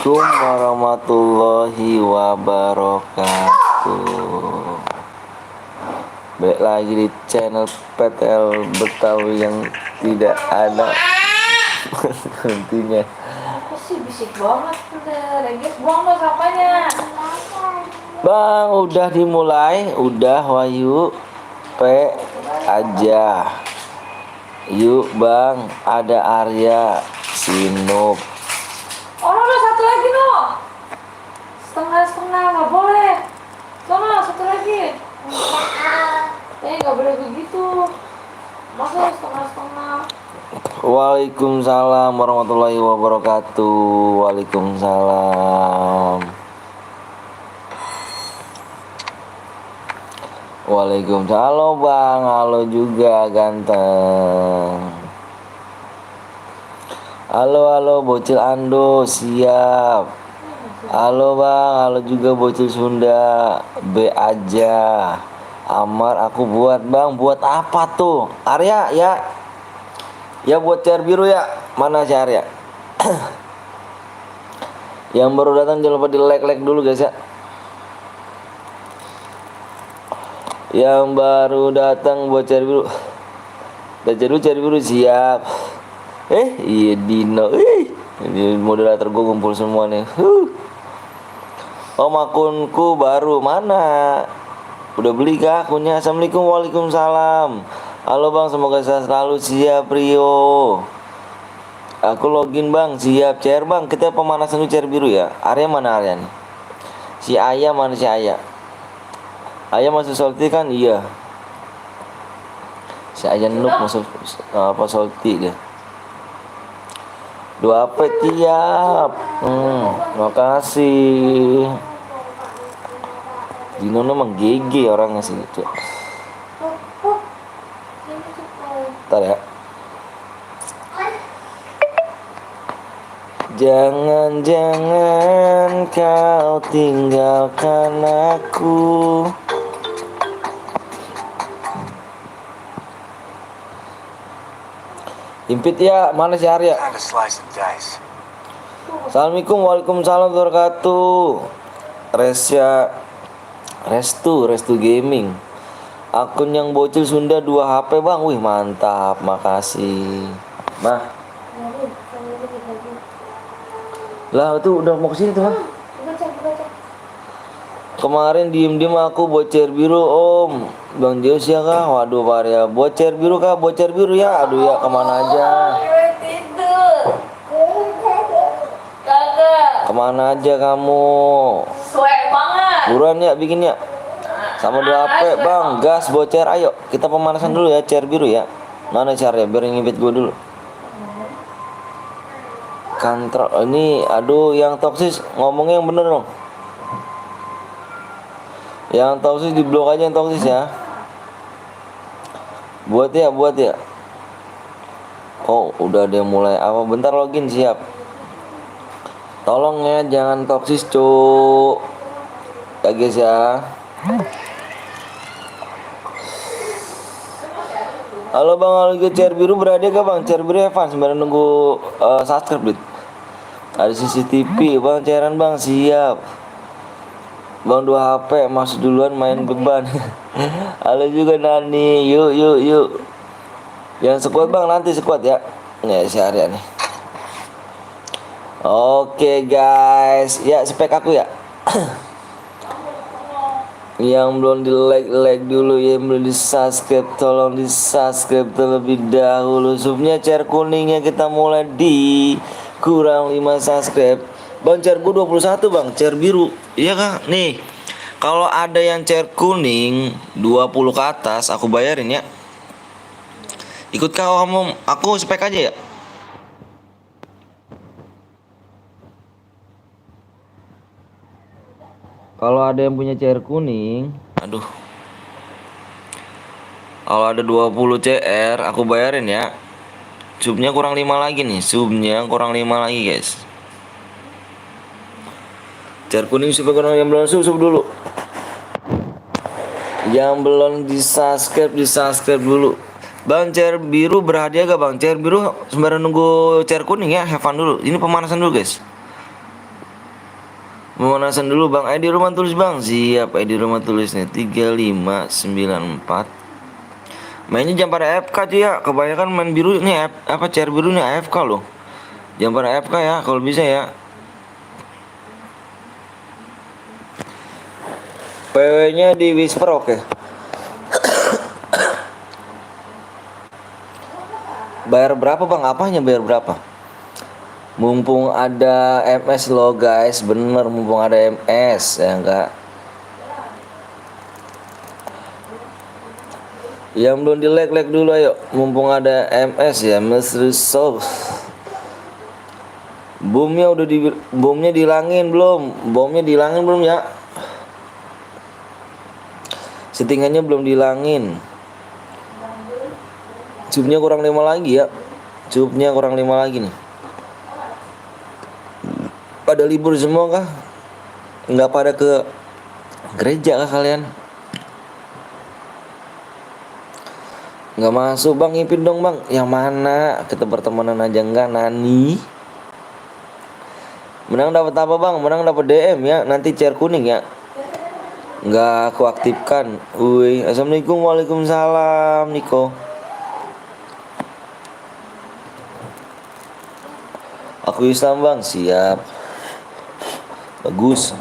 Assalamualaikum warahmatullahi wabarakatuh. Balik lagi di channel PTL Betawi yang tidak ada hentinya. Apa sih bisik banget udah, guys, buang dong sampahnya. Bang, udah dimulai, udah Wahyu P aja. Yuk bang, ada Arya, Sinup. Orang udah satu lagi no. Setengah nggak boleh. Sono satu lagi. Nggak boleh begitu. Masa setengah. Waalaikumsalam warahmatullahi wabarakatuh. Waalaikumsalam. Waalaikumsalam. Halo bang, halo juga ganteng. Halo bocil Ando, siap. Halo bang, halo juga bocil Sunda. B aja. Amar aku buat bang, buat apa tuh? Arya ya. Ya buat cair biru ya. Mana si Arya? Yang baru datang jangan lupa di like dulu guys ya. Yang baru datang buat cair biru. Cair biru siap. Iya Dino. Ini moderator gue ngumpul semua nih. Om akunku baru mana? Udah beli kah akunnya? Assalamualaikum. Waalaikumsalam. Halo bang, semoga sehat selalu. Siap Rio. Aku login bang, siap. Cair bang, kita pemanasan dulu cair biru ya. Arya mana Arya nih? Si Ayah mana si Ayah? Ayah masuk salty kan? Iya. Si Ayah Nuk masuk apa salty dia. Dua apa tiap. Makasih. Dino memang GG orangnya sih itu. Ntar ya. Jangan kau tinggalkan aku. Impit ya, mana si Arya? Assalamualaikum, waalaikumsalam wabarakatuh. Restu gaming. Akun yang bocil Sunda 2 HP bang. Wih mantap, makasih. Mah. Lah itu udah mau kesini tuh bang. Kemarin diem aku bocor biru om. Bang Dios ya kah? Waduh Pak Arya. Bocor biru kah? Bocor biru ya. Aduh ya kemana aja? Kemana aja kamu? Suek banget. Buruan ya bikin ya. Sama 2 HP bang. Gas bocor ayo. Kita pemanasan dulu ya cair biru ya. Mana caranya biar ngibit gue dulu. Kontrol ini aduh yang toksis ngomongnya yang bener dong. Yang toksis di blok aja yang toksis ya. Buat ya. Oh udah dia mulai apa bentar login siap. Tolong ya jangan toksis cuk. Ya guys ya. Halo bang, halo juga cair biru berada gak bang? Cair biru Evan sembari nunggu subscribe dit. Ada CCTV bang, cairan bang siap. Bang 2 HP masuk duluan main beban. Halo juga Nani, yuk. Yang squad bang nanti squad ya. Nih si Arya nih. Oke guys, ya spek aku ya. Yang belum di like dulu, yang belum di subscribe tolong di subscribe terlebih dahulu. Subnya cair kuningnya kita mulai di kurang 5 subscribe. Bang cair gue 21 bang, cair biru. Iya kah? Nih. Kalau ada yang cair kuning 20 ke atas aku bayarin ya. Ikut kau kamu, aku spek aja ya. Kalau ada yang punya cair kuning, aduh. Kalau ada 20 CR aku bayarin ya. Subnya kurang 5 lagi nih, subnya kurang 5 lagi guys. Cair kuning supaya kurang yang belum sub dulu. Yang belum di subscribe dulu. Bang cair biru berhadiah gak bang? Cair biru sembari nunggu cair kuning ya, have fun dulu. Ini pemanasan dulu guys. Pemanasan dulu bang. ID rumah tulis bang. Siap, ID rumah tulis nih 3594. Mainnya jam pada AFK cuy ya. Kebanyakan main biru nih apa chair biru nih AFK loh. Jam pada AFK ya kalau bisa ya. PW-nya di Whisper oke. Bayar berapa bang? Apanya bayar berapa? Mumpung ada MS lo guys, bener mumpung ada MS ya enggak. Yang belum di like dulu ayo, mumpung ada MS ya, Mystery Souls. Bomnya dihilangin belum? Bomnya dihilangin belum ya? Settingannya belum dihilangin. Cubnya kurang 5 lagi ya. Cubnya kurang 5 lagi nih. Pada libur semua kah? Nggak pada ke gereja kah kalian? Nggak masuk bang, ngipin dong bang. Yang mana? Kita pertemanan aja enggak nani. Menang dapat apa bang? Menang dapat DM ya. Nanti chair kuning ya. Nggak aku aktifkan. Wih, assalamualaikum, waalaikumsalam Niko. Aku Islam bang, siap. Bagus.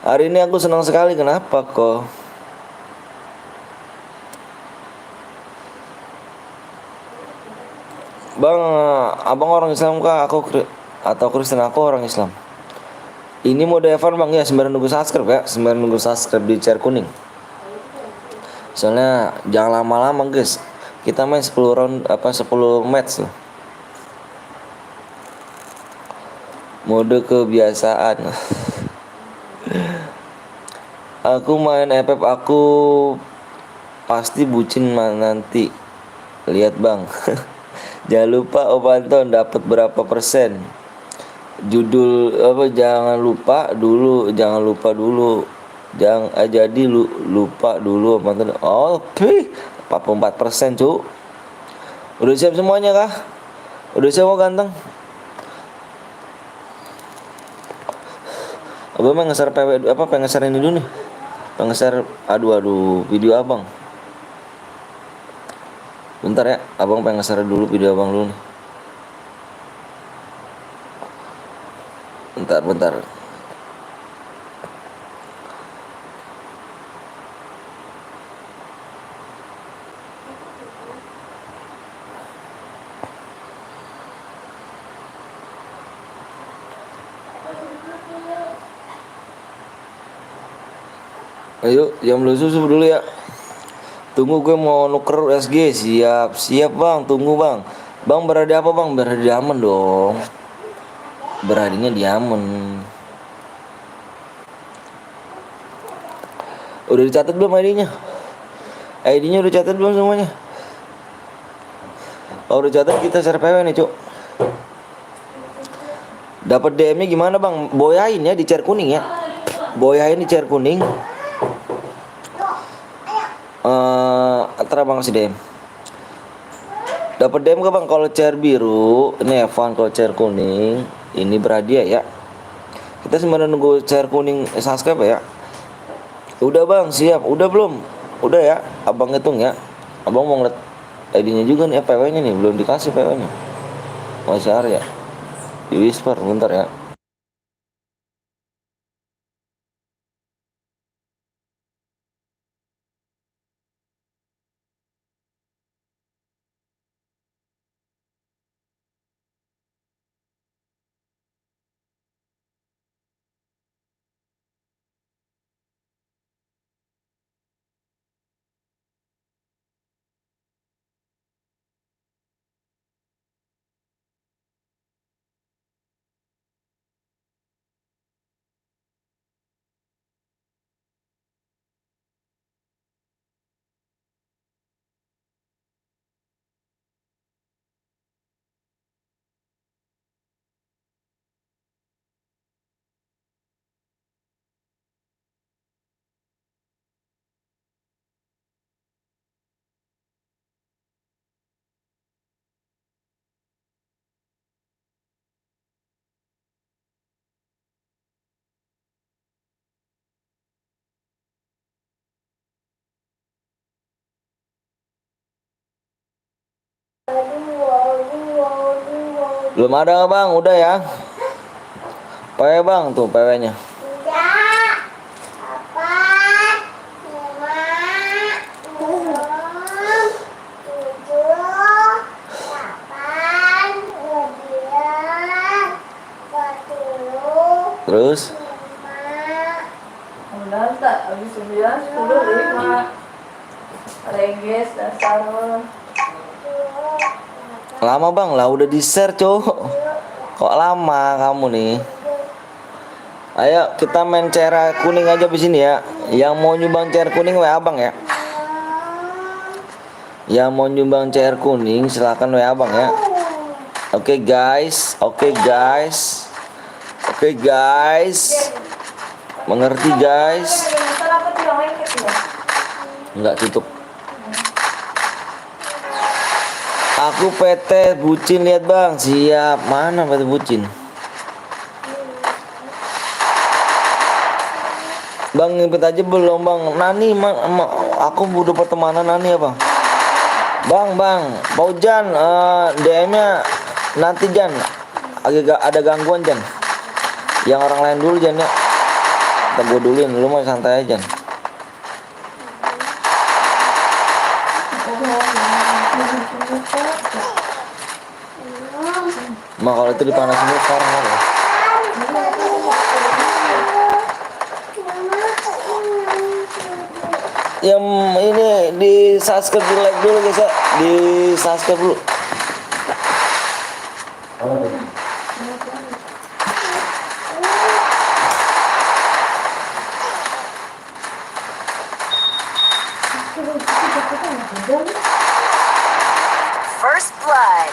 Hari ini aku senang sekali. Kenapa kok? Bang, abang orang Islam kah? Atau Kristen? Aku orang Islam. Ini mode Evan bang ya, sembari nunggu subscribe ya, sembari nunggu subscribe di chair kuning. Soalnya jangan lama-lama guys. Kita main 10 round 10 match loh. Mode kebiasaan. Aku main FF aku pasti bucin nanti. Lihat bang. Jangan lupa Om Anton dapat berapa persen. Judul apa jangan lupa dulu jadi lupa dulu Om Anton. Oke 44% cu. Udah siap semuanya kah? Udah siap kok ganteng? Abang pengen nge-share PW pengen nge-share ini dulu nih. Pengen nge-share aduh video abang. Bentar ya, abang pengen nge-share dulu video abang dulu nih. Bentar. Ayo, jam belum susu dulu ya. Tunggu gue mau nuker USG. Siap bang, tunggu bang. Bang berada apa bang? Berada di Aman dong. Beradinya di Aman. Udah dicatat belum ID-nya? ID-nya udah catat belum semuanya? Oh udah catat kita share PW nih cuk. Dapat DM-nya gimana bang? Boyain ya di chair kuning ya. Boyain di chair kuning. Antara bang kasih DM. Dapat DM gak bang kalau chair biru? Ini Evan kalau chair kuning. Ini berhadiah ya. Kita sebenarnya nunggu chair kuning subscribe ya. Udah bang siap. Udah belum? Udah ya. Abang hitung ya. Abang mau ngeliat ID-nya juga nih PW-nya nih. Belum dikasih PW-nya. Masih ya. Di Whisper bentar ya. Belum ada nggak bang? Udah ya. PW bang tuh PW-nya. Terus? Kemudian tak habis 9, 10, 5. Rengges dasar. Lama bang lah udah di share cowok. Kok lama kamu nih? Ayo kita main CR kuning aja di sini ya. Yang mau nyumbang CR kuning WA bang ya. Yang mau nyumbang CR kuning silakan WA bang ya. Oke guys, oke guys. Oke guys. Mengerti guys? Enggak tutup. Aku PT bucin lihat bang. Siap. Mana PT bucin? Bang ngipet aja belum bang. Nani aku udah pertemanan Nani ya bang. Bang Pak Ujan DM-nya nanti Jan. Agak ada gangguan Jan. Yang orang lain dulu Jan ya. Kita gue duluin, lu mau santai aja. Mak kalau itu dipanasin dulu sekarang ya. Yang ini di subscribe dulu, like dulu guys ya. Di subscribe dulu. First blood.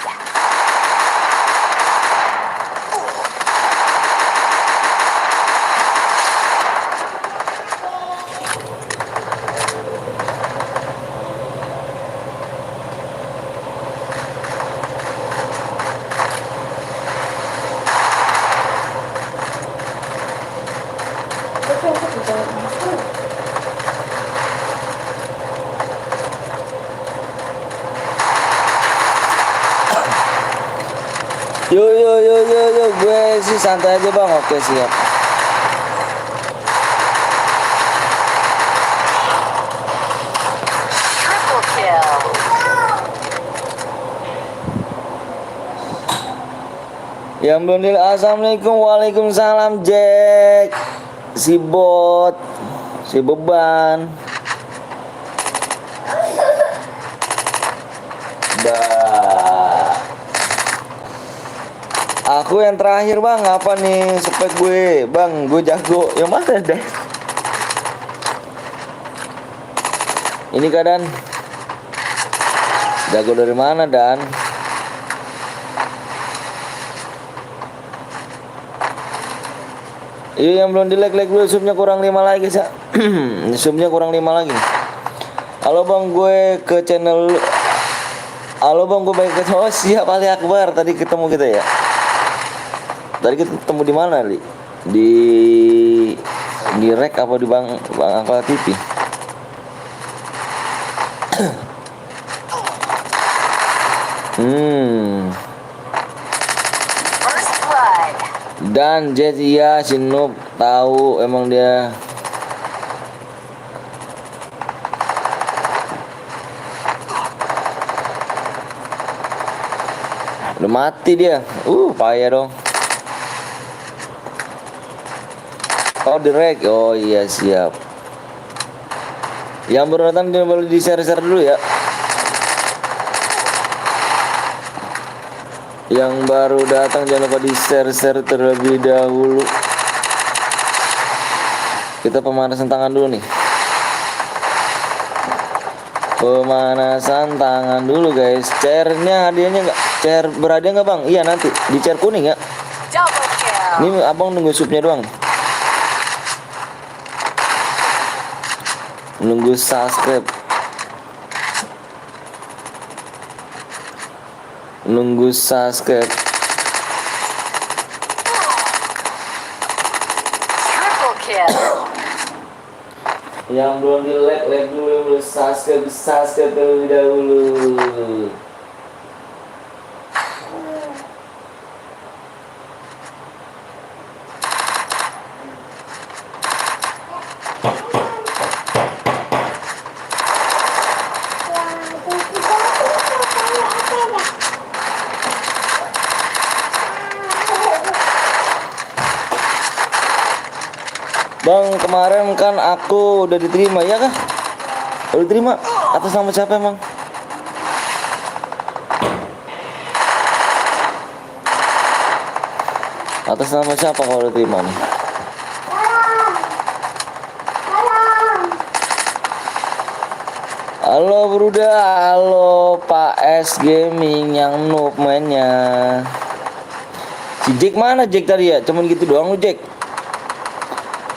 Yo, gue sih santai aja bang. Oke siap. Triple kill. Yang belum di assalamualaikum, waalaikumsalam Jack. Si bot, si beban. Aku yang terakhir bang, apa nih spek gue? Bang, gue jago. Yang mana deh? Ini keadaan jago dari mana Dan? Iya yang belum di like dulu, subnya kurang 5 lagi guys ya. Subnya kurang 5 lagi. Halo bang, gue ke channel. Halo bang, gue balik ke. Oh siap Ali Akbar, tadi ketemu kita ya. Tadi kita ketemu di mana li? Di rek apa di bang Angkala TV? First blood. Dan Jet iya si Noob tahu emang dia. Udah mati dia. Payah dong. Oh direct. Oh iya siap. Yang baru datang dia boleh di share dulu ya. Yang baru datang jangan lupa di share terlebih dahulu. Kita pemanasan tangan dulu nih. Pemanasan tangan dulu guys. Chairnya hadiahnya nggak? Chair berhadiah nggak bang? Iya nanti di chair kuning ya. Double kill. Ini abang nunggu supnya doang. Nunggu subscribe. Nunggu subscribe. Triple kill. Yang belum di like dulu, yang belum subscribe terlebih dahulu. Bang, kemarin kan aku udah diterima, ya kah? Udah diterima? Atas nama siapa emang? Atas nama siapa kalau udah terima nih? Halo Bruda, halo Pak S Gaming yang noob mainnya. Si Jack mana Jack tadi ya? Cuman gitu doang lu Jack.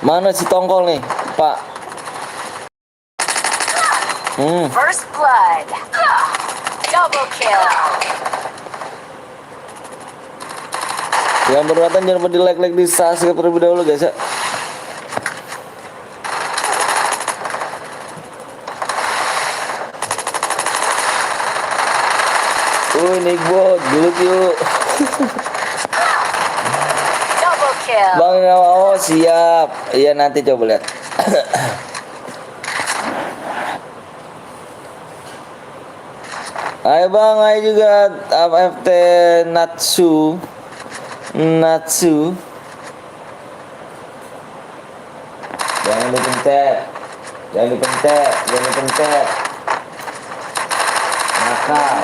Mana si tongkol nih, Pak? First blood. Double kill. Yang baru datang jangan lupa di like di subscribe terlebih dahulu guys ya. Nick bot, gelut yuk. Double kill. Bang, oh siap. Iya nanti coba lihat. Ayo bang, ayo juga FT Natsu. Jangan dipencet. Nakal.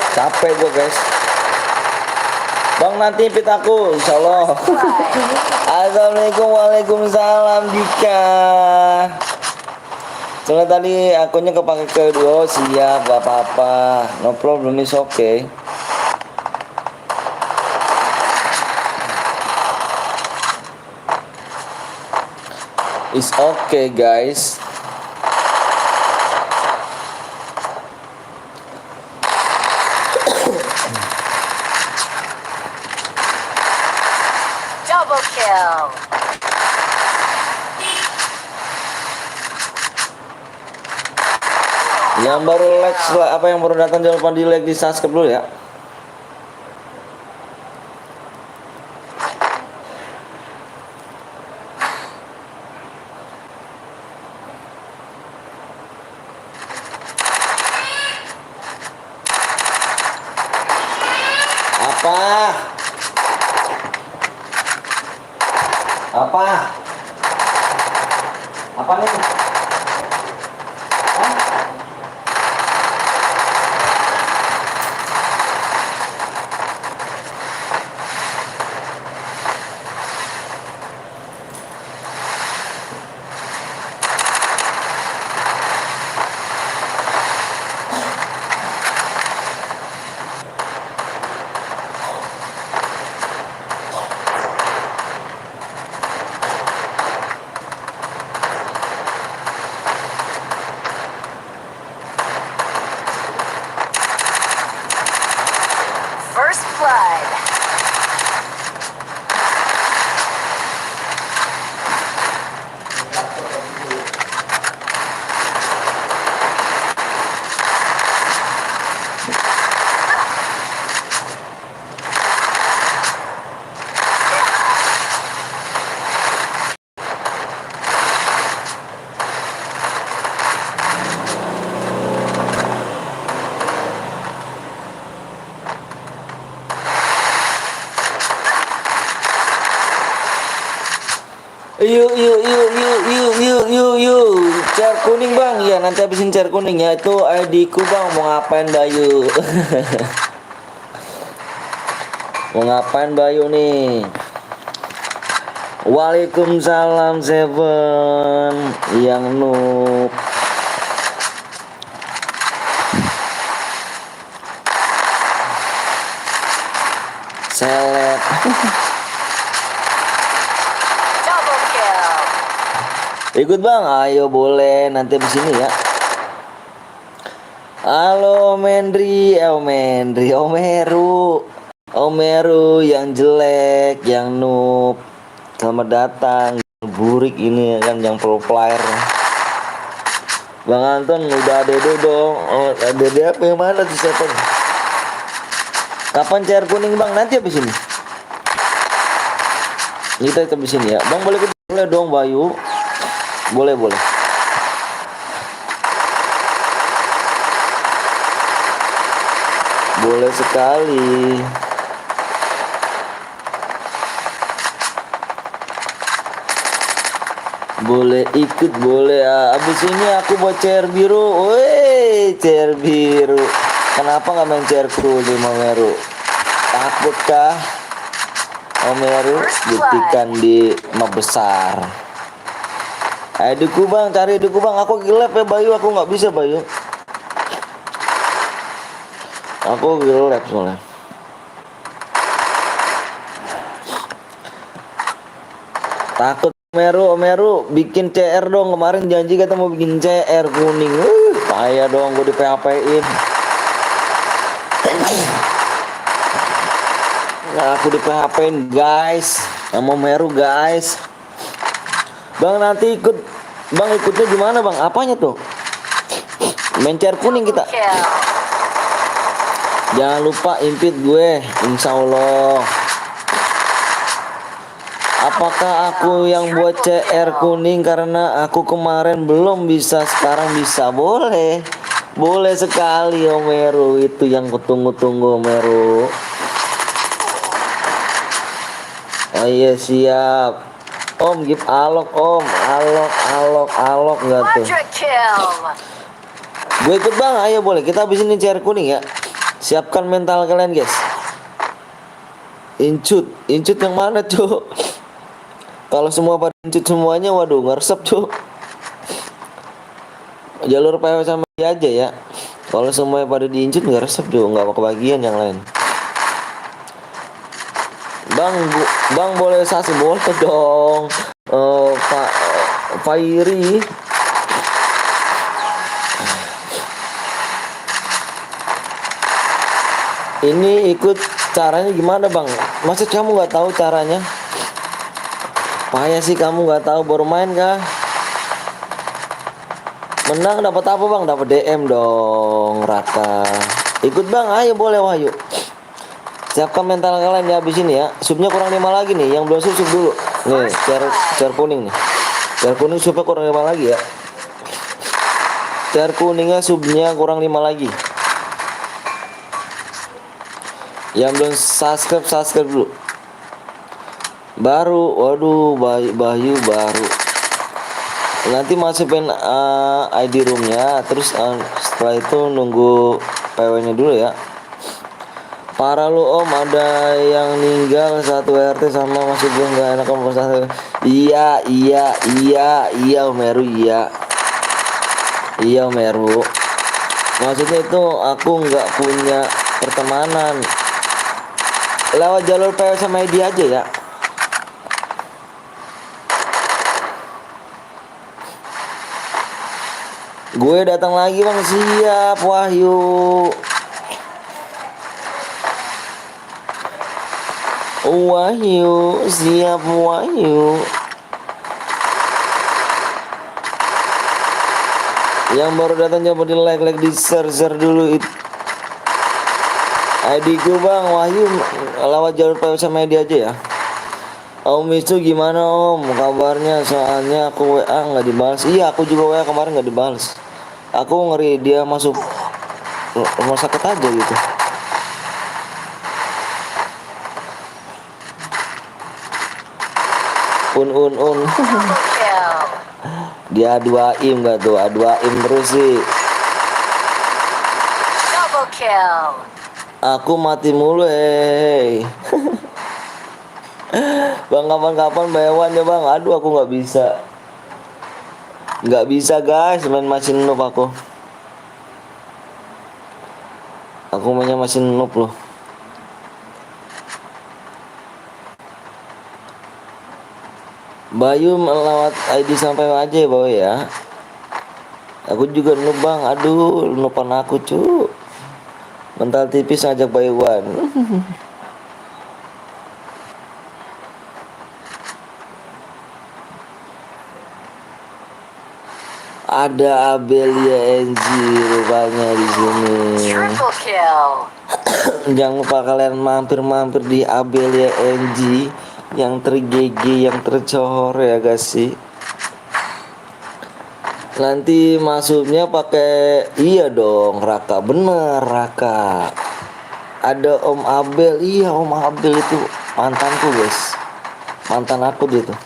Capek gue guys. Bang nanti pit aku insyaallah. Assalamualaikum, waalaikumsalam Dika. Soalnya tadi akunnya kepake kedua. Siap, gak apa-apa. No problem, is okay. It's okay guys. Double kill. Yang baru like, apa yang baru datang jangan lupa di like, di subscribe dulu ya. Apa nih? First blood. Yuk. Cer kuning bang, ya nanti habisin cer kuning ya. Itu ID ku bang, mau ngapain Bayu? Mau ngapain Bayu nih? Waalaikumsalam Seven yang noob. Seleb. Double kill. Ikut bang, ayo boleh nanti di sini ya. Halo Mendri, Omeru. Omeru yang jelek, yang noob. Selamat datang. Burik ini ya kan yang pro player. Bang Anton udah dede dong. Oh, dede apa yang mana tuh siapa? Kapan cair kuning bang? Nanti habis ini. Kita habis ini ya. Bang boleh boleh dong Bayu. Boleh boleh. Boleh sekali. Boleh ikut, boleh. Abis ini aku buat chair biru. Woi, chair biru. Kenapa nggak main chair kuning, Omeru? Takutkah Omeru buktikan di map besar? Ayo duku bang, cari duku bang. Aku gelap ya Bayu, aku nggak bisa Bayu. Aku gelap soalnya. Takut Omeru bikin CR dong, kemarin janji kata mau bikin CR kuning. Payah dong gue di PHP-in. Nah, aku di PHP-in guys, sama Omeru guys. Bang nanti ikut, bang ikutnya gimana bang? Apanya tuh? Main CR kuning kita. Jangan lupa invite gue, insya Allah. Apakah aku yang buat CR kuning karena aku kemarin belum bisa, sekarang bisa? Boleh. Boleh sekali Omeru, itu yang kutunggu-tunggu Omeru. Oh iya siap. Om give alok om, alok enggak tuh. Gue ikut bang, ayo boleh. Kita habis ini CR kuning ya. Siapkan mental kalian guys. Incut yang mana tuh? Kalau semua pada incut semuanya, waduh ngeresep tuh. Jalur PW sama dia aja ya. Kalau semuanya pada diincut ngeresep tuh, nggak kebagian yang lain. Bang boleh sasi boleh dong. Pak Fairi. Ini ikut caranya gimana bang? Maksud kamu nggak tahu caranya? Payah sih kamu nggak tahu, baru main kah? Menang dapat apa bang? Dapat DM dong Raka. Ikut bang, ayo boleh Wahyu. Siapkan mental kalian ya habis ini ya. Subnya kurang 5 lagi nih, yang belum sub dulu. Nih, cer kuning nih. Cer kuning subnya kurang 5 lagi ya. Cer kuningnya subnya kurang 5 lagi. Yang belum subscribe dulu. Baru, waduh Bayu baru. Nanti masukin ID roomnya, terus setelah itu nunggu PW-nya dulu ya. Parah lu om, ada yang meninggal satu RT sama masih gue nggak enak om satu. Iya Omeru iya Omeru. Maksudnya itu aku nggak punya pertemanan. Lewat jalur PW sama ID aja ya. Gue datang lagi bang, siap Wahyu. Wahyu, siap Wahyu. Yang baru datang coba di like di share dulu itu. ID gue bang Wahyu, lewat jalur PW sama ID aja ya. Om itu gimana om kabarnya, soalnya aku WA nggak dibalas. Iya aku juga WA kemarin nggak dibalas. Aku ngeri dia masuk rumah sakit aja gitu. Un dia 2 im gak tuh? 2 im terus sih. Double kill. Aku mati mulu Bang kapan-kapan bayawan ya bang. Aduh aku nggak bisa guys main mesin noob aku mainnya mesin noob loh. Bayu melawat ID sampai aja ya bawa ya. Aku juga noob bang. Aduh nooban aku cu. Mental tipis ngajak Bayuan. Ada Abelia NG rupanya di sini. Triple kill. Jangan lupa kalian mampir-mampir di Abelia NG yang ter-GG, yang tercohor ya guys sih. Nanti masuknya pakai iya dong Raka, bener Raka. Ada Om Abel, iya Om Abel itu mantanku guys, mantan aku dia tuh.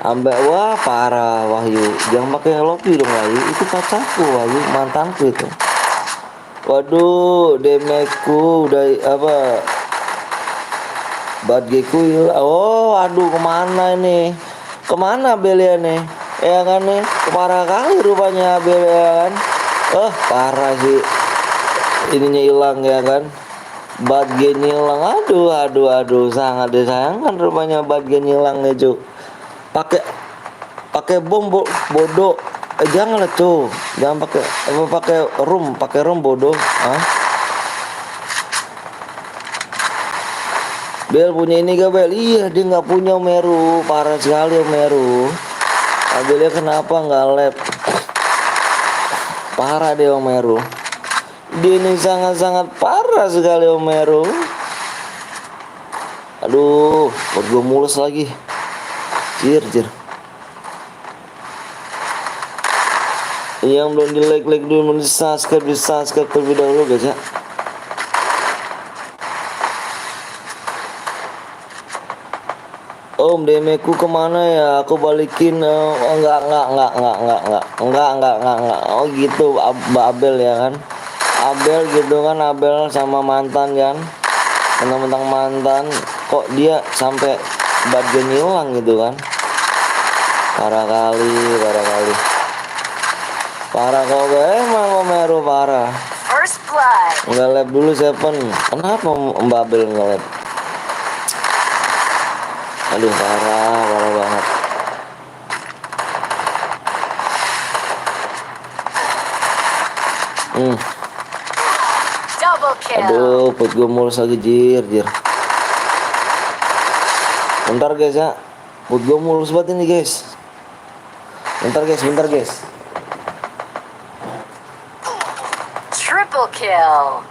Ambek wah parah Wahyu, jangan pakai lopi dong Wahyu, itu pacarku Wahyu, mantanku itu. Waduh, demeku udah apa? Badgeku hilang. Oh, aduh kemana ini? Kemana Belia nih? Ya kan nih, parah kali rupanya Belia kan. Parah sih. Ininya hilang ya kan. Badge hilang. Aduh, sangat disayangkan rupanya badge hilang ya, Cuk. Pakai bom bodoh. Jangan lah, Cuk. Jangan pakai rum bodoh. Hah? Bel punya ini gak Bel? Iya dia nggak punya Omeru, parah sekali Omeru. Abelnya kenapa nggak lab? Parah dia Omeru. Dia ini sangat-sangat parah sekali Omeru. Aduh, buat gue mulus lagi. Jir. Yang belum di like dulu, belum di subscribe terlebih dahulu guys ya. Om demeku kemana ya? Aku balikin. Enggak. Oh gitu, Mbak Abel ya kan? Abel gitu kan, Abel sama mantan kan? Mentang-mentang mantan, kok dia sampai bagian hilang gitu kan? Parah kali. Parah kok, emang Omeru parah. First blood. Nggak lab dulu Seven. Kenapa Mbak Abel nggak lab? Aduh parah banget. Double kill. Aduh, put gue mulus lagi jir. Bentar guys ya, put gue mulus banget ini guys. Bentar guys. Triple kill.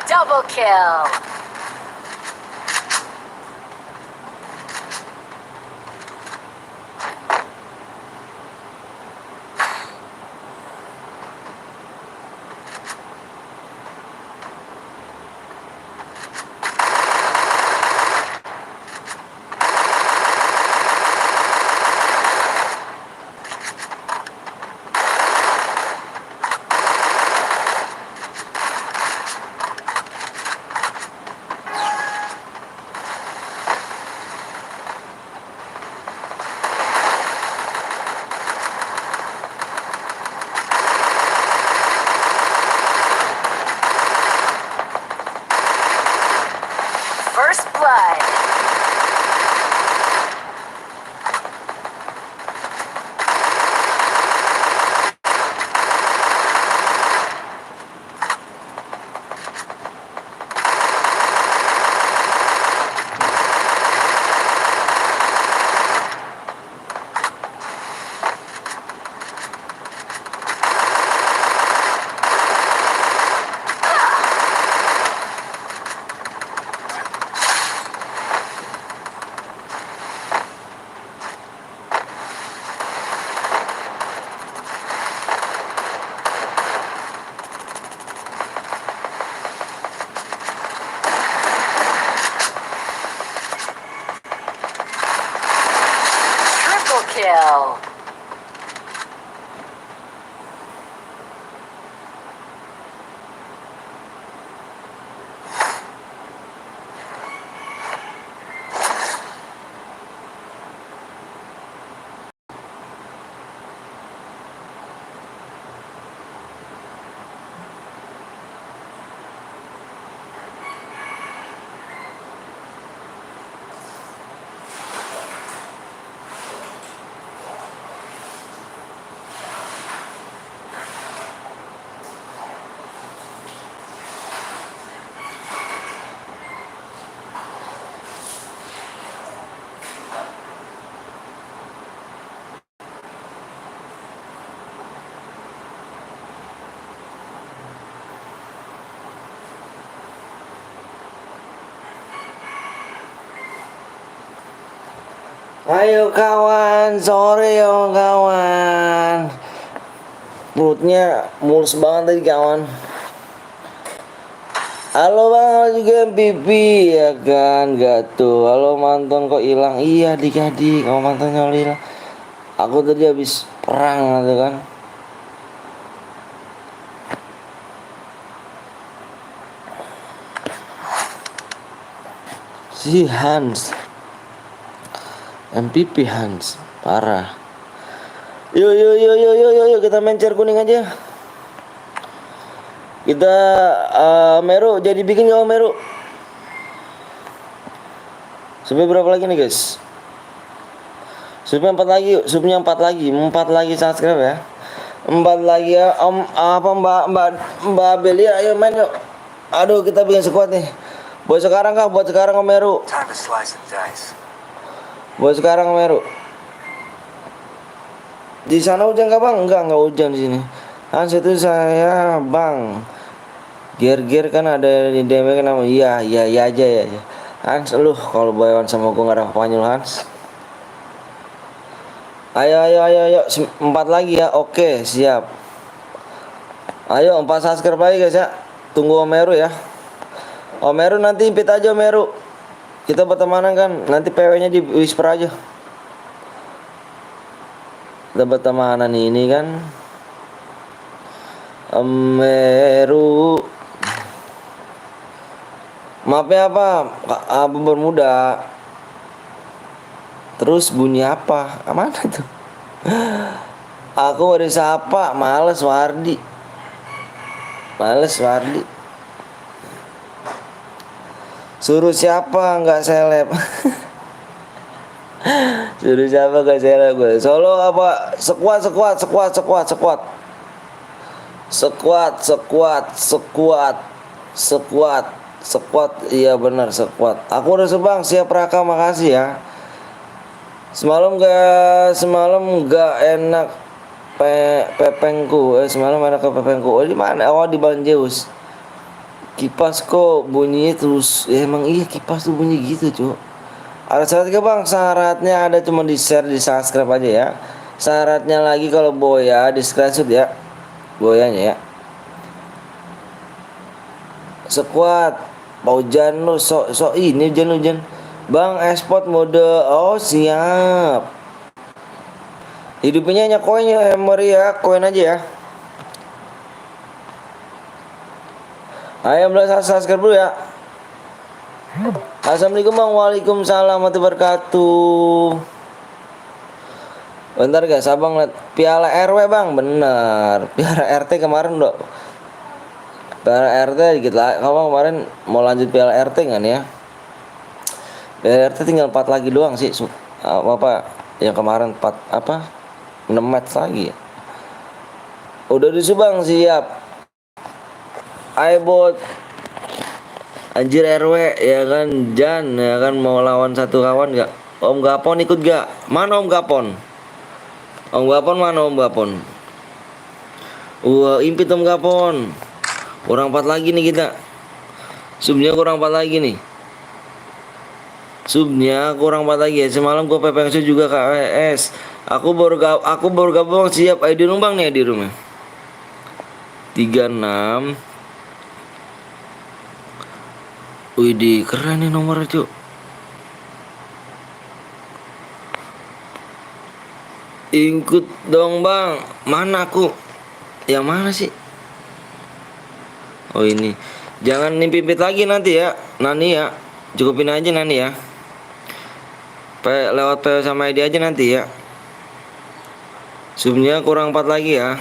Double kill. Ayo kawan, sore yo kawan. Perutnya mulus banget tadi kawan. Halo bang, halo juga pipi ya kan, gak tuh. Halo mantan kok hilang? Iya adik-adik, kamu mantannya hilang. Aku tadi habis perang gitu kan. Si Hans, MPP Hans, parah. Yuk kita main cer kuning aja. Kita Meru jadi bikin gak Meru? Supnya berapa lagi nih guys? Supnya 4 lagi yuk, supnya 4 lagi subscribe ya. 4 lagi ya Om, apa Mbak Belia, ayo main yuk. Aduh kita bikin squad nih. Buat sekarang kah? Buat sekarang Om Meru. Time to slice and dice. Buat sekarang Om Meru. Di sana hujan gak bang? Enggak hujan di sini. Hans itu saya bang. Gear kan ada di DM kan nama. Iya aja ya. Hans lu kalau boyan sama gua gak ada apanya lu Hans. Ayo 4 lagi ya. Oke, siap. Ayo 4 subscribe lagi guys ya. Tunggu Om Meru ya. Om Meru nanti impit aja Om Meru. Kita bertemanan kan. Nanti PW-nya di whisper aja. Kita bertemanan ini kan. Om Meru. Maafnya apa? Apa bermuda. Terus bunyi apa? Mana tuh? Aku mau disapa. Males Wardi. Suruh siapa nggak seleb? Suruh siapa nggak seleb gue? Solo apa? Sekuat. Iya benar sekuat. Aku udah sebang, siap Raka, makasih ya. Semalam nggak enak pepengku. Semalam enak ke pepengku. Oh di mana? Oh di Banjeus. Kipas kok bunyinya terus. Ya emang iya kipas tuh bunyi gitu cuy. Ada syaratnya bang? Syaratnya ada, cuma di share, di subscribe aja ya. Syaratnya lagi kalau boya di screenshot ya. Boyanya ya. Sekuat. Paujan lu sok ini hujan. Bang export mode. Oh siap. Hidupnya hanya koinnya memory ya. Koin aja ya. Ayo belas subscribe dulu ya. Assalamualaikum bang. Waalaikumsalam warahmatullahi wabarakatuh. Bentar guys, abang liat piala RW bang. Bener. Piala RT kemarin udah. Piala RT dikit lah. Kamu kemarin mau lanjut piala RT nggak nih ya? Piala RT tinggal 4 lagi doang sih. Apa yang kemarin 6 match lagi. Udah disubang siap. Ayo bot. Anjir RW ya kan, Jan ya kan, mau lawan satu kawan gak? Om Gapon ikut gak? Mana Om Gapon? Mana Om Gapon? Impit Om Gapon. Kurang 4 lagi nih kita. Subnya kurang 4 lagi nih. Ya. Semalam gua PPS juga KWS. Aku baru gabung siap. Ayo di rumah nih di rumah. 36. Widih, keren nih nomornya cuy. Ikut dong bang. Mana aku? Yang mana sih? Oh ini. Jangan nimpit lagi nanti ya. Nani ya. Cukupin aja Nani ya. Lewat PO sama ID aja nanti ya. Subnya kurang 4 lagi ya.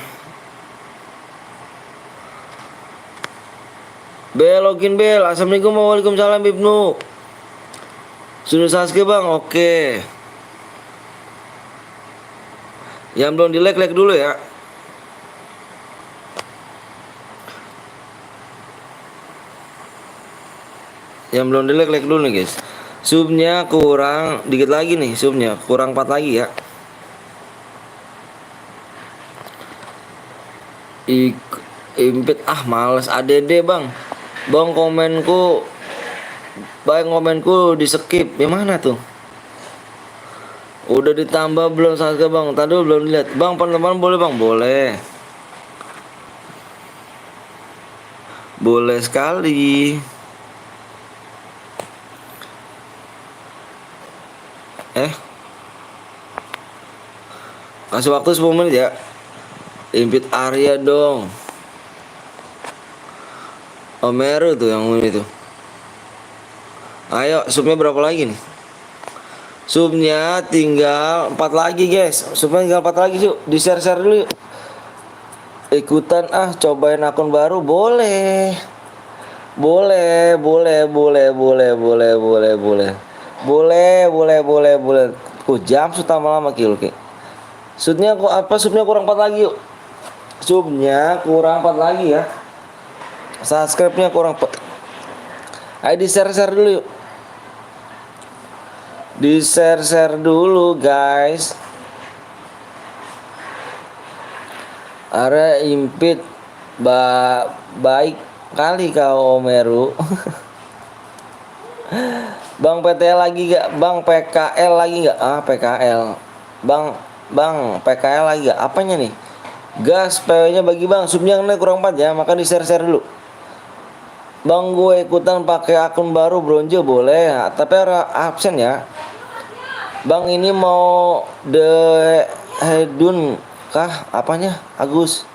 Bel, login Bel. Assalamualaikum waalaikumsalam Ibnu. Sudah subscribe bang, oke. Yang belum di like dulu ya. Yang belum di like dulu nih guys. Subnya kurang dikit lagi nih, subnya kurang 4 lagi ya. Impit males ADD bang. Bang komenku di skip. Yang mana tuh? Udah ditambah belum subscribe bang? Tadi belum lihat. Bang, teman-teman boleh bang? Boleh. Boleh sekali. Kasih waktu 10 menit ya. Impit Arya dong. Omeru tuh yang ini tuh. Ayo, subnya berapa lagi nih? Subnya tinggal 4 lagi guys. Subnya tinggal 4 lagi yuk. Di share-share dulu yuk. Ikutan cobain akun baru boleh. Boleh. Jam sudah lama kilo ke. Subnya kurang 4 lagi yuk. Subnya kurang 4 lagi ya. Subscribe-nya kurang 4. Ayo di share dulu yuk. Di share dulu guys. Are impit baik kali kau Omeru. Bang PTL lagi gak? Bang PKL lagi gak? PKL. Bang PKL lagi gak? Apanya nih? Gas PW nya bagi bang. Subnya kurang 4 ya. Maka di share dulu. Bang gue ikutan pakai akun baru bronze boleh ya, tapi absen ya. Bang ini mau the hedun kah apanya Agus?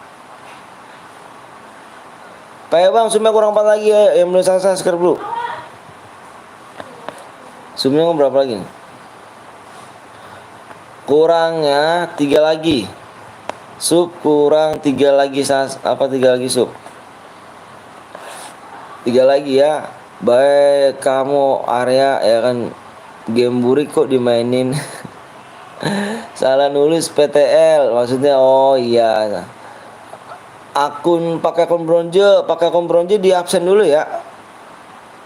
Kayak bang subnya kurang 4 lagi ya, yang belum subscribe dulu. Subnya berapa lagi nih? Kurangnya 3 lagi. Sub kurang 3 lagi 3 lagi sub. 3 lagi ya. Baik kamu Arya ya kan, game burik kok dimainin. Salah nulis PTL maksudnya. Oh iya. Pakai akun bronze di absen dulu ya.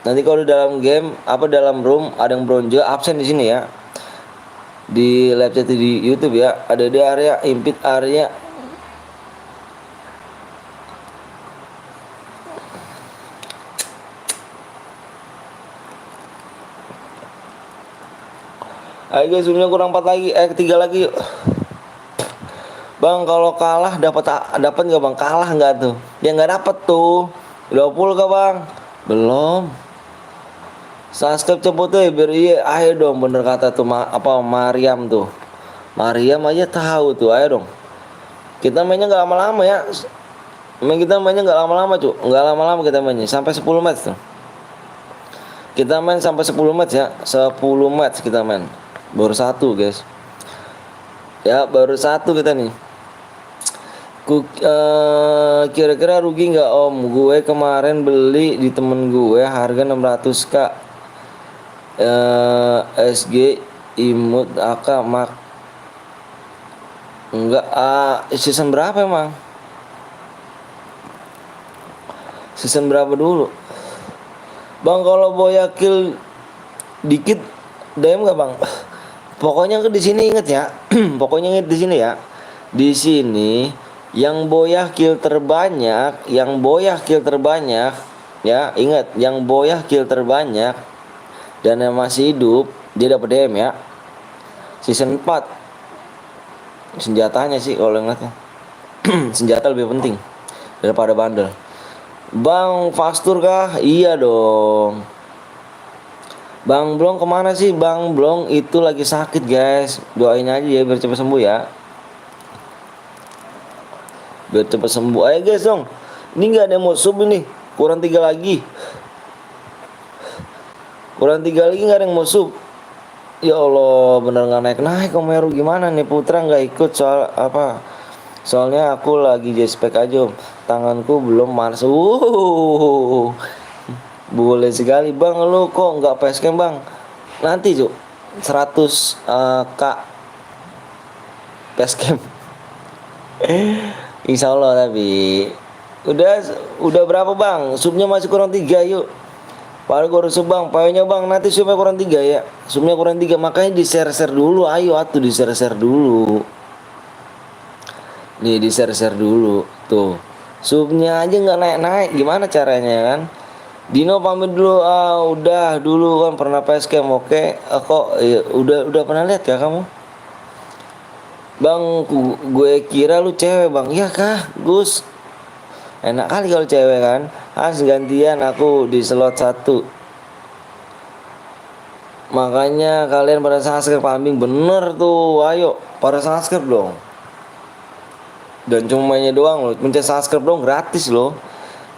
Nanti kalau di dalam game dalam room ada yang bronze absen di sini ya. Di live chat di YouTube ya. Ada di Arya impit Arya. Ayo guys, subnya kurang 4 lagi, 3 lagi yuk. Bang kalau kalah dapat nggak bang? Kalah nggak tuh? Ya nggak dapat tuh. 20 kah bang? Belum. Subscribe cepet tuh biar iya. Ayo dong, bener kata tuh Mariam tuh. Mariam aja tahu tuh. Ayo dong. Kita mainnya nggak lama-lama ya. Kita mainnya nggak lama-lama cuy. Nggak lama-lama kita mainnya sampai 10 match tuh. Kita main sampai 10 match ya. 10 match kita main. Baru 1 guys. Ya baru 1 kita nih. Kira-kira rugi nggak om? Gue kemarin beli di temen gue harga 600k. SG imut AK mak. Enggak. Season berapa emang? Season berapa dulu? Bang kalau boya kill dikit DM nggak bang? Pokoknya di sini inget ya. Pokoknya inget di sini ya. Di sini yang boyah kill terbanyak, ya ingat yang boyah kill terbanyak dan yang masih hidup dia dapat DM ya. Season 4. Senjatanya sih kalau ngeliatnya. Senjata lebih penting daripada bundle. Bang Fastur kah? Iya dong. Bang Blong kemana sih? Bang Blong itu lagi sakit guys. Doain aja ya biar cepat sembuh ya. Biar cepat sembuh. Ayo guys dong. Ini nggak ada yang mau sub ini. Kurang 3 lagi. Nggak ada yang mau sub. Ya Allah bener nggak naik Omeru gimana nih Putra nggak ikut soal apa? Soalnya aku lagi jespek aja om. Tanganku belum masuk. Boleh sekali bang, lu kok nggak facecam bang? Nanti cuk 100 k facecam. Insya Allah tapi udah berapa bang? Subnya masih kurang 3 yuk. Padahal gue harus bang, payahnya bang nanti subnya kurang 3 ya. Subnya kurang 3 makanya di share dulu. Ayo atuh di share dulu. Nih di share dulu tuh. Subnya aja nggak naik gimana caranya kan? Dino pamit dulu. Udah dulu kan pernah facecam oke. Kok ya, udah pernah lihat ya kamu? Bang, gue kira lu cewek bang. Iya kah Gus? Enak kali kalau cewek kan. Gantian aku di slot 1. Makanya kalian pada subscribe kambing. Bener tuh, ayo pada subscribe dong. Dan cuma mainnya doang loh, pencet subscribe dong, gratis loh.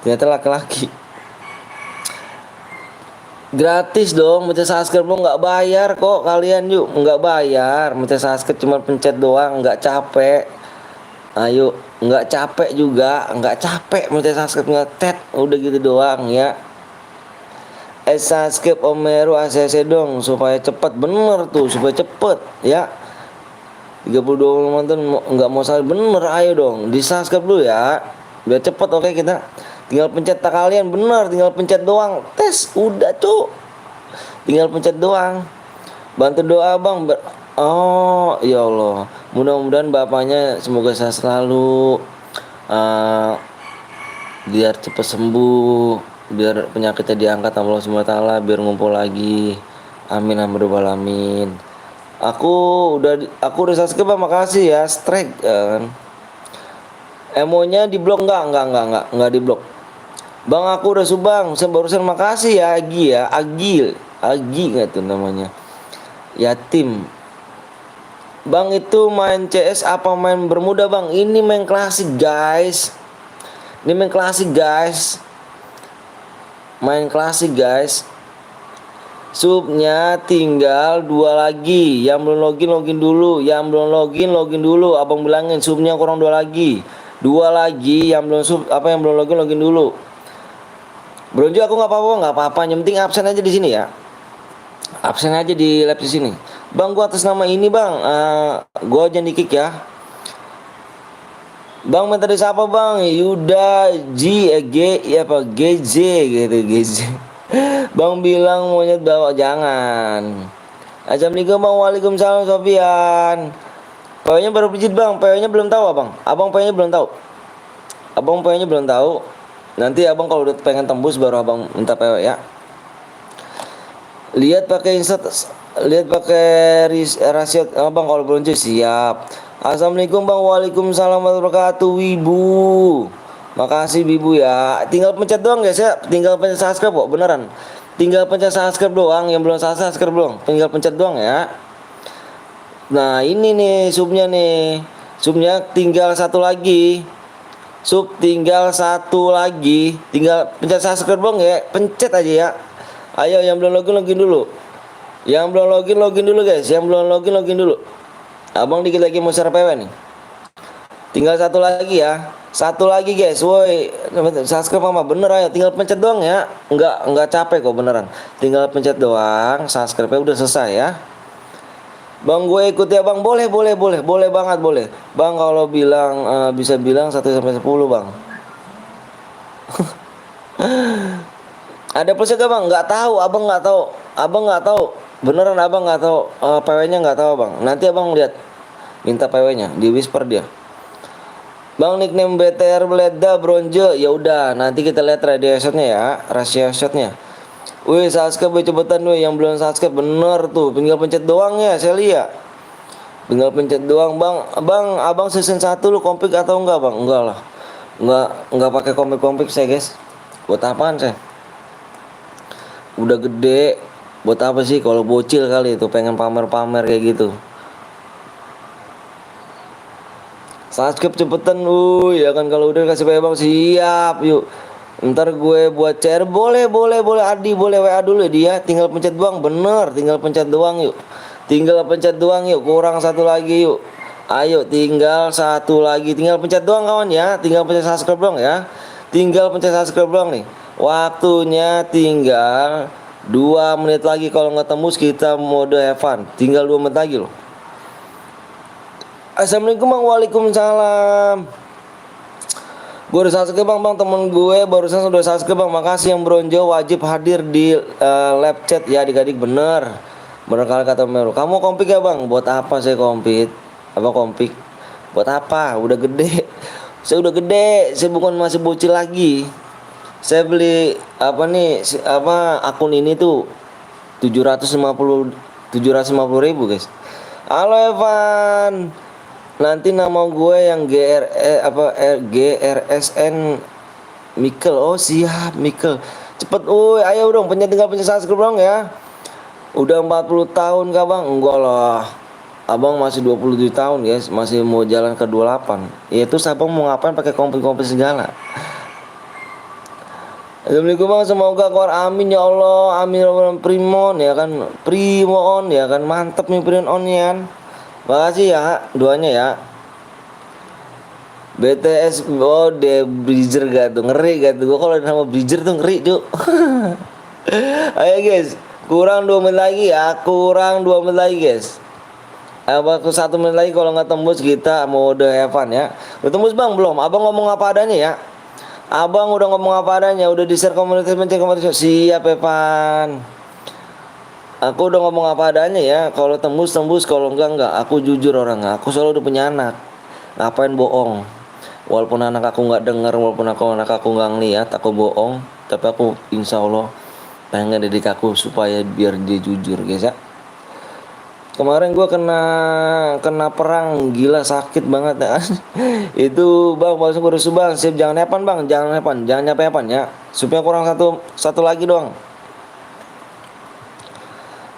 Ternyata laki-laki. Gratis dong, pencet subscribe dong, nggak bayar kok kalian yuk, nggak bayar. Pencet subscribe cuma pencet doang, nggak capek. Ayo, nggak capek juga, nggak capek pencet subscribe ngetet, udah gitu doang ya. Subscribe Om Meru ACC dong supaya cepet, bener tuh supaya cepet ya. 32 nonton nggak mau salah, bener, ayo dong di subscribe dulu ya biar cepet. Oke, kita tinggal pencet tak kalian, bener tinggal pencet doang, tes udah tuh, tinggal pencet doang. Bantu doa bang oh ya Allah, mudah-mudahan bapaknya semoga sehat selalu, biar cepet sembuh, biar penyakitnya diangkat Allah SWT, biar ngumpul lagi, amin amin alamin. Aku udah subscribe bang, makasih ya. Strike kan. Emonya di blok enggak di blok. Bang aku udah subang, saya barusan, makasih ya Agi ya, Agi nggak tuh namanya. Yatim. Bang itu main CS apa main Bermuda bang? Ini main klasik guys. Ini main klasik guys. Main klasik guys. Subnya tinggal 2 lagi. Yang belum login dulu. Yang belum login dulu. Abang bilangin subnya kurang 2 lagi. 2 lagi yang belum sub, yang belum login dulu. Bronjo aku nggak apa-apa, yang penting absen aja di sini ya. Absen aja di lab di sini. Bang gua atas nama ini bang, gua aja di kick ya. Bang minta dari siapa bang? Yuda GJ gitu GJ. Bang bilang monyet bawa jangan. Assalamualaikum bang, waalaikumsalam Sofian. PW-nya baru pijit bang, PW-nya belum tahu abang. Abang PW-nya belum tahu. Abang PW-nya belum tahu. Nanti abang kalau udah pengen tembus baru abang minta PW ya. Lihat pakai insert, lihat pakai rasio abang kalau belum siap. Assalamualaikum bang, waalaikumsalam warahmatullahi wabarakatuh. Wibu. Makasih Bibu ya. Tinggal pencet doang guys ya. Tinggal pencet subscribe kok, beneran. Tinggal pencet subscribe doang, yang belum subscribe belum. Tinggal pencet doang ya. Nah, ini nih subnya nih. Subnya tinggal 1 lagi. Sub tinggal 1 lagi. Tinggal pencet subscribe doang ya. Pencet aja ya. Ayo yang belum login dulu. Yang belum login dulu guys. Yang belum login dulu. Abang dikit lagi mau share PW nih. Tinggal 1 lagi ya. 1 lagi guys, woi, subscribe mama bener aja, tinggal pencet doang ya, nggak capek kok beneran, tinggal pencet doang, subscribe udah selesai ya. Bang gue ikut ya bang, boleh banget boleh. Bang kalau bilang bisa bilang 1 sampai 10 bang. Ada plusnya gak bang? Nggak tahu, abang nggak tahu, beneran abang nggak tahu, PW-nya nggak tahu bang. Nanti abang lihat, minta PW-nya, di whisper dia. Bang nickname BTR Bleda Bronze, ya udah nanti kita lihat ratio shotnya. Wih subscribe cepetan wih, yang belum subscribe bener tuh, tinggal pencet doang ya, saya lihat. Tinggal pencet doang bang. Abang season 1 lu kompik atau enggak bang? Enggak lah, enggak pakai kompik saya guys. Buat apaan saya? Udah gede, buat apa sih kalau bocil kali itu pengen pamer kayak gitu. Subscribe cepetan, ya kan kalau udah kasih PW bang, siap yuk. Ntar gue buat share, boleh Adi, boleh WA dulu ya dia, tinggal pencet doang, bener, tinggal pencet doang yuk. Kurang 1 lagi yuk. Ayo tinggal 1 lagi, tinggal pencet doang kawan ya, tinggal pencet subscribe doang ya. Tinggal pencet subscribe doang nih. Waktunya tinggal 2 menit lagi, kalau nggak tembus kita mode have fun. Tinggal 2 menit lagi loh. Assalamualaikum bang, waalaikumsalam. Gue udah subscribe bang, temen gue barusan sudah subscribe bang, makasih. Yang bronjo wajib hadir di lab chat ya adik-adik, bener kali kata Meru. Kamu kompik ya bang? Buat apa saya kompik? Kompik? Buat apa? Udah gede. Saya udah gede, saya bukan masih bocil lagi. Saya beli akun ini tuh 750 ribu guys. Halo Evan. Nanti nama gue yang GRSN Mikel. Oh siap Mikel. Cepet, ayo dong tinggal pencet subscribe dong ya. Udah 40 tahun kah bang? Enggak lah. Abang masih 27 tahun guys, masih mau jalan ke 28. Ya itu abang mau ngapain pakai komplit-komplit segala. Assalamualaikum bang, semoga keluar amin ya Allah, amin ya Allah. Primon ya kan, Primon ya kan, mantep nih Primon ya. Makasih ya doanya ya. BTS de Bridger gak tuh, ngeri gak tuh. Gua kalau nama Bridger tuh ngeri tuh. Ayo guys, kurang 2 menit lagi ya, kurang 2 menit lagi guys. Waktu 1 menit lagi kalau nggak tembus kita mode Evan ya. Udah tembus bang belum? Abang ngomong apa adanya ya. Abang udah ngomong apa adanya, udah di share komunitas mencari komunitas. Siap Evan. Aku udah ngomong apa adanya ya. Kalau tembus, kalau enggak. Aku jujur orang. Aku selalu udah punya anak. Ngapain bohong? Walaupun anak aku nggak dengar, walaupun anak aku nggak ngeliat, aku bohong. Tapi aku insya Allah pengen didik aku supaya biar dia jujur guys ya. Kemarin gue kena perang gila, sakit banget ya. Itu bang langsung gue rusuh bang. Siap, jangan Evan bang, jangan nyapa Evan ya. Supaya kurang satu lagi doang.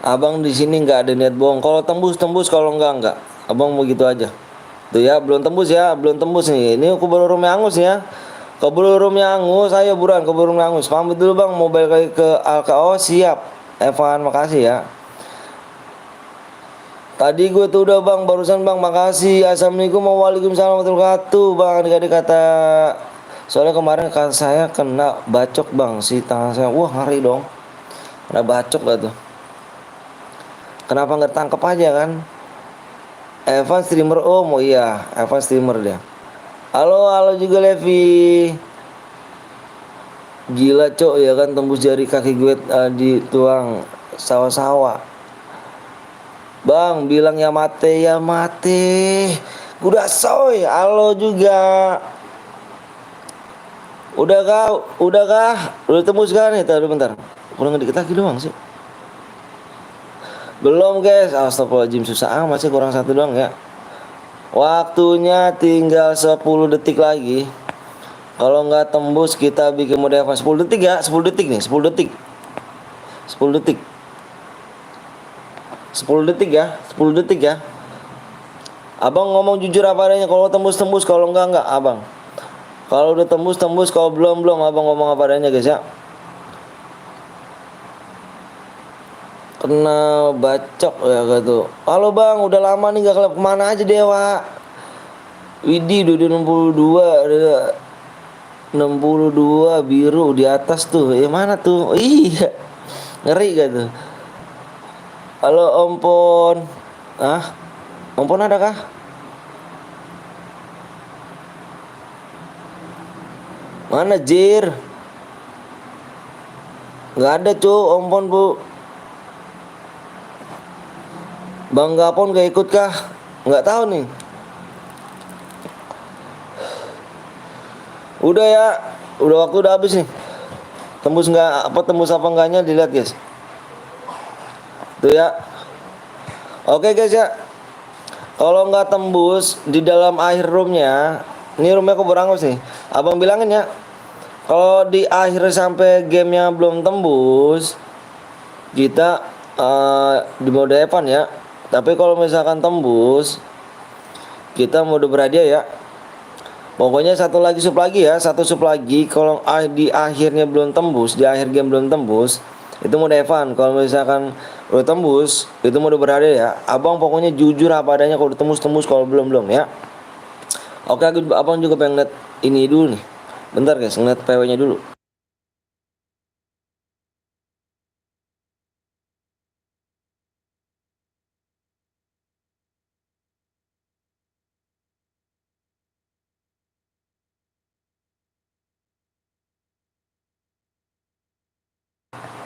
Abang di sini nggak ada niat bohong. Kalau tembus, kalau enggak. Abang mau gitu aja. Tuh ya, belum tembus nih. Ini aku baru rumah angus ya. Keburu rumah angus, ayo buruan keburu rumah angus. Pamit dulu bang, mau balik lagi ke Alka. Oh siap, Evan, makasih ya. Tadi gue tuh udah bang, barusan bang, makasih. Assalamualaikum waalaikumsalam warahmatullahi wabarakatuh bang. Adik-adik kata, soalnya kemarin kan saya kena bacok bang, si tangan saya, wah ngeri dong. Kena bacok gak tuh? Kenapa nggak tangkap aja kan? Evan streamer, oh iya, Evan streamer dia. Halo juga Levi. Gila cok ya kan, tembus jari kaki gue dituang sawah-sawah. Bang bilang ya mate. Udah soy, halo juga. Udah kah? Udah tembus kan nih, tadi bentar. Kurang dikit lagi doang sih. Belum guys, astagfirullahaladzim, susah amat sih, kurang 1 doang ya. Waktunya tinggal 10 detik lagi. Kalau nggak tembus kita bikin mode Evan 10 detik ya, 10 detik nih, 10 detik. 10 detik. 10 detik ya, 10 detik ya. Abang ngomong jujur apa adanya, kalau tembus, kalau enggak abang. Kalau udah tembus, kalau belum abang ngomong apa adanya guys ya. Kena bacok ya gitu. Halo bang, udah lama nih gak kelab, kemana aja Dewa? Widih udah 62 biru di atas tuh. Mana tuh? Iya. Ngeri gak tuh? Halo Ompon. Ompon ada kah? Mana Jir? Gak ada cuy, Ompon bu. Bang Gapon gak ikut kah? Nggak tahu nih. Udah ya, waktu udah habis nih. Tembus apa enggaknya dilihat guys. Tuh ya. Oke guys ya. Kalau nggak tembus di dalam akhir roomnya, ini roomnya aku berangus nih. Abang bilangin ya. Kalau di akhir sampai gamenya belum tembus, kita di mode Evan ya. Tapi kalau misalkan tembus, kita mode berhadiah ya. Pokoknya satu sub lagi ya, satu sub lagi. Kalau di akhirnya belum tembus, di akhir game belum tembus, itu mode Evan. Kalau misalkan udah tembus, itu mode berhadiah ya. Abang pokoknya jujur apa adanya, kalau udah tembus, kalau belum ya. Oke, abang juga pengen lihat ini dulu nih. Bentar guys, ngeliat PW-nya dulu.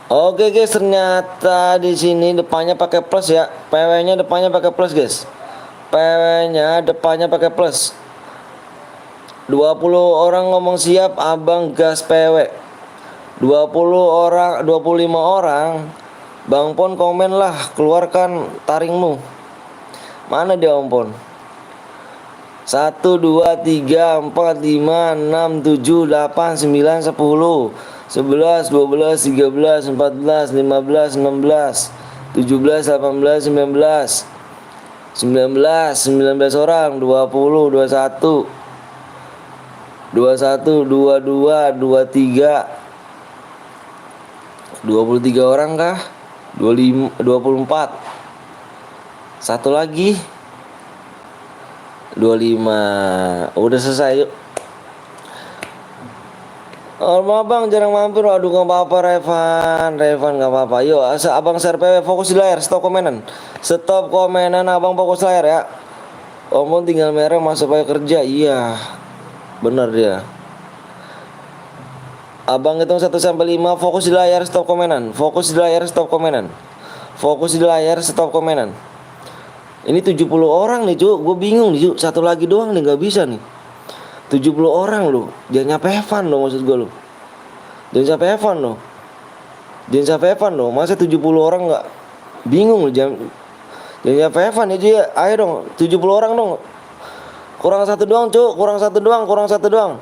Oke guys, ternyata di sini depannya pakai plus ya. PW-nya depannya pakai plus guys. PW-nya depannya pakai plus. 20 orang ngomong siap, abang gas PW. 25 orang. Bang Pon komen lah, keluarkan taringmu. Mana dia Om Pon? 1, 2, 3, 4, 5, 6, 7, 8, 9, 10, 11, 12, 13, 14, 15, 16, 17, 18, 19, 19 orang, 20, 21, 21, 22, 23, 23 orang kah? 25, 24. Satu lagi. 25. Udah selesai, yuk. Oh, abang jarang mampir. Aduh, gak apa-apa, Revan gak apa-apa. Yuk, abang share PW, fokus di layar, stop komenan. Stop komenan, abang fokus layar ya. Om tinggal merah masuk aja kerja. Iya, bener dia. Abang hitung 1 sampai 5, fokus di layar, stop komenan. Fokus di layar, stop komenan. Fokus di layar, stop komenan. Ini 70 orang nih, Cuk. Gue bingung nih, Cuk. Satu lagi doang nih, gak bisa nih. 70 orang loh. Jangan nyampe Evan loh, maksud gue loh. Jangan sampai Evan loh. Jangan sampai Evan loh. Masa 70 orang gak bingung loh. Jangan nyampe Evan ya, Cuk. Ayo dong, 70 orang dong. Kurang satu doang, Cuk. Kurang satu doang.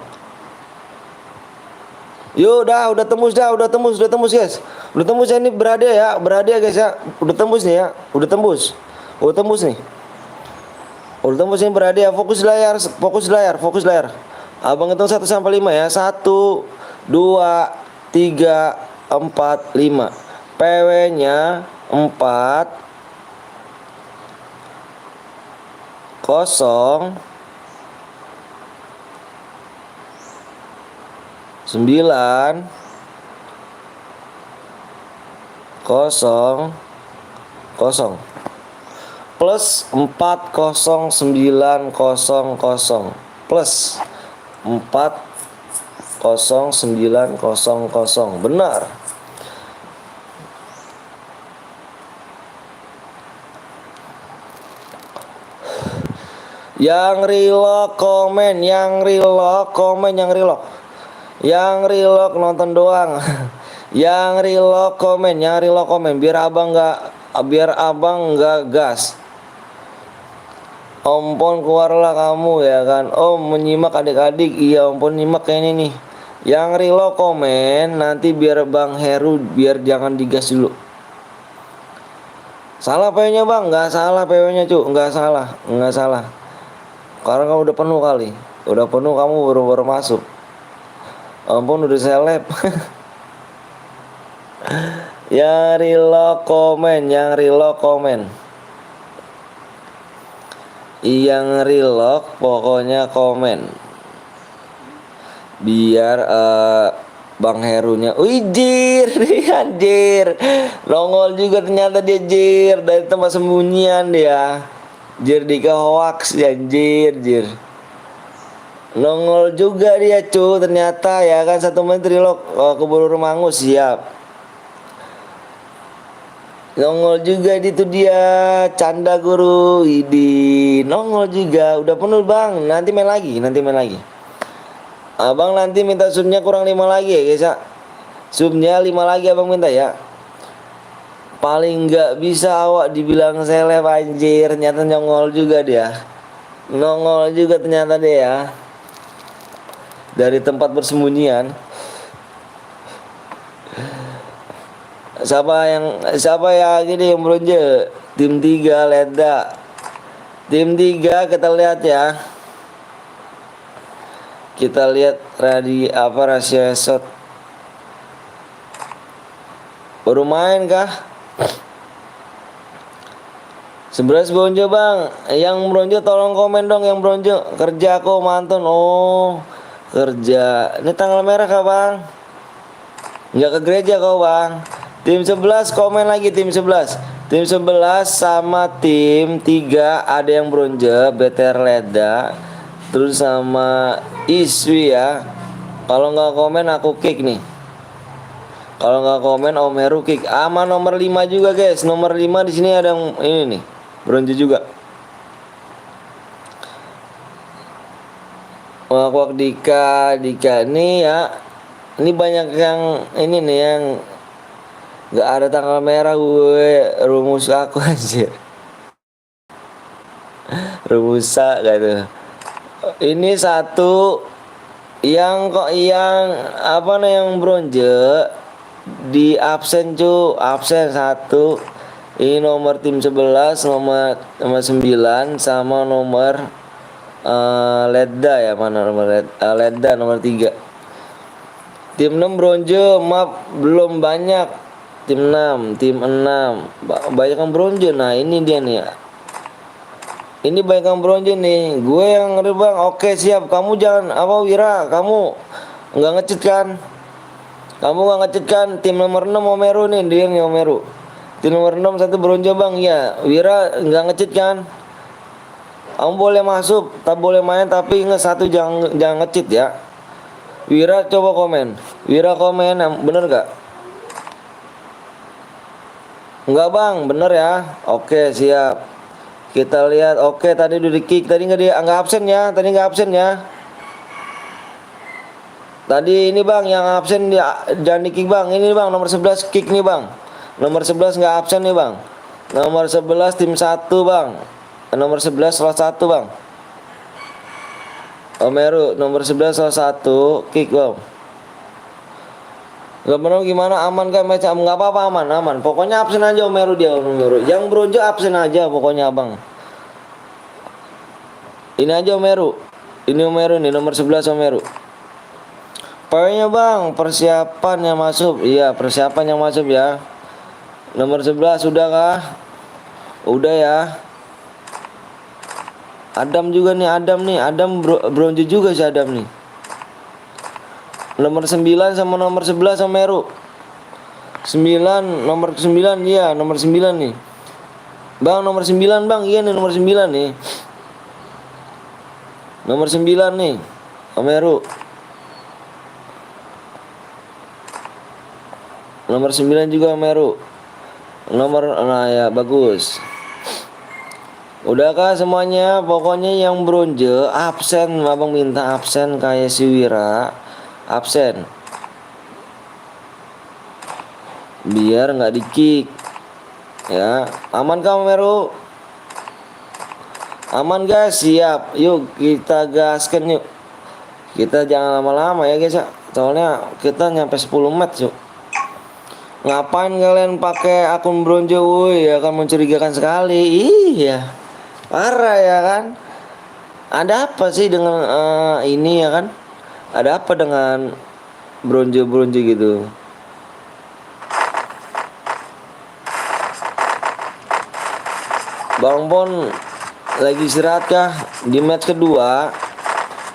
Yuk, udah tembus guys. Udah tembus ya, ini berada ya guys ya. Udah tembus nih ya. Udah tembus nih. Udah tembus ini berada ya. Fokus layar. Abang hitung 1 sampai 5 ya. 1, 2, 3, 4, 5. PW-nya 4 0 9 0 0 plus 40900 plus 40900. Benar. Yang relock komen, yang relock nonton doang. Yang relock komen, biar abang nggak gas. Om Pon keluarlah kamu ya kan. Om menyimak adik-adik. Iya, Om Pon nyimak kayak ini nih. Yang relock komen nanti biar Bang Heru biar jangan digas dulu. Salah PW-nya Bang? Nggak salah PW-nya, Cuk. Nggak salah. Karena kamu udah penuh kali. Udah penuh kamu baru masuk. Ampun udah seleb. Yang relock komen. Yang relock pokoknya komen. Biar Bang Herunya. Wih, Jir. Anjir. Nongol juga ternyata dia, Jir. Dari tempat sembunyian dia. Jir Dika hoax ya, Jir. Nongol juga dia, cu. Ternyata ya kan 1 menit relock. Keburu Remangus siap. Nongol juga itu dia. Canda guru. Idi. Nongol juga. Udah penuh Bang. Nanti main lagi. Abang nanti minta subnya kurang 5 lagi ya guys ya. Subnya 5 lagi abang minta ya. Paling nggak bisa awak dibilang seleb, anjir. Ternyata nongol juga dia. Ternyata dia ya. Dari tempat bersembunyian. Siapa yang gini yang bronze? Tim 3 Leda. Tim 3 kita lihat ya. Kita lihat rahasia shot. Baru main kah? 11 bronze Bang. Yang bronze tolong komen dong yang bronze. Kerja kok mantun. Oh, kerja. Ini tanggal merah kah Bang? Enggak ke gereja kau Bang. Tim 11 komen lagi, tim 11. Tim 11 sama tim 3 ada yang bronze, BTR Leda. Terus sama Iswi ya. Kalau nggak komen aku kick nih. Kalau nggak komen Om Heru kick. Ama nomor 5 juga guys. Nomor 5 di sini ada yang ini nih. Bronze juga. Wak Dika nih ya. Ini banyak yang ini nih yang nggak ada tanggal merah gue. Rumus aku anjir. Rumusa gitu. Ini satu yang apa nih yang bronze di absen absen satu. Ini nomor tim 11, nomor 9 sama nomor Ledda ya, mana nomor Ledda nomor 3. Tim 6 bronze map belum banyak. Tim 6 banyak yang bronze. Nah, ini dia nih. Ini banyak yang bronze nih. Gue yang ngeri bang. Oke siap. Kamu jangan apa Wira. Kamu nggak ngecit kan? Kamu nggak ngecit kan? Tim nomor 6 Omeru nih. Dia nih Omeru. Tim nomor 6 satu bronze bang. Ya Wira nggak ngecit kan? Kamu boleh masuk. Tak boleh main. Tapi ingat satu jangan ngecit ya. Wira coba komen. Wira komen. Bener gak? Enggak bang. Bener ya. Oke siap. Kita lihat, oke tadi udah di kick, tadi nggak absen ya, Tadi ini bang yang absen jangan di kick bang, ini bang nomor 11 kick nih bang, nomor 11 nggak absen nih bang, nomor 11 tim 1 bang, nomor 11 salah 1 bang, Omeru nomor 11 salah 1 kick bang. Gak bener gimana, aman kan macam nggak apa-apa, aman. Pokoknya absen aja Omeru dia, Omeru. Yang bronze absen aja pokoknya abang. Ini aja Omeru. Ini Omeru nih nomor 11 Omeru. Pokoknya bang, persiapan yang masuk. Iya, persiapan yang masuk ya. Nomor 11 sudah kah? Udah ya. Adam juga nih, Adam bronze juga sih Adam nih. Nomor 9 sama nomor 11 Omeru. 9 nomor 9 iya, nomor 9 nih. Bang nomor 9 bang, iya nih nomor 9 nih. Nomor 9 nih Omeru. Nomor 9 juga Omeru. Nah ya bagus. Udahkah semuanya? Pokoknya yang bronze absen, abang minta absen kayak si Wira. Absen biar nggak di kick ya. Aman kamu Meru? Aman guys, siap. Yuk kita gaskan yuk. Kita jangan lama-lama ya guys ya. Soalnya kita nyampe 10 match yuk. Ngapain kalian pakai akun bronze? Woi, akan mencurigakan sekali. Iya, parah ya kan. Ada apa sih dengan ini ya kan? Ada apa dengan bronze gitu? Bang Pon lagi istirahat kah? Di match kedua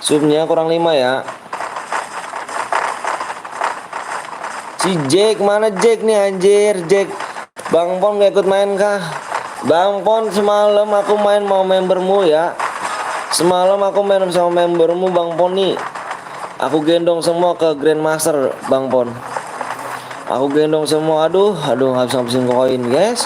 subnya kurang 5 ya. Si Jack mana Jack nih anjir? Jack Bang Pon gak ikut main kah? Bang Pon semalam aku main mau membermu ya. Semalam aku main sama membermu Bang Pon nih. Aku gendong semua ke Grandmaster Bang Pon. Aku gendong semua. Aduh habis-habisin koin guys.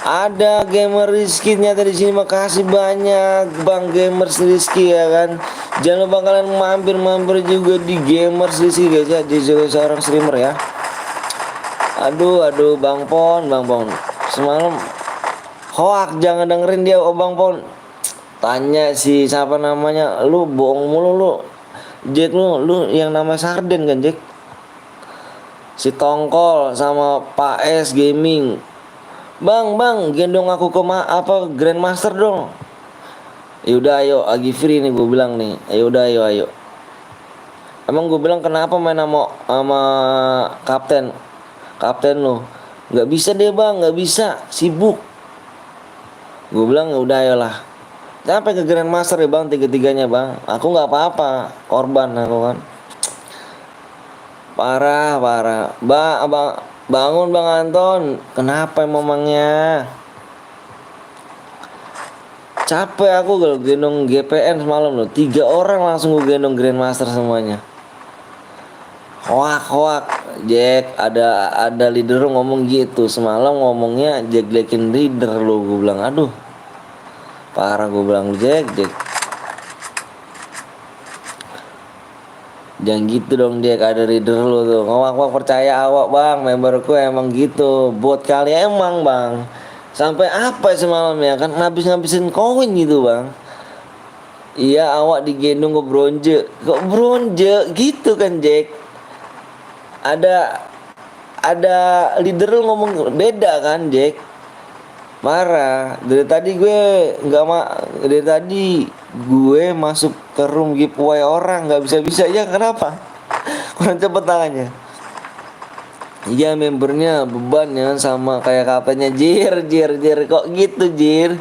Ada gamer Rizky ternyata di sini. Makasih banyak Bang Gamers Rizky ya kan. Jangan lupa kalian mampir juga di Gamers Rizky guys ya. Dia juga seorang streamer ya. Aduh Bang Pon. Semalam hoak, jangan dengerin dia Bang Pon. Tanya si siapa namanya, lu bohong mulu lu. Jack lu yang nama Sarden kan Jack? Si Tongkol sama Pak S Gaming. Bang gendong aku ke Grandmaster dong. Yaudah ayo, lagi free nih gue bilang nih. Ayo. Emang gue bilang kenapa main sama kapten lu? Nggak bisa deh bang, nggak bisa, sibuk. Gue bilang udah ayolah. Sampai ke Grandmaster ya bang, tiga-tiganya bang. Aku nggak apa-apa, korban aku kan. Parah. Bangun bang Anton. Kenapa emangnya? Capek aku kalau gendong GPN semalam loh. 3 orang langsung gue gendong Grandmaster semuanya. Hoak. Jack ada leader ngomong gitu. Semalam ngomongnya Jack-Jackin leader lo. Gue bilang aduh. Parah gue bilang Jack. Jangan gitu dong Jack, ada reader lu tuh. Awak percaya awak bang, memberku emang gitu. Bot kali emang bang. Sampai apa semalam ya kan ngabisin koin gitu bang. Iya awak digendong ke bronje. Kok bronje gitu kan Jack? Ada leader lu ngomong beda kan Jack? Marah. Dari tadi gue masuk ke room giveaway orang nggak bisa ya kenapa? Kurang cepet tangannya. Iya membernya beban ya sama kayak kaptennya jir kok gitu jir.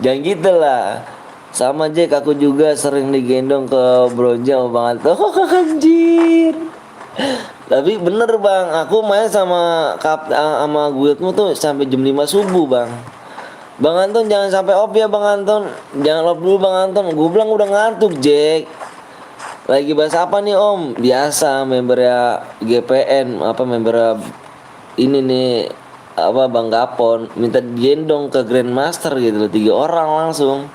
Jangan gitu lah. Sama Jack aku juga sering digendong ke Bronja sama Bang Alto. Anjir. Tapi bener bang, aku main sama guildmu tuh sampai jam 5 subuh bang. Bang Anton jangan sampai off ya Bang Anton. Jangan off dulu Bang Anton. Gue bilang udah ngantuk Jack. Lagi bahas apa nih Om? Biasa membernya GPN membernya ini nih Bang Gapon minta gendong ke Grandmaster gitu loh 3 orang langsung.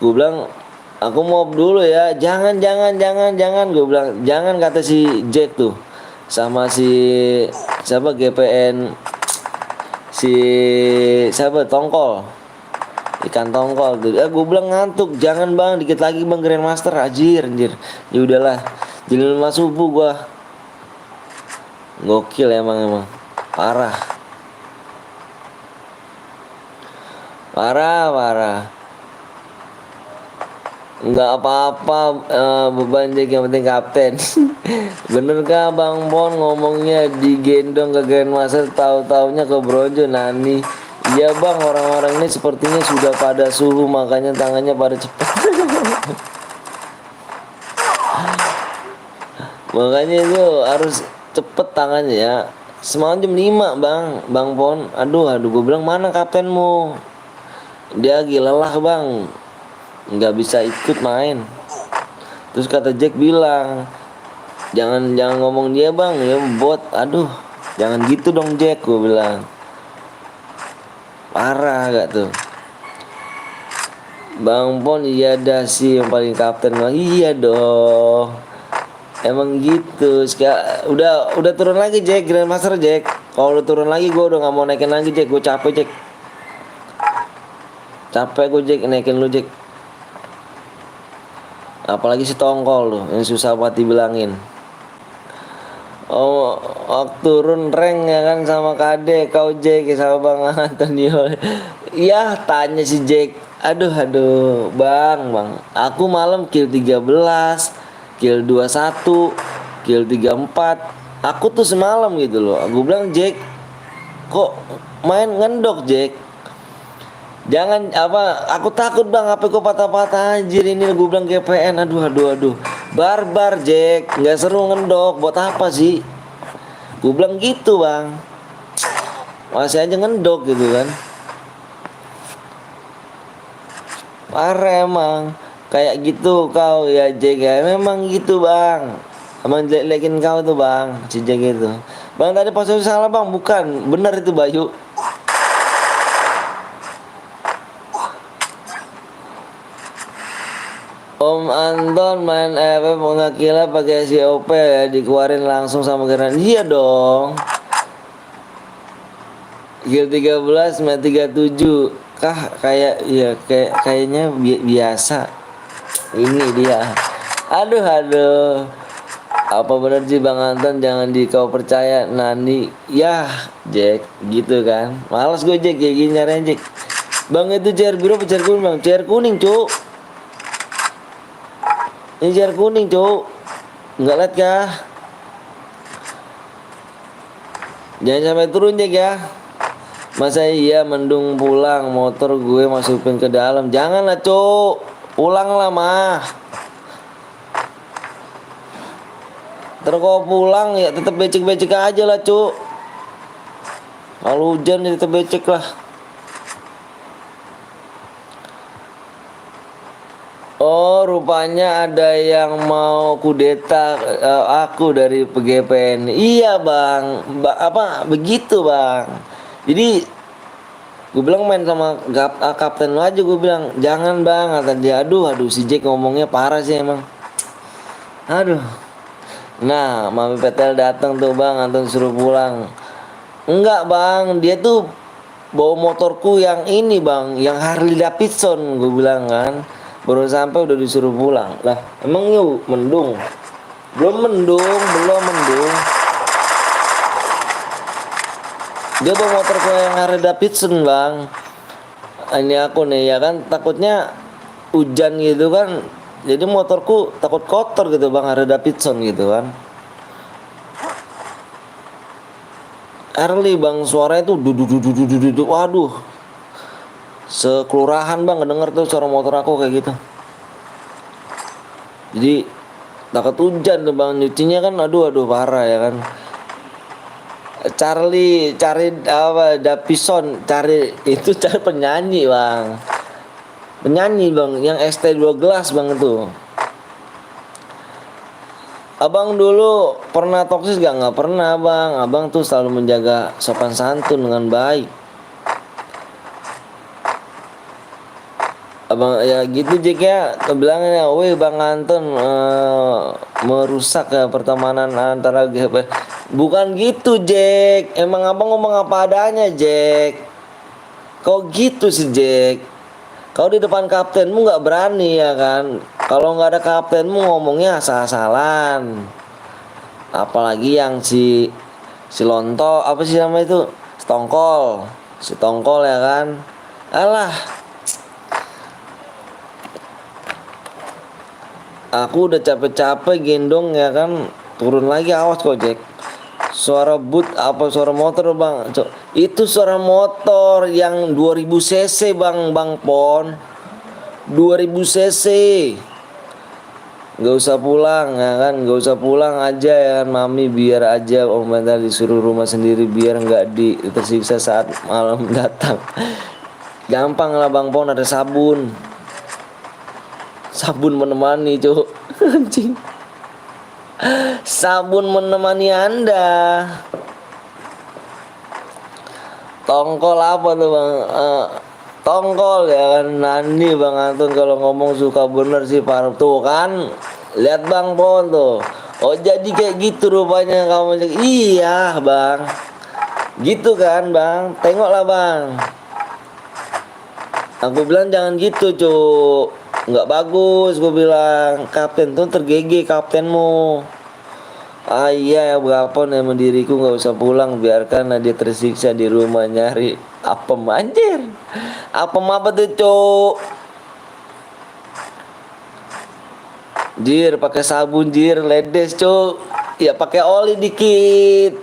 Gue bilang aku mau dulu ya. Jangan gue bilang jangan kata si Jack tuh sama si siapa GPN si siapa Tongkol ikan tongkol tuh. Gue bilang ngantuk, jangan bang, dikit lagi bang Grandmaster anjir. Ya udahlah, jam 5 subuh gua. Gokil emang parah. Enggak apa-apa beban Jack yang penting kapten. Bener kah Bang Pon ngomongnya digendong ke Grandmaster tahu-taunya ke Bronjo Nani. Iya bang, orang-orang ini sepertinya sudah pada suhu makanya tangannya pada cepat. Makanya itu harus cepet tangannya ya. Semalam jam 5 bang Pon. Aduh gue bilang mana kaptenmu? Dia lagi lelah bang, nggak bisa ikut main. Terus kata Jack bilang jangan ngomong dia bang, ya bot. Aduh jangan gitu dong Jack, gue bilang. Parah gak tuh Bang Pon? Iya dah sih yang paling kapten bang. Iya dong emang gitu. Udah turun lagi Jack Grandmaster Jack. Kalau udah turun lagi gue udah gak mau naikin lagi Jack. Gue capek Jack. Gue Jack naikin lu Jack. Apalagi si Tongkol tuh yang susah buat dibilangin. Oh, waktu turun rank ya kan sama KD kau Jack sama Bang Antonio. Iya tanya si Jack. Aduh bang. Aku malam kill 13, kill 21, kill 34. Aku tuh semalam gitu loh. Aku bilang Jack, kok main ngendok Jack? Jangan aku takut bang HP ku patah-patah anjir ini. Gue bilang GPN. Aduh barbar Jack, nggak seru ngendok. Buat apa sih? Gue bilang gitu bang. Masih aja ngendok gitu kan. Parah emang. Kayak gitu kau ya Jack ya. Memang gitu bang. Emang jelek-jelekin kau tuh bang, si Jack itu. Bang tadi posisi salah bang, bukan. Bener itu Bayu. Om Anton main FF mengakila pakai COP ya, dikeluarin langsung sama Geran. Iya dong. Kill 13 match 37. Kayaknya biasa. Ini dia. Aduh. Apa bener sih Bang Anton jangan kau percaya Nani. Ya, Jack, gitu kan. Males gue Jack kayak gini nyariin Jack. Bang itu chair biru apa chair kuning bang? Chair kuning, Cuk. Ini chair kuning cuk. Enggak liat kah? Jangan sampai turun Jack ya. Masa iya mendung pulang motor gue masukin ke dalam. Janganlah cuk. Pulanglah mah. Terus kalau pulang ya tetap becek-becek aja lah cuk. Kalau hujan ya tetap becek lah. Oh rupanya ada yang mau kudeta aku dari PGPN. Iya bang, begitu bang. Jadi gue bilang main sama kapten lo aja. Gue bilang jangan bang, kata dia. Aduh si Jack ngomongnya parah sih emang. Aduh. Nah Mami Petel datang tuh bang, Anton suruh pulang. Enggak bang, dia tuh bawa motorku yang ini bang, yang Harley Davidson. Gue bilang kan, Baru sampai udah disuruh pulang. Lah, emang yuk mendung? Belum mendung. Dia bawa motor ke yang Harley Davidson bang. Ini aku nih ya kan takutnya hujan gitu kan. Jadi motorku takut kotor gitu bang, Harley Davidson gitu kan. Harley bang, suaranya tuh duduk. Waduh, sekelurahan bang ngedenger tuh suara motor aku kayak gitu. Jadi takut hujan tuh bang, nyucinya kan aduh parah ya kan. Charlie cari apa Davison, cari penyanyi bang, yang ST2 gelas bang itu. Abang dulu pernah toksis gak? Nggak pernah bang, abang tuh selalu menjaga sopan santun dengan baik. Abang ya gitu Jack ya, bilangnya, weh Bang Anton merusak ya pertemanan antara GP. Bukan gitu Jack, emang abang ngomong apa adanya Jack. Kok gitu sih Jack? Kau di depan kaptenmu nggak berani ya kan? Kalau nggak ada kaptenmu ngomongnya asal-asalan. Apalagi yang si Lonto apa sih nama itu? Si Tongkol ya kan? Alah. Aku udah capek-capek gendong ya kan, turun lagi, awas kok Jack. Suara boot apa suara motor bang? Itu suara motor yang 2000 cc bang Pon. 2000 cc. Gak usah pulang ya kan, gak usah pulang aja ya kan mami, biar aja Om Bentar disuruh rumah sendiri biar nggak tersiksa saat malam datang. Gampang lah Bang Pon, ada sabun menemani cuk. Anjing, sabun menemani Anda. Tongkol apa tuh bang? Tongkol ya kan. Nani Bang Anton kalau ngomong suka bener sih parah tuh kan. Lihat Bang Pon tuh. Oh jadi kayak gitu rupanya kamu. Iya bang, gitu kan bang. Tengoklah bang. Aku bilang jangan gitu cuk, nggak bagus. Gue bilang kapten tuh tergege kaptenmu. Ah iya ya berapa nih mendiriku, nggak usah pulang, biarkan dia tersiksa di rumah nyari apem anjir. Apem apa tuh cuk? Jir pakai sabun jir, ledes cuk. Ya pakai oli dikit.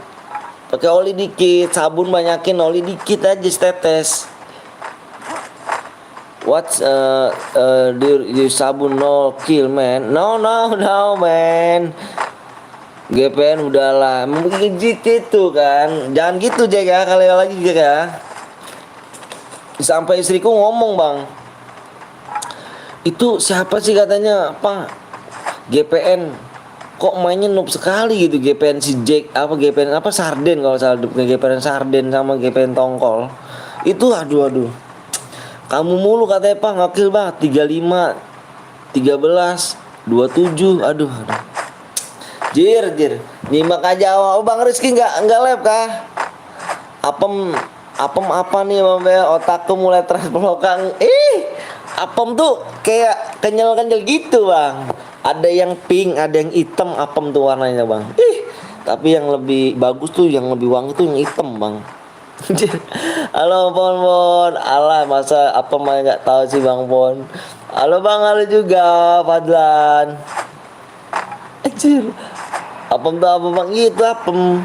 Sabun banyakin, oli dikit aja setetes. What's the sabun no kill man? No man. GPN udahlah, mungkin gitu kan. Jangan gitu Jack ya, kali lagi Jack ya. Sampai istriku ngomong bang, itu siapa sih katanya apa GPN kok mainnya noob sekali gitu. GPN si Jack apa GPN apa Sarden kalau salah, GPN Sarden sama GPN Tongkol itu aduh. Kamu mulu katanya Pak, ngakil banget 35 13 27 aduh. Jir nyimak aja awal. Bang Rizky nggak lab kah? Apem apa nih Bang? Otakku mulai belakang. Apem tuh kayak kenyal gitu Bang. Ada yang pink, ada yang hitam apem tuh warnanya Bang. Tapi yang lebih bagus tuh, yang lebih wangi tuh yang hitam Bang. Halo Pon. Alah masa apa mah nggak tahu sih Bang Pon. Halo Bang, halo juga Fadlan. Anjir, apem tuh apa Bang? Itu apem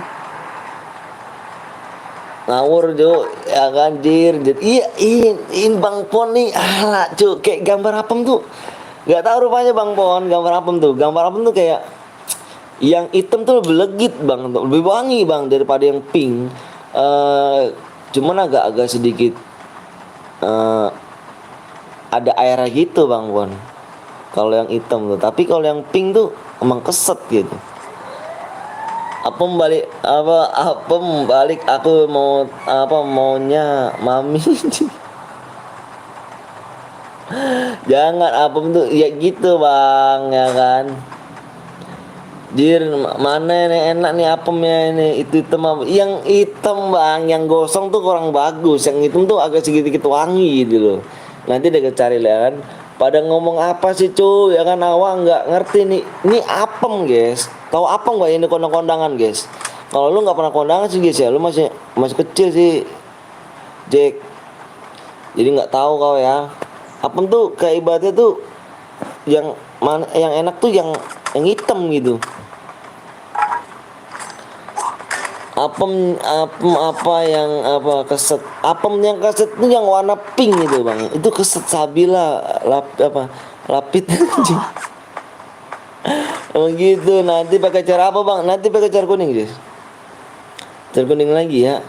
ngawur Jo ya kan jir. Iya ini Bang Pon nih. Alah cu, kayak gambar apem tuh nggak tahu rupanya Bang Pon. Gambar apem tuh kayak yang hitam tuh lebih legit Bang, lebih wangi Bang daripada yang pink. Cuman agak sedikit ada airnya gitu Bang Pon kalau yang hitam tuh. Tapi kalau yang pink tuh emang keset gitu. Apem balik aku maunya mami. Jangan apem tuh ya gitu Bang ya kan. Jir mana nih enak nih apemnya ini, itu hitam. Yang hitam Bang, yang gosong tuh kurang bagus. Yang hitam tuh agak sedikit wangi gitu loh. Nanti deh cari lah kan. Pada ngomong apa sih cu? Ya kan awak nggak ngerti nih. Ini apem guys. Tahu apem nggak ini kondang-kondangan guys? Kalau lu nggak pernah kondangan sih guys ya, lu masih kecil sih, Jack. Jadi nggak tahu kau ya. Apem tuh kayak ibaratnya tuh yang mana yang enak tuh yang hitam gitu. Apem apa yang apa keset, apem yang keset itu yang warna pink gitu bang, itu keset sabila lapit emang gitu. Nanti pakai cara apa bang? Nanti pakai cara kuning guys, cara kuning lagi ya.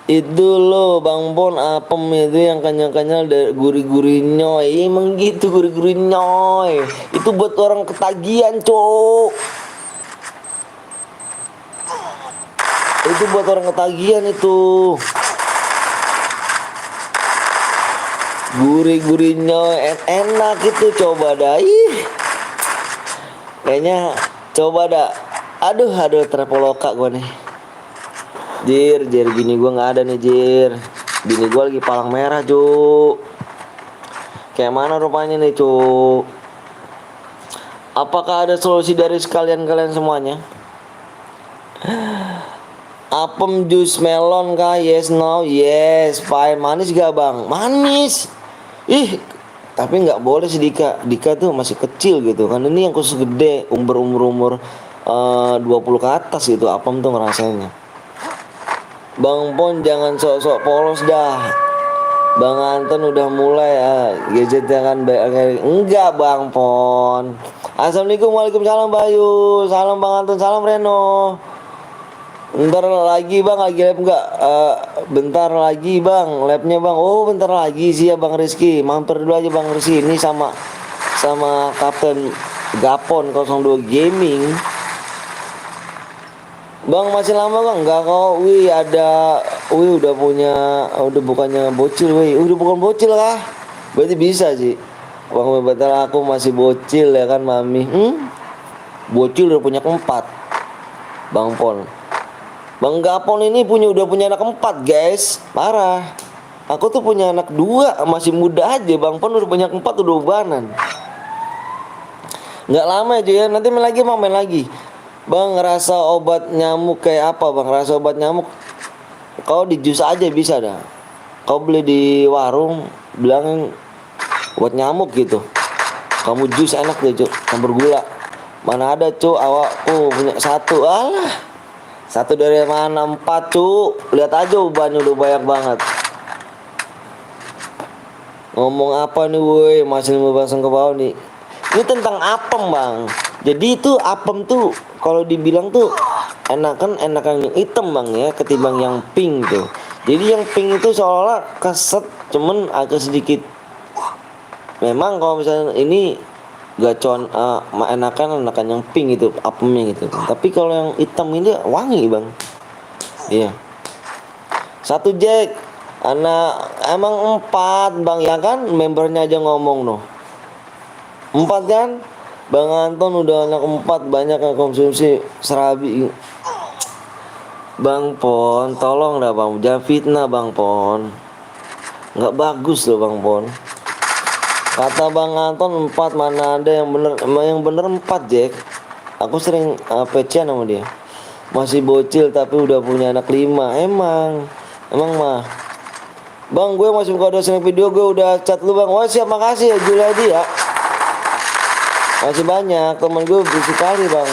Itu loh bang Pon, apem itu yang kenyal-kenyal dari gurih-gurih nyoy. Emang gitu gurih-gurih nyoy, itu buat orang ketagihan cok. Itu buat orang ketagihan itu. Gurih-gurihnya enak itu, coba dah. Ih. Kayaknya coba dah. Aduh terpoloka gua nih. Jir gini gua nggak ada nih jir. Bini gua lagi palang merah, Cuk. Kayak mana rupanya nih, Cuk? Apakah ada solusi dari kalian semuanya? Apem jus melon kah? Yes, no, yes, fine. Manis gak bang? Manis. Ih, tapi nggak boleh sih Dika tuh masih kecil gitu kan. Ini yang khusus gede, umur 20 ke atas gitu. Apem tuh ngerasainnya. Bang Pon jangan sok-sok polos dah. Bang Anton udah mulai gadget jangan baik. Enggak Bang Pon. Assalamualaikum, waalaikumsalam Bayu. Salam Bang Anton, salam Reno. Bentar lagi bang, lagi lab enggak? Bentar lagi bang, labnya bang. Oh bentar lagi sih ya bang Rizky. Mampir dulu aja bang Rizky. Ini sama Kapten Gapon 02 Gaming. Bang masih lama bang? Enggak kok. Wih udah bukannya bocil wih. Udah bukan bocil kah? Berarti bisa sih. Bang betul aku masih bocil ya kan mami. Bocil udah punya 4. Bang Pon. Bang Gapon ini udah punya anak 4 guys, parah. Aku tuh punya anak 2, masih muda aja. Bang Pon udah punya 4, udah ubanan. Nggak lama aja ya, nanti main lagi. Bang ngerasa obat nyamuk kayak apa bang? Rasa obat nyamuk, kau di jus aja bisa dah. Kau beli di warung, bilang obat nyamuk gitu. Kamu jus enak deh cuk, campur gula. Mana ada cuk, awakku punya 1, alah. 1 dari mana 4 cuk? Lihat aja ubannya udah banyak banget. Ngomong apa nih woi, masih 15 ke bawah nih. Ini tentang apem bang. Jadi itu apem tuh kalau dibilang tuh enakan yang hitam bang ya, ketimbang yang pink tuh. Jadi yang pink itu seolah keset, cuman agak sedikit. Memang kalau misalnya ini gacon enakan yang pink itu apemnya gitu. Tapi kalau yang hitam ini wangi bang. Iya. 1 Jack. Anak emang 4 bang ya kan, membernya aja ngomong noh. 4 kan? Bang Anton udah anak 4, banyak yang konsumsi serabi. Bang Pon, tolong dah bang, jangan fitnah bang Pon. Nggak bagus loh bang Pon. Kata Bang Anton 4, mana ada yang bener 4 Jack. Aku sering PC sama dia. Masih bocil tapi udah punya anak 5. Emang mah. Bang gue masih kode sering video, gue udah chat lu bang. Wah siap, makasih ya Juliadi ya. Masih banyak temen gue sekali bang.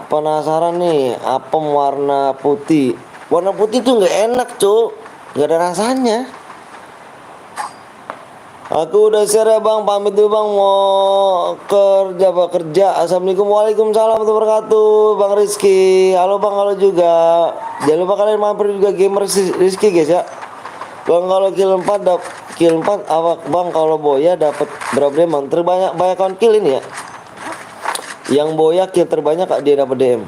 Penasaran nih apem warna putih. Warna putih tuh nggak enak cuk, nggak ada rasanya. Aku udah share ya bang, pamit dulu bang, mau kerja. Assalamualaikum, waalaikumsalam warahmatullahi wabarakatuh. Bang Rizky, halo bang, halo juga. Jangan lupa kalian mampir juga gamer Rizky guys ya. Bang kalau kill 4 apa bang, kalau boya dapat berapa DM? Terbanyak banyak kill ini ya. Yang boya kill terbanyak dia dapat DM.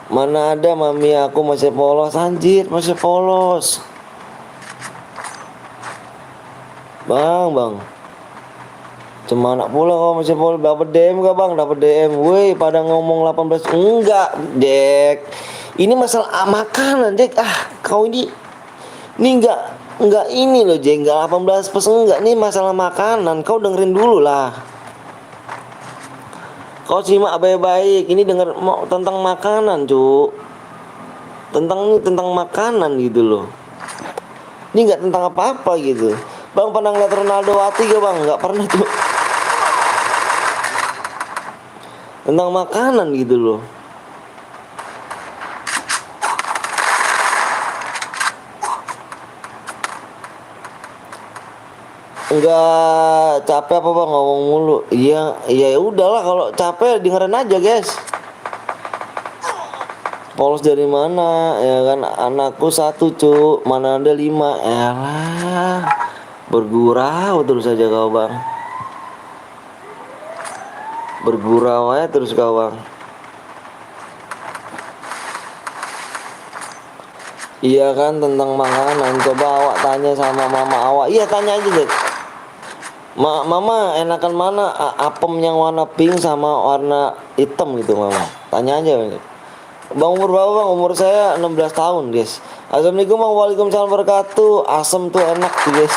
Mana ada mami aku masih polos, anjir masih polos. Bang cuma anak pula kalau masih polos. Dapat DM gak bang? Dapat DM. Woi pada ngomong 18. Enggak Jack, ini masalah makanan Jack. Kau ini enggak Enggak ini loh Jeng, enggak 18 plus, enggak, nih masalah makanan. Kau dengerin dulu lah. Kau simak baik-baik. Ini denger mau tentang makanan, Cuk. Tentang makanan gitu loh. Ini enggak tentang apa-apa gitu. Bang pernah ngeliat Ronaldo Wati gak bang? Enggak pernah tuh. Tentang makanan gitu loh. Enggak capek apa bang ngomong mulu. Iya, ya udahlah kalau capek dengerin aja guys. Polos dari mana? Ya kan anakku satu cuk, mana ada 5. Elah, bergurau terus aja kau bang. Bergurau aja terus kau bang. Iya kan tentang makanan. Coba awak tanya sama mama awak. Iya tanya aja deh. Mama enakan mana apem yang warna pink sama warna hitam gitu mama. Tanya aja. Bang umur berapa bang? Umur saya 16 tahun guys. Assalamualaikum bang, waalaikumsalam wabarakatuh. Asem tuh enak tuh guys.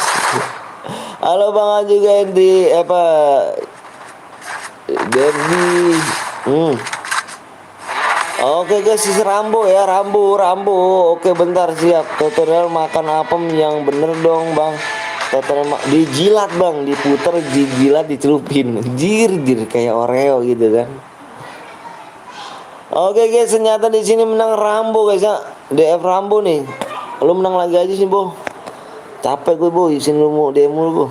Halo bang juga di apa Derby. Oke guys, sisi Rambo ya, Rambo. Oke bentar siap. Tutorial makan apem yang bener dong bang. Tutorial dijilat bang, diputer, dijilat, dicelupin. Jir kayak Oreo gitu kan. Oke guys, ternyata di sini menang Rambo guys ya. DF Rambo nih. Lu menang lagi aja sih, Bo. Capek gue, Bo. Isin lu mau demo lu, Bo.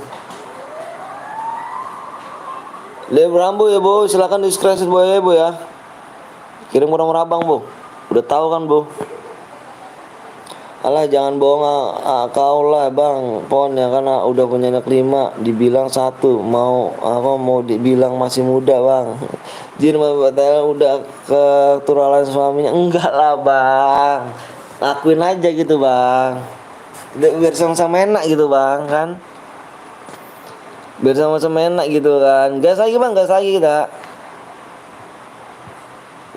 DF Rambo ya, Bo. Silakan di-screenshot Bo ya, Bo ya. Kirim murah-murah Bang, Bo. Udah tahu kan, Bo. Alah jangan bohong kau lah Bang Pon ya, karena udah punya anak 5 dibilang 1 mau dibilang masih muda Bang. Jir udah keturunan suaminya. Enggak lah Bang, lakuin aja gitu Bang, biar sama-sama enak gitu Bang kan, biar sama-sama enak gitu kan. Gas lagi Bang, gas lagi kita.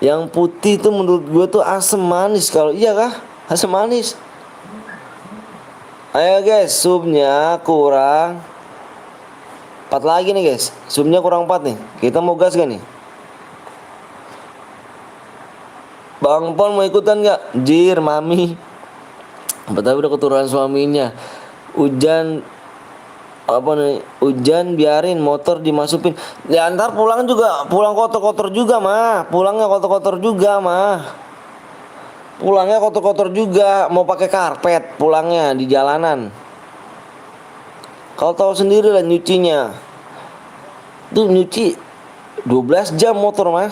Yang putih tuh menurut gue tuh asam manis. Kalau iya kah asam manis? Ayo guys, subnya kurang 4 lagi nih guys. Subnya kurang 4 nih. Kita mau gas gak nih? Bang Pon mau ikutan gak? Jir, mami. Tapi udah keturunan suaminya. Hujan hujan biarin motor dimasukin. Ya ntar pulang kotor-kotor juga mah. Pulangnya kotor-kotor juga, mau pakai karpet pulangnya di jalanan. Kau tahu sendiri lah nyucinya. Tuh nyuci 12 jam motor mah.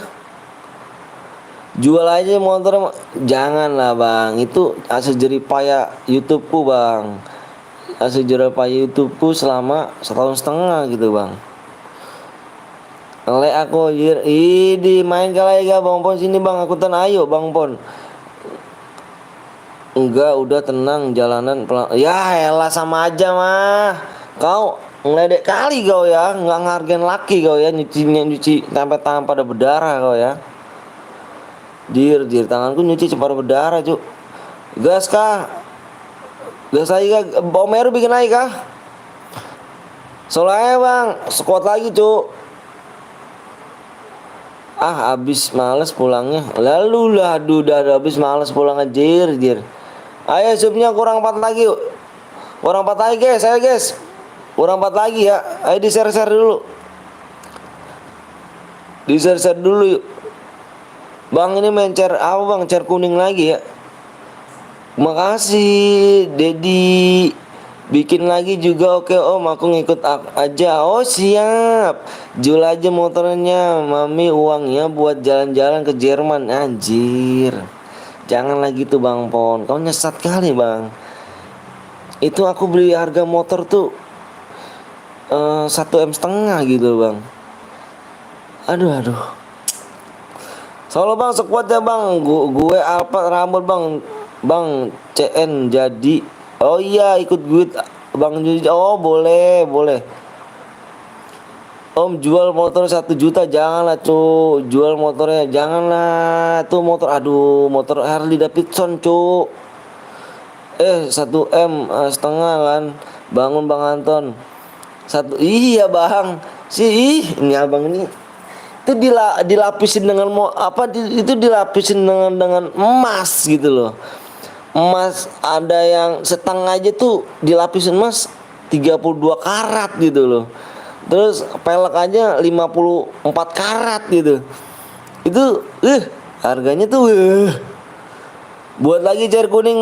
Jual aja motor, jangan lah Bang. Itu hasil jerih payah YouTubeku Bang. Hasil jerih payah YouTubeku selama 1,5 tahun gitu Bang. Oleh aku di main kali ya Bang Pon sini Bang, aku ayo Bang Pon. Enggak, udah tenang jalanan pelan. Ya elah sama aja mah. Kau ngeledek kali kau ya, nggak ngargain laki kau ya, nyuci sampai tangan pada berdarah kau ya. Jir tanganku nyuci pada berdarah cuk. Gas kah? Gas lagi kah? Bau meru bikin lagi kah? Soalnya Bang, sekuat lagi cuk. Habis males pulangnya. Lalu lah udah habis males pulangnya jir. Ayo subnya kurang 4 lagi yuk. Kurang 4 lagi guys, ayo guys. Kurang 4 lagi ya. Ayo di-share dulu. Di-share dulu yuk. Bang ini main share apa Bang? Share kuning lagi ya. Makasih Dedi. Bikin lagi juga oke Om, aku ngikut aja. Oh siap. Jual aja motornya, mami uangnya buat jalan-jalan ke Jerman. Anjir, jangan lagi tuh Bang Pon, kau nyesat kali Bang. Itu aku beli harga motor tuh 1,5 M gitu Bang. Aduh. Soalnya Bang sekuat ya Bang. Gue Alphard rambut Bang CN jadi. Oh iya ikut gue Bang Juji. Oh boleh. Om jual motor 1 juta, janganlah cu. Jual motornya janganlah. Tuh motor, motor Harley Davidson cu. 1 M setengah kan. Bangun Bang Anton. Iya Bang. Ini abang ini itu dilapisin dengan itu dilapisin dengan emas gitu loh. Emas ada yang setengah aja tuh dilapisin emas 32 karat gitu loh. Terus pelek aja 54 karat gitu. Itu harganya tuh buat lagi cair kuning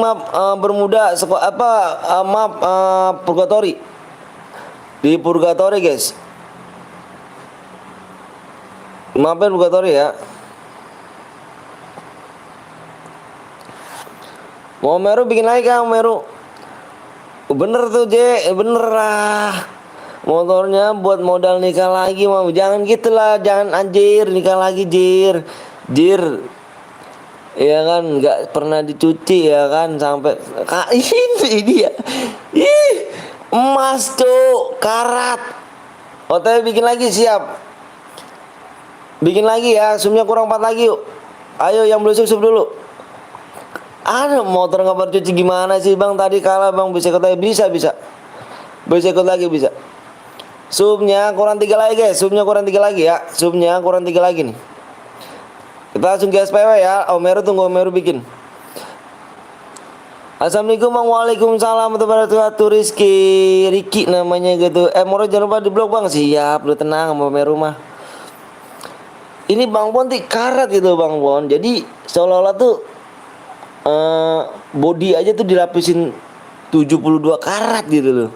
bermuda purgatory. Di purgatory guys. Maafin purgatory ya. Mau Meru bikin lagi kan Meru. Bener tuh bener lah. Motornya buat modal nikah lagi mau. Jangan gitulah, jangan anjir nikah lagi Jir. Ya kan nggak pernah dicuci ya kan sampai ini ya. Emas tuh karat. OTW bikin lagi siap. Bikin lagi ya, sumnya kurang 4 lagi yuk. Ayo yang belum sub dulu. Ada motor nggak bercuci gimana sih Bang? Tadi kalah Bang, bisa ikut lagi? Bisa ikut lagi bisa. Subnya kurang 3 lagi guys, subnya kurang 3 lagi ya. Subnya kurang 3 lagi nih. Kita langsung ke SPW ya. Meru tunggu Meru bikin. Assalamualaikum Bang. Waalaikumsalam warahmatullahi wabarakatuh. Riki namanya gitu. Moro jangan lupa di blog Bang. Siap, lu tenang sama Meru mah. Ini Bang Bon karat gitu Bang Bon. Jadi seolah-olah tuh body aja tuh dilapisin 72 karat gitu loh.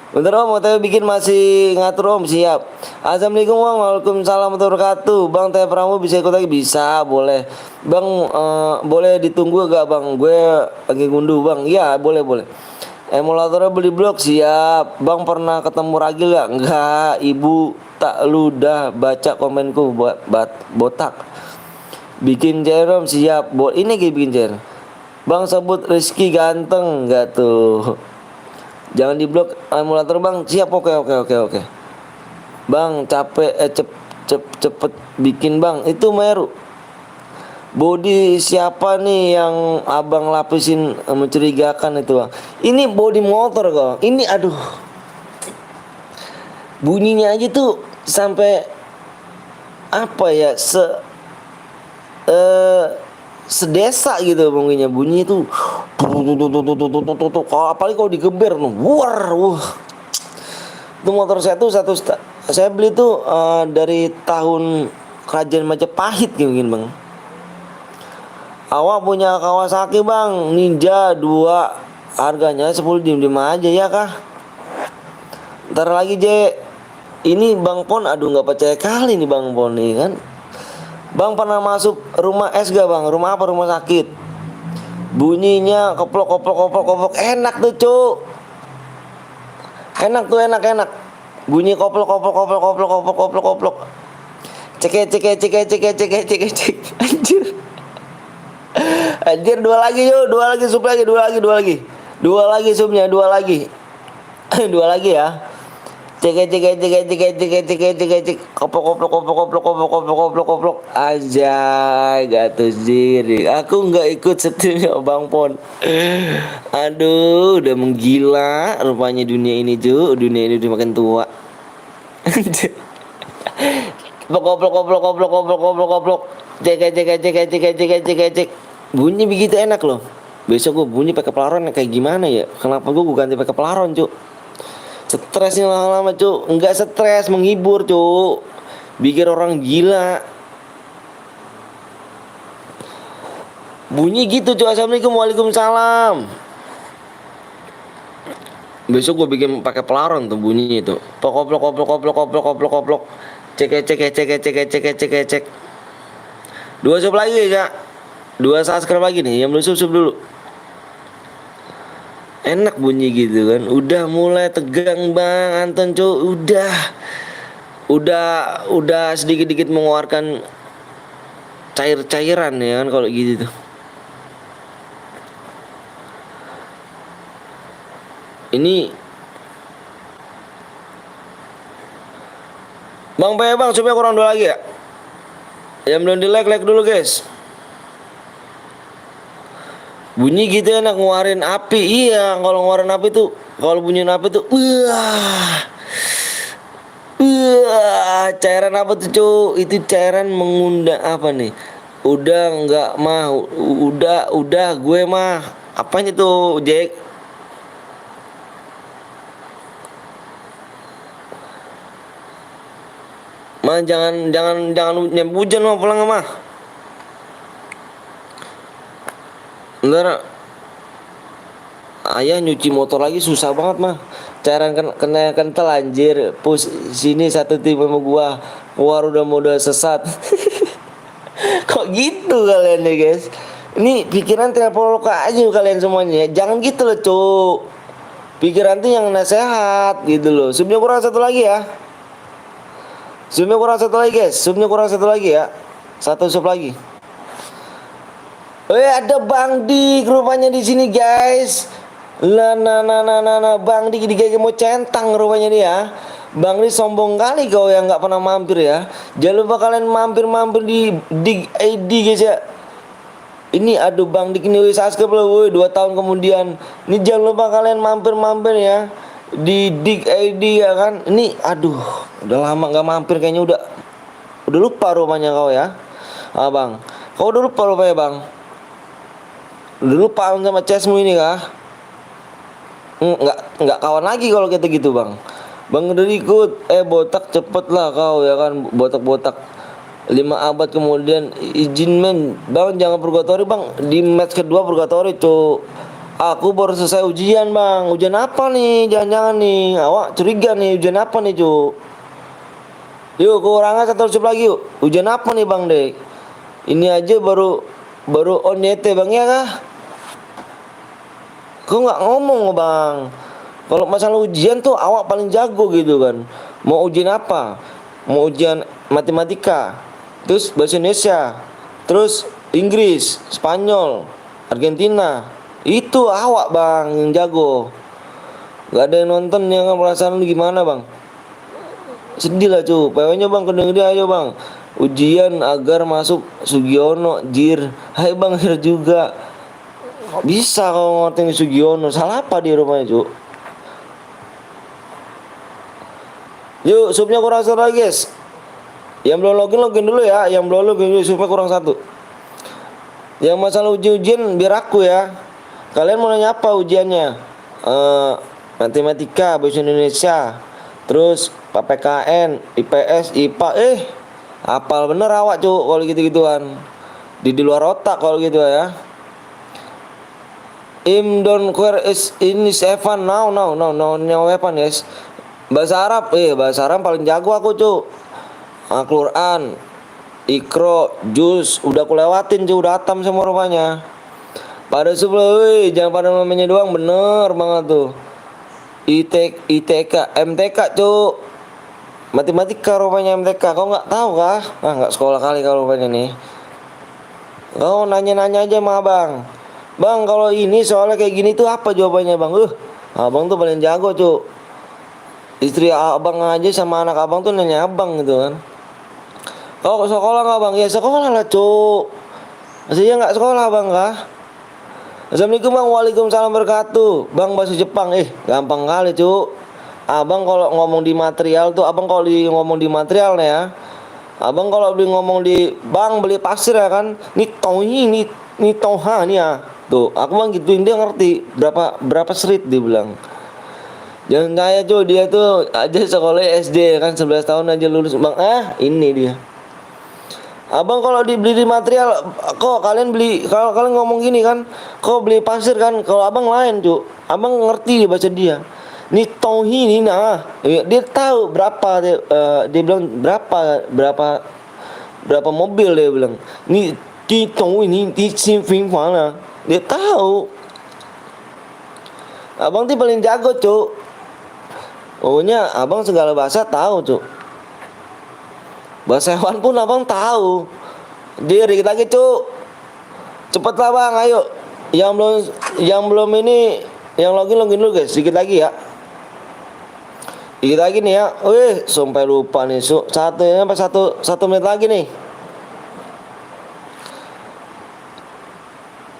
Bentar Om, OTW bikin masih ngatur Om, siap. Assalamualaikum Bang, waalaikumsalam warahmatullahi wabarakatuh. Bang Teh Pramu bisa ikut lagi? Bisa, boleh. Bang boleh ditunggu gak Bang? Gue lagi ngunduh Bang. Iya boleh. Emulatornya beli blok, siap. Bang pernah ketemu Ragil gak? Enggak, ibu tak ludah baca komenku buat botak. Bikin Jerome siap. Ini kayak bikin Jer. Bang sebut Rizky ganteng enggak tuh? Jangan diblok emulator Bang. Siap, oke. Bang capek cepet bikin Bang. Itu Meru. Body siapa nih yang Abang lapisin mencurigakan itu Bang? Ini body motor kok. Ini aduh. Bunyinya aja tuh sampai apa ya sedesa gitu bunyinya. Bunyi itu kalau apalagi kalau digeber itu motor saya tuh saya beli tuh dari tahun kerajaan Majapahit mungkin Bang. Awak punya Kawasaki Bang Ninja 2 harganya 10 diem aja ya kah? Ntar lagi ini Bang Pon aduh nggak percaya kali nih Bang Pon nih kan. Bang pernah masuk rumah es gak Bang? Rumah apa? Rumah sakit. Bunyinya koplok enak tuh cuk. Enak. Bunyi koplok. Cek. Anjir 2 lagi yuk, 2 lagi sub lagi, 2 lagi subnya, 2 lagi. 2 lagi ya. Cek. Koplok. Aja, gatus diri. Aku nggak ikut setirnya Bang Pon. Aduh, udah menggila rupanya dunia ini cuy. Dunia ini udah makin tua. Koplok. Cek. Bunyi begitu enak loh. Besok gue bunyi pakai pelaron kayak gimana ya? Kenapa gue ganti pakai pelaron cuy? Stresnya lama-lama cuk. Enggak stres, menghibur cuk. Bikin orang gila. Bunyi gitu cuk. Assalamualaikum, waalaikumsalam. Besok gue bikin pakai pelaron tuh bunyi itu. Koplok. Cek. 2 sub lagi ya. 2 subscribe lagi nih. Yang belum sub dulu. Enak bunyi gitu kan. Udah mulai tegang Bang Anton cuy. Udah sedikit-sedikit mengeluarkan cairan ya kan kalau gitu tuh. Ini Bang Bang supaya kurang 2 lagi ya. Yang belum di like dulu guys. Bunyi gitu enak ngeluarin api. Iya, kalau ngeluarin api tuh, kalau bunyiin api tuh, cairan apa tuh, Cuk? Itu cairan mengundang apa nih? Udah nggak mah, udah gue mah. Apanya tuh, Jack? Mah jangan nyampe hujan mah pulang mah. Ntar ayah nyuci motor lagi susah banget mah. Cairan kena kental anjir. Pus sini satu tim sama gua. Keluar udah sesat. Kok gitu kalian ya guys? Ini pikiran traveloka aja kalian semuanya. Jangan gitu loh, Cuk. Pikiran tuh yang nasehat gitu loh. Subnya kurang satu lagi ya. Subnya kurang satu lagi guys. Subnya kurang satu lagi ya. Satu sub lagi. Ada Bang Dik rupanya di sini guys. Bang Dik mau centang rupanya dia. Bang Dik sombong kali kau yang nggak pernah mampir ya. Jangan lupa kalian mampir di Dik ID guys ya. Ini aduh Bang Dik ini subscribe loh 2 tahun kemudian. Ini jangan lupa kalian mampir ya di Dik ID ya kan. Ini aduh udah lama nggak mampir kayaknya udah lupa rupanya kau ya. Bang, kau udah lupa rupanya Bang. Udah lupa sama chessmu ini kah? Enggak kawan lagi kalau kita gitu Bang. Bang udah ikut. Botak cepet lah kau ya kan. Botak 5 abad kemudian izin men. Bang jangan purgatori Bang. Di match kedua purgatori Cuk. Aku baru selesai ujian Bang. Ujian apa nih? Jangan-jangan nih awak curiga nih ujian apa nih Cuk. Yuk kurangnya satu sub lagi yuk. Ujian apa nih Bang Dek? Ini aja baru on YT Bang ya kah? Kok nggak ngomong Bang? Kalau masalah ujian tuh awak paling jago gitu kan. Mau ujian apa? Mau ujian matematika, terus bahasa Indonesia, terus Inggris, Spanyol, Argentina. Itu awak Bang yang jago. Gak ada yang nonton yang perasaan lu gimana Bang? Sedih lah Cu. PW-nya Bang gede-gede ayo Bang. Ujian agar masuk Sugiono jir. Hai Bang Hir juga. Bisa kalau ngertiin Sugiono. Salah apa di rumahnya Cuk? Yuk subnya kurang satu lagi guys. Yang belum login dulu ya. Yang belum login dulu subnya kurang satu. Yang masalah ujian biar aku ya. Kalian mau nanya apa ujiannya? Matematika, bahasa Indonesia, terus PPKN, IPS, IPA. Hafal bener awak Cuk kalau gitu-gituan. Di luar otak kalau gitu ya. Don't care is in Evan now weapon guys. Bahasa Arab paling jago aku Cuk. Al-Quran, Iqra, Juz udah aku lewatin Cuk, udah hatam semua rupanya. Pada sebelum jangan pada namanya doang bener banget tuh. ITK, MTK Cuk. Matematika rupanya MTK. Kau nggak tahu kah? Nggak sekolah kali kalau rupanya nih. Kau nanya-nanya aja sama Abang. Bang kalau ini soalnya kayak gini tuh apa jawabannya Bang? Abang tuh paling jago Cuk. Istri Abang aja sama anak Abang tuh nanya Abang gitu kan. Kau ke sekolah nggak Bang? Ya sekolah lah Cuk. Maksudnya nggak sekolah Bang kah? Assalamualaikum Bang. Waalaikumsalam wabarakatuh. Bang bahasa Jepang. Gampang kali Cuk. Abang kalau ngomong di material tuh, abang kalau ngomong di material nih ya. Abang kalau ngomong di Bang beli pasir ya kan. Nih toha nih ya. Tuh, aku bang gituin dia ngerti berapa serit dia bilang. Jangan kayak Cuy, dia tuh aja sekolah SD kan 11 tahun aja lulus Bang. Ini dia. Abang kalau dibeli di material, kok kalian beli kalau kalian ngomong gini kan, kok beli pasir kan, kalau abang lain Cuy. Abang ngerti bahasa dia. Nih tohi nih nah. Dia tahu berapa dia bilang berapa mobil dia bilang. Nih di tohi ini di Xinfeng mana? Dia tahu. Abang tuh paling jago Cuk. Pokoknya abang segala bahasa tahu Cuk. Bahasa hewan pun abang tahu. Dia dikit lagi Cuk. Cepatlah bang, ayo. Yang belum ini, yang login dulu guys. Sedikit lagi ya. Dikit lagi nih ya. Sampai lupa nih satu menit lagi nih.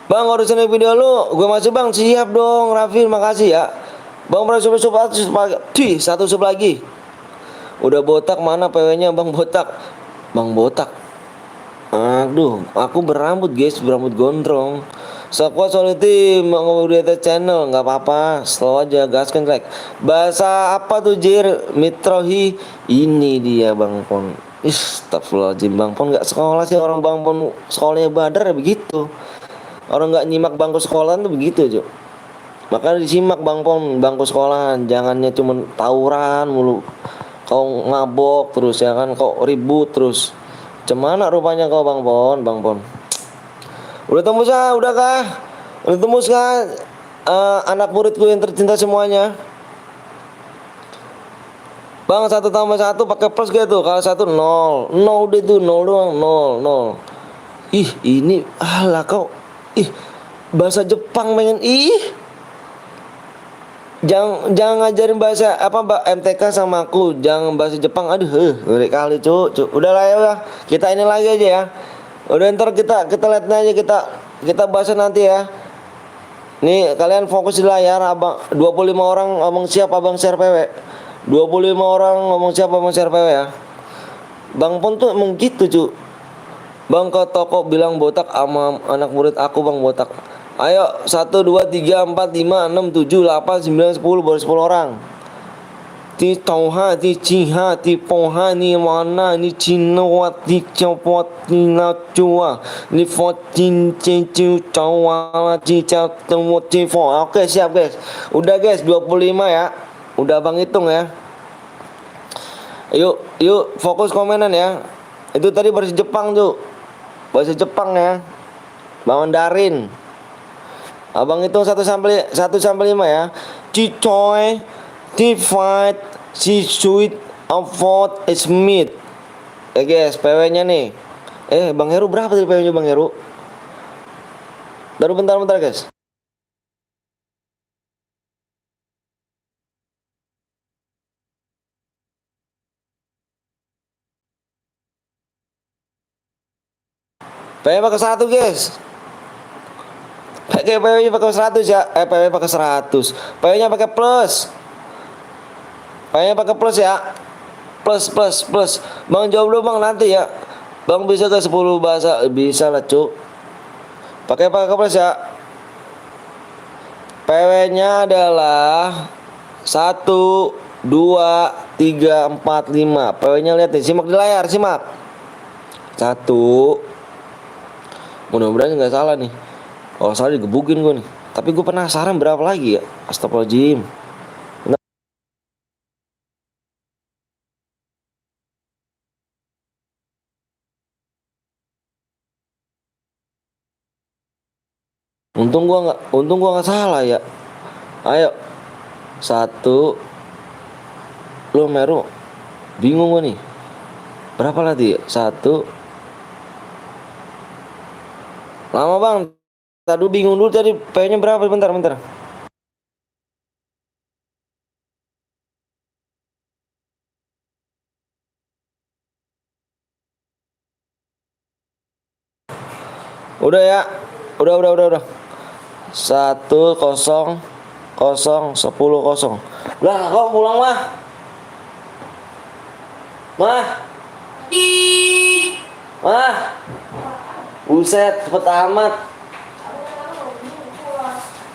Bang, urusin video lu, gue masih bang, siap dong, Raffi, makasih ya. Bang, pernah satu sub lagi. Udah botak mana PW-nya bang botak? Bang botak. Aduh, aku berambut guys, berambut gondrong. Sekuat soliti mengobrol channel, nggak apa-apa, slow aja, gaskan like. Bahasa apa tuh Jir? Mitrohi, ini dia Bang Pon. Astagfirullahaladzim, Bang Pon nggak sekolah sih orang Bang Pon sekolahnya badar ya begitu. Orang nggak nyimak bangku sekolahan tuh begitu Cuk. Makanya disimak Bang Pon bangku sekolahan, jangannya cuma tawuran mulu. Kau ngabok terus ya kan, kau ribut terus. Cemana rupanya kau Bang Pon, Bang Pon. Udah tembus kah? Udah kah? Udah tembus kah? Anak muridku yang tercinta semuanya. Bang, 1+1 pakai plus gitu. Kalau 1 0. 0 udah itu 0 doang, 0 0. Ih, ini alah kau. Ih, bahasa Jepang pengen Jangan ngajarin bahasa apa Mbak MTK sama aku. Jangan bahasa Jepang. Aduh, ngeri kali, Cuk. Udah lah ya udah. Kita ini lagi aja ya. Udah ntar kita lihat aja kita bahas nanti ya. Nih kalian fokus di layar abang 25 orang ngomong siap abang share PW. 25 orang ngomong siap abang share PW ya. Bang Pon tuh emang gitu cu. Bang ke toko bilang botak sama anak murid aku bang botak. Ayo 1 2 3 4 5 6 7 8 9 10 baru 10 orang. Ti tauha ti ciha ti poha ni mana ni cinoa ti copot ni nacua ni fotin cicu cawa ci temu ci fo. Oke siap guys. Udah guys 25 ya. Udah bang hitung ya. Yuk fokus komenan ya. Itu tadi bahasa Jepang tuh. Bahasa Jepang ya. Bang Mandarin. Abang hitung 1 sampai 5 ya. Cicoy Divide si sweet afford Smith. Guys, PW-nya nih. Bang Heru berapa tadi PW-nya Bang Heru? Baru bentar guys. PW pakai 1 guys. PW-nya pakai 100 ya. PW pakai 100. PW-nya pakai plus. PW-nya pakai plus ya. Plus. Bang jawab dulu Bang nanti ya. Bang bisa ke 10 bahasa? Bisa lah cuk. Pakai plus ya. PW-nya adalah 1 2 3 4 5. PW-nya lihat nih, simak di layar, simak. 1. Mudah-mudahan nggak salah nih. Oh salah digebukin gue nih. Tapi gue penasaran berapa lagi ya. Astagfirullahaladzim. Untung gua nggak salah ya. Ayo 1. Lu Meru bingung gua nih. Berapa lagi ya? 1. Lama bang. Tadi bingung dulu tadi PW-nya berapa? Bentar. Udah ya. Udah. 1 0 0 10 0. Lah kok pulang mah? Mah. Buset, cepet amat.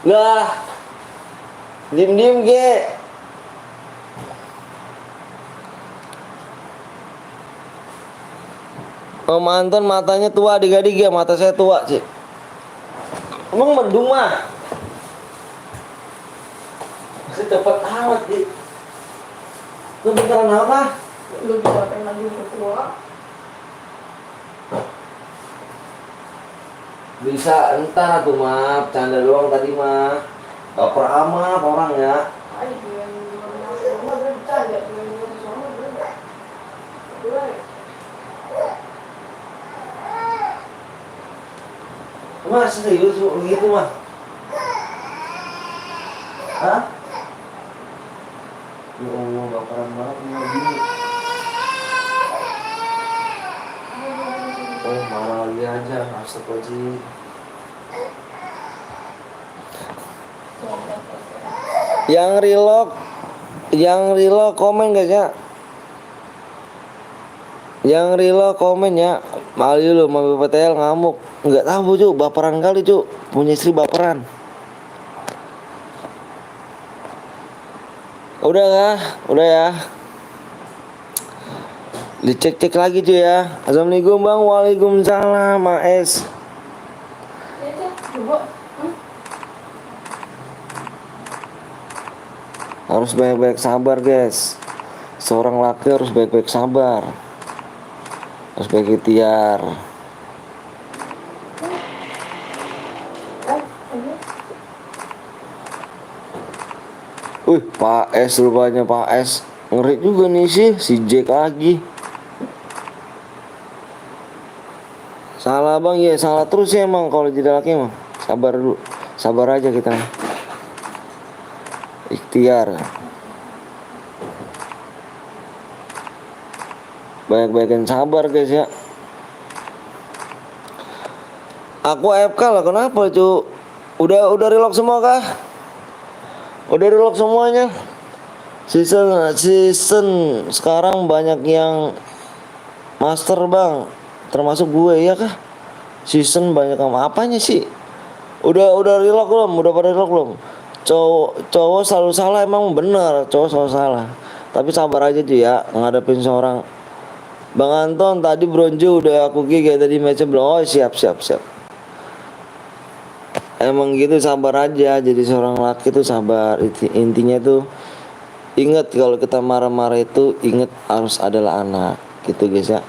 Lah. Diem ge. Om Anton matanya tua adik-adik ya, mata saya tua sih. Emang mendung mah. Masih cepet amat sih. Lu beneran apa? Lu bisa pengen lagi ketua. Bisa entar tuh maaf, canda doang tadi mah. Baper amat orang ya. Ayo yang sama bercanda, yang sama bercanda. Mas serius begitu mah? Hah? Ya Allah, baperan banget nih gini. Oh, marah lagi aja, astagfirullahaladzim. Yang reload komen guys ya. Yang reload komen ya. Mali lu mau PTL ngamuk. Enggak tahu Cuk, baperan kali Cuk. Punya istri baperan. Udah kah? Udah ya. Dicek-cek lagi cuy ya. Assalamualaikum Bang. Waalaikumsalam Mas. Harus banyak-banyak sabar guys. Seorang laki harus banyak-banyak sabar. Harus banyak ikhtiar. Pak S rupanya Pak S. Ngeri juga nih si Jack lagi. Salah bang, ya salah terus ya emang kalau jadi laki emang. Sabar dulu, sabar aja kita. Ikhtiar. Banyak-banyakin sabar guys ya. Aku AFK lah, kenapa cu? Udah relock semua kah? Udah relock semuanya. Season sekarang banyak yang master bang, termasuk gue ya kah? Season banyak apanya sih? Udah relock belum? Udah pada relock belum? Cowok selalu salah, emang bener cowok selalu salah. Tapi sabar aja tuh ya ngadepin seorang. Bang Anton tadi bronjo udah aku gigi tadi match belum? Oh siap. Emang gitu, sabar aja. Jadi seorang laki tuh sabar. Intinya tuh ingat kalau kita marah-marah itu ingat harus adalah anak gitu guys ya.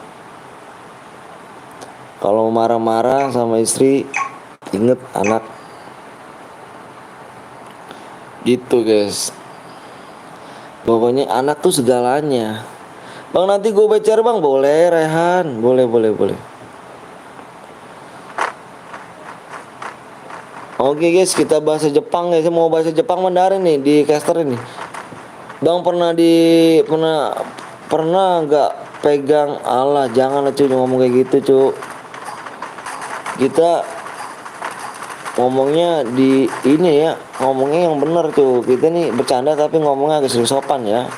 Kalau marah-marah sama istri ingat anak gitu guys. Pokoknya anak tuh segalanya. Bang nanti gue becer bang, boleh Rehan, boleh. Oke guys, kita bahasa Jepang guys. Saya mau bahasa Jepang Mandarin nih di caster ini. Bang pernah nggak pegang Allah? Jangan lah cuy ngomong kayak gitu cuy. Kita ngomongnya di ini ya, ngomongnya yang bener tuh. Kita nih bercanda tapi ngomongnya agak serius sopan ya.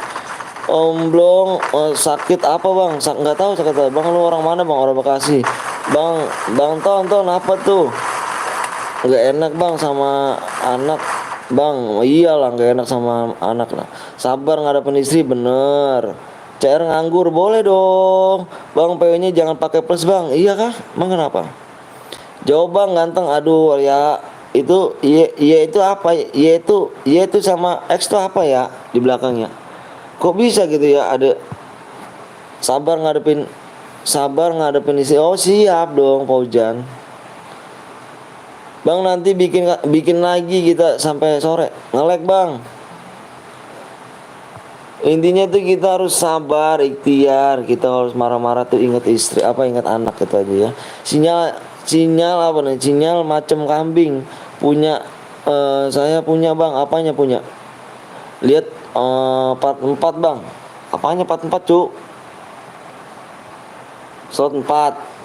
Om Blong sakit apa bang? Nggak tahu sakit apa. Bang lu orang mana bang? Orang Bekasi. Bang Tonton apa tuh? Nggak enak bang sama anak bang. Iyalah nggak enak sama anak lah. Sabar ngadepin istri bener. CR nganggur boleh dong bang. PW nya jangan pakai plus bang. Iya kah? Bang kenapa? Jawab bang ganteng. Aduh ya itu itu apa? Itu sama X tuh apa ya di belakangnya? Kok bisa gitu ya? Ada sabar ngadepin istri. Oh siap dong Paujan. Bang nanti bikin lagi kita sampai sore. Nge-lag bang. Intinya tuh kita harus sabar, ikhtiar. Kita harus marah-marah tuh ingat istri, ingat anak itu aja ya. Sinyal apa nih? Sinyal macam kambing. Punya saya punya bang. Apanya punya? Lihat 44 bang. Apanya 44 cu? Slot 4.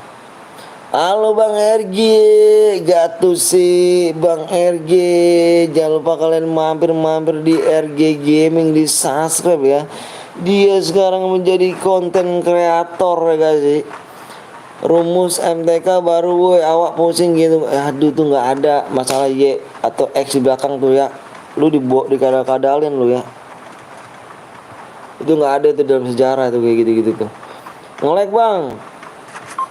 Halo Bang RG, gatuh sih Bang RG. Jangan lupa kalian mampir di RG Gaming, di subscribe ya. Dia sekarang menjadi konten kreator ya guys sih. Rumus MTK baru woi, awak pusing gitu. Aduh tuh nggak ada masalah Y atau X di belakang tuh ya. Lu dikadal-kadalin lu ya. Itu nggak ada tuh dalam sejarah tuh kayak gitu tuh. Nge-like bang.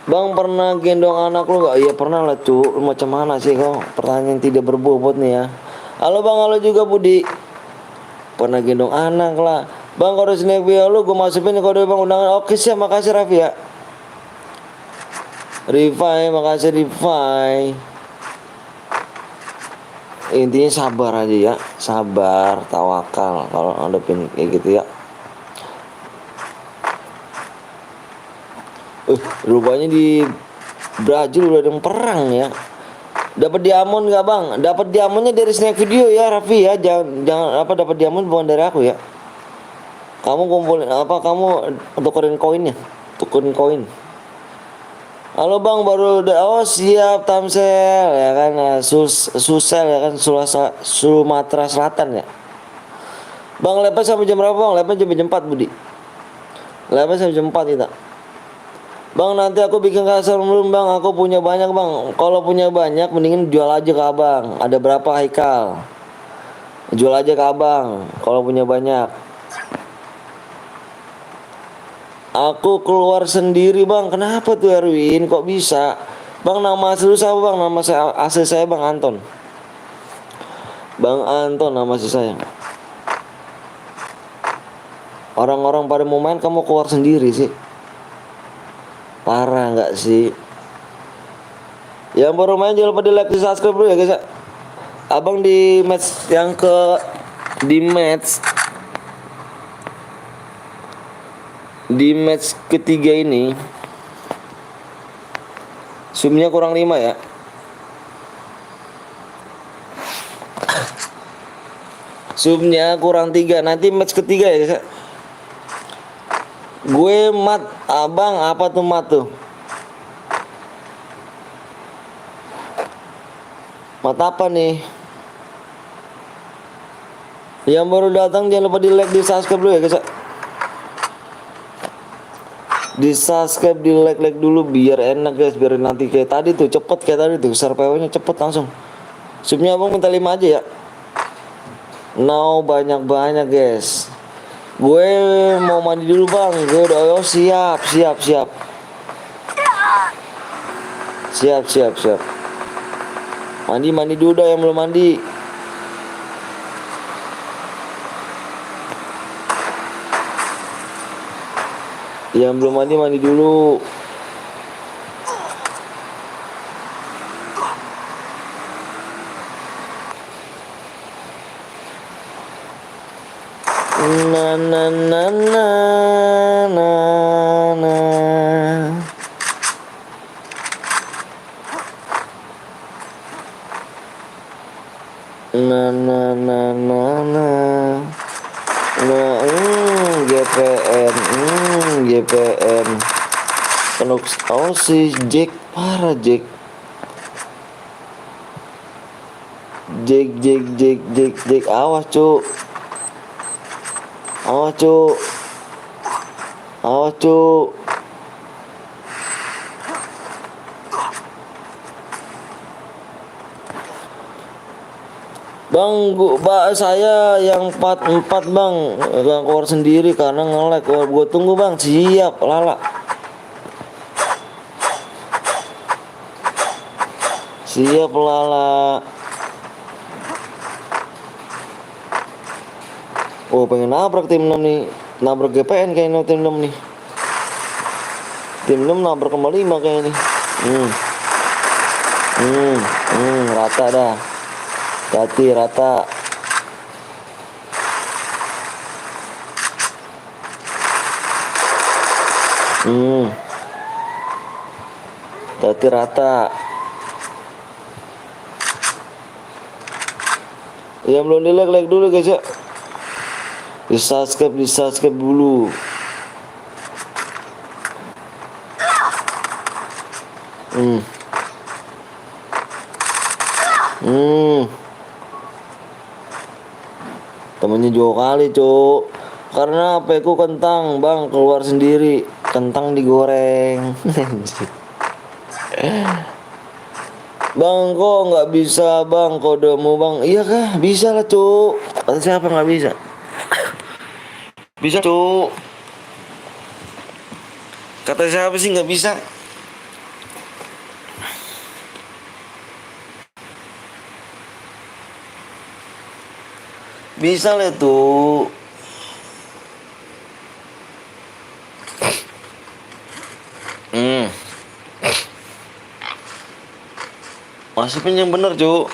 Bang pernah gendong anak lu gak? Iya pernah lah cu. Macam mana sih kok? Pertanyaan tidak berbobot nih ya. Halo bang, halo juga Budi. Pernah gendong anak lah. Bang kode snack bio lu gue masukin kode bang undangan. Oke siap, makasih Raffi ya. Rifai, makasih Rifai. Intinya sabar aja ya. Sabar, tawakal kalau ngadepin kayak gitu ya. Rupanya di Brazil udah ada yang perang ya. Dapat diamond nggak bang? Dapat diamondnya dari snack video ya Raffi ya. Jangan dapat diamond bukan dari aku ya. Kamu kumpulin kamu tukerin koinnya. Tukerin koin. Halo bang baru oh siap Tamsel ya kan. Susel ya kan Sumatera Selatan ya. Bang, lepas sampai jam berapa bang? Lepas sampai jam 4 Budi. Lepas sampai jam 4 kita. Bang, nanti aku bikin kasar belum bang? Aku punya banyak bang. Kalau punya banyak, mendingin jual aja ke abang. Ada berapa Haikal? Jual aja ke abang. Kalau punya banyak. Aku keluar sendiri bang. Kenapa tuh Erwin? Kok bisa? Bang, nama asli siapa bang? Nama saya asli saya bang Anton. Bang Anton nama asli saya. Orang-orang pada mau main, kamu keluar sendiri sih. Parah nggak sih? Yang baru main jangan lupa di like, di subscribe dulu ya guys ya. Abang di match ketiga ini zoomnya kurang 5 ya. Zoomnya kurang 3. Nanti match ketiga ya guys ya. Gue mat abang, apa tuh mat tuh? Mat apa nih? Yang baru datang jangan lupa di like, di subscribe dulu ya guys. Di subscribe, di like dulu biar enak guys, biar nanti kayak tadi tuh cepet kayak tadi tuh, PW nya cepet langsung. Subnya abang minta 5 aja ya. Now banyak guys. Gue mau mandi dulu bang. Gue udah siap. Mandi dulu dah yang belum mandi. Yang belum mandi dulu. Na na na na na na. Na na na na na. GPN. Penuh si Jack, parah Jack. Jack, awas cuk. Bang, saya yang 44 bang, gak keluar sendiri karena nge-lag. Gue tunggu bang, siap lala. Siap lala. Oh, pengen nabrak tim 6 nih. Nabrak GPN kayaknya tim 6 nih. Tim 6 nabrak kembali 5 kayaknya nih. Rata dah. Hati rata. Hati rata. Yang belum di like dulu guys ya. Di subscribe dulu. Temennya jauh kali cuk. Karena HP ku kentang bang, keluar sendiri. Kentang digoreng. Bang, kok nggak bisa bang kodemu bang? Iya kah? Bisa lah cuk. Kata siapa nggak bisa? Bisa cuk. Kata siapa sih nggak bisa? Bisa lah tuh. Masukin yang bener cuk.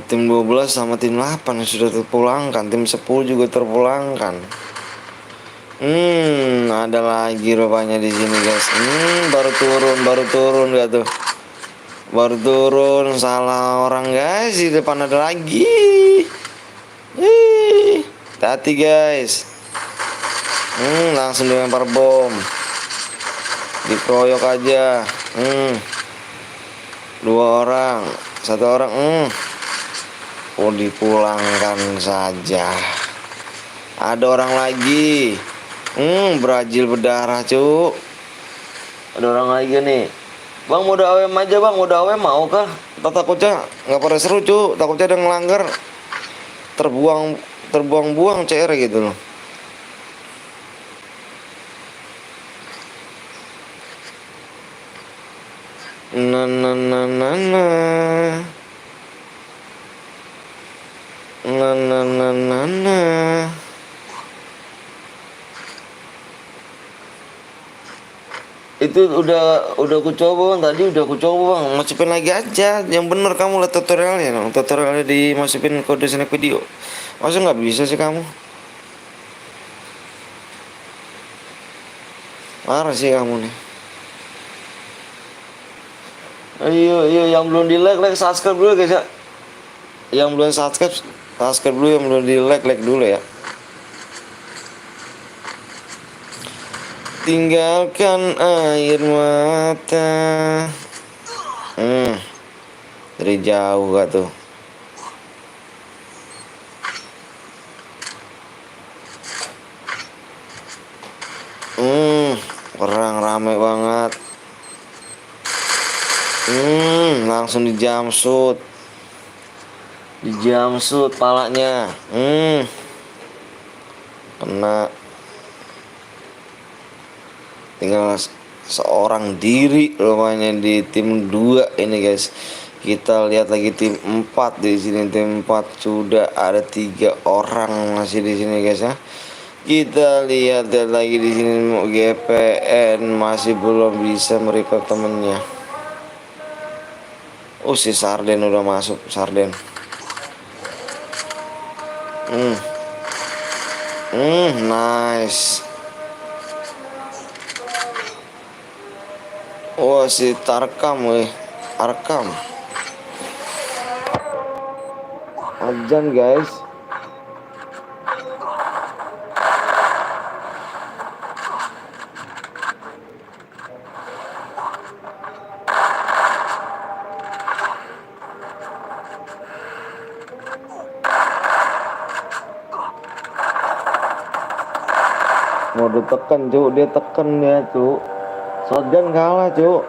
Tim 12 sama tim 8 sudah terpulangkan. Tim 10 juga terpulangkan. Ada lagi rupanya di sini guys. Baru turun gak tuh? Baru turun, salah orang guys. Di depan ada lagi. Hati guys. Langsung dilempar bom. Dikeroyok aja. 2 orang, 1 orang. Oh, dipulangkan saja. Ada orang lagi. Brazil berdarah, Cuk. Ada orang lagi nih. Bang, mau AWM aja, Bang. Mau AWM mau kah? Takutnya nggak pada seru, Cuk. Takutnya ada ngelanggar. Terbuang-buang CR gitu loh. Na na na na na. Na na na na na. Itu udah aku coba, Bang. Tadi udah aku coba, Bang. Masukin lagi aja. Yang bener kamu lihat tutorialnya, dong. Tutorialnya dimasukin kode snack video. Masa nggak bisa sih kamu? Marah sih kamu nih. Ayo, yang belum di like subscribe dulu guys ya. Yang belum subscribe dulu, yang belum di like dulu ya. Tinggalkan air mata. Dari jauh gak tuh? Orang rame banget. Langsung dijamsut palanya. Kena. Tinggal seorang diri rupanya di tim 2 ini guys. Kita lihat lagi tim 4 di sini. Tim 4 sudah ada 3 orang masih di sini guys ya. Kita lihat lagi di sini GPN masih belum bisa merecord temennya. Oh, si Sarden udah masuk, Sarden. Nice. Oh, si Tarkam, Arkam. Ajan guys. Mau ditekan, Cuk. Dia tekan ya, Cuk. Shotgun kalah, Cuk.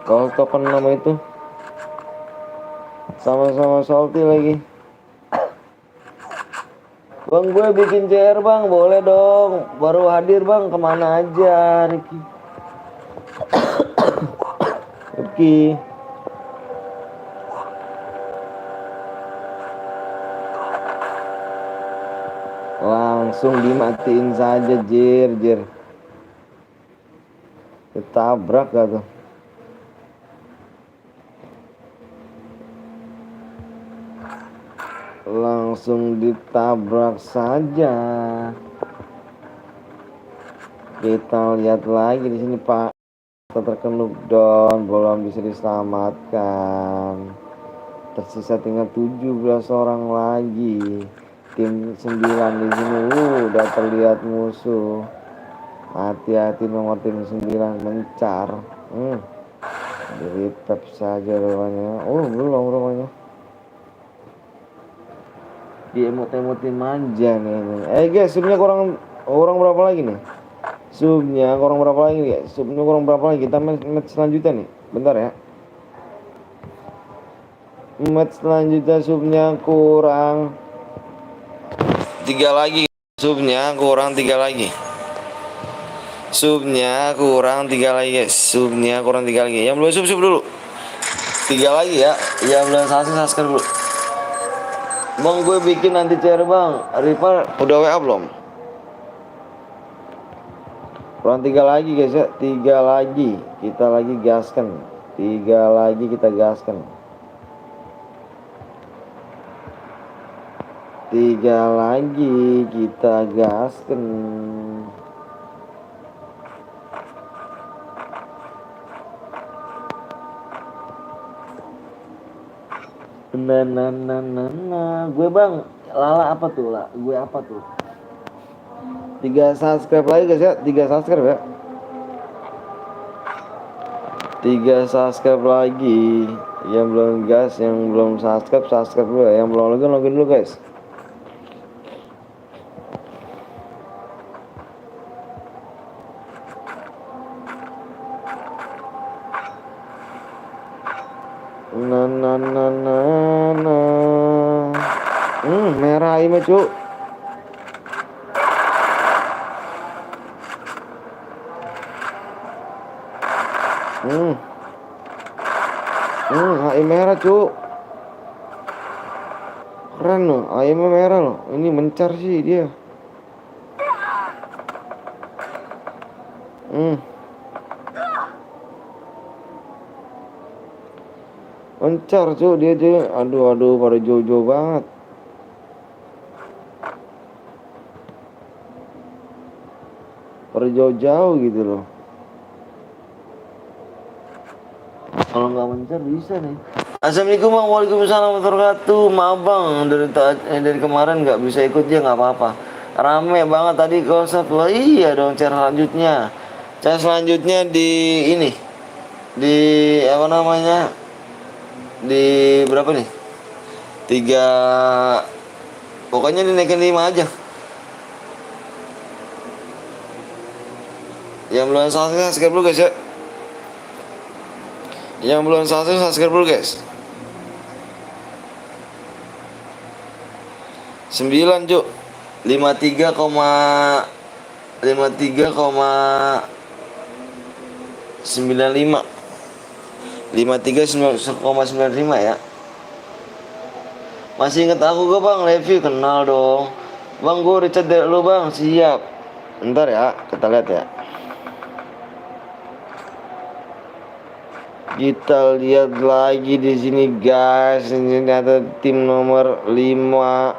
Kalau token nama itu sama-sama salty lagi. Bang, gue bikin CR, Bang. Boleh dong. Baru hadir, Bang. Kemana aja, Ricky? Ricky. Langsung dimatiin saja, jir. Ketabrak gak tuh? Langsung ditabrak saja. Kita lihat lagi di sini, Pak. Terkena down, belum bisa diselamatkan. Tersisa tinggal 17 orang lagi. Tim 9 di sini udah terlihat musuh. Hati-hati nomor tim 9 mencar. Di tap saja rupanya. Oh, belum rupanya. Di emot-emotin manja nih. Guys, subnya kurang berapa lagi nih? Subnya kurang berapa lagi ya? Subnya kurang berapa lagi? Kita match selanjutnya nih. Bentar ya. Match selanjutnya subnya kurang 3 lagi. Subnya kurang 3 lagi. Subnya kurang 3 lagi guys. Subnya kurang 3 lagi. Yang belum sub dulu. 3 lagi ya. Yang belum subscribe dulu. Bang, gue bikin nanti CR, Bang. Rival udah WA belum? Kurang 3 lagi guys ya. 3 lagi. Kita lagi gaskan. 3 lagi kita gaskan. 3 lagi kita gaskan. Nah. Gue, Bang, Lala apa tuh, lah? Gue apa tuh? 3 subscribe lagi guys ya. 3 subscribe ya. 3 subscribe lagi. Yang belum gas, yang belum subscribe dulu ya. Yang belum login dulu guys. Na. Merah ini cuk. HI merah cuk. Keren loh, ayamnya merah loh. Ini mencar sih dia. Mencar cuk dia tuh. Aduh pada jauh-jauh banget. Pada jauh-jauh gitu loh. Kalau nggak mencar bisa nih. Assalamualaikum bang, waalaikumsalam warahmatullahi wabarakatuh. Maaf bang, dari kemarin nggak bisa ikut ya nggak apa-apa. Rame banget tadi konsep lo. Iya dong, cara selanjutnya di ini, di apa namanya, di berapa nih? 3, pokoknya dinaikin 5 aja. Yang belum subscribe dulu guys ya. Yang belum subscribe dulu guys. 9 cuk. 53,95. 53,95 ya. Masih inget aku gak bang? Review kenal dong. Bang gue Richard dari lu bang, siap. Ntar ya, kita lihat ya. Kita lihat lagi di sini guys. Ini ada tim nomor 5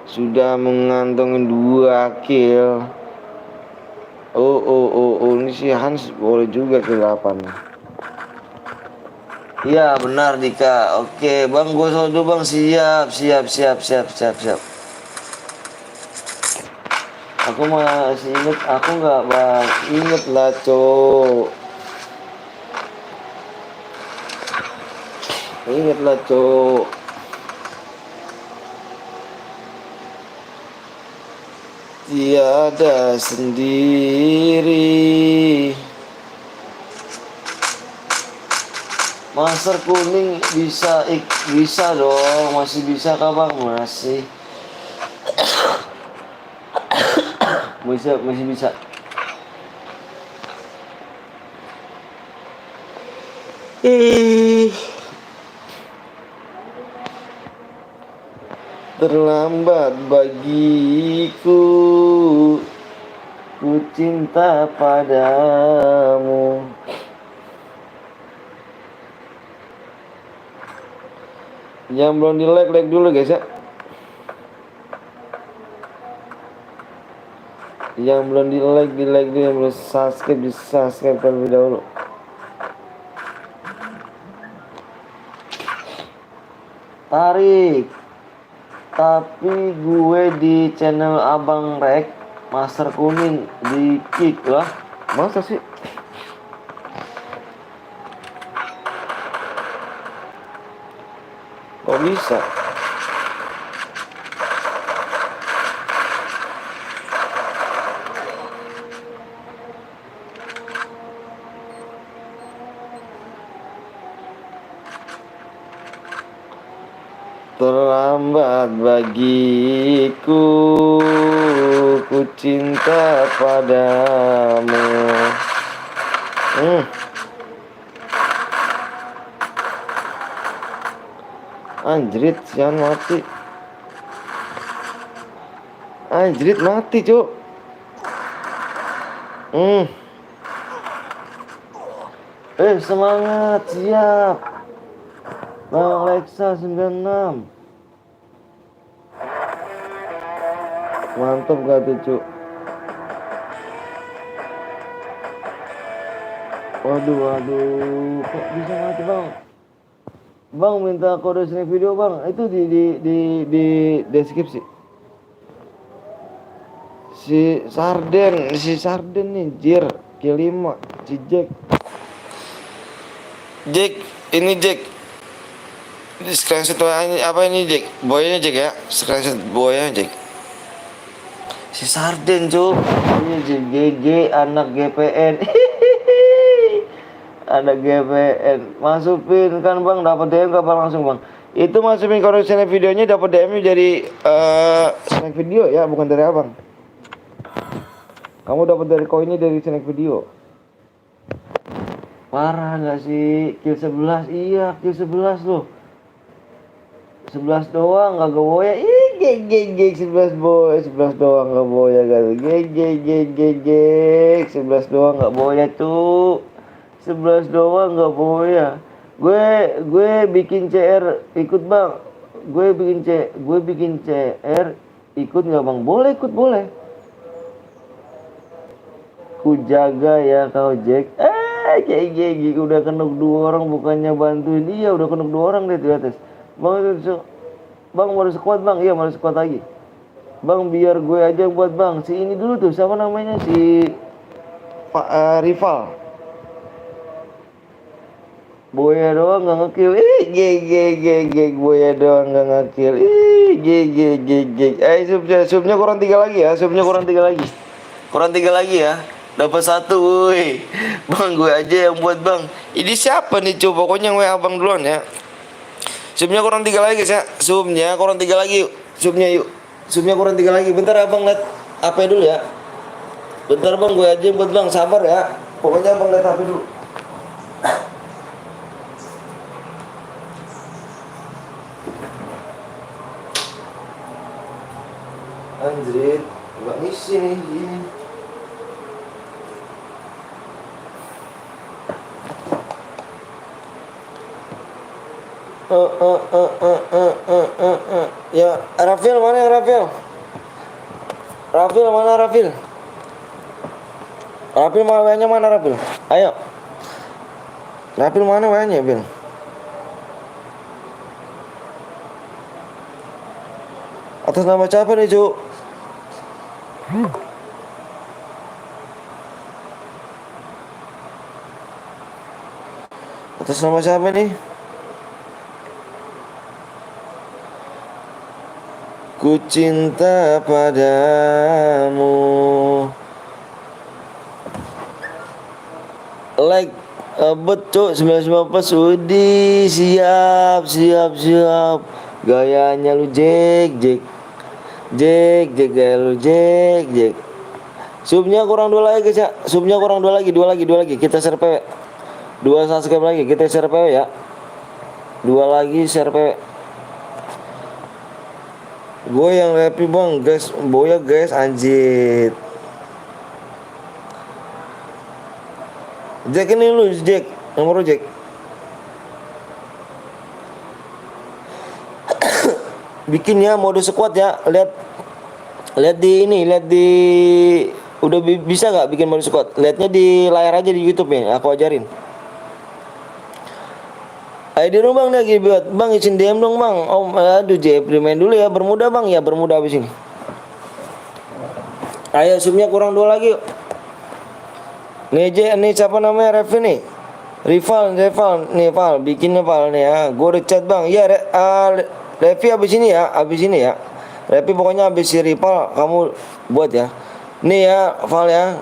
sudah mengantongi 2 kill. Oh, ini si Hans boleh juga ke 8. Iya benar Dika. Oke bang, gue selalu bang, siap. Aku masih inget, aku nggak bang, inget lah cok. Inget lah cok. Tiada sendiri. Master kuning bisa dong, masih bisa kah bang? Masih bisa. Terlambat bagiku, ku cinta padamu. Yang belum di like dulu guys ya. Yang belum di like dulu, yang belum subscribe terlebih dahulu. Tarik. Tapi gue di channel Abang Rek Master kuning di kick lah. Masa sih? Kok bisa? Terlambat bagiku, ku cinta padamu. Anjrit, jangan mati. Anjrit mati cuk. Semangat, siap. Bang Lexa 96. Mantap gak tuh cuk. Waduh, kok bisa mati bang? Bang minta kode snack video bang, itu di deskripsi. Si Sarden nih, jir, kill 5, si Jack, ini Jack. Screenshot apa ini Jack? Boynya Jack ya? Screenshot boynya Jack. Si Sarden cuk. Ini si GG anak GPN. Anak GPN. Masukin kan bang, dapat DM kapan langsung bang? Itu masukin kalau select videonya dapat DM jadi select video ya, bukan dari abang. Kamu dapat dari koinnya dari select video. Parah nggak sih? Kill 11, iya kill 11 loh. 11 doang nggak goya. Ih geg 11 boy, 11 doang nggak boya kan. Geg 11 doang nggak boya tuh. 11 doang nggak boya. Gue bikin CR ikut bang. Gue bikin CR ikut nggak bang? Boleh ikut boleh. Ku jaga ya kau Jack. Geg udah kenuk 2 orang bukannya bantuin. Iya udah kenuk 2 orang deh di atas. Bang mau squad bang, iya mau squad lagi. Bang biar gue aja buat bang. Si ini dulu tuh siapa namanya si Pak rival. Boya doang nggak ngekill. Geg Boya doang nggak ngekill. Geg. Subnya kurang 3 lagi ya. Kurang 3 lagi ya. Dapat 1 woi. Bang gue aja yang buat bang. Ini siapa nih coba? Pokoknya gue abang duluan ya. Subnya kurang 3 lagi guys ya. Subnya kurang 3 lagi yuk. Subnya kurang 3 lagi. Bentar abang lihat HP dulu ya. Bentar bang gue aja yang buat bang. Sabar ya. Pokoknya abang lihat HP dulu. Anjrit, nggak ngisi nih ini. Ya, Rafil mana ya Rafil? Rafil mana Rafil? Rafil mana WA-nya mana Rafil? Ayo. Rafil mana WA-nya Bil? Atas nama siapa nih Cuk? Atas nama siapa nih? Ku cinta padamu. Like betul 99 plus Udi. Siap. Gayanya lu Jack gaya lu Jack. Subnya kurang 2 lagi guys ya. Subnya kurang 2 lagi. 2 lagi. Kita share PW. 2 subscribe lagi. Kita share PW ya. 2 lagi share PW. Gue yang happy bang guys. Boya guys anjir. Jack ini lu Jack. Nomor lu Jack. Bikin ya mode squad ya. Lihat di ini, udah bisa nggak bikin mode squad? Lihatnya di layar aja di YouTube nih, aku ajarin. Ayo di rumah bang lagi buat bang izin DM dong bang. Aduh Jepri main dulu ya bermuda bang ya bermuda abis ini. Ayo subnya kurang 2 lagi. Nih siapa namanya Revi nih? Rival nih Val bikinnya Val nih ya. Gue udah chat bang. Iya Revi abis ini ya. Revi pokoknya abis si rival kamu buat ya. Nih ya Val ya.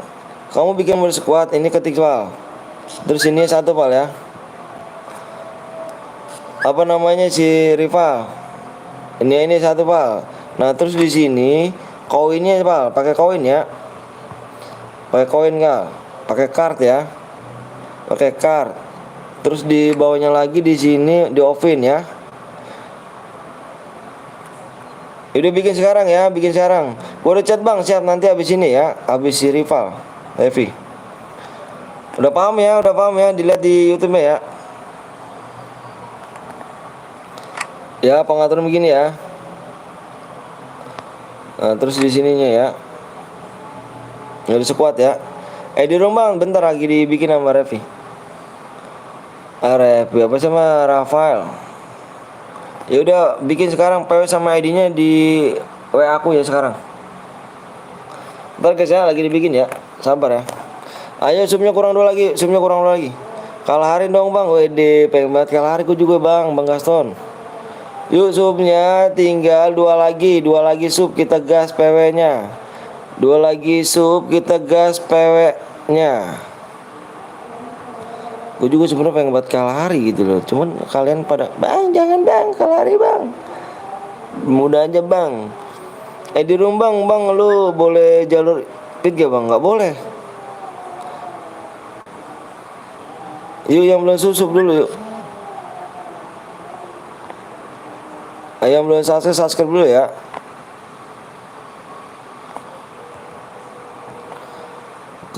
Kamu bikin mode squad ini ketik Val. Terus ini 1 Val ya. Apa namanya si rival? Ini 1 Val. Nah terus di sini koinnya Val, pakai koin ya. Pakai koin enggak? Pakai card ya. Pakai card. Terus di bawahnya lagi di sini di offin ya. Udah bikin sekarang ya, Gua udah chat bang, siap nanti habis ini ya, habis si rival, Evi. Udah paham ya, dilihat di YouTube ya. Ya pengaturan begini ya. Nah terus di sininya ya. Nggak di squad ya. Di rumah bang, bentar lagi dibikin sama Revi. Revi apa sama Rafael. Ya udah bikin sekarang PW sama ID-nya di WA aku ya sekarang. Ntar guys ya lagi dibikin ya. Sabar ya. Ayo subnya kurang 2 lagi. Kalahari dong bang. WD pengen banget kalahari ku juga bang Gaston. Yuk subnya tinggal dua lagi sub kita gas PW-nya. Dua lagi sub kita gas PW-nya. Gue juga sebenarnya pengen buat kalahari gitu loh. Cuman kalian pada, "Bang, jangan bang, kalahari bang. Mudah aja bang." Di room bang, lu boleh jalur pit gak bang? Gak boleh. Yuk yang belum susup dulu yuk. Yang belum subscribe dulu ya.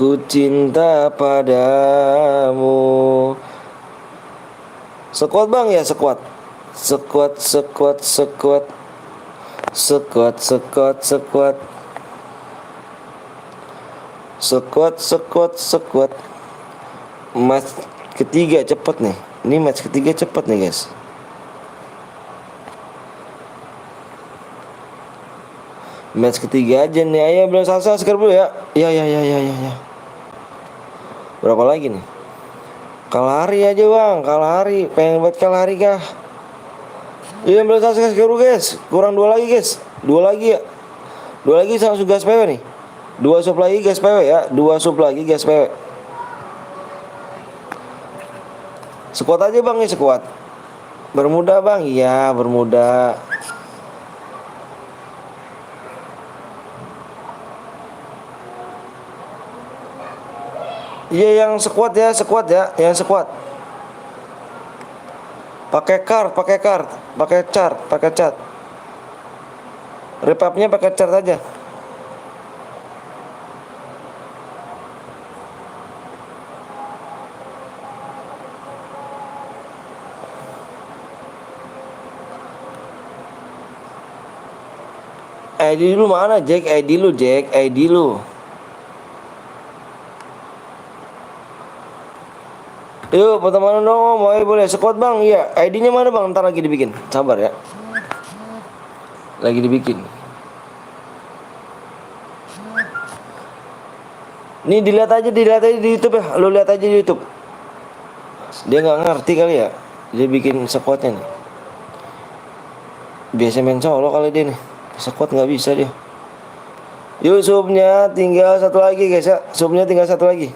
Ku cinta padamu. Sekuat bang ya, sekuat. Sekuat. Sekuat. Match ketiga cepet nih. Ini match ketiga cepet nih guys. Match ketiga aja nih. Ayo belum selesai sekarang dulu ya. Ya. Berapa lagi nih? Kalahari aja bang, kalahari. Pengen buat kalahari kah? Iya belum selesai sekarang guys. Kurang dua lagi guys. Dua lagi ya. Dua lagi sama gas PW nih. Dua sub lagi gas PW ya. Dua sub lagi gas PW. Sekuat aja bang nih, sekuat. Bermuda bang, iya bermuda. Iya yang sekuat ya, yang sekuat. Pakai card, pakai cat. Repapnya pakai cat aja. ID lu mana Jack? ID lu. Yuk pertemanan dong, mau boleh sekuat bang, iya. ID-nya mana bang? Ntar lagi dibikin, sabar ya. Lagi dibikin. Nih dilihat aja di YouTube ya. Lu lihat aja di YouTube. Dia nggak ngerti kali ya. Dia bikin sekuatnya nih. Biasa main solo kali dia nih. Sekuat nggak bisa dia. Yuk subnya tinggal satu lagi guys ya. Subnya tinggal satu lagi.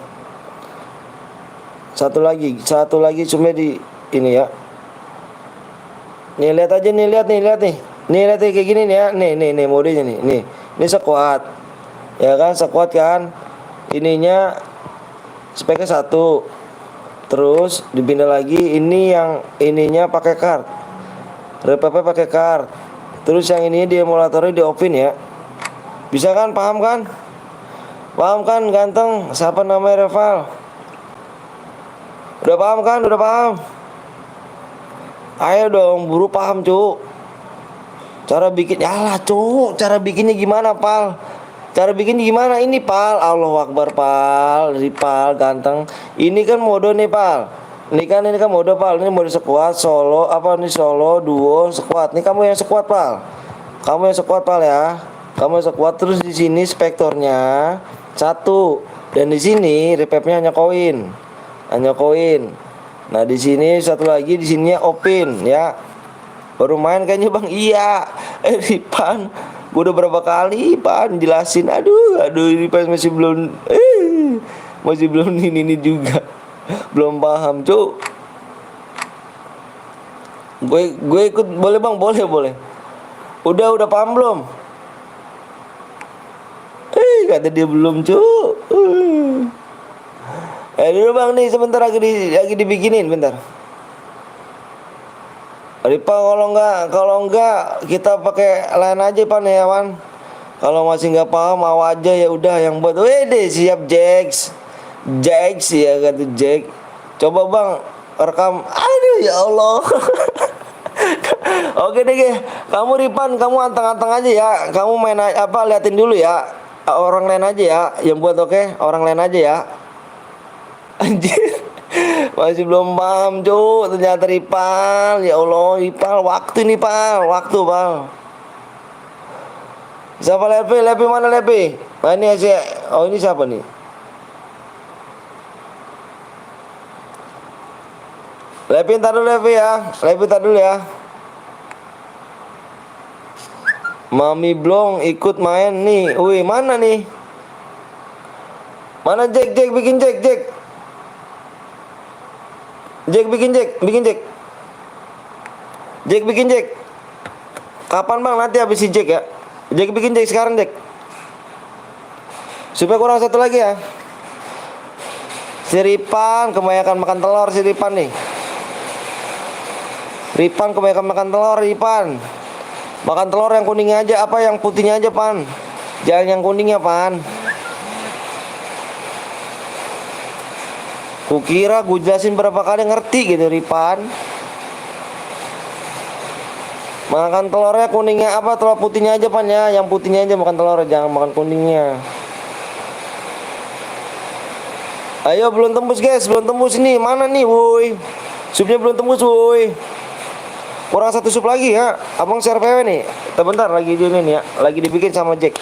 Satu lagi subnya di ini ya. Nih lihat aja nih, lihat nih. Nih lihat kayak gini nih ya. Nih modenya nih. Ini sekuat. Ya kan, sekuat kan. Ininya speknya 1. Terus dipindah lagi, ini yang ininya pakai card. Repapnya pakai card. Terus yang ini di emulatornya di open ya. Bisa kan, paham kan? Paham kan ganteng? Siapa namanya Reval? Udah paham kan? Udah paham? Ayo dong, buru paham cu. Cara bikin, yalah cu. Cara bikinnya gimana pal? Cara bikinnya gimana? Ini pal, Allahu Akbar pal. Ripal ganteng. Ini kan mode nih pal. Ini kan mode pal. Ini mode sekuat, solo, apa nih solo, duo, sekuat. Ini kamu yang sekuat pal. Kamu yang sekuat pal ya. Kamu yang sekuat, terus di sini spektornya 1. Dan di sini repapnya hanya koin. Nah di sini satu lagi, di sininya open ya. Baru main kayaknya bang. Iya. Ripan, gue udah berapa kali pan jelasin. Aduh Ripan masih belum ini juga. Belum paham cu. Gue ikut boleh bang, boleh. Udah paham belum? Kata dia belum cu. Dulu bang nih sebentar lagi dibikinin bentar. Ripa kalau enggak kita pakai lain aja pan ya Wan. Kalau masih nggak paham mau aja ya udah yang buat. Wede siap Jax ya kata Jack. Coba bang rekam. Aduh ya Allah. Oke deh, kamu Ripan, kamu anteng-anteng aja ya. Kamu main apa liatin dulu ya. Orang lain aja ya yang buat, oke? Orang lain aja ya. Anjir. Masih belum paham, Cuk. Ternyata Ripal. Ya Allah, Ripal. Waktu ini, Pal. Waktu, Pal. Siapa Lepi? Lepi mana Lepi? Nah, ini sih. Oh, ini siapa nih? Lepi ntar dulu Lepi ya. Lepi ntar dulu ya. Mami Blong ikut main nih. Wih, mana nih? Mana Jack bikin Jack. Jack bikin Jack. Jack bikin Jack. Kapan bang? Nanti habis si Jack ya. Jack bikin Jack sekarang Jack. Supaya kurang satu lagi ya. Si Ripan kebanyakan makan telur si Ripan nih. Ripan kebanyakan makan telur Ripan. Makan telur yang kuningnya aja, apa yang putihnya aja Pan. Jangan yang kuningnya Pan. Kukira gue jelasin berapa kali ngerti gitu Ripan. Makan telurnya kuningnya apa, telur putihnya aja Pan ya. Yang putihnya aja makan telur, jangan makan kuningnya. Ayo belum tembus guys, belum tembus ini. Mana nih woi? Supnya belum tembus woi. Kurang satu sup lagi ya. Abang share PW nih. Bentar lagi di ini ya. Lagi dibikin sama Jack.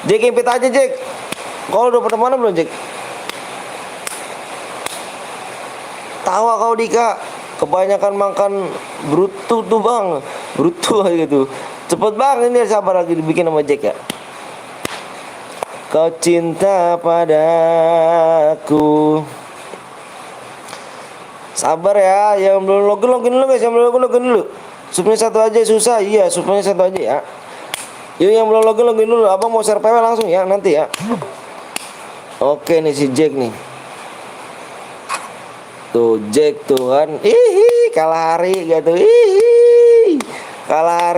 Jack impit aja Jack. Kau udah pernah mana belum Jack? Tawa kau Dika. Kebanyakan makan brutu tuh bang. Brutu aja gitu. Cepet bang, ini sabar lagi dibikin sama Jack ya. Kau cinta padaku. Sabar ya, yang belum login dulu guys, yang belum login dulu. Supnya satu aja susah, iya supnya satu aja ya. Yuk yang belum login dulu, abang mau share PW langsung ya nanti ya. Oke nih si Jack nih. Tuh Jack tuh kan, kalah hari gitu, kalah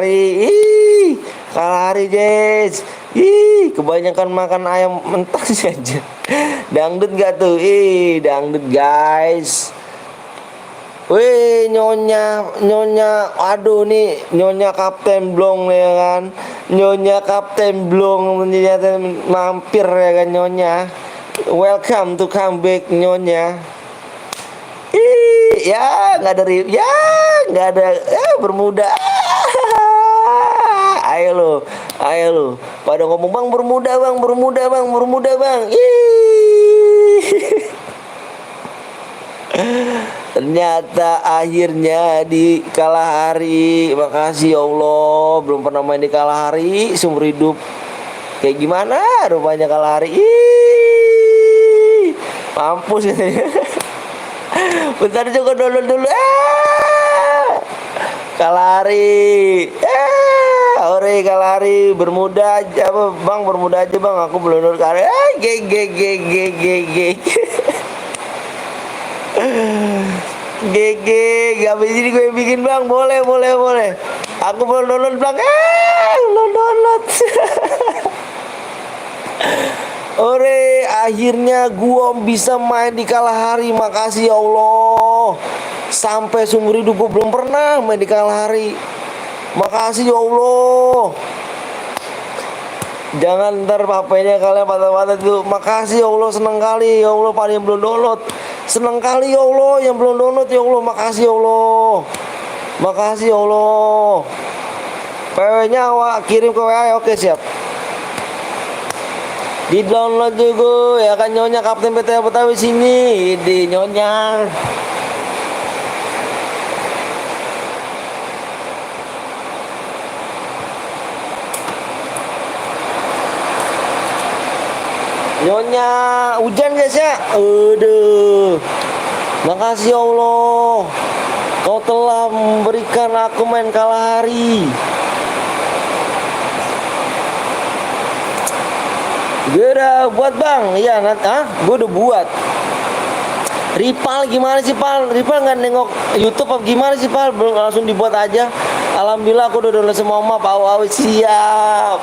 hari Jess. Kebanyakan makan ayam mentah sih aja. Dangdut gak tuh? Dangdut guys. Wih nyonya, aduh nih nyonya Kapten Blong ya kan, nyonya Kapten Blong ternyata mampir ya kan nyonya. Welcome to come back nyonya. Ya nggak ada bermuda. Ayo lo, pada ngomong bang bermuda bang. Ternyata akhirnya di Kalahari. Makasih ya Allah, belum pernah main di Kalahari seumur hidup. Kayak gimana rupanya Kalahari. Mampus ini. Bentar juga download dulu. Kalahari. Ore Kalahari bermuda aja apa bang, bermuda aja bang, aku belum download Kalahari. GG, gak bisa ini gue bikin bang, boleh. Aku belum download bang, belum download. Ore, akhirnya gua bisa main di Kalahari, makasih ya Allah. Sampai seumur hidup gue belum pernah main di Kalahari. Makasih ya Allah. Jangan ntar HP-nya kalian patah-patah tuh. Makasih ya Allah, seneng kali ya Allah pada yang belum download. Seneng kali ya Allah yang belum download ya Allah. Makasih ya Allah. Makasih ya Allah. PW-nya awak kirim ke WA ya. Oke siap. Di download juga ya kan nyonya Kapten PT Betawi sini. Di nyonya. Nyonya hujan guys ya. Aduh. Makasih ya Allah. Kau telah memberikan aku main Kalahari. Gue udah buat bang. Iya gue udah buat. Ripal gimana sih Pal? Ripal nggak nengok YouTube apa gimana sih Pal? Belum langsung dibuat aja. Alhamdulillah aku udah download semua map. Aw siap.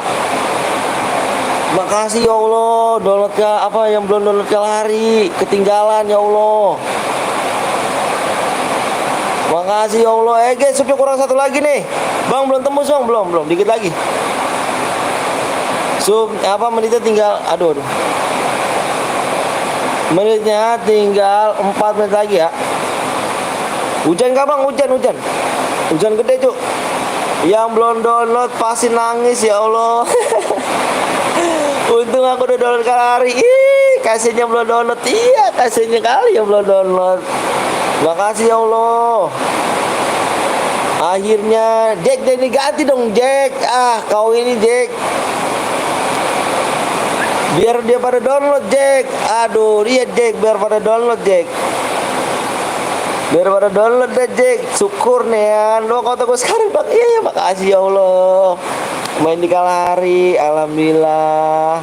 Makasih ya Allah, download ke apa yang belum download Kalahari, ketinggalan ya Allah. Makasih ya Allah. Guys, supaya kurang satu lagi nih. Bang belum tembus bang, belum, dikit lagi. Apa menitnya tinggal, aduh. Menitnya tinggal 4 menit lagi ya. Hujan gak bang? Hujan. Hujan gede cuk. Yang belum download pasti nangis ya Allah. Untung aku udah download Kalahari. Kasihnya belum download. Iya, kasihnya kali yang belum download. Makasih ya Allah. Akhirnya Jack jadi ganti dong Jack. Kau ini Jack. Biar dia pada download Jack. Aduh, lihat Jack, biar pada download Jack. Biar pada download deh Jack. Syukur nih ya. Lo kau tunggu sekarang bang. Iya ya, makasih ya Allah. Main di Kalahari, alhamdulillah.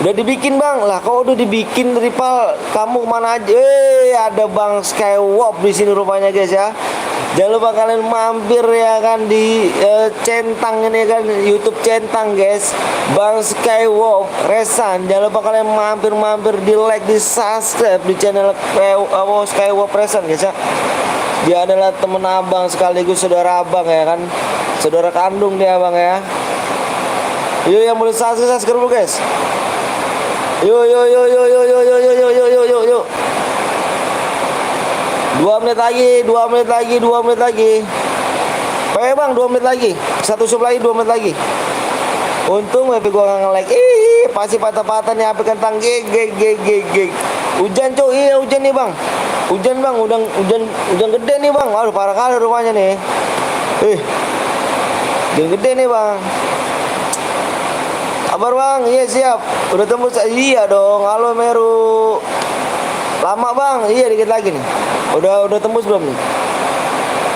Udah dibikin bang. Lah kau udah dibikin rival. Kamu kemana aja? Ada bang Skywalk di sini rupanya guys ya. Jangan lupa kalian mampir ya kan di Centang ini kan, YouTube Centang guys, Bang Skywalk Resan. Jangan lupa kalian mampir di like, di subscribe di channel Skywalk Resan guys ya. Dia adalah temen abang sekaligus saudara abang ya kan, saudara kandung dia abang ya. Yuk yang boleh subscribe dulu guys. Yuk. 2 menit lagi. Pakai bang 2 menit lagi. Satu sub lagi 2 menit lagi. Untung HP gua nggak nge-lag. Pasti patah-patah nih HP kentang. Hujan cuy, iya hujan nih bang. Hujan bang, hujan gede nih bang. Waduh parah kali rumahnya nih. Hujan gede nih bang. Kabar bang, iya siap. Udah tembus, iya dong. Halo Meru. Lama bang, iya dikit lagi nih. Udah tembus belum nih?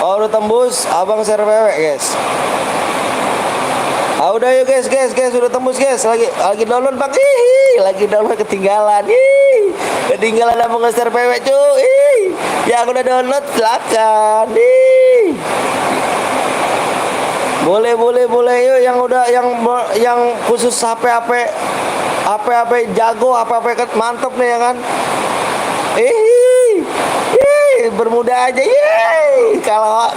Oh udah tembus, abang share pewek guys. Udah yuk guys, udah tembus guys. Lagi download bang, lagi download ketinggalan. Ketinggalan abang share pewek cuy. Ya aku udah download silakan. Boleh yuk yang khusus HP jago, HP mantep nih ya kan. Bermuda aja.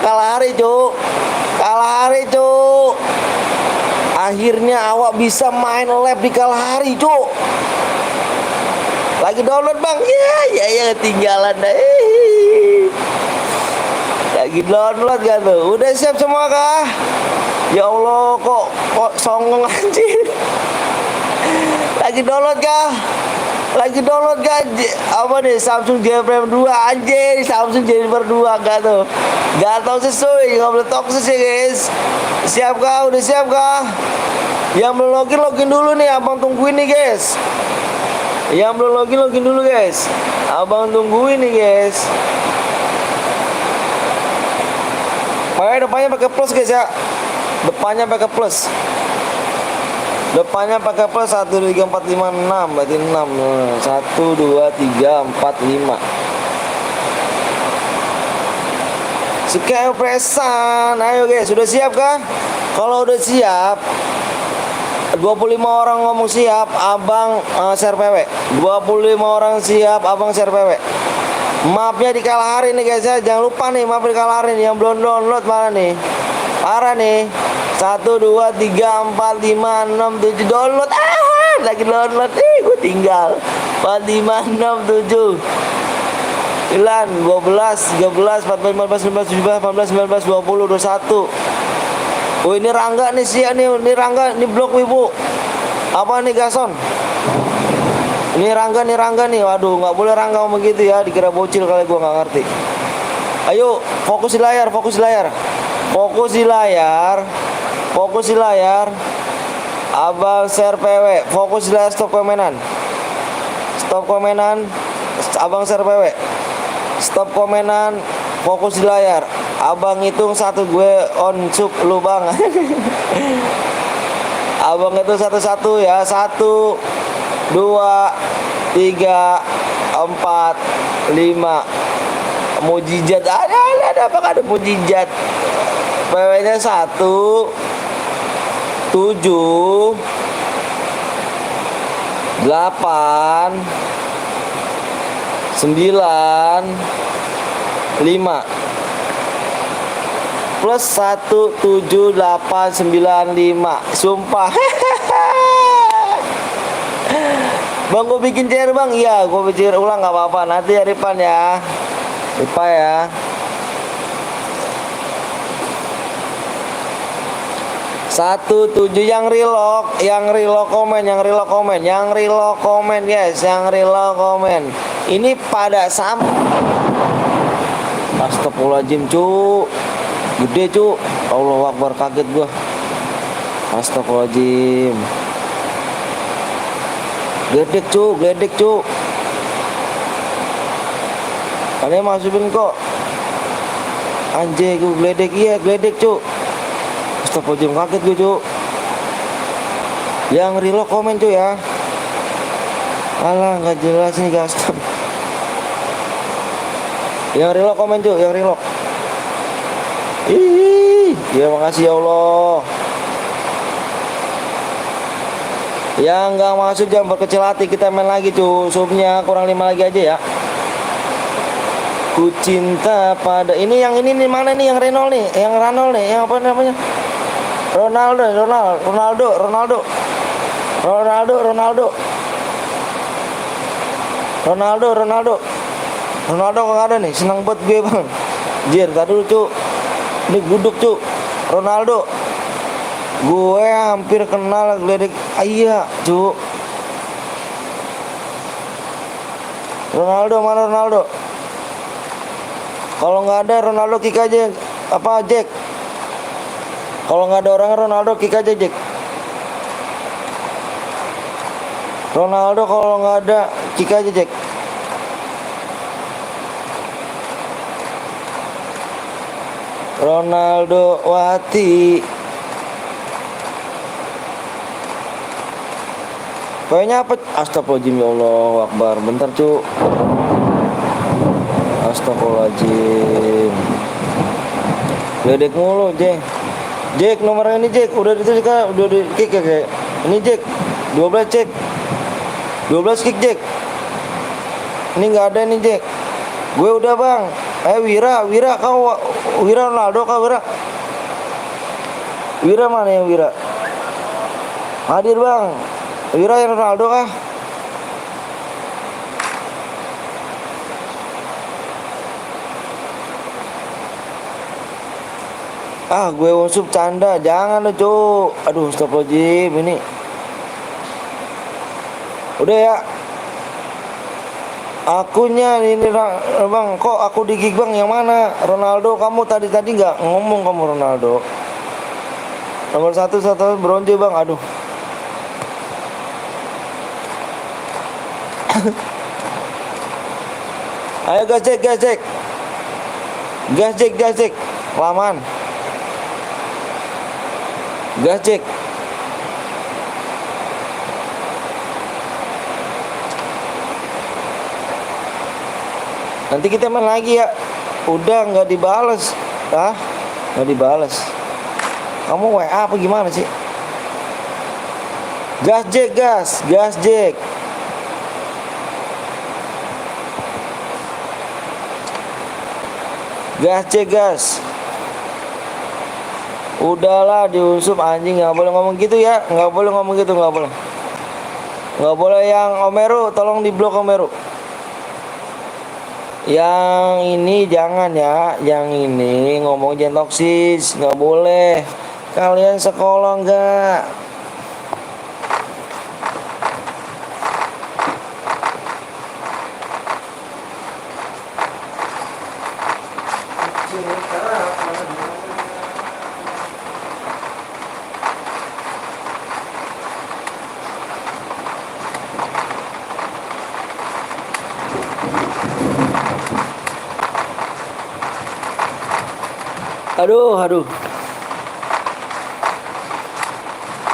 Kalahari cuk. Akhirnya awak bisa main lab di Kalahari cuk. Lagi download bang. Ya ketinggalan dah. Lagi download kan tuh. Udah siap semua kah? Ya Allah kok songong anjir. Lagi download kah? Apa nih Samsung J Prime 2 anjir, Samsung J Prime 2 gak tuh. Gak tau sesuai, gak boleh toksis ya guys. Siap kah? Udah siap kah? Yang belum login dulu nih, abang tungguin nih guys. Yang belum login dulu guys. Abang tungguin nih guys. Depannya pakai plus guys ya. Depannya pakai plus 1, 2, 3, 4, 5, 6. Berarti 6. 1, 2, 3, 4, 5. Sekian presan. Ayo guys, sudah siap kah? Kalau udah siap, 25 orang ngomong siap, abang share PW. 25 orang siap, abang share PW. Mapnya di Kalahari nih guys ya. Jangan lupa nih map di Kalahari nih. Yang belum download mana nih? Parah nih. 1, 2, 3, 4, 5, 6, 7 download. Lagi download. Gue tinggal 4, 5, 6, 7 9, 12, 13, 14, 15, 16, 17, 18, 19, 20, 21. Oh ini Rangga nih siap nih. Ini Rangga, ini blok ibu. Apa nih Gason? Ini Rangga nih. Waduh nggak boleh Rangga ngomong gitu ya. Dikira bocil kali, gue nggak ngerti. Ayo fokus di layar. Abang share PW. Fokus di layar, stop komenan. Abang share PW. Stop komenan, fokus di layar. Abang hitung 1, gue on sub lu bang. Abang itu 1 ya. 1, 2, 3, 4, 5. Mujizat ada apa? Ada mujizat. PW-nya 1, 7, 8, 9, lima plus 1, 7, 8, 9, 5. Sumpah. Bang gue bikin CR bang. Iya gue bikin ulang gak apa-apa. Nanti ya Ripan ya. Ripa ya. Satu 7 yang relock komen guys, yang relock komen. Ini pada Astagfirullahaladzim cuk. Gede cuk. Allahu Akbar, kaget gua. Astagfirullahaladzim. Gledek cuk, gledek cuk. Kalian masukin kok. Anjay gua gledek, iya gledek cuk. Astagfirullahaladzim, kaget gua cuk. Yang reload komen cuy ya. Alah nggak jelas nih guys. Yang reload komen cuy, yang reload. Ih, ya makasih ya Allah. Yang nggak masuk jangan berkecil hati, kita main lagi cuy. Subnya kurang 5 lagi aja ya. Ku cinta pada ini, yang ini nih, mana nih yang Renault nih, yang Ranol nih, yang apa namanya? Ronaldo kok ada nih, senang buat gue bang. Jir, tadi dulu cuk. Ini guduk cuk. Ronaldo. Gue hampir kenal gledek ayah cuk. Ronaldo, mana Ronaldo? Kalau nggak ada Ronaldo kick aja. Apa Jack? Kalau nggak ada orang Ronaldo kick aja Jack. Ronaldo kalau nggak ada kick aja Jack. Ronaldo Wati. Kayaknya apa? Astagfirullahaladzim, ya Allah Akbar. Bentar cu. Astagfirullahaladzim. Ledek mulu Jack. Jack nomornya ini Jack. Udah ditulis kan? Udah di kick ya kayak. Ini Jack 12 cek 12 kick Jack. Ini nggak ada nih Jack. Gue udah bang. Wira kau Wira Ronaldo kau Wira. Wira mana yang Wira? Hadir bang. Wira yang Ronaldo kah? Ah gue usup canda, jangan lo cuk. Aduh astagfirullahaladzim ini. Udah ya. Akunya ini bang, kok aku digig bang, yang mana? Ronaldo, kamu tadi nggak ngomong kamu Ronaldo. Nomor 1 bronze bang, aduh. Ayo gas Jack. Laman. Gas Jack. Nanti kita main lagi ya. Udah nggak dibales. Nggak dibales. Kamu WA apa gimana sih? Gas Jack. Gas. Udahlah diusup anjing, nggak boleh ngomong gitu ya. Nggak boleh ngomong gitu, nggak boleh. Nggak boleh. Yang Omeru tolong diblok Omeru. Yang ini jangan ya. Yang ini ngomong jangan toksis, nggak boleh. Kalian sekolah nggak? Aduh.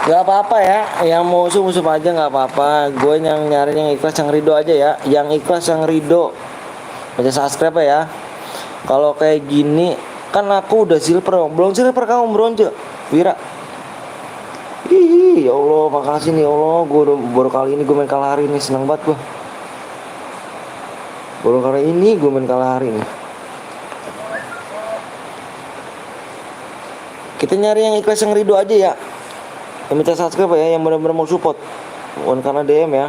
Gak apa-apa ya. Yang mau musuh aja gak apa-apa. Gue yang nyari yang ikhlas, yang ridho aja ya. Yang ikhlas, yang ridho. Baca subscribe ya. Kalau kayak gini kan aku udah silver. Belum silver, kamu bronze Wira. Ih, ya Allah, makasih nih ya Allah. Gue baru kali ini gue main kalah hari ini. Senang banget gue. Baru kali ini gue main kalah hari ini. Kita nyari yang ikhlas, yang ridho aja ya. Yang minta subscribe ya, yang benar-benar mau support. Bukan karena DM ya.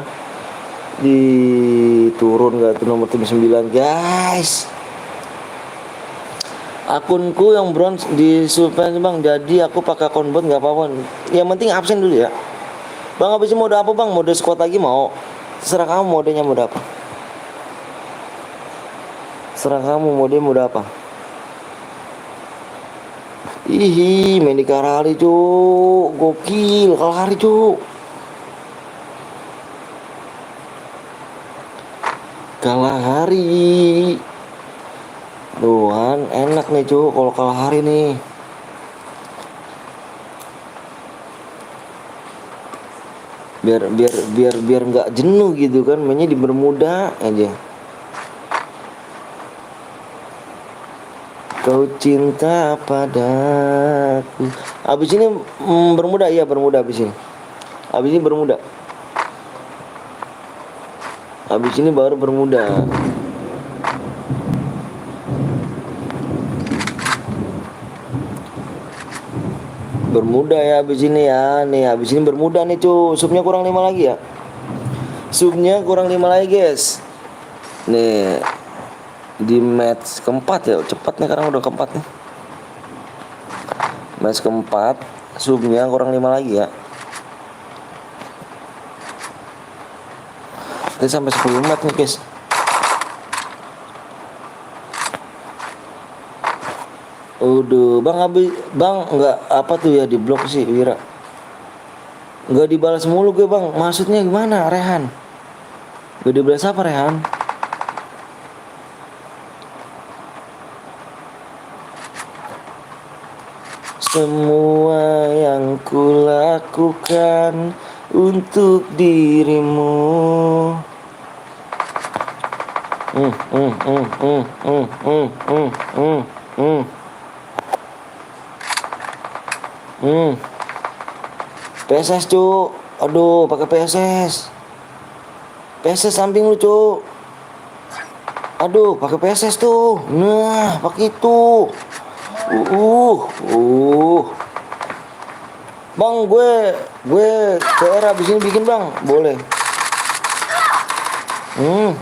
Diturun gak tuh nomor tim 9 guys. Akunku yang bronze di suspend bang. Jadi aku pakai akun bot gak apa-apa. Yang penting absen dulu ya. Bang habis mode apa bang? Mode squad lagi mau? Terserah kamu modenya mode apa. Terserah kamu mode apa. Ih, main di Kalahari cuk, gokil Kalahari cuk. Kalahari. Tuhan, enak nih cuk kalau Kalahari nih. Biar nggak jenuh gitu kan, mainnya di Bermuda aja. Kau cinta padaku. Abis ini Bermuda, iya Bermuda abis ini. Abis ini Bermuda. Abis ini baru Bermuda. Bermuda ya abis ini ya. Nih abis ini Bermuda nih cuy. Supnya kurang 5 lagi ya. Supnya kurang 5 lagi guys. Nih di match keempat ya, cepat nih karena udah keempat nih. Match keempat, subnya kurang 5 lagi ya. Ini sampai 10 match nih guys. Udah bang, habis bang nggak apa tuh ya, di blok sih Wira, nggak dibalas mulu gue bang. Maksudnya gimana Rehan? Gak dibalas apa Rehan? Semua yang kulakukan untuk dirimu. PSS cu, aduh pakai PSS. PSS samping lu cu. Aduh pakai PSS tuh. Nah pakai itu. Bang gue PR abis ini bikin bang, boleh.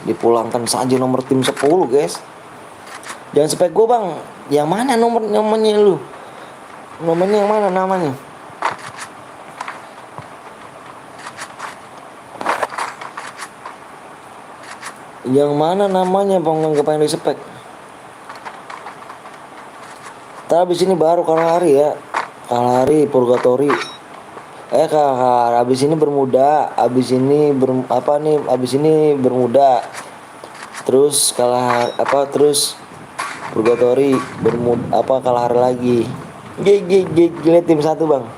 Dipulangkan saja nomor tim 10 guys. Jangan spek gue bang. Yang mana nomornya lu? Nomornya yang mana namanya? Yang mana namanya bang, nggak pengen di spek. Tapi abis ini baru Kalahari ya. Kalahari, Purgatory. Abis ini Bermuda. Abis ini abis ini Bermuda. Terus terus Purgatory, Bermuda, Kalahari lagi. Gila tim 1 bang.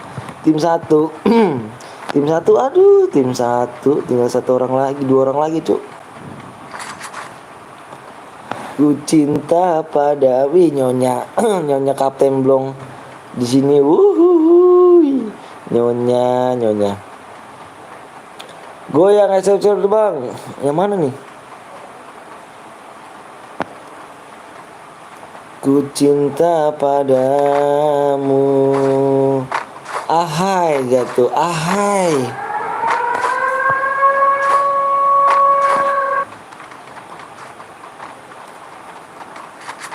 Tim 1. Tim 1, aduh tim 1 tinggal 1 orang lagi, 2 orang lagi cuk. Ku cinta pada nyonya nyonya Kapten Blong di sini. Nyonya goyang SFC bang. Yang mana nih? Ku cinta padamu. Ahai jatuh, ahai.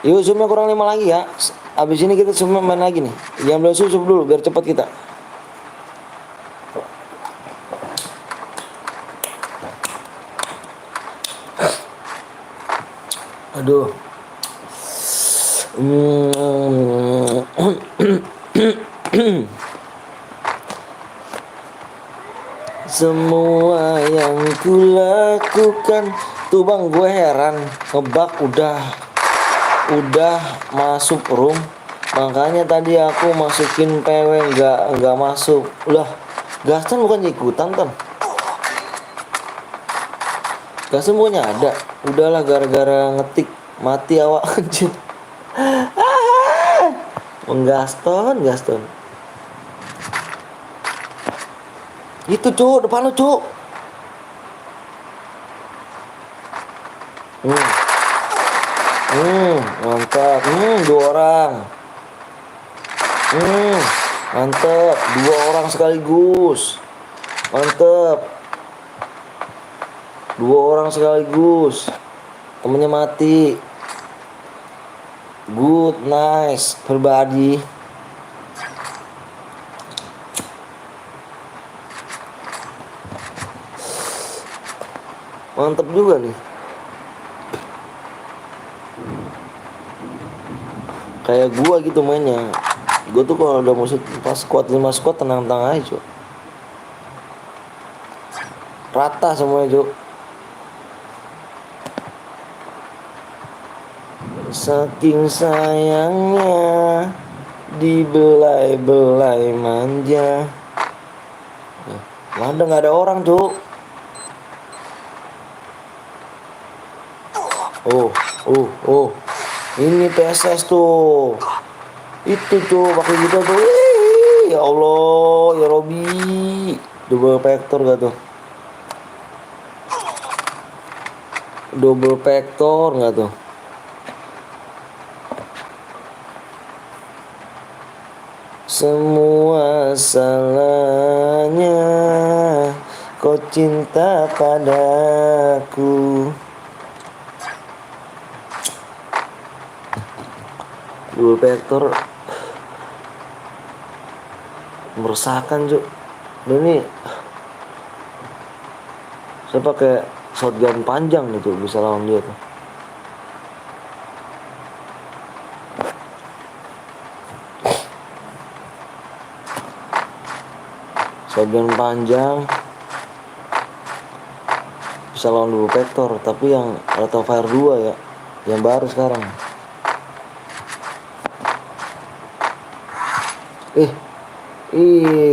Yuk zoomnya kurang 5 lagi ya. Abis ini kita semua main lagi nih. Yang belum susup dulu biar cepat kita. Aduh. Semua yang kulakukan. Tuh bang gue heran. Ngebak udah masuk room, makanya tadi aku masukin PW nggak masuk. Ulah Gaston bukan ikutan kan? Gaston bukannya ada. Udahlah gara-gara ngetik mati awak aja. Gaston itu cuk, depan lu cuk. Mantap. 2 orang. Mantap. 2 orang sekaligus. Mantap. 2 orang sekaligus. Temennya mati. Good, nice, berbadi. Mantap juga nih. Kayak gua gitu mainnya. Gue tuh kalau udah musik pas squad 5 squad tenang-tenang aja Cuk. Rata semuanya Cuk. Saking sayangnya dibelai-belai manja. Mana nggak ada orang Cuk. Oh, ini PSS tuh. Itu tuh pakai gitu tuh. Wih, ya Allah, ya Robi. Double vector gak tuh? Double vector gak tuh? Semua salahnya kau cinta padaku. Double vector meresahkan Cuk. Ini saya pakai shotgun panjang nih tuh bisa lawan dia tuh. Shotgun panjang bisa lawan double vector, tapi yang rate of fire 2 ya, yang baru sekarang.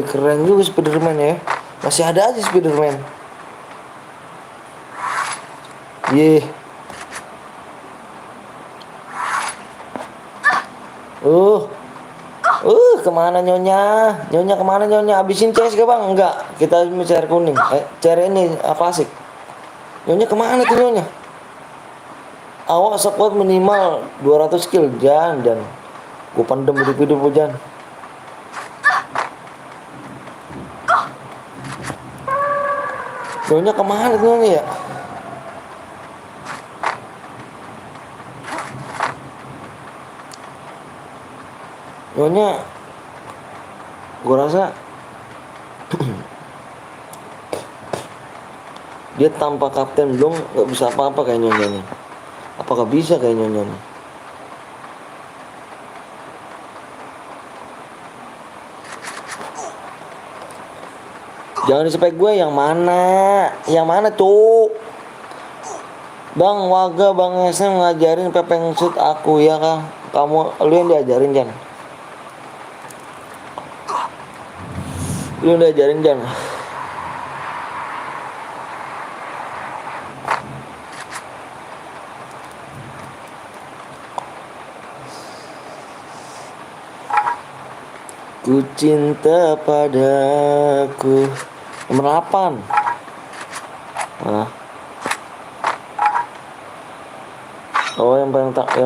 Keren juga Spiderman ya. Masih ada aja Spiderman. Kemana nyonya? Nyonya kemana nyonya? Abisin CS gak bang? Enggak, kita mencari kuning. Cari ini klasik. Nyonya kemana tuh nyonya? Awak squad minimal 200 kill dan gue pendem hidup hujan. Nyonya kemana tuh nyonya ya? Nyonya gue rasa dia tanpa kapten belum nggak bisa apa-apa kayak Nyonya nih. Apakah bisa kayak Nyonya nih? Jangan di spek gue yang mana? Yang mana tuh? Bang Waga, Bang SM ngajarin pepeng shoot aku ya kah? Lu yang diajarin Jan. Lu udah ajarin Jan. Ku cinta padaku. Nomor 8. Mana? Oh yang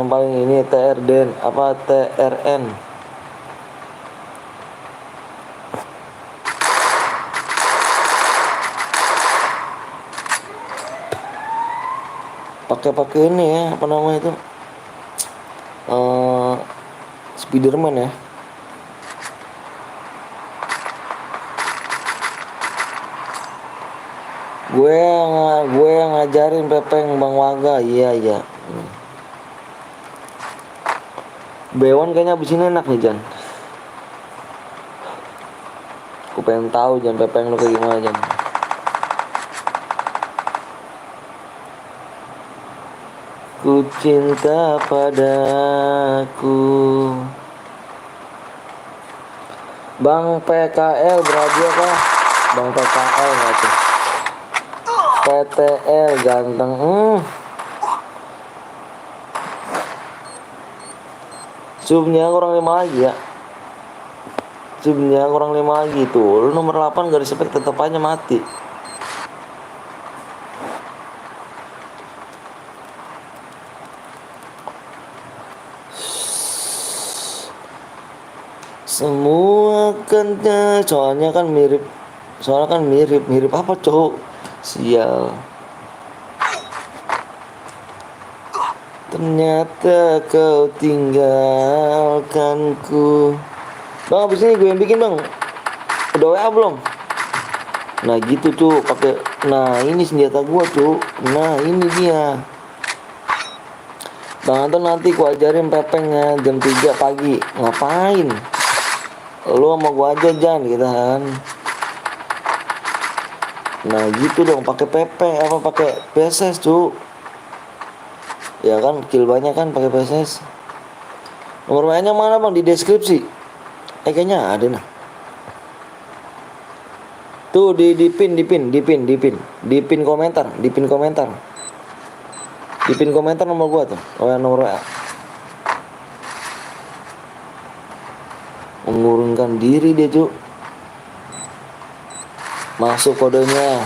paling ini TRN apa TRN. Pakai ini ya, apa namanya itu, Spiderman ya. Gue yang ngajarin pepeng Bang Waga. Iya. Bewan kayaknya abis ini enak nih Jan. Aku pengen tahu Jan pepeng lu kayak gimana Jan. Ku cinta padaku. Bang PKL beradia kah? Bang PKL nggak tuh? PTL ganteng. Subnya kurang 5 lagi ya. Subnya kurang 5 lagi tuh. Lu nomor 8 gak di-spek tetep aja mati. Semua kan soalnya kan mirip apa cowok. Sial. Ternyata kau tinggalkanku. Bang abis ini gue yang bikin bang. Udah WA belum? Nah gitu tuh pakai. Nah ini senjata gua tuh. Nah ini dia. Bang Anton nanti ku ajarin pepengnya jam 3 pagi. Ngapain? Lu sama gua aja Jan gitu kan. Nah gitu dong, pakai PP apa pakai PSS cu. Ya kan kill banyak kan pakai PSS. Nomor WA-nya mana bang? Di deskripsi. Kayaknya ada nah. Tuh di pin komentar, di pin komentar. Di pin komentar nomor gua tuh. Nomor WA. Mengurungkan diri dia cu. Masuk kodenya.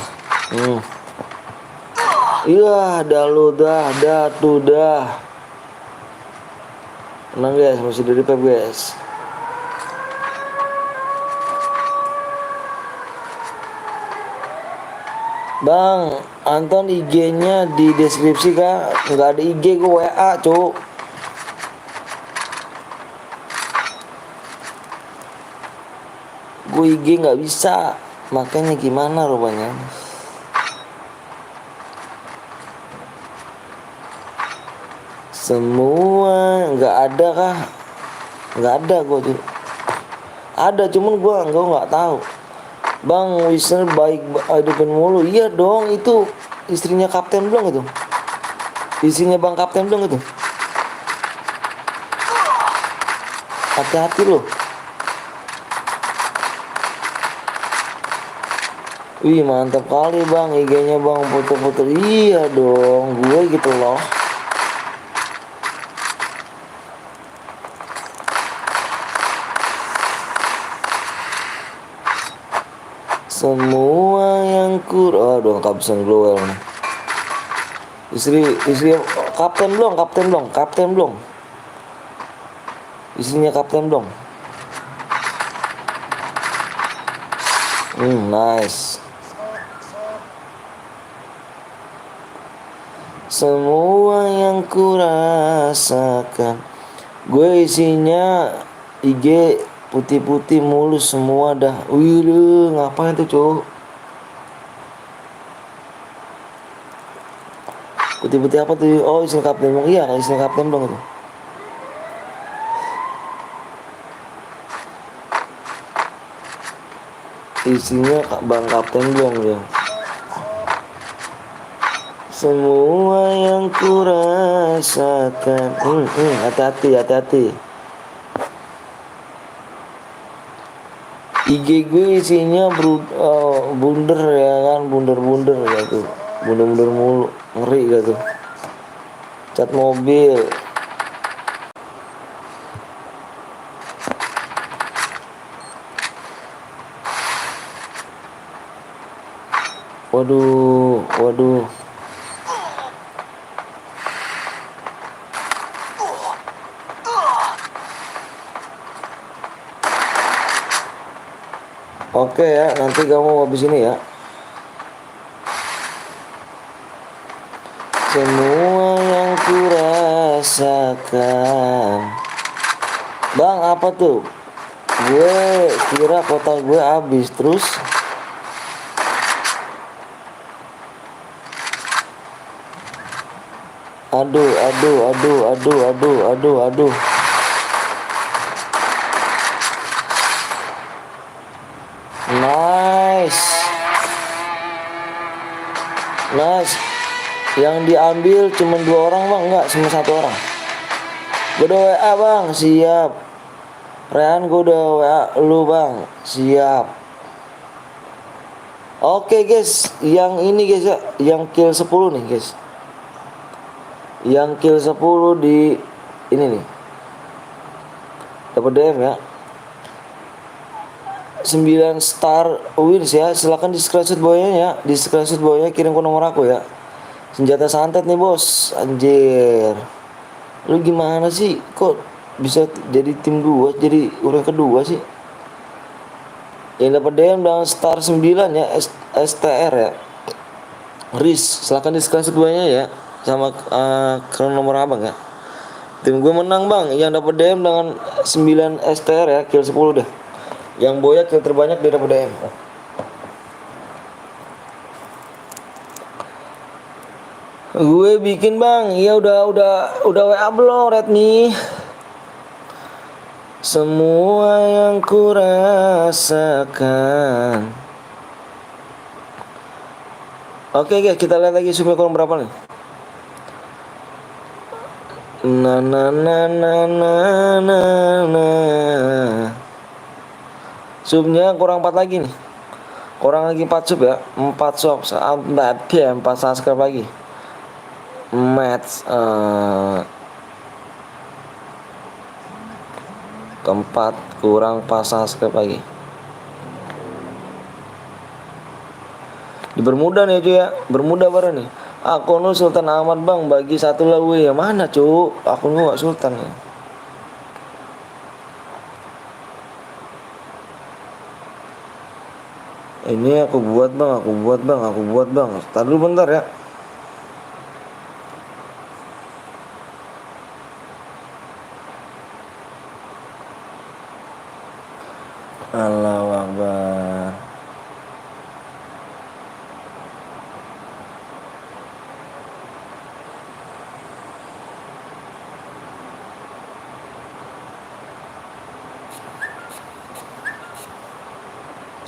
Iya, dah lu dah tuh dah. Tenang guys, masih dari pep guys. Bang, Anton IG-nya di deskripsi kah? Nggak ada IG, gue WA cu. Gue IG nggak bisa, makanya gimana rupanya. Semua nggak ada kah? Nggak ada gue tuh. Ada cuman gue nggak tahu. Bang Wisner baik hidupin mulu. Iya dong, itu istrinya Kapten Blong itu. Istrinya Bang Kapten Blong itu. Hati-hati loh. Wih mantap kali bang, IG-nya bang foto-foto. Iya dong, gue gitu loh. Semua yang aduh kapten glowel nih. Istri Kapten Blong. Istrinya Kapten Blong. Nice. Semua yang kurasakan. Gue isinya IG putih-putih mulus semua dah. Wih lu ngapain tuh cowok? Putih-putih apa tuh? Oh isinya Kapten Blong. Iya isinya Kapten Blong itu. Isinya Bang Kapten Blong ya. Semua yang kurasakan. Hati-hati. IG gue isinya bunder ya kan, bunder gitu. Bunder mulu, ngeri gitu. Cat mobil. Waduh. Oke ya, nanti kamu habis ini ya. Semua yang kurasakan. Bang, apa tuh? Gue kira kota gue habis terus. Aduh. Nice. Yang diambil cuma 2 orang bang, enggak cuma 1 orang. Gue udah WA bang, siap. Rehan gue udah WA lu bang, siap. Oke guys, yang ini guys ya, yang kill 10 nih guys. Yang kill 10 di ini nih. Dapat DM ya. 9 star wins ya. Silakan di screenshot bawahnya ya. Di screenshot bawahnya kirim ke nomor aku ya. Senjata santet nih bos. Anjir. Lu gimana sih? Kok bisa jadi tim 2, jadi udah kedua sih? Yang dapat DM dengan star 9 ya, STR ya. Riz, silakan di screenshot bawahnya ya. Sama nomor abang ya. Tim gue menang bang. Yang dapat DM dengan 9 STR ya, kill 10 deh. Yang boya kill terbanyak dia dapat DM. Gue bikin bang. Iya udah WA belum Redmi? semua yang ku rasakan. Oke guys, kita lihat lagi subnya kurang berapa nih. Na na na na na na na. Subnya kurang 4 lagi nih. Kurang lagi 4 sub ya. 4 sub. 4 subscribe lagi. Match keempat kurang 4 subscribe lagi. Di Bermuda nih cuy ya. Bermuda baru nih. Akun lu Sultan Ahmad bang, bagi satu lah weh. Yang mana cu? Akun lu gak Sultan ya. Ini aku buat bang. Tar dulu bentar ya. Allahu Akbar.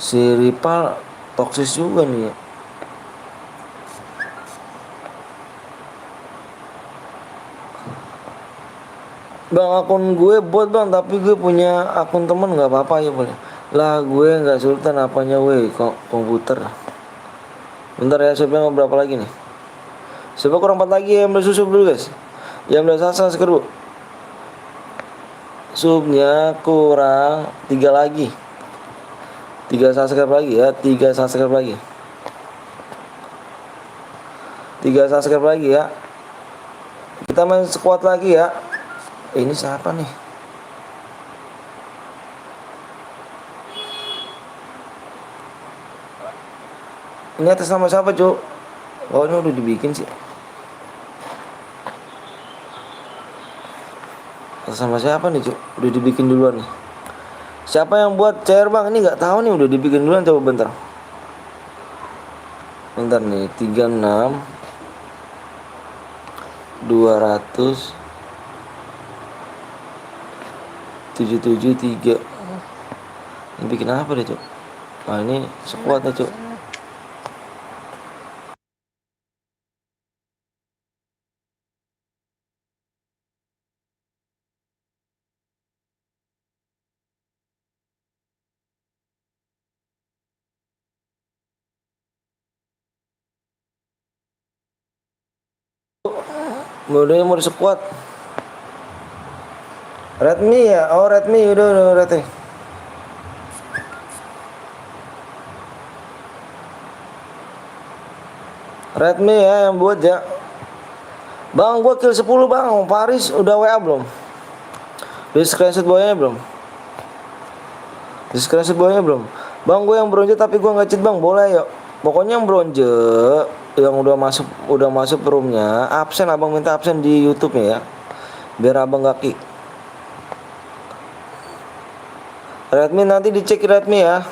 Si Rival toksis juga nih ya. Bang, akun gue bot bang, tapi gue punya akun temen nggak apa-apa ya boleh. Lah gue nggak Sultan apanya weh komputer. Bentar ya, subnya berapa lagi nih? Subnya kurang 4 lagi ya, ambil susu dulu guys. Ya ambil sasa seker bu. Subnya kurang 3 lagi. 3 subscribe lagi ya, 3 subscribe lagi. 3 subscribe lagi ya. Kita main squad lagi ya. Ini siapa nih? Ini atas nama siapa cu? Oh ini udah dibikin sih. Atas nama siapa nih cu? Udah dibikin duluan nih. Siapa yang buat cair bang? Ini nggak tahu nih, udah dibikin duluan, coba bentar. Bentar nih, 36 200 773. Ini bikin apa deh cuk? Wah ini sekuatnya cuk. Modelnya mau sekuat. Redmi ya? Oh Redmi, udah Redmi. Redmi ya yang buat ya. Bang gua kill 10 bang. Paris udah WA belum? Di screenshot bawahnya belum? Di screenshot bawahnya belum? Bang gue yang bronze tapi gua nggak cheat bang, boleh yuk. Pokoknya yang bronze yang udah masuk roomnya absen, abang minta absen di YouTube-nya ya. Biar abang gak kick. Redmi nanti dicek Redmi ya.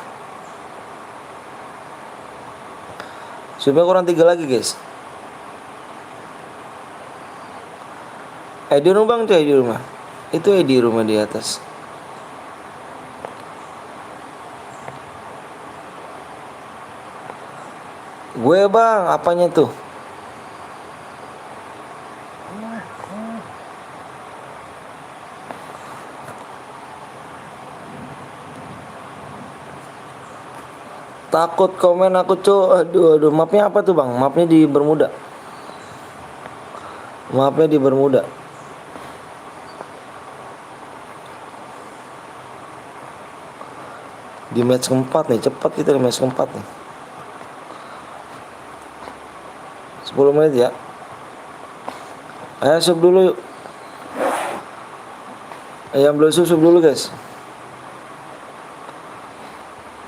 Subnya kurang 3 lagi guys. Di rumah bang tuh di rumah. Itu di rumah di atas. Gue bang, apanya tuh? Takut komen aku cu. Aduh, mapnya apa tuh bang? Mapnya di Bermuda. Mapnya di Bermuda. Di match keempat nih, cepat kita di match keempat nih. 10 menit ya. Ayo sub dulu yuk. Yang belum sub dulu guys.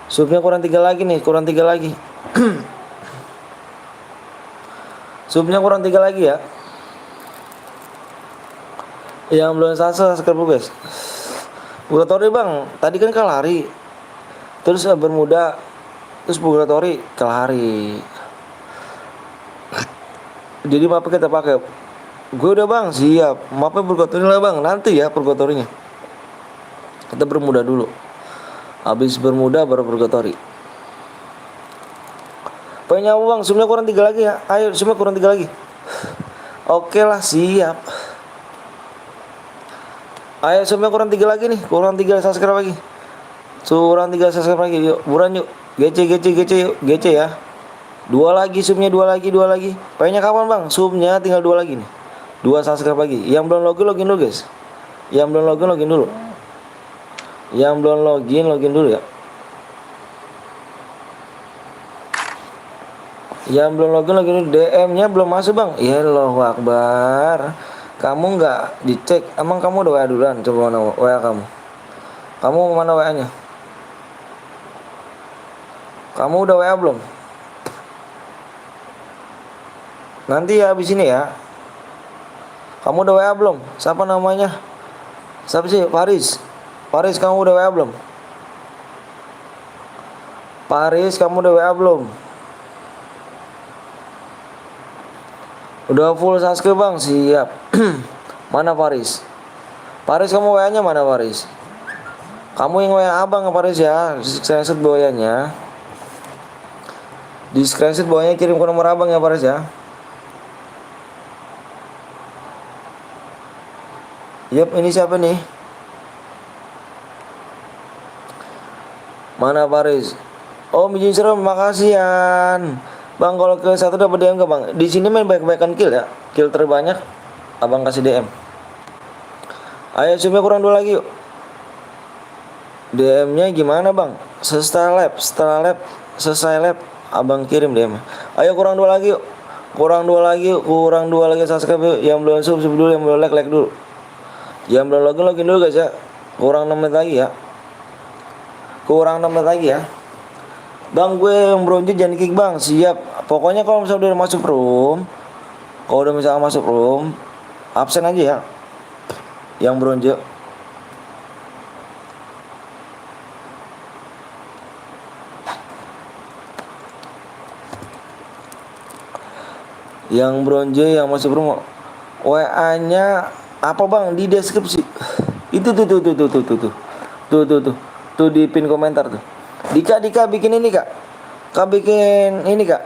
Subnya kurang 3 lagi nih, kurang 3 lagi. Subnya kurang 3 lagi ya. Yang belum subscribe dulu guys. Buglatori bang, tadi kan kelari. Terus Bermuda, terus Buglatori kelari. Jadi mapnya kita pakai. Gue udah bang, siap. Mapnya Purgatori lah bang, nanti ya Purgatorinya. Kita bermuda dulu. Habis bermuda baru purgatory. Pengen nyawa bang, sumnya kurang 3 lagi ya. Ayo sumnya kurang 3 lagi. Oke lah, siap. Ayo sumnya kurang 3 lagi nih. Kurang 3 subscribe lagi. Kurang 3 subscribe lagi. Yuk buruan yuk. GC yuk. GC ya. 2 lagi sumnya, 2 lagi. Pengennya kapan bang? Sumnya tinggal 2 lagi nih. 2 subscribe lagi. Yang belum login dulu guys. Yang belum login dulu. Yang belum login dulu ya. Yang belum login dulu. DM-nya belum masuk bang. Ya Allahu Akbar. Kamu nggak dicek. Emang kamu udah WA duluan? Coba mana WA kamu. Kamu mana WA-nya? Kamu udah WA belum? Nanti ya habis ini ya. Kamu udah WA belum? Siapa namanya? Siapa sih? Faris, kamu udah WA belum? Faris, kamu udah WA belum? Udah full subscribe bang, siap. Mana Faris? Faris kamu WA-nya mana Faris? Kamu yang WA abang Faris ya. Screenshot bawahnya. Di screenshot bawahnya kirim ke nomor abang ya Faris ya. Yap, ini siapa nih? Mana Faris? Oh, izin serem, makasih Yan. Bang, kalau ke 1 dapat DM gak bang? Di sini main banyak-banyakan kill ya. Kill terbanyak abang kasih DM. Ayo sumnya kurang 2 lagi yuk. DM-nya gimana bang? Setelah lab abang kirim DM. Ayo kurang 2 lagi yuk. Kurang 2 lagi subscribe yuk. Yang belum sub dulu, yang belum like dulu. Yang belum login dulu guys ya. Kurang 6 menit lagi ya. Kurang 6 menit lagi ya. Bang, gue yang bronze jangan kick bang. Siap. Pokoknya kalau misalnya udah masuk room, absen aja ya. Yang bronze. Yang bronze yang masuk room, WA-nya apa bang? Di deskripsi. Itu tuh di pin komentar tuh. Dika bikin ini kak. Kak bikin ini kak.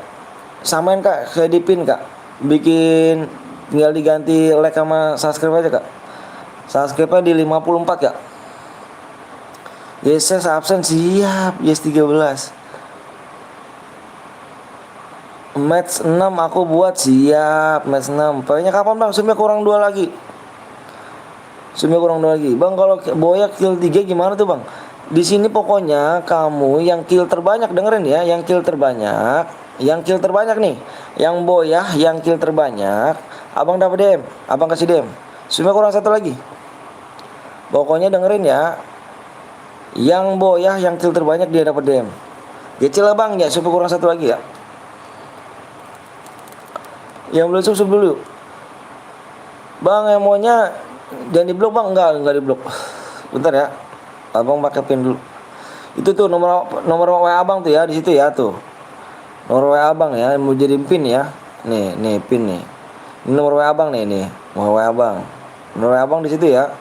Samain kak kayak di pin kak. Bikin tinggal diganti like sama subscribe aja kak. Subscribe-nya di 54 kak. Yes absen siap. Yes 13. Match 6 aku buat siap. Match 6. Pokoknya kapan bang? Sumnya kurang 2 lagi. Bang, kalau boya kill 3 gimana tuh bang? Di sini pokoknya kamu yang kill terbanyak, dengerin ya, yang kill terbanyak nih, yang boyah yang kill terbanyak, abang dapat DM, abang kasih DM. Sumnya kurang 1 lagi. Pokoknya dengerin ya. Yang boyah yang kill terbanyak dia dapat DM. Kecil lah bang ya, sumnya kurang 1 lagi ya. Yang belum sub dulu. Bang, emonya jangan di blok bang, enggak di blok. Bentar ya. Abang pakai pin dulu. Itu tuh nomor WA abang tuh ya, di situ ya tuh. Nomor WA abang ya, mau jadi pin ya. Nih pin nih. Ini nomor WA abang nih. Nomor WA abang. Nomor WA abang di situ ya.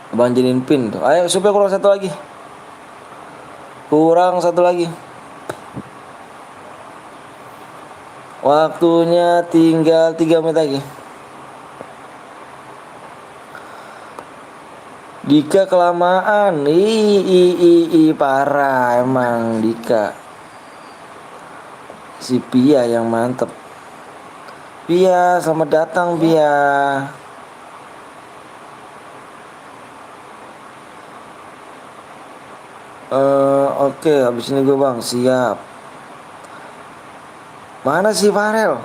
Abang jadiin pin tuh. Ayo supaya kurang 1 lagi. Waktunya tinggal 3 menit lagi. Dika kelamaan. Parah emang Dika. Si Pia yang mantep. Pia, selamat datang Pia. Oke, habis ini gue bang, siap. Mana sih Farel?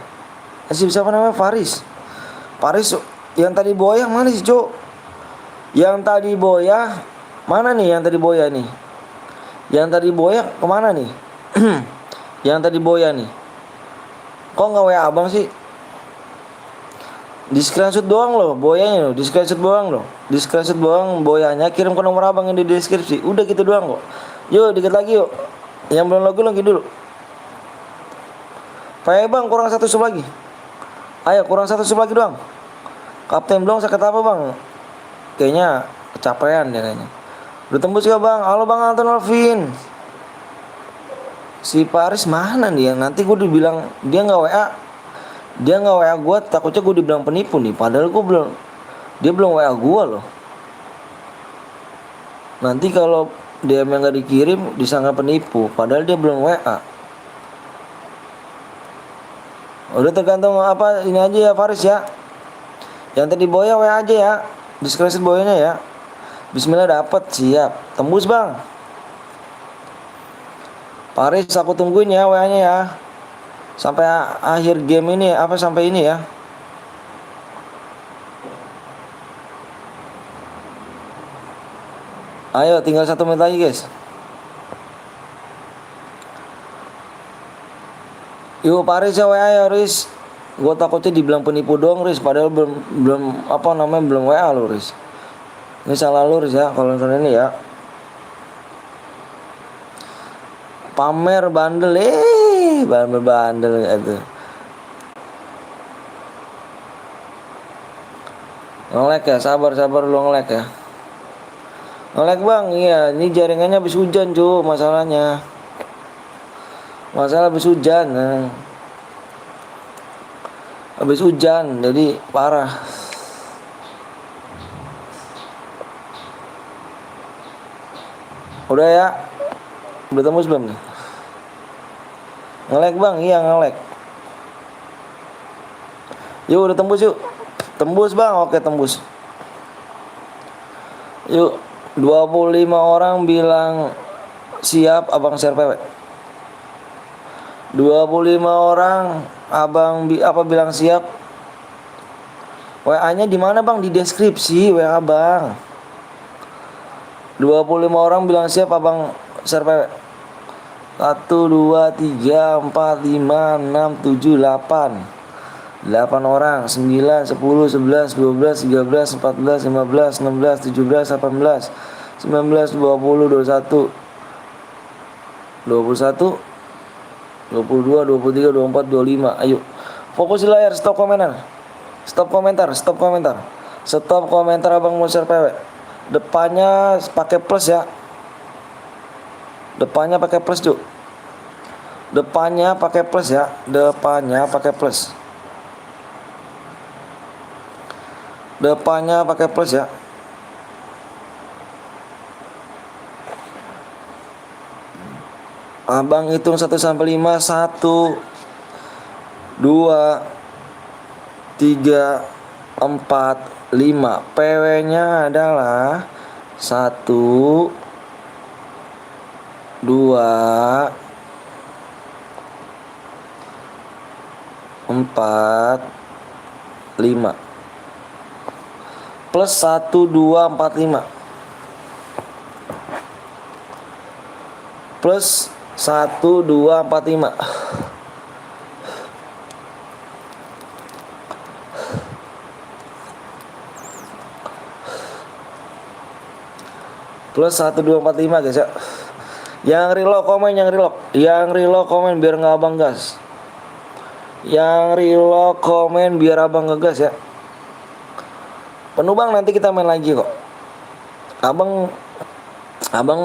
Siapa namanya? Faris yang tadi boyah mana sih cok? Yang tadi boyah mana nih? Yang tadi boyah nih? Yang tadi boyah kemana nih? Yang tadi boyah nih? Kok nggak WA abang sih? Di screenshot doang loh boyanya loh. Di screenshot doang boyanya. Kirim ke nomor abang yang di deskripsi. Udah gitu doang kok. Yuk dikit lagi yuk. Yang belum login dulu. Pak bang kurang 1 sub lagi. Ayo kurang 1 sub lagi doang. Kapten belum sakit apa bang? Kayaknya kecapean dia kayaknya. Udah tembus gak bang? Halo bang Anton Alvin. Si Paris mana dia? Nanti gue dibilang dia nggak WA. Dia nggak WA gue, takutnya gue dibilang penipu nih. Padahal gue belum, dia belum WA gue loh. Nanti kalau DM yang nggak dikirim disangka penipu, padahal dia belum WA. Udah tergantung apa ini aja ya Faris ya. Yang tadi boya WA aja ya. Di screenshot boyanya ya. Bismillah dapat, siap. Tembus bang. Paris aku tungguin ya WA-nya ya. Sampai akhir game ini apa sampai ini ya. Ayo tinggal 1 menit lagi guys. Yuk Paris ya WA ya Riz. Gue takutnya dibilang penipu dong Riz. Padahal belum apa namanya belum WA lo Riz. Ini salah lu Riz ya kalau ini ya. Pamer bandel bandel gitu. Ngelek ya, sabar lu ngelek ya. Ngelek bang, iya ini jaringannya habis hujan cu masalahnya. Masalah habis hujan habis hujan jadi parah. Udah ya. Udah tembus belum nih? Ngelek bang, iya ngelek. Yuk udah tembus yuk. Tembus bang, oke tembus. Yuk 25 orang bilang siap abang share PW. 25 orang abang bilang siap. WA nya di mana bang? Di deskripsi WA bang. 25 orang bilang siap abang share PW. 1, 2, 3, 4, 5, 6, 7, 8 8 orang. 9, 10, 11, 12, 13, 14, 15, 16, 17, 18, 19, 20, 21 22, 23, 24, 25. Ayo fokus di layar. Stop komentar. Stop komentar abang mau share PW. Depannya pakai plus ya. Depannya pakai plus cuk. Depannya pakai plus ya. Depannya pakai plus ya. Abang hitung 1 sampai 5. 1 2 3 4 5. PW-nya adalah 1 2 4 5 plus 1 2 4 5 plus 1 2 4 5 plus 1 2 4 5 guys ya. Yang reload komen biar nggak abang gas. Yang reload komen biar abang ngegas ya. Penuh bang, nanti kita main lagi kok. Abang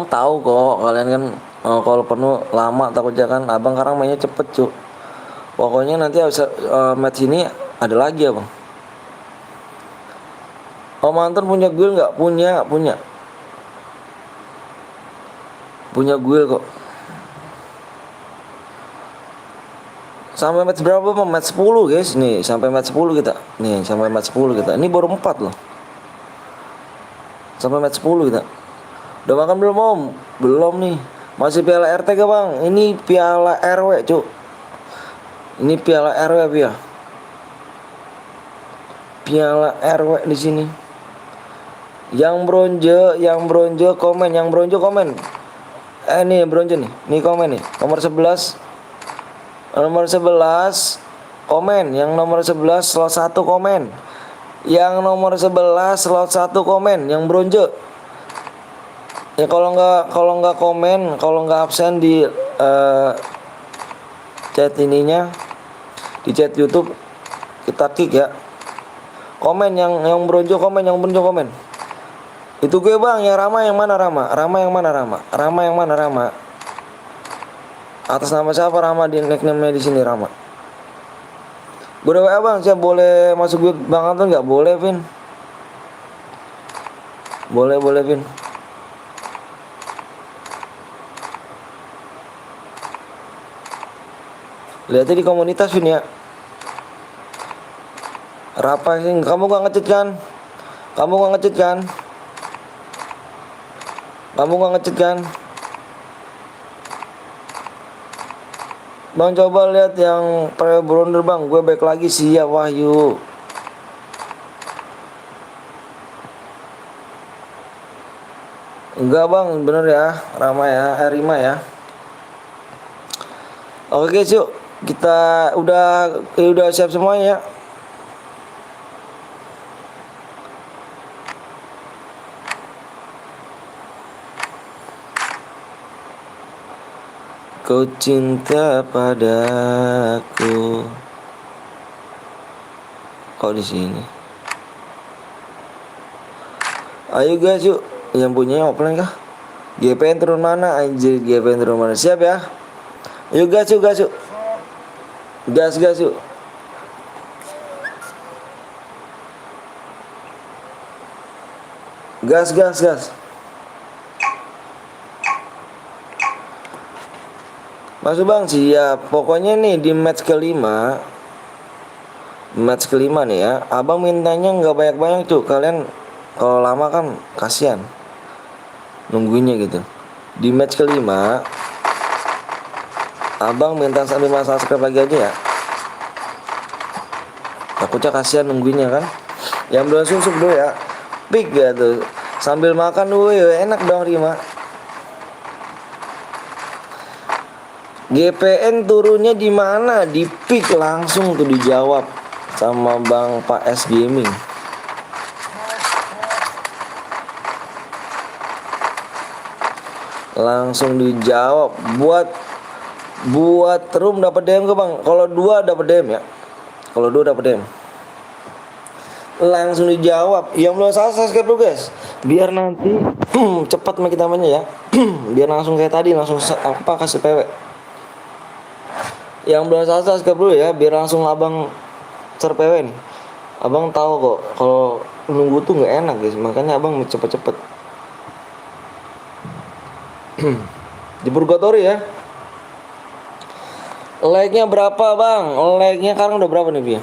tahu kok kalian kan kalau penuh lama takutnya kan. Abang sekarang mainnya cepet cuk. Pokoknya nanti harus match ini ada lagi abang. Om Anton punya guild nggak? Punya guild kok. Sampai match berapa bang? Match 10 guys. Nih sampai match 10 kita. Ini baru 4 loh. Sampai match 10 kita. Udah makan belum om? Belum nih. Masih piala RT gak bang? Ini piala RW cuk. Ini piala RW ya. Piala RW di sini. Yang bronze komen. Nih bronze nih. Nih komen nih. Nomor 11 komen. Yang nomor 11 slot 1 komen. Yang nomor 11 slot 1 komen. Yang bronze. Ya kalau nggak komen, kalau nggak absen di chat ininya, di chat YouTube kita kick ya. Komen yang bronze komen. Itu gue bang, yang Rama yang mana Rama? Rama yang mana Rama? Rama yang mana Rama? Atas nama siapa Rama di nickname di sini Rama? Gue udah WA bang, saya boleh masuk gue bang Anton nggak? Boleh Vin. Boleh Vin. Lihatnya di komunitas Vin ya. Rapa sih, kamu gak ngechat kan? Kamu gak ngechat kan? Kamu gak ngechat kan? Bang coba lihat yang pre blunder bang, gue baik lagi siap Wahyu. Enggak bang, bener ya, Rama ya, Rima ya. Oke guys yuk, kita udah siap semuanya ya. Kau cinta padaku. Kok di sini? Ayo guys yuk, yang punya offline kah? GPN turun mana? Anjir, GPN turun mana? Siap ya? Yuk gas yuk. Gas yuk. Gas. Masuk bang, siap. Pokoknya nih di match kelima nih ya, abang mintanya nggak banyak-banyak tuh. Kalian kalau lama kan kasihan nungguinnya gitu. Di match kelima abang minta 5 subscribe lagi aja ya. Takutnya kasihan nungguinnya kan. Yang belum susuk dulu ya, pik ya tuh. Sambil makan dulu ya, enak dong Rima. GPN turunnya di mana? Di pick langsung tuh dijawab sama Bang Pak S Gaming. Langsung dijawab. Buat room dapat DM ke Bang. Kalau 2 dapat DM ya. Kalau 2 dapat DM. Langsung dijawab. Yang belum subscribe dulu guys. Biar nanti cepat kita mainnya ya. Biar langsung kayak tadi langsung kasih PW. Yang belum subscribe dulu ya, biar langsung abang share PW nih. Abang tahu kok kalau nunggu tuh nggak enak guys, makanya abang cepet-cepet. Di Purgatory ya. Like-nya berapa bang? Like-nya sekarang udah berapa nih Bia?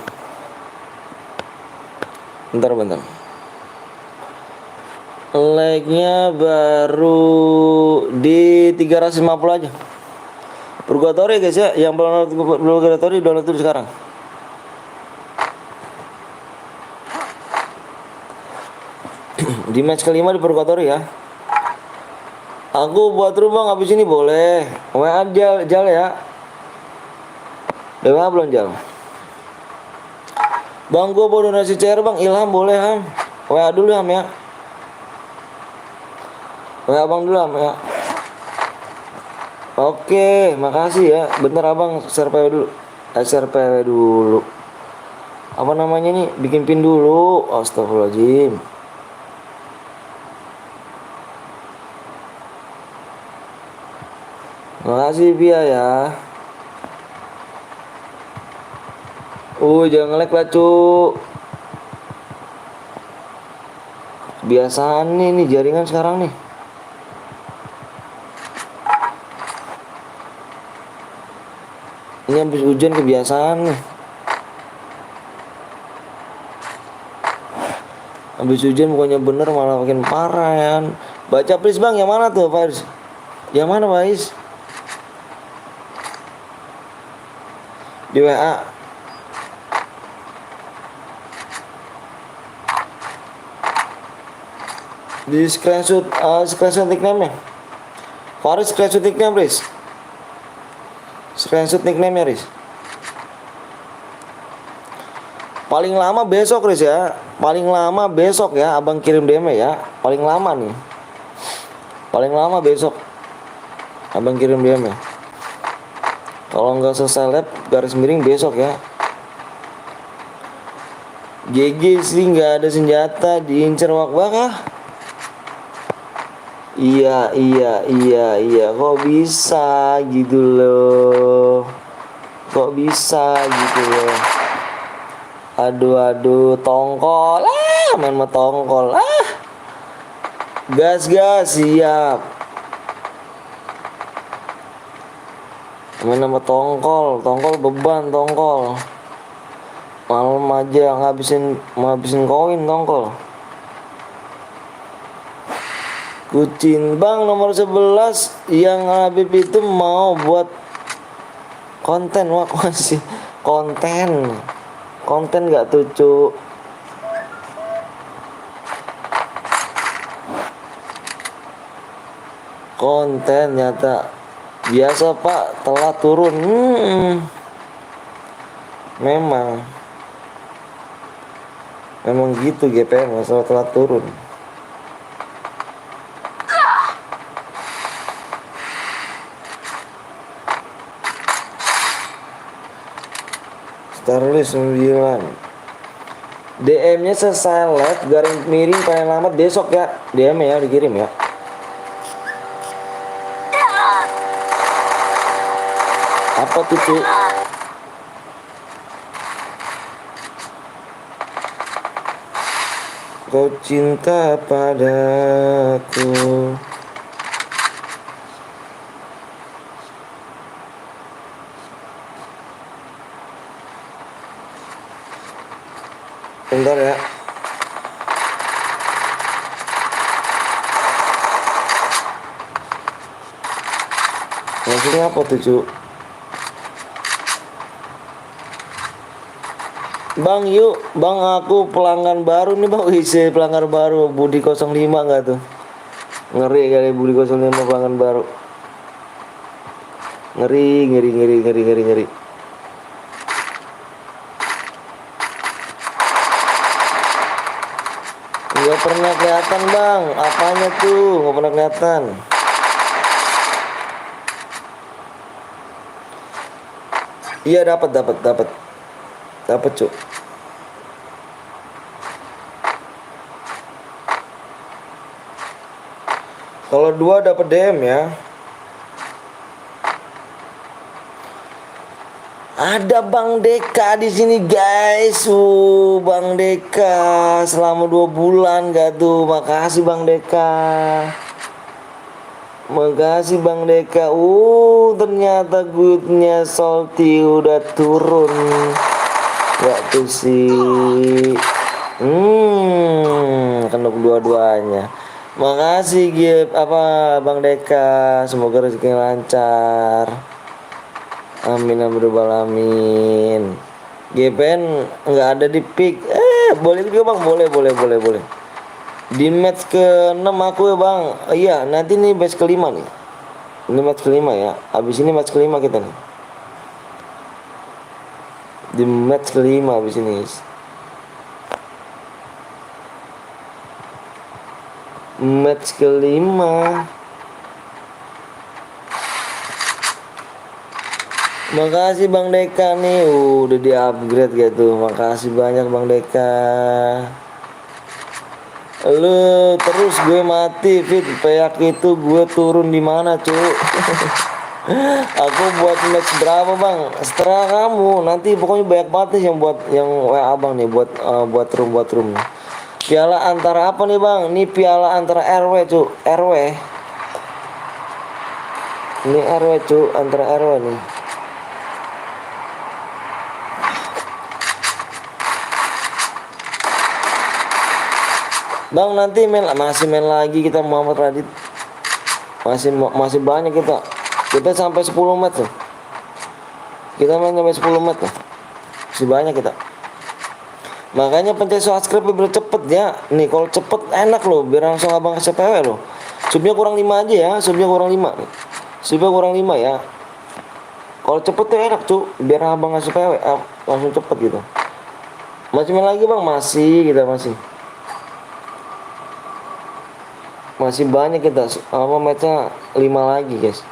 Bentar. Like-nya baru di 350 aja. Purgatory guys ya, yang belum Purgatory download dulu sekarang. Di match kelima di Purgatory ya. Aku buat rumah habis ini boleh. WA jal ya. WA belum jal. Bang gua mau donasi CR bang, Ilham boleh Ham. WA dulu Ham ya. WA abang dulu Ham ya. Oke, makasih ya. Bentar abang share PW dulu. Share PW dulu. Apa namanya nih? Bikin pin dulu. Astagfirullahaladzim. Makasih Bia ya. Jangan nge-like lah cu. Kebiasaan nih jaringan sekarang nih. Ini habis hujan kebiasaan nih. Habis hujan bukannya bener malah makin parah ya. Baca please bang, yang mana tuh Faiz? Yang mana Faiz? Di WA. Di screenshot nickname-nya. Faris screenshot nickname please. Screenshot nickname-nya Riz. Paling lama besok Riz ya. Paling lama besok ya, abang kirim DM ya. Paling lama nih. Paling lama besok abang kirim DM ya. Kalau nggak selesai lab garis miring besok ya. GG sih nggak ada senjata, diincer wak bakah. Iya, kok bisa gitu loh. Kok bisa gitu loh. Aduh, tongkol. Main sama tongkol. Gas, siap. Main sama tongkol beban tongkol. Malam aja ngabisin koin tongkol. Kucing bang nomor 11 yang Habib itu mau buat konten. Wah masih konten gak tuh cu. Konten nyata biasa pak, telat turun. Memang gitu GPN, masalah telat turun. Starlist 9. DM-nya selesai live garing miring paling lambat besok ya. DM ya dikirim ya. Apa tuh cu? Kau cinta padaku. Bentar ya. Maksudnya apa tuh cu? Bang yuk, bang aku pelanggan baru nih bang. Isi pelanggan baru Budi 05 nggak tuh? Ngeri kali Budi 05 pelanggan baru. Ngeri. Nggak pernah kelihatan bang, apanya tuh? Nggak pernah kelihatan. Iya dapat cuk. Kalau 2 dapat DM ya. Ada Bang Deka di sini guys. Bang Deka selama 2 bulan gak tuh. Makasih Bang Deka. Makasih Bang Deka. Ternyata goodnya salty udah turun. Gak tuh sih. Kena dua-duanya. Makasih Bang Deka. Semoga rezeki lancar. Amin alamin. GPN nggak ada di pick. Boleh juga bang, boleh. Di match ke-6 aku ya bang. Iya nanti nih match ke-5 nih. Ini match ke-5 ya. Abis ini match ke-5 kita nih. Di match ke-5 abis ini guys. Match ke-5. Makasih Bang Deka nih, udah di upgrade gitu. Makasih banyak Bang Deka. Lu terus gue mati fit peyak itu gue turun di mana cu? Aku buat match berapa bang? Setelah kamu nanti pokoknya banyak banget nih yang WA abang nih buat room. Piala antara apa nih bang? Ini piala antara RW cu, RW. Ini RW cu, antara RW nih. Bang nanti masih main lagi kita Muhammad Radit. Masih banyak kita. Kita sampai 10 match tuh. Kita main sampai 10 match tuh. Masih banyak kita. Makanya pencet subscribe biar cepet ya. Nih kalau cepet enak loh, biar langsung abang kasih PW loh. Subnya kurang 5 aja ya, subnya kurang 5 ya. Kalau cepet tuh enak tuh, biar abang kasih PW langsung cepet gitu. Masih main lagi bang, masih banyak kita matchnya 5 lagi guys,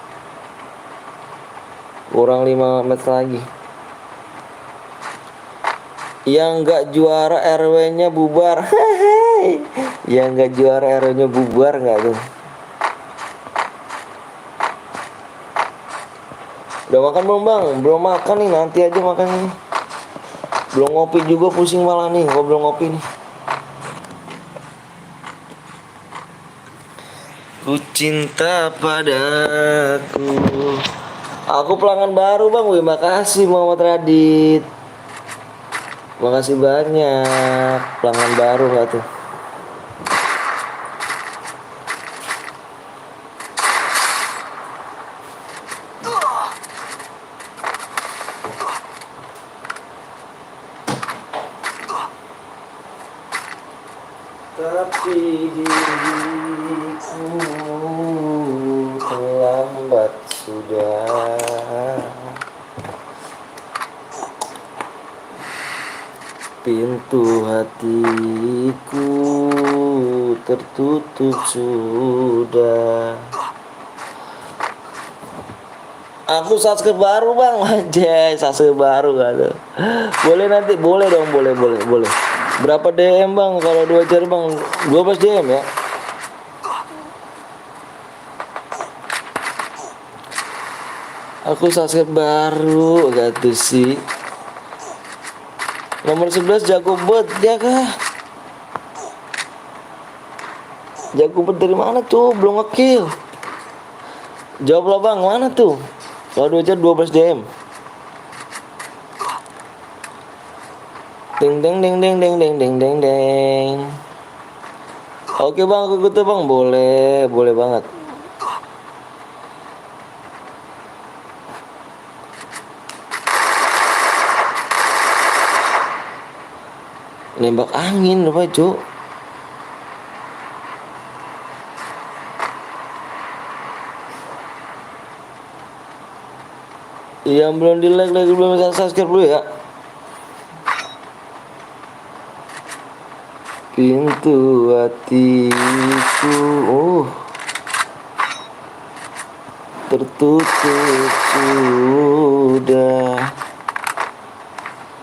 kurang 5 match lagi. Yang nggak juara RW nya bubar. Yang nggak juara RW nya bubar nggak tuh? Udah makan belum bang? Belum makan nih, nanti aja makan nih. Belum ngopi juga, pusing malah nih kalau belum ngopi nih. Ku cinta padaku. Aku pelanggan baru bang, wih makasih Muhammad Radit. Makasih banyak, pelanggan baru gak tuh? Tapi diriku terlambat sudah. Pintu hatiku tertutup sudah. Aku subscribe baru bang, aja subscribe baru ada. Boleh nanti, boleh dong, boleh. Berapa DM bang kalau 2 jari bang? 12 DM ya. Aku subscribe baru gitu sih. Nomor 11 jago bet ya kah? Jago bet dari mana tuh? Belum ngekill. Jawablah bang, mana tuh? Kalau 2 jari 12 DM. Ding ding ding ding ding ding ding ding ding. Oke bang, aku ikut bang, boleh banget. Nembak angin apa cuk? Yang belum di like lagi belum bisa subscribe dulu ya. Pintu hatiku tertutup sudah.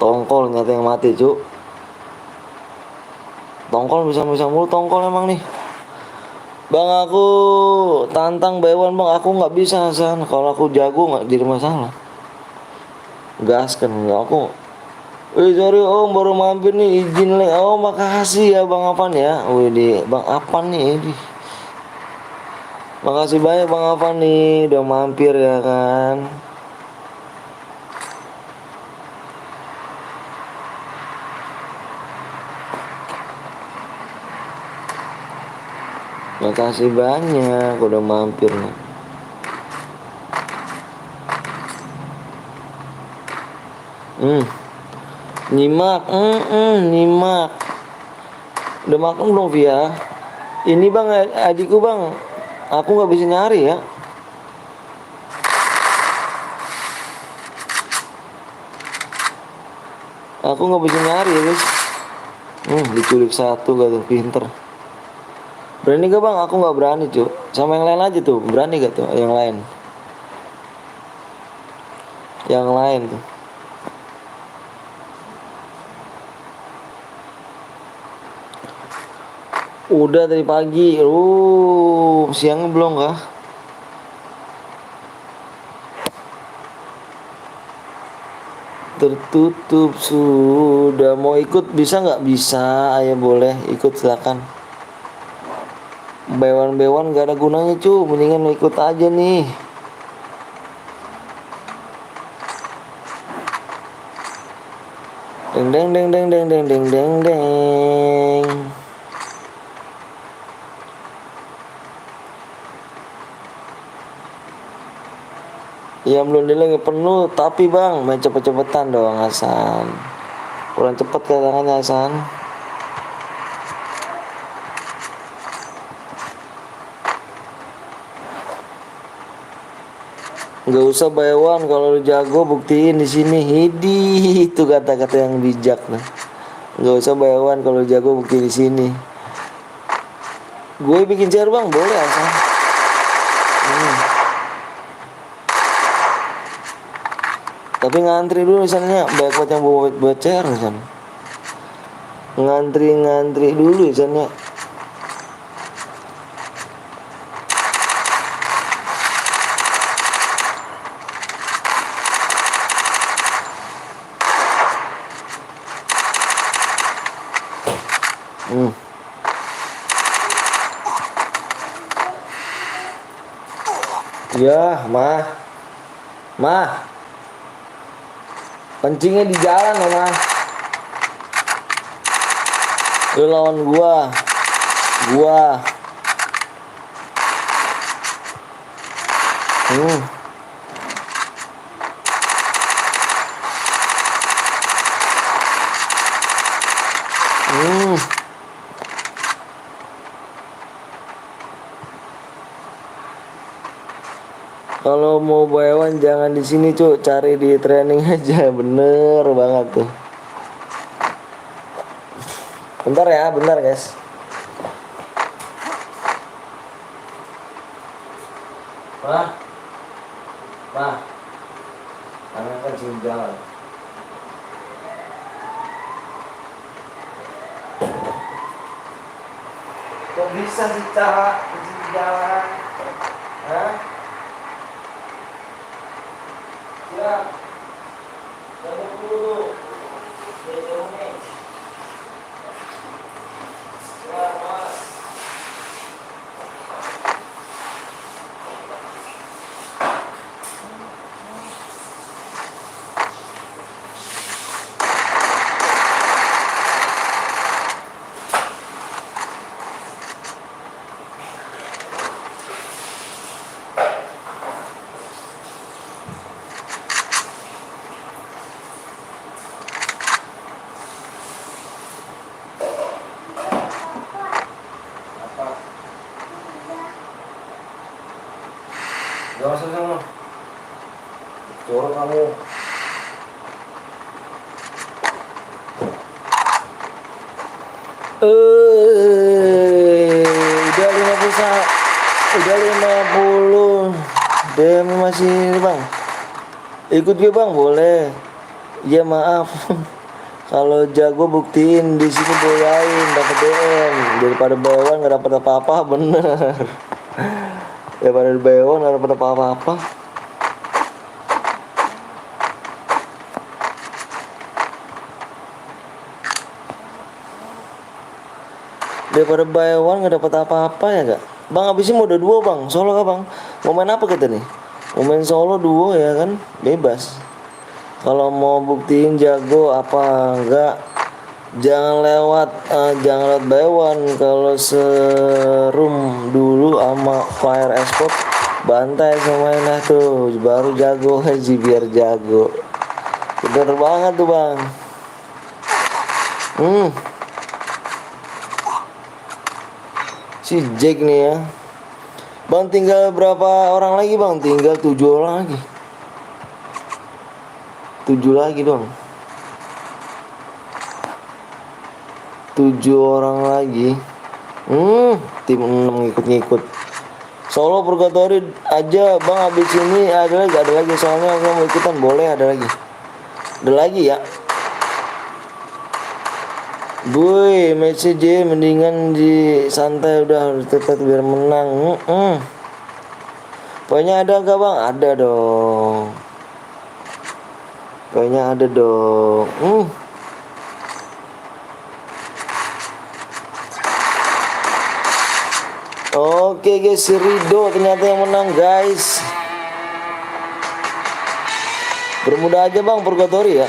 Tongkol nyata yang mati cuk. Tongkol bisa mulu tongkol emang nih. Bang aku tantang Baywan bang, aku nggak bisa Hasan. Kalau aku jago nggak jadi masalah. Gas kan nggak aku. Sorry om baru mampir nih izin lek. Oh makasih ya bang Apan ya. Di bang Apan nih. Makasih banyak bang Apan nih udah mampir ya kan. Makasih banyak udah mampir nih. Nyimak, nyimak. Udah makan belum Via? Ini bang adikku bang, aku nggak bisa nyari ya. Aku nggak bisa nyari ya guys. Diculik 1 gak tuh, pinter. Berani gak bang? Aku nggak berani cuy. Sama yang lain aja tuh, berani gak tuh? Yang lain tuh. Udah dari pagi. Siangnya belum kah? Tertutup sudah. Mau ikut bisa nggak? Bisa, ayo boleh ikut silakan. Bewan gak ada gunanya cu, mendingan ikut aja nih. Deng deng deng deng deng deng deng deng deng. Ya belum lagi penuh, tapi bang main cepet-cepetan dong Hasan. Kurang cepet tangannya Hasan. Gak usah Baywan, kalau lu jago buktiin di sini. Hidi, itu kata-kata yang bijak nah. Gak usah Baywan, kalau lu jago buktiin di sini. Gue bikin share bang, boleh Hasan. Tapi ngantri dulu misalnya, banyak banget yang buat share misalnya. Ngantri dulu misalnya. Ya, mah, kencingnya di jalan loh, mah. Lu lawan gua. Hmm. Hmm. Kalau mau buy one jangan di sini, Cuk. Cari di training aja. Bener banget tuh. Bentar ya, bentar, guys. Mah, anak kencing jalan. Kok bisa sih cara kencing jalan? Hah? Ya, jangan dulu. Jauh nih. Ya, Mas. Jangan sana. Jorok kamu. Udah 50 udah 50. DM masih bang. Ikut gue bang, boleh. Ya maaf. Kalau jago buktiin di sini boyain dapat DM daripada bayawan nggak dapat apa-apa, bener. Daripada bayawan nggak dapat apa-apa. Daripada bayawan nggak dapat apa-apa ya gak? Bang abisnya mau udah duo bang, solo kah bang? Mau main apa kita nih? Mau main solo duo ya kan? Bebas. Kalau mau buktiin jago apa enggak, jangan lewat bayawan. Kalau serum dulu sama Fire Esport bantai sama lah tuh, baru jago aja biar jago. Bener banget tuh bang. Si Jack nih ya. Bang tinggal berapa orang lagi bang? Tinggal 7 orang lagi. 7 lagi dong. 7 orang lagi. Tim 6 ngikut-ngikut. Solo Purgatory aja bang, habis ini ada lagi soalnya aku mau ikutan, boleh ada lagi ya. Boy, match aja mendingan di santai udah tetap biar menang. Pokoknya ada gak bang? Ada dong. Kayaknya ada dong. Oke guys, si Rido ternyata yang menang guys. Bermudah aja bang Purgatory ya.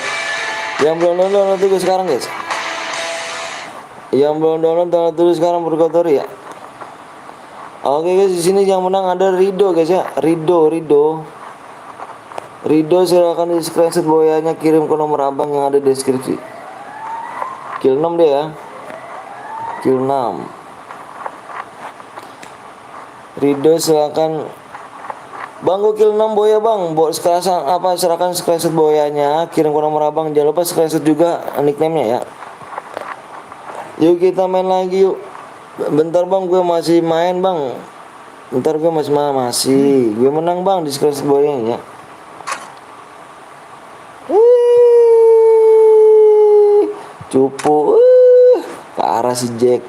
Yang belum download nanti gue sekarang guys. Yang belum download dulu sekarang Purgatory ya. Oke guys, di sini yang menang ada Rido guys ya. Rido silakan di screenshot boyanya, kirim ke nomor abang yang ada di deskripsi. Kill 6 dia ya. Kill 6. Rido silakan. Bang gue kill 6 boya bang. Silakan screenshot boyanya, kirim ke nomor abang. Jangan lupa screenshot juga nickname-nya ya. Yuk kita main lagi yuk. Bentar bang, gue masih main bang. Masih. Gue menang bang di screenshot boyanya ya. Cupu, parah si Jack.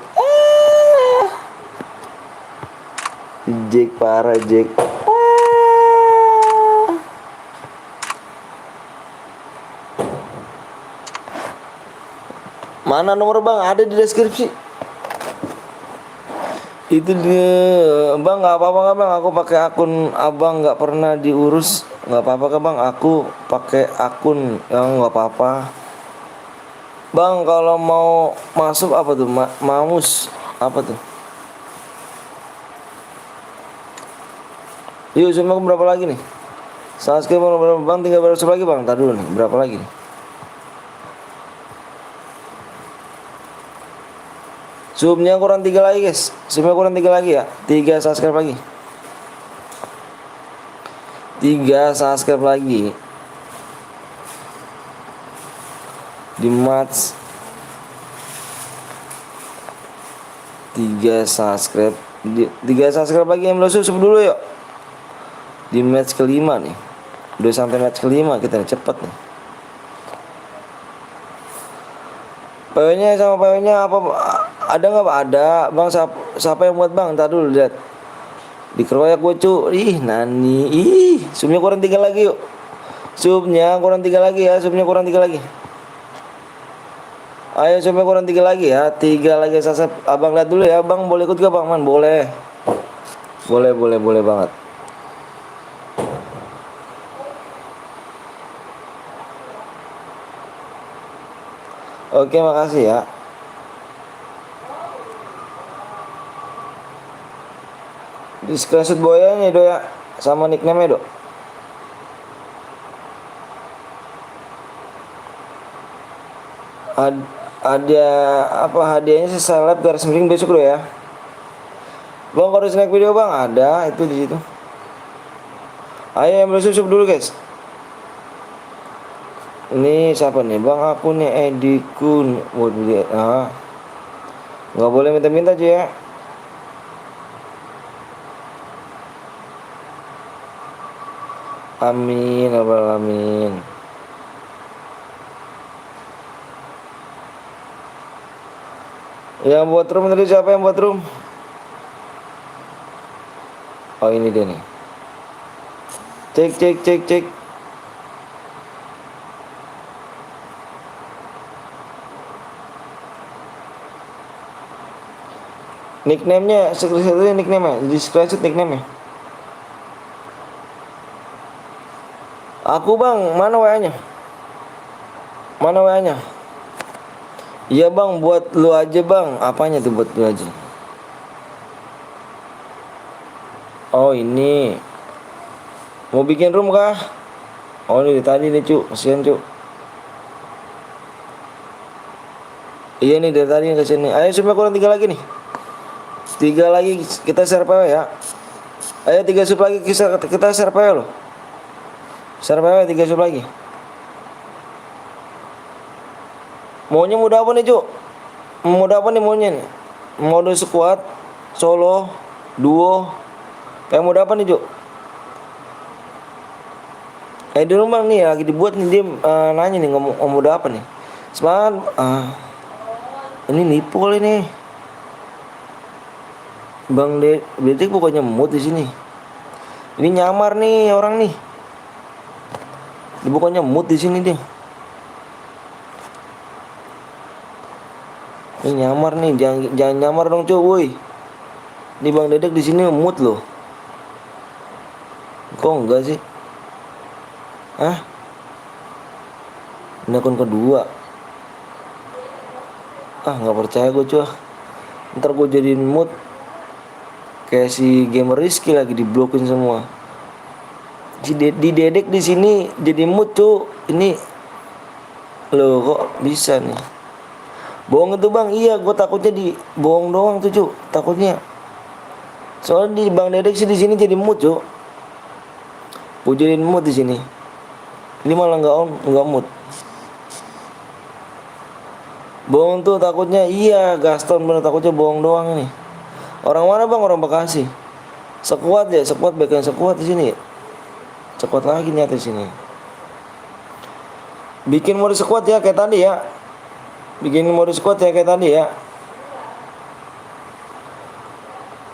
Si Jack parah Jack. Mana nomor bang? Ada di deskripsi. Itu dia, bang, nggak apa-apa nggak bang, aku pakai akun abang, nggak pernah diurus, nggak apa-apa kan bang, aku pakai akun yang nggak apa-apa. Bang, kalau mau masuk apa tuh, mamus apa tuh? Yuk, cuma berapa lagi nih? Subscribe berapa bang? Tinggal berapa lagi bang? Tadi dulu nih, berapa lagi nih? Subnya kurang 3 lagi guys. Subnya kurang 3 lagi ya. 3 subscribe lagi. 3 subscribe lagi. Di match 3 subscribe. 3 subscribe lagi yang belum sub dulu yuk. Di match kelima nih. Udah sampai match kelima kita nih, cepet nih. PW-nya sama PW-nya apa? Ada nggak pak? Ada bang. Siapa yang buat bang? Ntar dulu lihat. Dikeroyak gue cu. Ih nani. Ih subnya kurang 3 lagi yuk. Subnya kurang 3 lagi ya. Subnya kurang 3 lagi. Ayo subnya kurang 3 lagi ya. 3 lagi sasep. Abang lihat dulu ya bang. Boleh ikut gak bang? Man boleh. Boleh banget. Oke makasih ya. Di screenshot boyanya do ya, sama nickname do. Ada apa hadiahnya sih, seleb garis miring besok do ya. Bang kalau snack video bang ada itu di situ. Ayo yang belum subscribe dulu guys. Ini siapa nih bang? Aku nih Edikun. Waduh dia. Nggak boleh minta-minta aja ya. Amin, amin. Yang buat room tadi siapa yang buat room? Oh ini dia nih. Cek. Nickname-nya, screenshot nickname-nya, di screenshot nickname-nya. Aku bang, mana WA-nya? Mana WA-nya? Iya bang, buat lu aja bang. Apanya tuh buat lu aja? Oh ini. Mau bikin room kah? Oh ini tadi nih cu, kasihan cu. Iya nih dari tadi ke sini. Ayo cuma kurang 3 lagi nih. 3 lagi kita share PW ya. Ayo 3 sub lagi kita share PW loh. Share PW 3 sub lagi. Maunya mode apa nih cu? Mode apa nih maunya nih? Mode squad, solo, duo. Kayak mode apa nih cu? Di rumah nih lagi dibuat nih, dia nanya nih ngomong mode apa nih? Semangat. Ini nipu kali nih. Bang Detik pokoknya mood di sini. Ini nyamar nih orang nih. Dia pokoknya mood di sini dia. Ini nyamar nih, jangan nyamar dong cuy, woi. Ini Bang Dedek di sini mood loh. Kok enggak sih? Ini akun kedua. Nggak percaya gue cuy. Ntar gue jadiin mood kayak si gamer Rizky lagi diblokin semua. Di Dedek di sini jadi mood tuh. Ini loh kok bisa nih? Bohong itu bang, iya gue takutnya di bohong doang tuh cu, takutnya. Soalnya di Bang Dedek sih di sini jadi mood cu. Gue jadiin mood di sini. Ini malah nggak mood. Bohong tuh takutnya, iya Gaston bener takutnya bohong doang nih. Orang mana bang? Orang Bekasi. Sekuat ya, sekuat bagian sekuat di sini. Sekuat lagi nih di sini. Bikin mode sekuat ya kayak tadi ya. Bikin mode sekuat ya kayak tadi ya.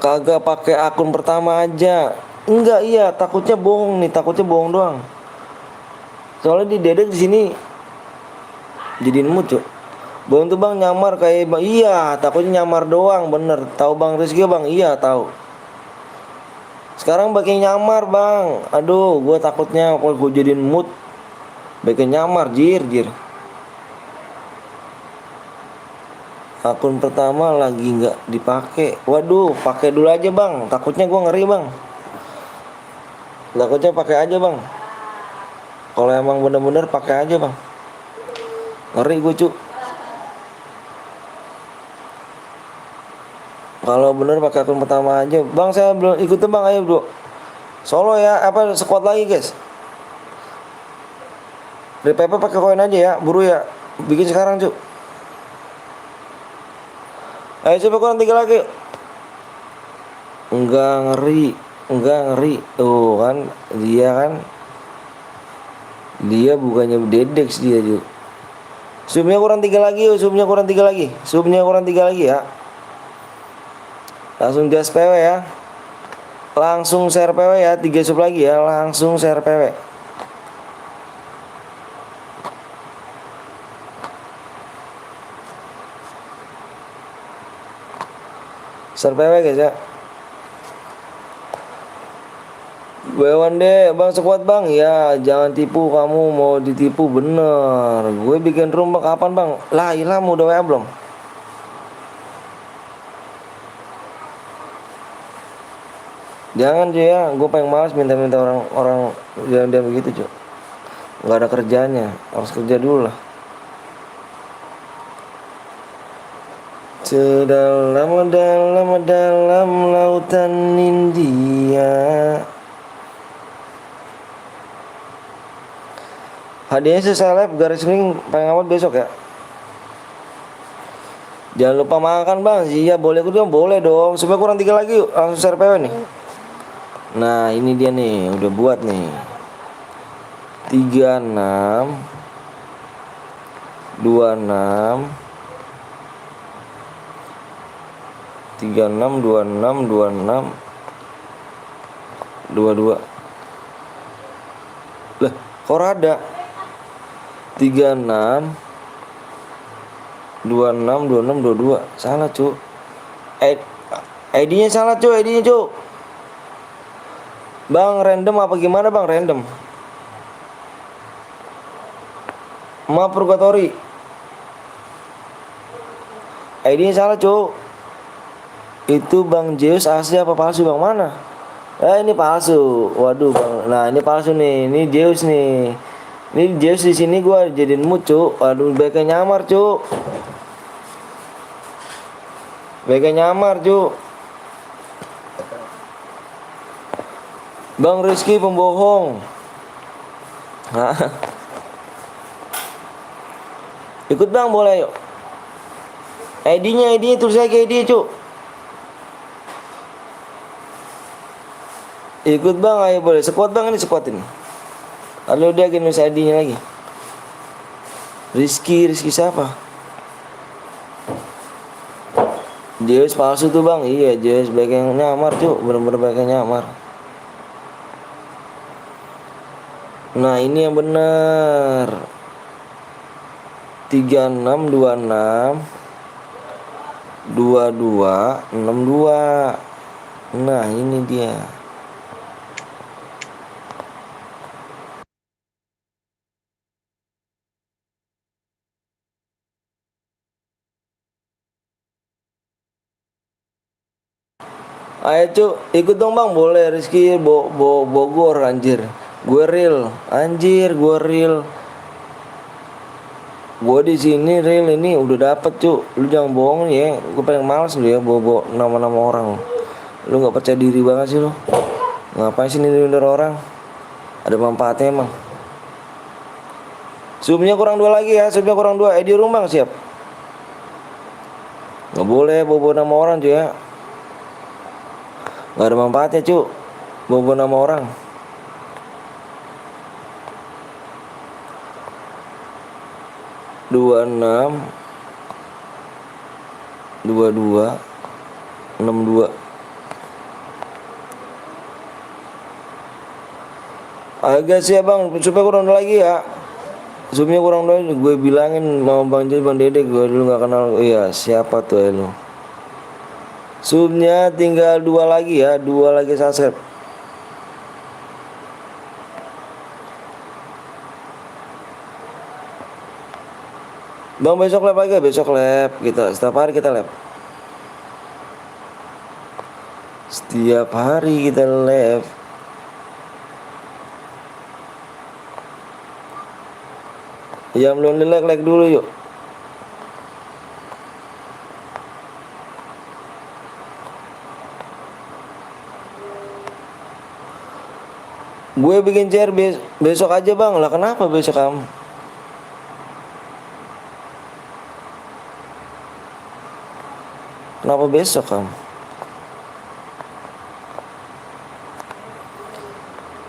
Kagak pakai akun pertama aja. Enggak, iya takutnya bohong nih, takutnya bohong doang. Soalnya di Dedek di sini jadiin mood, Cuk. Bang tuh bang nyamar kayak bang. Iya, takutnya nyamar doang, bener. Tahu bang Rizky bang? Iya tahu. Sekarang pakai nyamar bang. Aduh, gue takutnya kalau gue jadiin mood, pakai nyamar, jir. Akun pertama lagi nggak dipakai. Waduh, pakai dulu aja bang. Takutnya gue ngeri bang. Takutnya pakai aja bang. Kalau emang bener-bener pakai aja bang. Ngeri gue cu. Kalau bener pakai akun pertama aja. Bang saya belum ikut bang, ayo bro. Solo ya, apa squad lagi guys. Dari PP pakai koin aja ya, buru ya. Bikin sekarang cu. Ayo coba kurang 3 lagi. Enggak ngeri. Tuh kan, dia bukannya dedex dia cu. Subnya kurang 3 lagi, subnya kurang 3 lagi ya. Langsung gas PW ya. Langsung share PW ya, 3 sub lagi ya, langsung share PW. Share PW guys ya. Bewan deh, bang sekuat bang. Ya jangan tipu, kamu mau ditipu bener. Gue bikin room bang, kapan bang? Lah ilham udah WA belum? Jangan cuy ya, gue paling malas minta-minta orang yang dia begitu cuy. Nggak ada kerjanya, harus kerja dulu lah. Sedalam lautan India. Hadiahnya seseleb garis miring paling amat besok ya. Jangan lupa makan bang. Iya boleh gue dong, boleh dong. Supaya kurang 3 lagi yuk, langsung share PW nih. Nah ini dia nih, udah buat nih 36 26 22. Lah kok rada 36 22. Salah cu. ID-nya salah cu, ID-nya cu. Bang random apa gimana bang? Random. Maaf purgatory. ID-nya salah cu. Itu Bang Zeus asli apa palsu bang? Mana? Ini palsu. Waduh bang. Nah ini palsu nih. Ini Zeus nih. Ini Zeus di sini gua jadiin mood cu. Waduh baiknya nyamar cu. Bang Rizky pembohong. Ikut bang boleh yuk. ID-nya tulis lagi ID cu. Ikut bang, ayo boleh. Squad bang, ini squad ini. Lalu dia nulis ID-nya lagi. Rizky siapa? Zeus palsu tuh bang. Iya Zeus baik yang nyamar cu. Bener-bener baik yang nyamar. Nah ini yang bener 36 26 22 62. Nah ini dia. Ayo cu, ikut dong bang, boleh. Rizky Bogor anjir. Gue real. Gue di sini real ini udah dapet cu. Lu jangan bohong ya. Gue paling males lu ya bawa nama-nama orang. Lu nggak percaya diri banget sih lu. Ngapain sih nyindir orang? Ada manfaatnya emang. Subnya kurang 2 lagi ya. Subnya kurang 2. Di rumah siap. Nggak boleh bawa nama orang cuy ya. Nggak ada manfaatnya cu. Bawa nama orang. Dua 22 62. Agak sih ya bang, supaya kurang lagi ya. Zoomnya kurang dua, gue bilangin sama Bang Jil, Bang Dede, gue dulu nggak kenal. Iya, siapa tuh lu? Zoomnya tinggal 2 lagi ya, 2 lagi subscribe. Bang besok lab lagi ya? Besok lab kita, setiap hari kita lab. Setiap hari kita lab. Yang belum di like dulu yuk. Gue bikin share besok aja bang. Lah kenapa besok kamu? Kenapa besok kamu?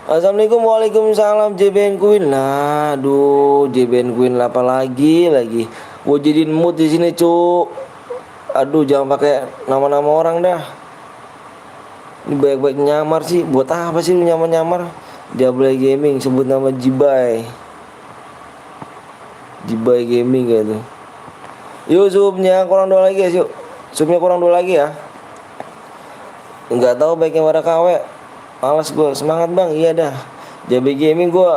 Assalamualaikum, waalaikumsalam JBN Queen. Nah, aduh JBN Queen apa lagi? Gue jadiin mood di sini cuk. Aduh jangan pakai nama-nama orang dah. Ini baik-baik nyamar sih. Buat apa sih lu nyamar-nyamar? Diablo Gaming sebut nama Jibai. Jibai Gaming gitu. Yuk subnya kurang 2 lagi guys yuk. Subnya kurang 2 lagi ya. Enggak tahu baiknya pada KW. Males gue, semangat bang, iya dah. JB Gaming gue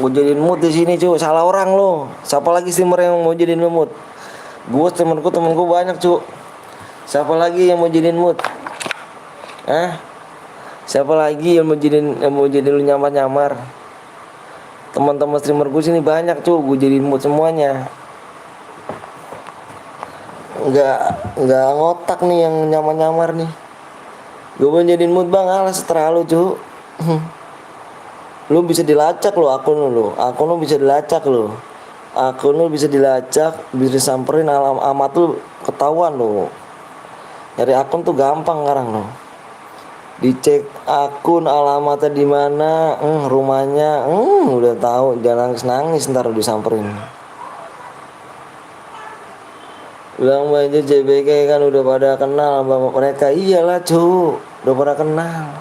jadiin mood di sini cu, salah orang lo. Siapa lagi streamer yang mau jadiin mood? Gue temenku banyak cu. Siapa lagi yang mau jadiin mood? Siapa lagi yang mau jadiin lu nyamar-nyamar? Teman-teman streamer gue sini banyak cu, gue jadiin mood semuanya. Enggak ngotak nih yang nyamar-nyamar nih. Gue mau jadiin mood bang, alas terlalu cu. Lu bisa dilacak lo akun lu bisa dilacak lo. Akun lu bisa dilacak, bisa disamperin alamat lu ketahuan lo. Nyari akun tuh gampang sekarang lo. Dicek akun alamatnya di mana, rumahnya, udah tahu, jangan nangis ntar disamperin. Bilang aja JBK kan udah pada kenal sama mereka. Iyalah cu, udah pada kenal.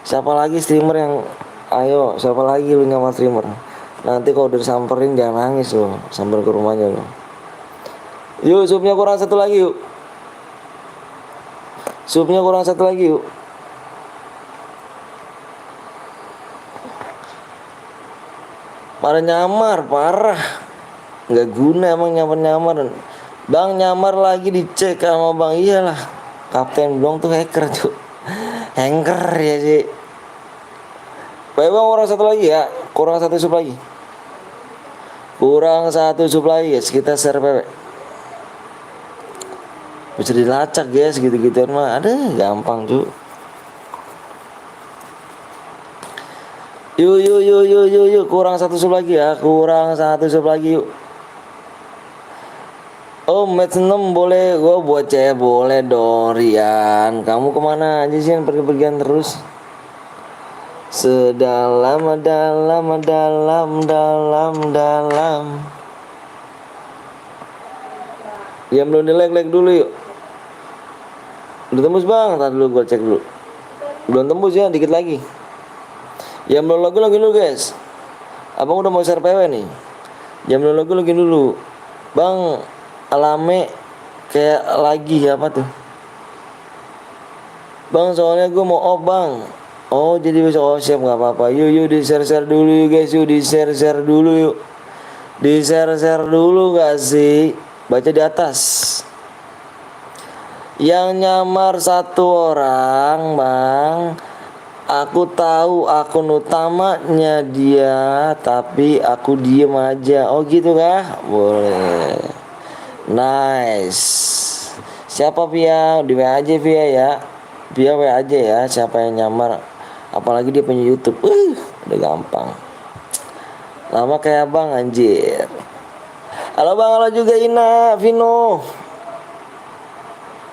Siapa lagi streamer yang siapa lagi lu nyamar streamer? Nanti kalau udah disamperin jangan nangis lo, sambil ke rumahnya lo. Yuk subnya kurang 1 lagi yuk. Subnya kurang 1 lagi yuk. Pada nyamar parah. Nggak guna emang nyamar. Bang nyamar lagi dicek sama bang. Iyalah, Kapten Blong tuh hacker tuh. Hacker ya sih. Baik bang, kurang 1 lagi ya. Kurang 1 sub lagi. Kurang 1 sub lagi guys. Kita share PW. Bisa dilacak guys gitu-gituan mah. Ada gampang tuh. Yuk. Kurang 1 sub lagi ya. Kurang 1 sub lagi yuk. Oh match 6 boleh, gue buat cewek boleh Dorian. Kamu kemana aja sih yang pergi-pergian terus? Dalam. Yang belum di like dulu yuk. Udah tembus bang, ntar dulu gue cek dulu. Belum tembus ya, dikit lagi. Yang belum lagi dulu guys. Abang udah mau share PW nih. Yang belum lagi dulu. Bang alame kayak lagi apa tuh bang, soalnya gue mau off bang. Oh jadi besok siap nggak apa-apa. Yuk di share dulu yuk guys, yuk di share dulu yuk. Di share dulu gak sih, baca di atas. Yang nyamar 1 orang bang, aku tahu akun utamanya dia, tapi aku diem aja. Oh gitu kah? Boleh. Nice. Siapa Via? Di WA aja Via ya. Via WA aja ya. Siapa yang nyamar? Apalagi dia punya YouTube. Udah gampang. Lama kayak abang anjir. Halo bang, halo juga Ina, Vino.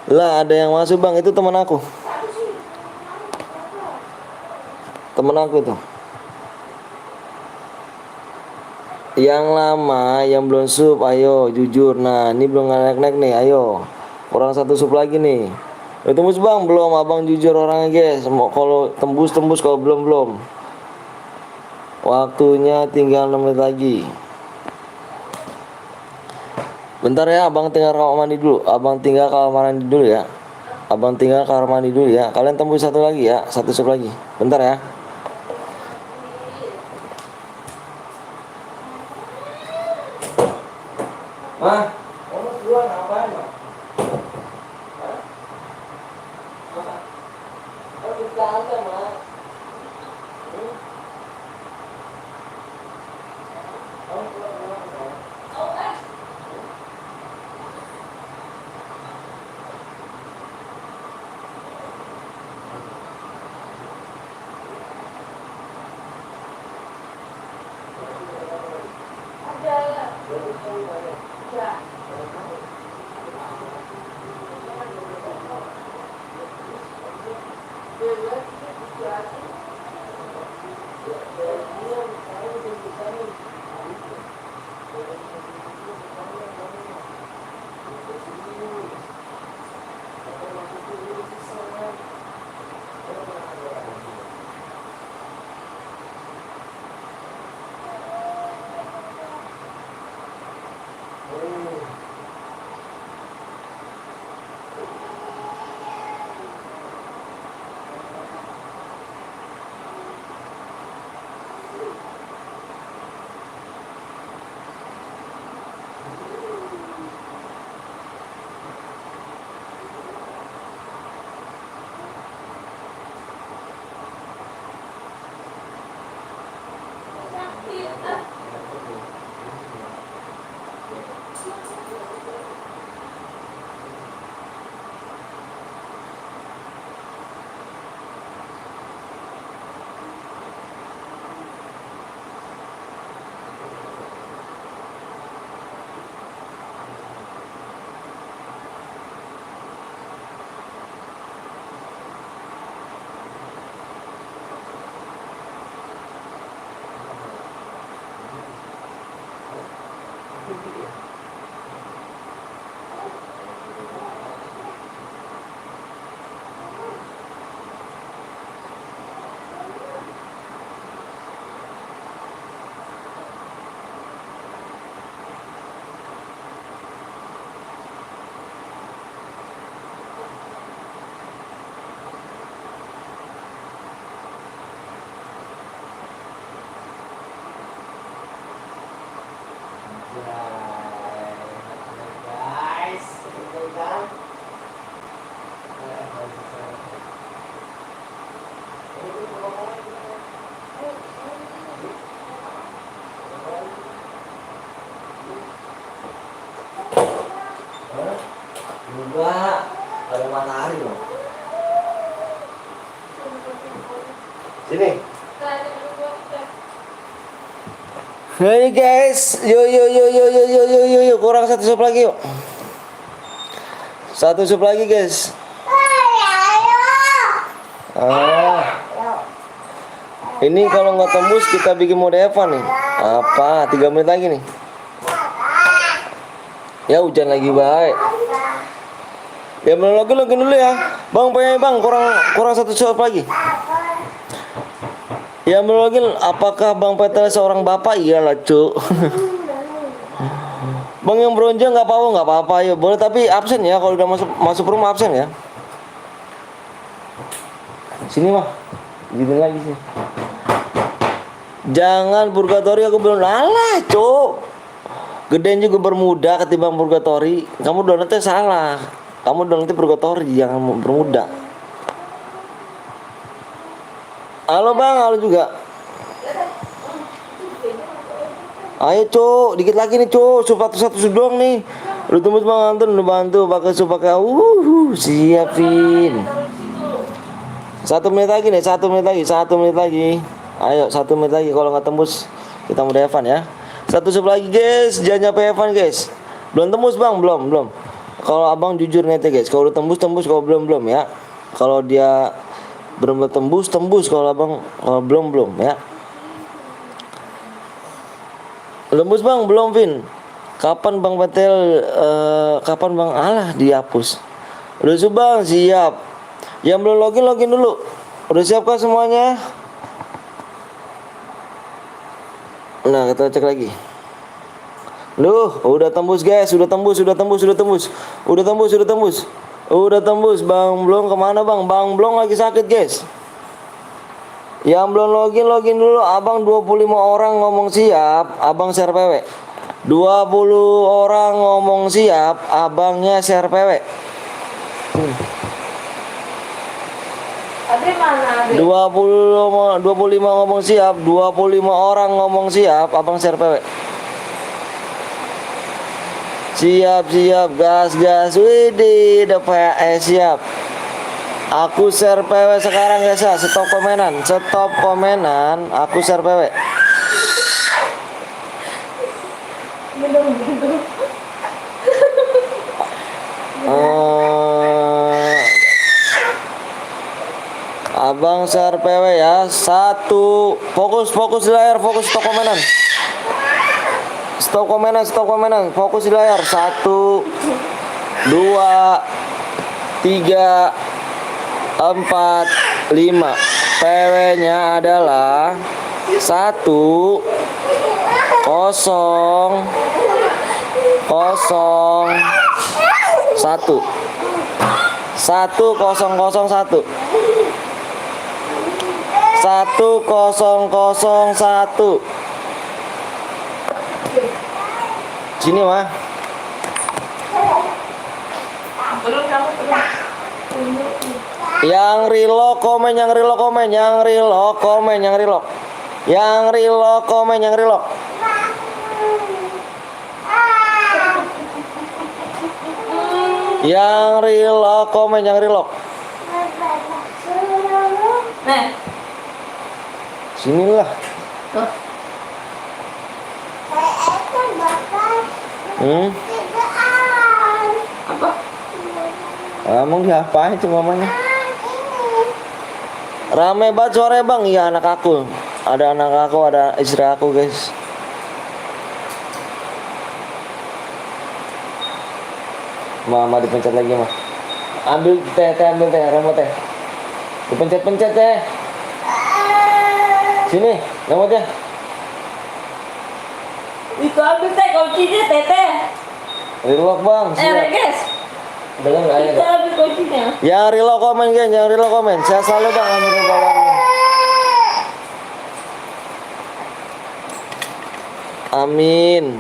Lah ada yang masuk bang, itu teman aku. Temen aku tuh. Yang lama, yang belum sub, ayo jujur. Nah, ini belum naik nih, ayo. Kurang 1 sub lagi nih. Udah tembus bang, belum? Abang jujur orangnya guys. Mau kalau tembus, kalau belum. Waktunya tinggal 6 menit lagi. Bentar ya, abang tinggal kamar mandi dulu. Abang tinggal kamar mandi dulu ya. Abang tinggal kamar mandi dulu ya. Kalian tembus satu lagi ya, satu sub lagi. Bentar ya. Mah, kamu duluan ngapain, Mah? Hah? Mah? Kamu kita aja, Mah. Kamu keluar duluan, Mah. Enggak, ada matahari loh. Sini. Hey guys, yo, kurang satu sup lagi yuk. Satu sup lagi guys. Ini kalau nggak tembus kita bikin mode Evan nih. Apa? 3 menit lagi nih. Ya hujan lagi baik. Ya login dulu ya. Bang, kurang satu sup lagi. Ya login, apakah Bang Petel seorang bapak? Iyalah cuk. Bang yang bronze nggak apa-apa ya boleh, tapi absen ya kalau udah masuk rumah, absen ya. Sini mah, gitu lagi sih. Jangan purgatory, aku belum lalah cuk. Gedean juga bermuda ketimbang purgatory. Kamu donatnya salah. Kamu donatnya purgatory, jangan bermuda. Halo bang, halo juga. Ayo cuk, dikit lagi nih cuk, satu doang nih. Lu tembus bang Anton, lu bantu pakai pakai. Siapin. 1 menit lagi nih, 1 menit lagi. Ayo 1 menit lagi, kalau nggak tembus kita mau Evan ya. Satu sup lagi guys, jangan nyampe Evan guys. Belum tembus bang, belum. Kalau abang jujur nete guys, kalau udah tembus, kalau belum ya. Kalau dia benar-benar tembus, kalau abang kalau belum ya. Tembus bang, belum Vin. Kapan bang Petel? Kapan bang? Alah dihapus. Udah bang, siap. Yang belum login dulu. Udah siapkah semuanya? Nah, kita cek lagi. Duh, udah tembus guys, udah tembus. Udah tembus, Bang Blong kemana Bang? Bang Blong lagi sakit guys. Yang belum login dulu. Abang 25 orang ngomong siap, abang share PW. 20 orang ngomong siap, abangnya share PW. Ade mana Ade? 25 ngomong siap, 25 orang ngomong siap, abang share PW. Siap, gas, widih, udah PS siap. Aku share PW sekarang guys ya, stop komenan, aku share PW. Abang share PW ya. Satu, fokus di layar, fokus stop komenan. Stop komenan, fokus di layar. 1, 2, 3, 4, 5. PW-nya adalah 1, 0, 0, 1. 1001. 1001. Sini mah. Belum kamu belum. Yang relock komen. Nih. Sinilah. Tuh. Apa? Ngomong diapain tuh mamanya? Rame banget sore bang. Iya anak aku. Ada anak aku, ada istri aku guys. Mama dipencet lagi mah. Ambil teh, remote teh. Dipencet teh. Sini, remote-nya. Itu ambil teh kuncinya teteh. Relock bang. Guys. Dengar nggak ya? Itu ambil kuncinya. Yang relock komen guys, Saya selalu bang ambil relock. Amin.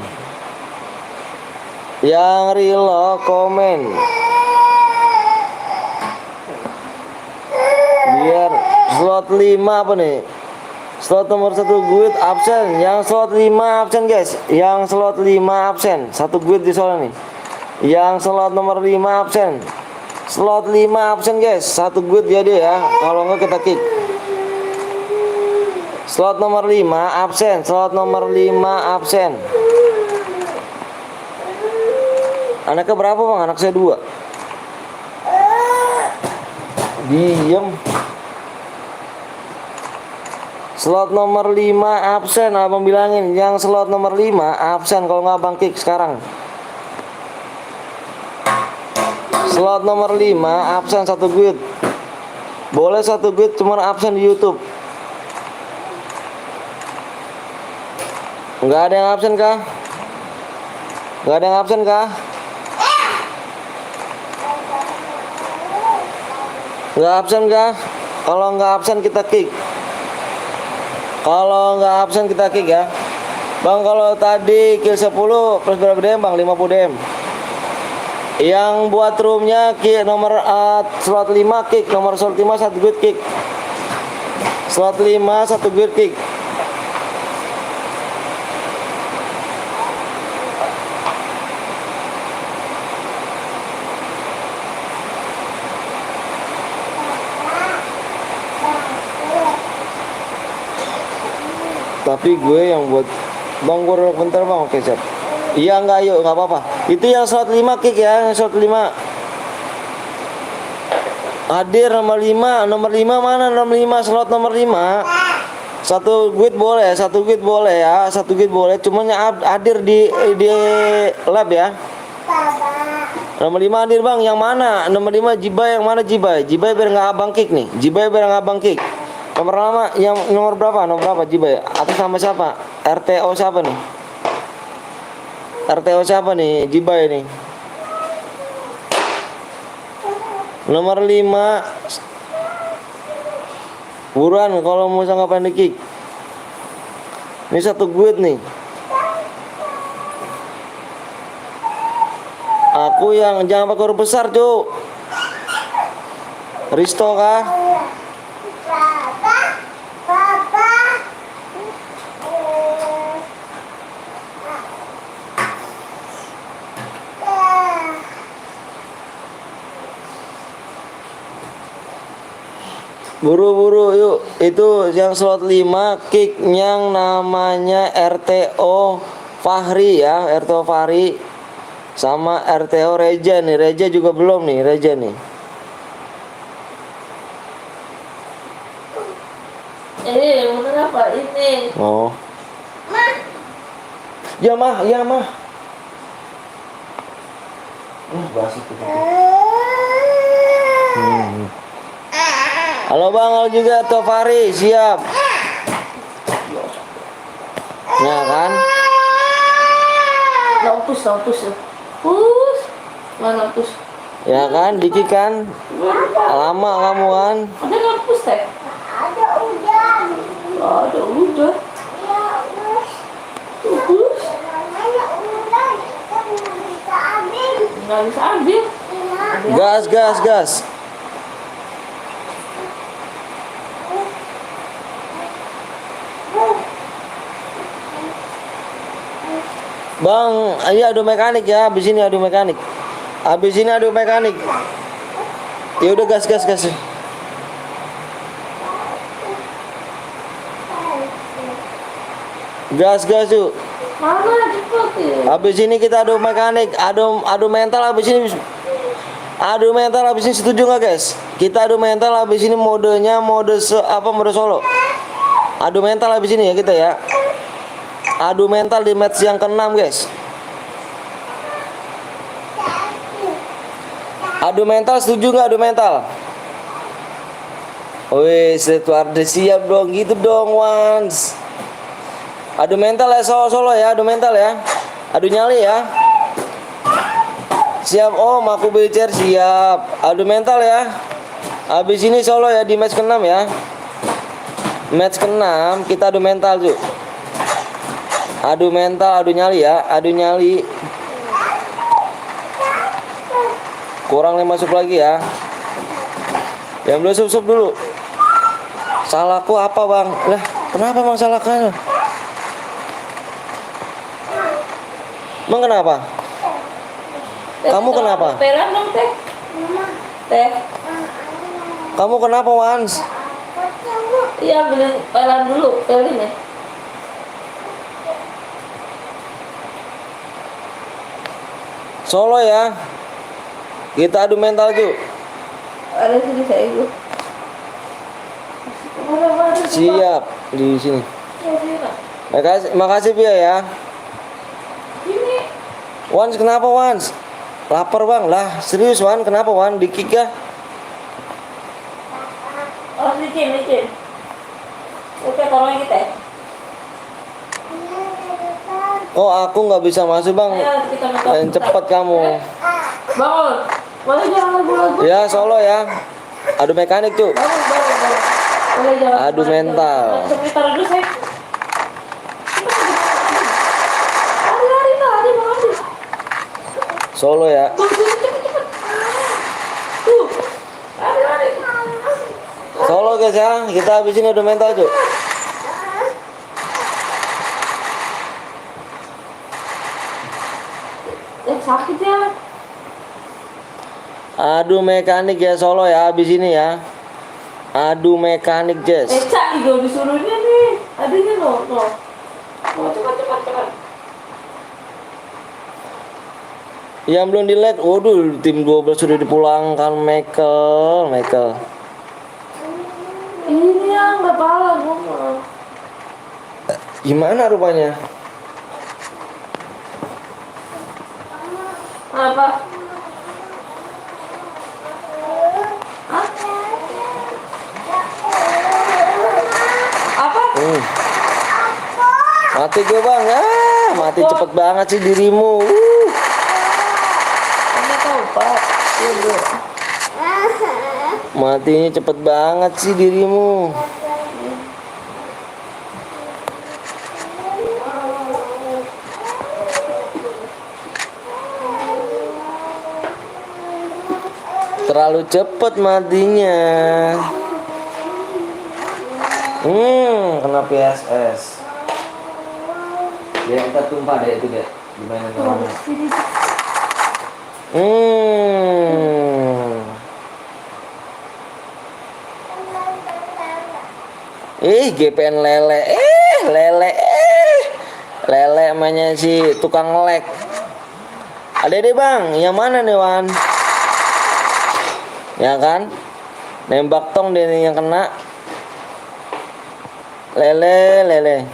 Yang relock komen. Biar slot 5 apa nih? Slot nomor 1 guide absen. Yang slot 5 absen guys. Yang slot 5 absen. 1 guide di soal nih. Yang slot nomor 5 absen. Slot 5 absen guys. 1 guide jadi ya. Kalau enggak kita kick. Slot nomor 5 absen. Anaknya berapa bang? Anak saya 2. Diem. Slot nomor 5 absen, abang bilangin. Yang slot nomor 5 absen, kalau nggak abang kick sekarang. Slot nomor 5 absen 1 guide. Boleh 1 guide, cuma absen di YouTube. Nggak ada yang absen kah? Nggak absen kah? Kalau nggak absen kita kick. Ya bang, kalau tadi kill 10 plus berapa DM bang? 50 DM. Yang buat roomnya kick nomor slot 5 kick. Nomor slot 5 1 guide kick. Slot 5 1 guide kick. Tapi gue yang buat bang, gue relok bentar bang. Oke siap. Iya enggak, yuk nggak apa-apa. Itu yang slot 5 kick ya, yang slot 5. Hadir nomor 5 mana? Nomor 5 slot nomor 5. 1 guide boleh, 1 guide boleh ya, 1 guide boleh. Cuman hadir di lab ya. Nomor 5 hadir bang, yang mana? Nomor 5 Jibai, yang mana Jibai? Jibai biar nggak abang kick nih. Nomor lama yang nomor berapa? Jibai. Atas nama siapa? RTO siapa nih? RTO siapa nih? Jibai nih. Nomor 5. Buruan kalau mau sangat pendek kick. Ini satu guide nih. Aku yang jangan pakai huruf besar, Cuk. Risto kah? Buru-buru yuk. Itu yang slot 5 kick yang namanya RTO Fahri ya, RTO Fahri sama RTO Reja nih. Reja juga belum nih, Reja nih. Bener apa ini? Oh. Ya mah, ya mah. Basi tuh. Halo Bang, halo juga Tofari, siap. Ya kan? Lampus ya. Pus. Mana pus? Ya kan, Diki kan? Lama kamu kan? Ada lampus teh? Ada hujan. Ada udah. Pus. Namanya hujan. Kita nggak bisa ambil. Nggak bisa ambil. Gas, gas, gas. Bang, ayo adu mekanik ya. Habis ini adu mekanik. Habis ini adu mekanik. Ya udah gas, gas, gas. Gas, gas yuk. Mana cepet ya? Habis ini kita adu mekanik, adu mental habis ini. Adu mental habis ini, setuju nggak guys? Kita adu mental habis ini, modenya mode mode solo. Adu mental habis ini ya kita ya. Adu mental di match yang ke-6 guys. Adu mental, setuju nggak adu mental? Wih, Edward siap dong, gitu dong once. Adu mental ya, solo ya, adu mental ya. Adu nyali ya. Siap Om, aku bicar siap. Adu mental ya. Habis ini solo ya di match ke-6 ya. Match ke-6 kita adu mental tuh. Adu mental, adu nyali ya, adu nyali. Kurang 5 sub lagi ya. Yang belum sub dulu. Salahku apa bang? Lah, kenapa bang salahkan? Emang kenapa? Kamu kenapa? Pelan dong teh. Teh. Kamu kenapa Wans? Iya beli pelan dulu, pelin ya. Solo ya. Kita adu mental tuh. Ada sini saya itu. Siap di sini. Makasih Pia ya. Ini. Wans kenapa Wans? Lapar bang lah, serius Wan, kenapa Wan? Di kick ya? Oh licin. Oke tolong kita ya. Oh aku nggak bisa masuk bang. Ayo kita mentok. Yang cepat kamu. Bangun. Boleh jangan lagu-lagu. Ya solo ya. Adu mekanik tuh. Bangun. Boleh jangan. Adu mental. Sebentar dulu saya. Lari mau ambil. Solo ya. Cepet. Tuh. Lari. Solo guys ya. Kita habis ini adu mental tuh. Sakit ya. Adu mekanik ya solo ya habis ini ya. Adu mekanik Jess. Cak juga disuruhnya nih. Adanya no. Oh, cepat. Yang belum di lag, waduh tim 12 sudah dipulangkan Michael. Ini yang nggak pala gua. Gimana rupanya? Apa? Hah? Apa? Mati gue bang, mati cepet banget sih dirimu. Kamu tahu Pak? Iya Bu. Matinya cepet banget sih dirimu. Terlalu cepet matinya. Kena PSS. Dia kita tumpah deh itu deh. Gimana namanya? GPN lele. Lele. Lele mainnya si tukang lek. Ada deh bang, yang mana nih Wan? Ya kan? Nembak tong dia nih yang kena. Lele.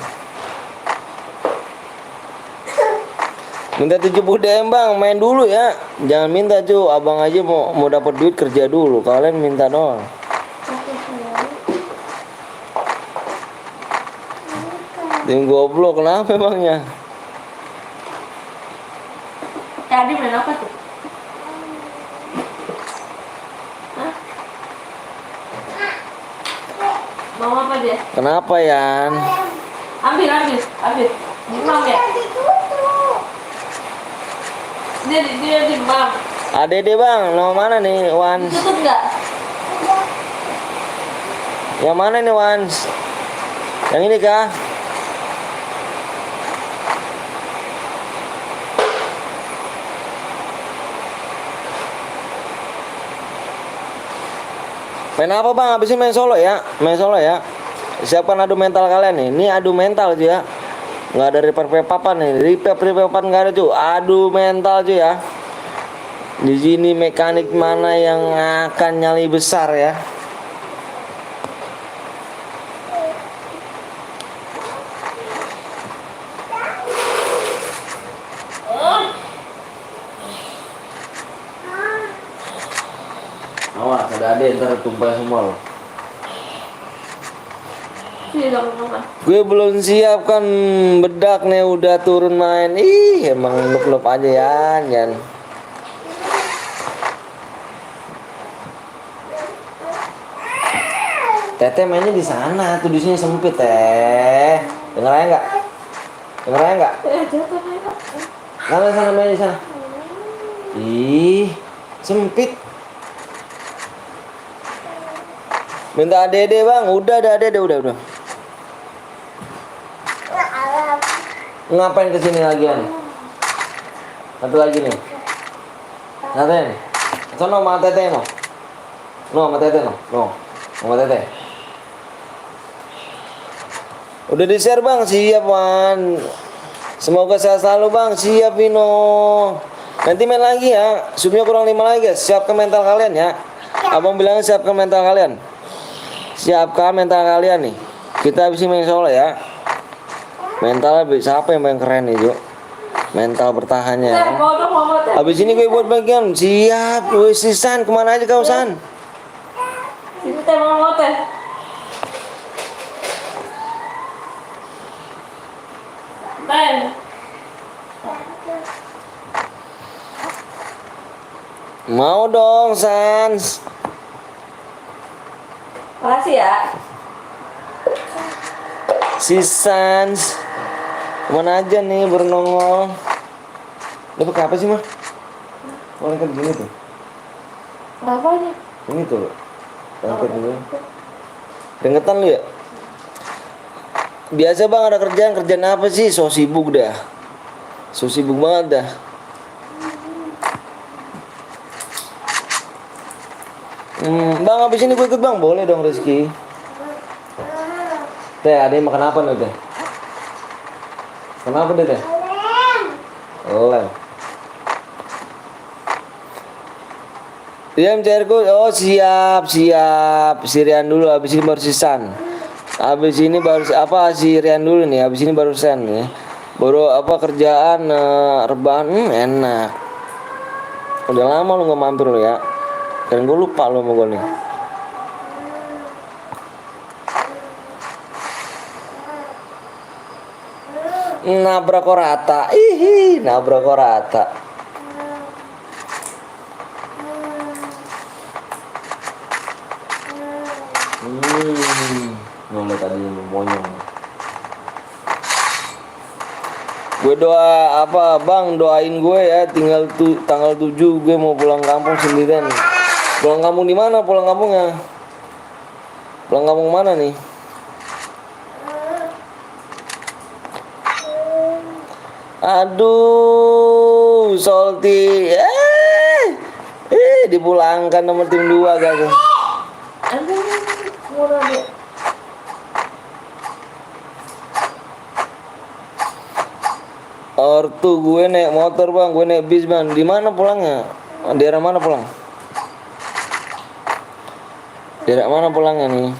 Minta 70 DM bang, main dulu ya. Jangan minta cu, abang aja mau dapat duit kerja dulu. Kalian minta doang. Tim goblok kenapa emangnya? Tadi main apa tuh? Hah? Mau apa dia? Kenapa Yan? Ambil. Dimam ya? Dia dimam. Ade deh bang, nomor mana nih Wan? Tutup nggak? Yang mana nih Wan? Yang ini kah? Main apa bang? Habisin main solo ya. Main solo ya. Siapkan adu mental kalian nih. Ini adu mental cuy ya. Nggak ada repapan nih. Repapan nggak ada cuy. Adu mental cuy ya. Di sini mekanik mana yang akan nyali besar ya. Awas ada ntar tumpah semua loh. Sini dong makan. Gue belum siap kan bedak nih udah turun main. Ih emang nup aja ya. Teteh mainnya di sana, tuh di sini sempit teh. Denger aja nggak? Jatuh main Pak. Sana main di sana. Ih sempit. Minta ADD bang, udah ada ADD udah. Ngapain kesini lagian? Satu lagi nih. Ngapain? Sono sama teteh no. Sama teteh no. Sama teteh. Udah di share bang, siap Wan. Semoga sehat selalu bang, siap Vino. Nanti main lagi ya. Subnya kurang 5 lagi guys. Siapkan mental kalian ya. Abang bilangnya siapkan mental kalian. Siapkan mental kalian nih. Kita habis main solo ya. Mentalnya siapa yang main keren nih, Juk? Mental bertahannya. Ya. Habis ini gue buat bagian. Siap, wes si San, kemana aja kau San? Itu teh mau teh. Ben. Mau dong, Sans. Makasih ya. Si Sans. Kemana aja nih bernongol? Dia pakai apa sih, Mah? Oh, angkat gini tuh. Apanya? Ini tuh. Angkat dulu. Dengetan lu ya? Biasa bang ada kerjaan apa sih? So sibuk dah. So sibuk banget dah. Bang habis ini gue ikut bang, boleh dong Rizky. Teh, ada yang makan apa nih teh? Kenapa deh teh? Lem. Diam cairku. Oh siap. Sirian dulu, habis ini baru sisan. Habis ini baru apa Sirian dulu nih, habis ini baru sen nih. Baru apa kerjaan rebahan enak. Udah lama lu nggak mampir lu ya. Dan gue lupa lo sama gue nih. Nabrak kok rata. Ihi, nabrak kok rata. Nyonya tadi monyong. Gue doa apa bang, doain gue ya, tinggal tanggal 7 gue mau pulang kampung sendirian. Pulang kampung di mana? Pulang kampungnya? Pulang kampung mana nih? Aduh, Solti, dipulangkan nomor tim 2 gak tuh? Aduh, murah deh. Ortu gue naik motor bang, gue naik bis bang. Di mana pulangnya? Daerah mana pulang? Daerah mana pulangnya nih?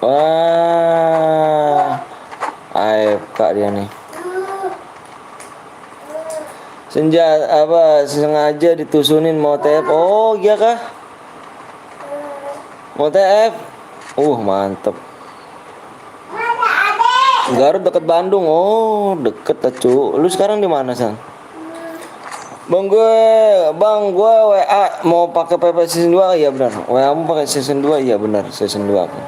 Wah, AFK dia nih. Senja apa sengaja ditusunin mau TF. Oh iya kah? Mau TF? Mantep. Garut deket Bandung. Oh deket cu. Lu sekarang di mana San? Bang gue WA mau pakai PP season 2. Iya benar. WA mau pakai season 2. Iya benar season 2 aku.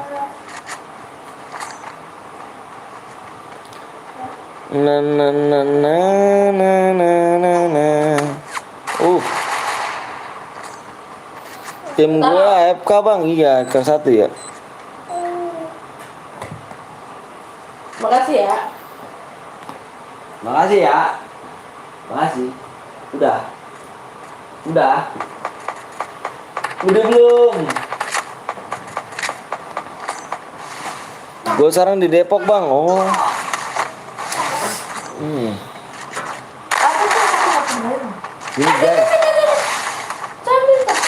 Na. Tim gue AFK bang. Iya ke 1 ya. Makasih ya. Makasih ya. Makasih. Udah belum? Gue sekarang di Depok bang. Oh. Apa sih nggak bener? Ini guys. Sambil tak.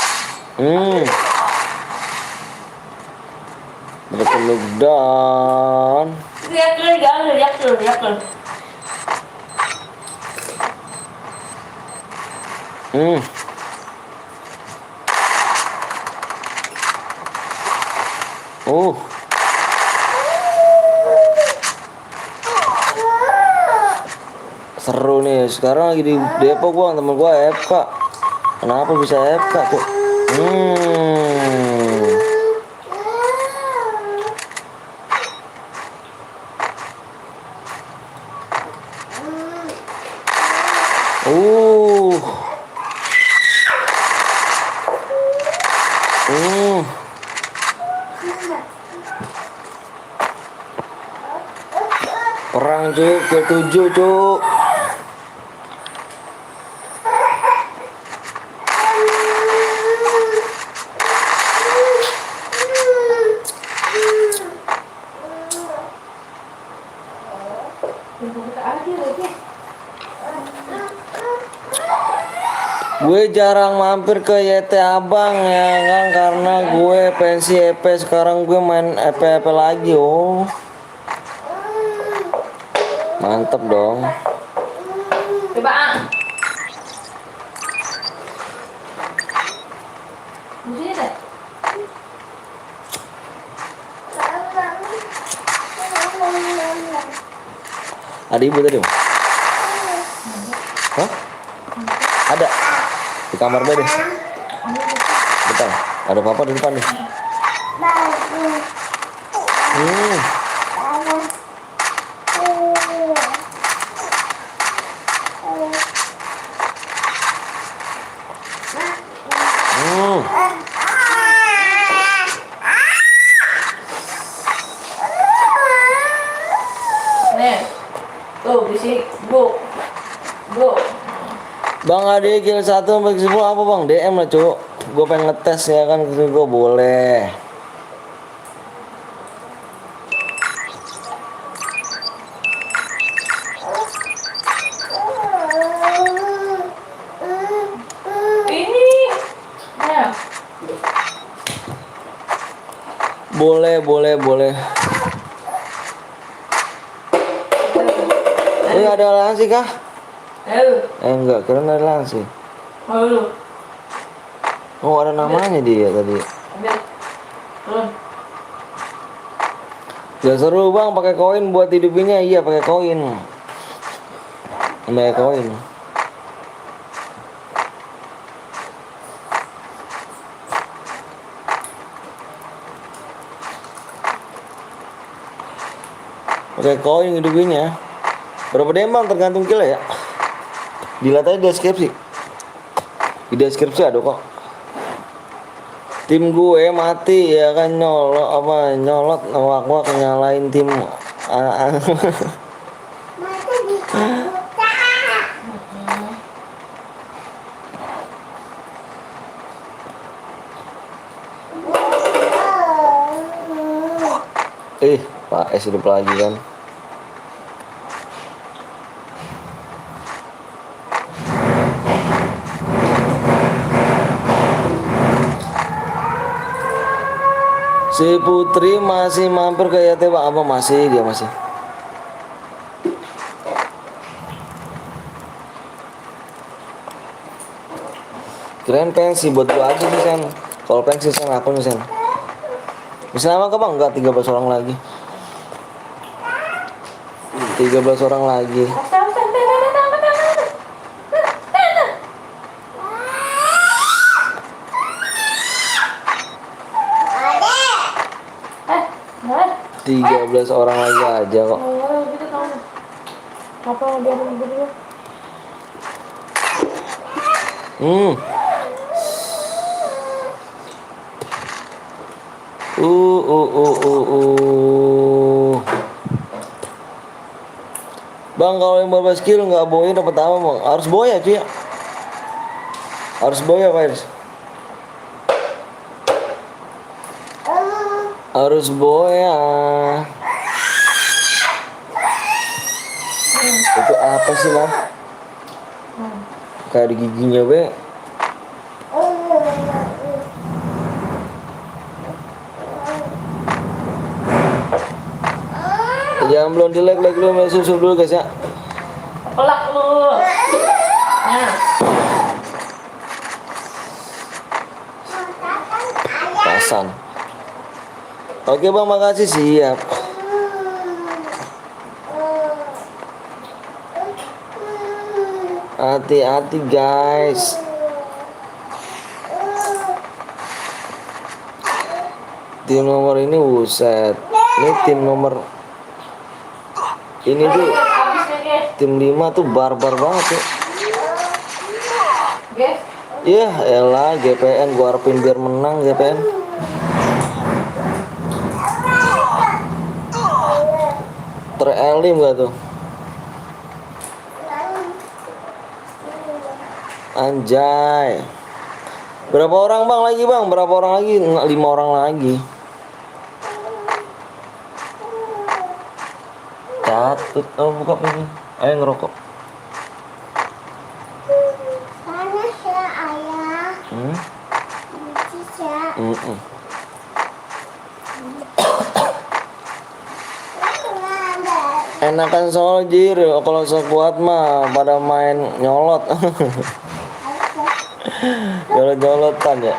Berkeluk dan. Lihat dulu, jangan lihat dulu. Seru nih. Sekarang lagi di Depok bang, temen gua AFK. Kenapa bisa AFK tuh? Perang cuk, ke 7 cuk. Buka aja lagi. Gue jarang mampir ke YT Abang ya kan, karena gue pensi EP. Sekarang gue main EP lagi. Mantep dong. Coba di sini deh. Ada ibu tadi? Hah? Ada? Di kamar gue deh. Betul. Ada papa di depan nih. Nih. Tuh, bisik. Bro. Bang Adi kill 1 sampai 10 apa bang? DM lah cuk. Gue pengen ngetes ya kan, gue boleh. Ini. Nah. Boleh. Ini ada langsing kah? Enggak, kira ada langsing. Lalu. Oh ada namanya dia tadi. Ambil. Turun. Gak seru bang pakai koin buat hidupinnya. Iya pakai koin. Pakai koin. Pakai koin hidupinnya. Berapa DM bang tergantung kill ya. Dilihat aja di deskripsi. Di deskripsi ada kok. Tim gue mati ya kan nyolot wak nyalain tim Masa dibuka. Pak S hidup lagi kan. Si Putri masih mampir ke YT Bang. Apa masih dia masih. Kirain pensi buat gua aja nih Sen. Kalau pensi Sen aku nih Sen. Bisa nama ke Bang? Enggak, 13 orang lagi. 13 orang lagi. Nah, 13 orang lagi aja kok. gitu kamu. Apa dia begitu? Hmm. Bang kalau 15 kilo nggak boya dapat apa bang? Harus boya cuy ya. Harus boya Fairs. Harus boya. Itu apa sih bang? Kayak di giginya be. Yang belum di like dulu, susul dulu guys ya. Pelak lu. Nah, Pasan. Oke bang, makasih siap. Hati-hati guys. Tim nomor ini buset. Ini tim nomor ini tuh habis nih, guys. tim 5 tuh barbar banget ya. Guys. Yah elah GPN gua harapin biar menang GPN. Terelim gak tuh? Anjay. Berapa orang bang lagi bang? Berapa orang lagi? 5 orang lagi. Catut. Oh buka ini. Ayo ngerokok. Panas ya ayah. Lucis ya. Enakan soldier, kalau sekuat mah pada main nyolot. Nyolot-nyolotan ya.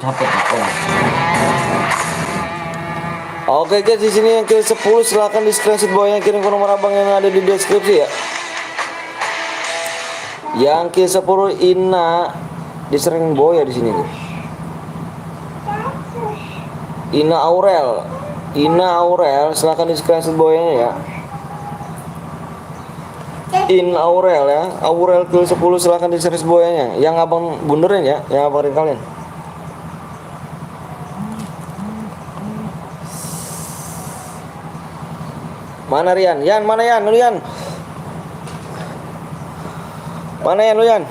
Capek apa? Oke guys, di sini yang ke 10 silahkan di screenshot bawahnya, kirim ke nomor abang yang ada di deskripsi ya. Yang ke 10 Ina disering boya di sini nih. Ina Aurel, silahkan di screenshot bawahnya ya. In Aurel ya, Aurel ke 10 silahkan di screenshot bawahnya. Yang abang bunderin ya, yang abang kalian. Mana Rian? Yan, mana Yan? Lu Yan? Mana Yan lu Yan?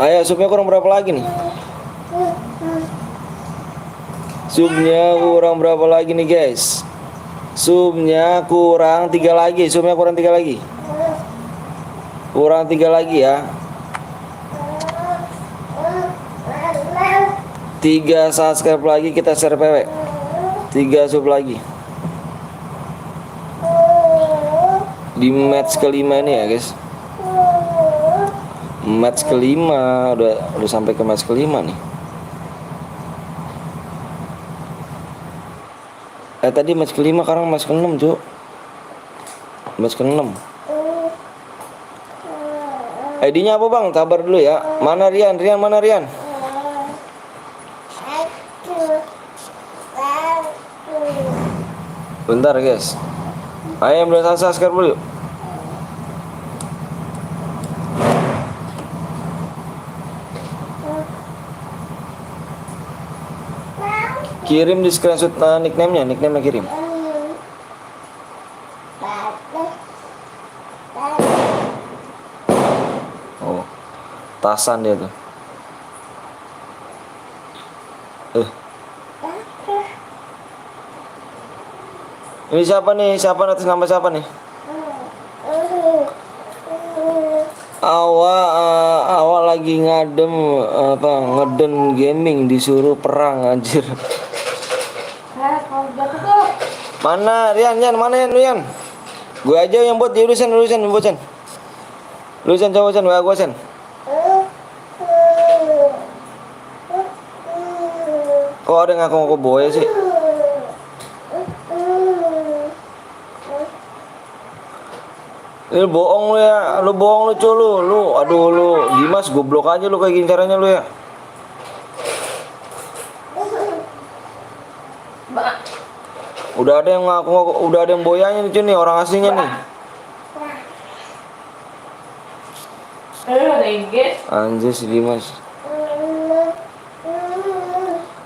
Ayo, subnya kurang berapa lagi nih? Subnya kurang berapa lagi nih guys? Subnya kurang 3 lagi. Subnya kurang 3 lagi. Kurang 3 lagi ya. 3 subscribe lagi kita share PW. 3 sub lagi. Di match kelima ini ya guys. Match kelima udah sampai ke match kelima nih. Tadi match ke-5, sekarang match ke-6, Cuk. Match ke-6. ID-nya apa, Bang? Sabar dulu ya. Mana Rian? Rian mana Rian? Bentar, guys. Ayo yang belum subscribe dulu yuk. Kirim di screenshot nickname-nya kirim. Oh, tasan dia tuh. Ini siapa nih? Siapa atas nama siapa nih? Awak lagi ngeden gaming disuruh perang anjir. Kalau jatuh tuh. Mana Rian mana Rian? Gue aja yang buat di urusan bosan. Urusan coba gue sen. Kok ada ngaku boy sih? Lu bohong lu ya, lu aduh lu, Dimas goblok aja lu kayak gini caranya lu ya. Udah ada yang ngaku, udah ada yang boyanya nih orang aslinya nih. Rengge. Anjir si Dimas.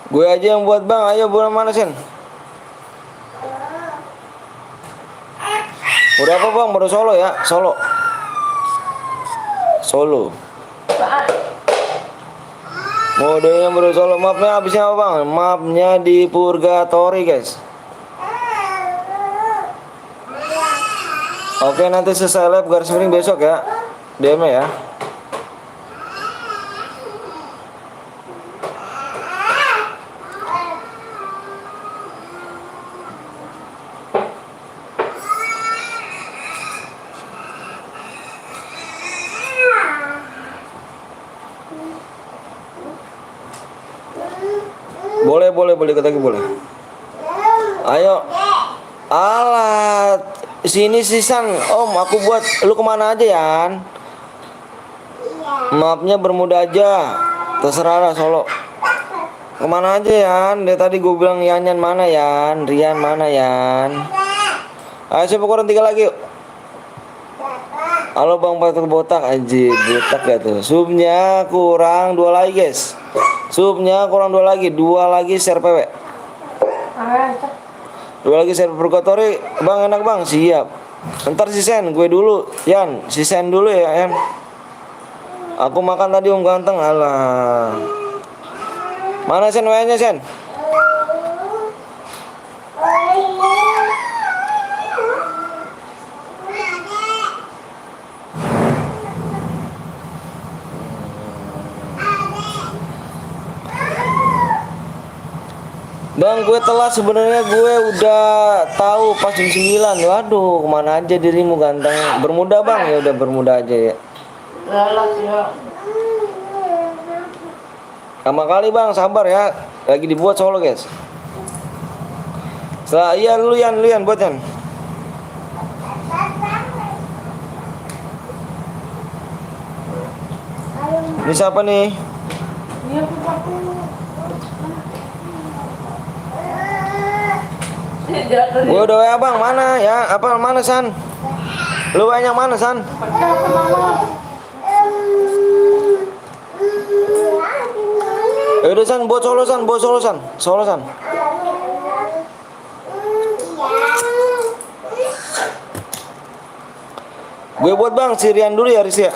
Gue aja yang buat bang, ayo bulan mana sen? Udah apa bang, baru solo ya, solo. Modenya baru solo, mapnya habisnya apa bang? Mapnya di Purgatory guys. Oke nanti selesai live garis miring besok ya, DM ya. Boleh ikut lagi boleh. Ayo. Alat sini sisan om aku buat. Lu kemana aja Yan? Mapnya Bermuda aja. Terserah lah solo. Kemana aja Yan? Dari tadi gue bilang Yan mana Yan? Rian mana Yan? Ayo siapa kurang 3 lagi yuk. Halo bang Patul botak anjir. Botak gak tuh. Subnya kurang 2 lagi guys. Subnya kurang 2 lagi. 2 lagi share PW. 2 lagi share Purgatory. Bang enak bang. Siap. Ntar si Sen gue dulu Yan. Si Sen dulu ya Yan. Aku makan tadi om ganteng. Alah. Mana Sen WA-nya Sen? Bang gue telat sebenarnya gue udah tahu pas jam 9. Waduh kemana aja dirimu ganteng. Bermuda bang ya udah Bermuda aja ya. Lalat ya. Sama kali bang sabar ya. Lagi dibuat solo guys. Setelah iya lu Yan buat Yan. Ini siapa nih? Iya aku. Gue udah WA bang, mana ya? Apa mana San? Lu WA-nya mana San? Udah San, buat solo San. Solo San. Gue buat bang, si Rian dulu ya Riz ya.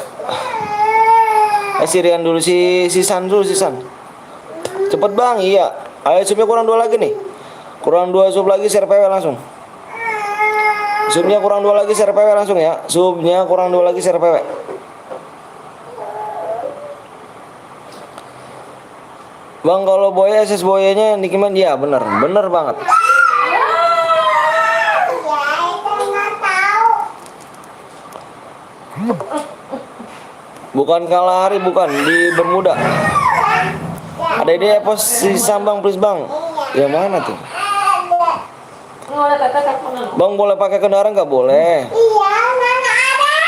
Si Rian dulu, si San dulu si San. Cepet bang, iya. Ayo subnya kurang 2 lagi nih. Kurang 2 sub lagi share PW langsung. Subnya kurang 2 lagi share PW langsung ya. Subnya kurang 2 lagi share PW. Bang kalau boy SS boynya Nikiman ya bener banget. Bukan Kalahari bukan di Bermuda. Ada ide post si Sambang please bang. Yang mana tuh? Nggak ada kata teleponan lo. Bang boleh pakai kendaraan nggak? Boleh. Iya, mana ada?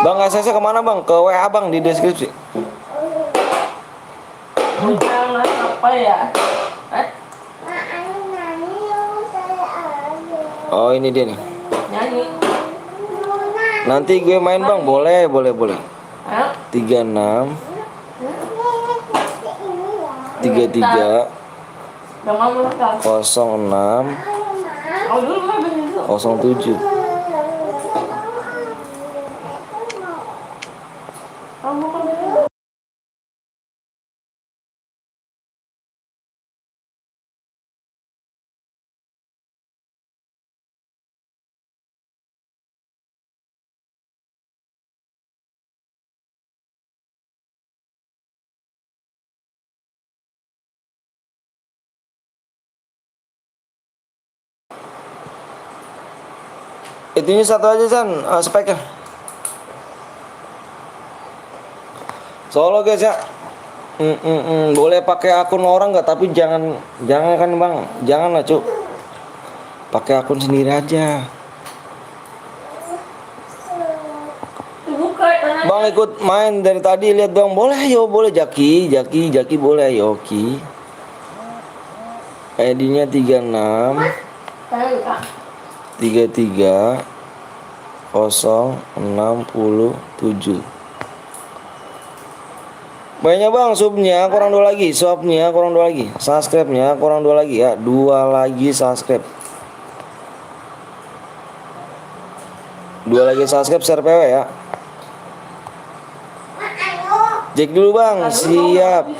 Bang aksesnya kemana bang? Ke WA bang di deskripsi. Jangan apa ya? Oh ini dia nih. Nyanyi. Nanti gue main bang, boleh. Ayo. 36 33 Udah mau belum kan? 06 Oh dulu mah begitu. 07. Kamu kan dulu. Itunya satu aja San, speknya. Solo guys ya. Boleh pakai akun orang nggak? Tapi jangan kan bang, jangan lah cuk. Pakai akun sendiri aja. Buka tanya. Bang ikut main dari tadi lihat bang, boleh yo, boleh Jaki boleh yo Ki. ID-nya 36 Tanya Kak. 33 067. Banyak bang subnya kurang 2 lagi, subnya kurang 2 lagi, subscribe-nya kurang 2 lagi ya, 2 lagi subscribe. 2 lagi subscribe share PW ya. Cek dulu bang, siap.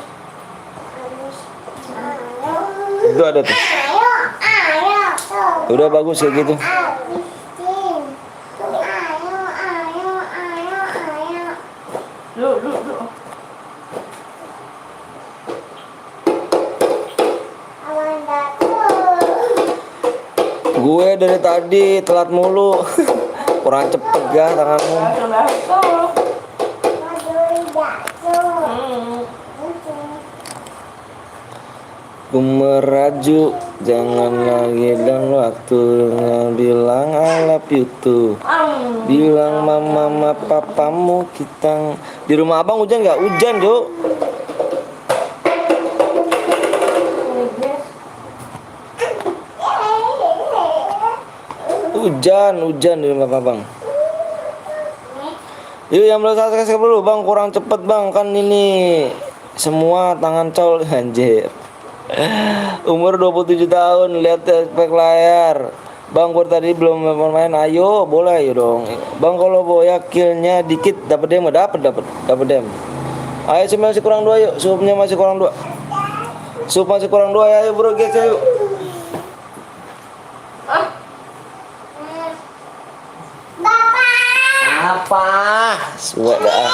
Itu ada tuh. Udah bagus kayak gitu. Dulu. Gue dari tadi telat mulu. Kurang cepet gak tanganmu? Ku meraju, jangan lagi dan waktu bilang I love you too. Bilang mama papamu kita. Di rumah abang hujan nggak? Hujan Jo. Hujan di rumah abang. Yuk yang belum subscribe dulu bang, kurang cepet bang, kan ini semua tangan col anjir. Umur 27 tahun, lihat spek layar. Bang, gue tadi belum main. Ayo, boleh ayo dong. Bang, kalau boya killnya dikit dapat dem, dapat dem. Ayo masih kurang 2 yuk, supnya masih kurang 2. Sup masih kurang 2 ya, ayo bro guys yuk. Apa? Suat dah.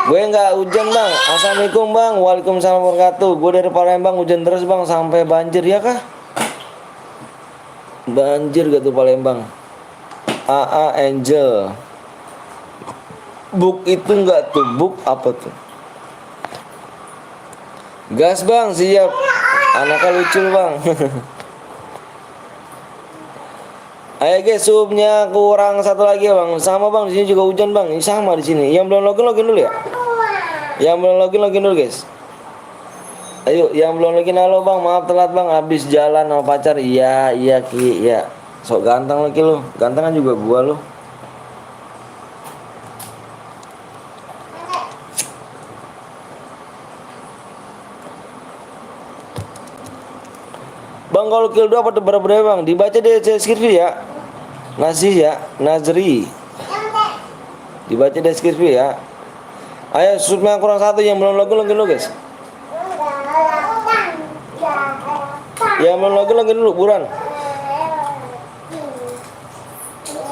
Gue nggak hujan bang. Assalamualaikum bang. Waalaikumsalam warahmatullahi wabarakatuh. Gue dari Palembang, hujan terus bang sampai banjir ya kah? Banjir gak tuh Palembang? AA Angel. Book itu nggak tuh? Book apa tuh? Gas bang, siap. Anaknya lucu bang. Ayo guys, subnya kurang 1 lagi ya bang. Sama bang, di sini juga hujan bang. Ini sama di sini. Yang belum login dulu ya. Yang belum login dulu guys. Ayo, yang belum login halo bang. Maaf telat bang. Habis jalan sama pacar. Iya Ki, iya. Sok ganteng lagi lu. Gantengan juga gua lu. Bang kalau kill 2 apa berapa bang? Dibaca di deskripsi ya. Nasih ya, Nazri. Dibaca deskripsi ya. Ayo subnya kurang 1 yang belum login dulu guys. Yang belum login dulu buruan.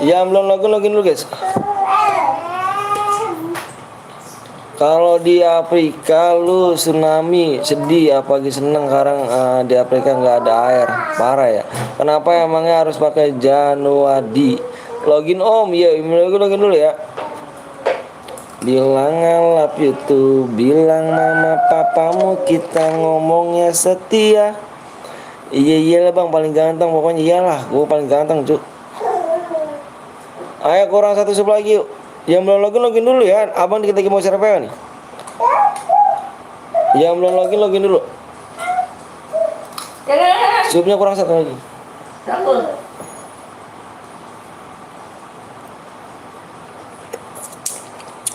Yang belum login dulu guys. Kalau di Afrika lu tsunami sedih apa lagi seneng sekarang di Afrika nggak ada air parah ya. Kenapa emangnya harus pakai Januari? Login om ya, login dulu ya. Bilang I love you tuh, bilang mama papamu kita ngomongnya setia. Iya iyalah bang, paling ganteng pokoknya iyalah, gue paling ganteng cuk. Ayo kurang satu sub lagi yuk. Yang belum login dulu ya, abang dikit lagi mau share PW nih. Yang belum login dulu. Jangan. Subnya kurang satu lagi. Takut.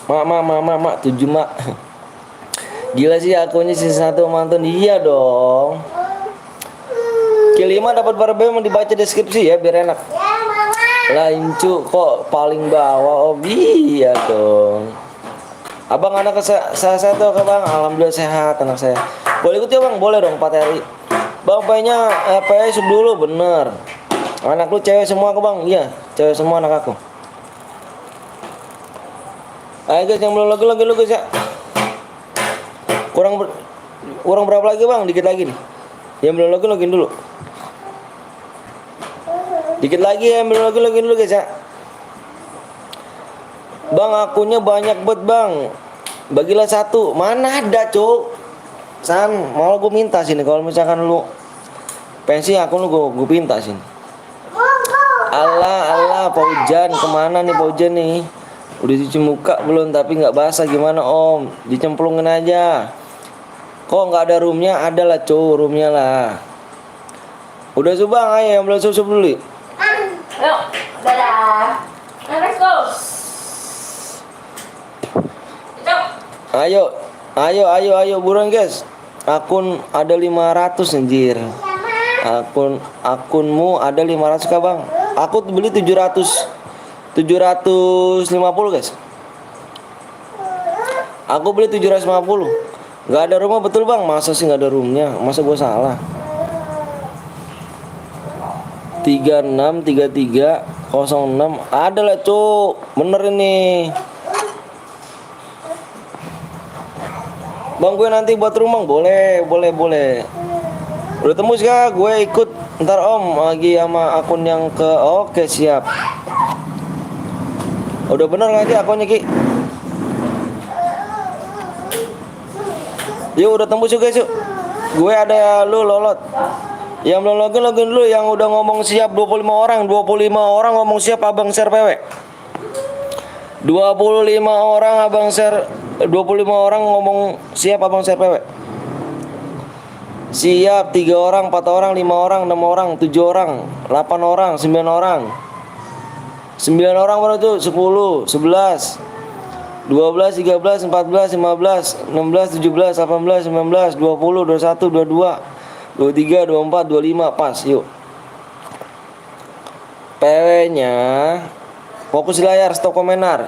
Mak, 7 mak. Gila sih akunnya sisa 1 mantan. Iya dong. K5 dapat berapa emang dibaca deskripsi ya biar enak. Ya mama. Lah Incu kok paling bawah. Oh iya dong. Abang anak saya tuh ke bang. Alhamdulillah sehat anak saya. Boleh ikut ya bang? Boleh dong 4 hari. Bang paynya sub dulu bener. Anak lu cewek semua ke bang? Iya cewek semua anak aku. Ayo guys yang belum login lu guys ya. Kurang berapa lagi bang? Dikit lagi nih. Yang belum login dulu. Dikit lagi yang belum login dulu guys ya. Bang akunnya banyak banget bang. Bagilah 1. Mana ada cuk. San, malah gue minta sini kalau misalkan lu pensi akun lu gue minta sini. Allah Paujan kemana nih Paujan nih? Udah cuci muka belum tapi nggak basah gimana om? Dicemplungin aja. Kok nggak ada roomnya? Ada lah cuy roomnya lah. Udah subang ayo yang belum susup dulu. Ayo, dadah. Nah, let's go. Ayo buruan guys. Akun ada 500 anjir. Akunmu ada 500 kah bang? Aku beli 750 guys. Aku beli 750. Gak ada rumah betul bang. Masa sih gak ada roomnya? Masa gue salah? 363306 ada lah cuk. Bener ini. Bang gue nanti buat rumah boleh. Udah tembus kah? Gue ikut ntar om lagi sama akun yang ke. Oke siap. Udah bener nggak Ki akunnya Ki? Yuk udah tembus juga guys yuk. Gue ada lu lolot. Yang belum login dulu. Yang udah ngomong siap 25 orang ngomong siap abang share PW. 25 orang abang share 25 orang ngomong siap abang share PW. Siap 3 orang, 4 orang, 5 orang, 6 orang, 7 orang, 8 orang, 9 orang. 9 orang baru tuh 10, 11, 12, 13, 14, 15, 16, 17, 18, 19, 20, 21, 22, 23, 24, 25 pas yuk. PW-nya fokus di layar, stop komentar,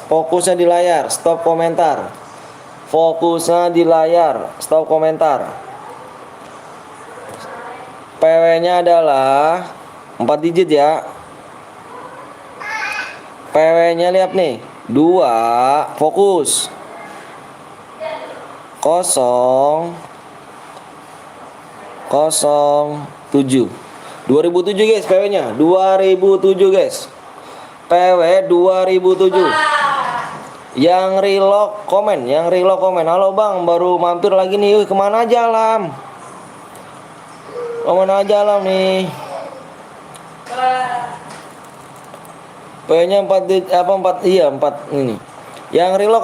fokusnya di layar, stop komentar. Fokusnya di layar, stop komentar. PW-nya adalah 4 digit ya. PW-nya lihat nih, 2 fokus. 007. 2007 guys PW-nya, 2007 guys. PW 2007. Yang relock komen. Halo bang, baru mampir lagi nih. Kemana aja Lam? Kemana aja Lam nih? PW-nya 4 ini. Yang relock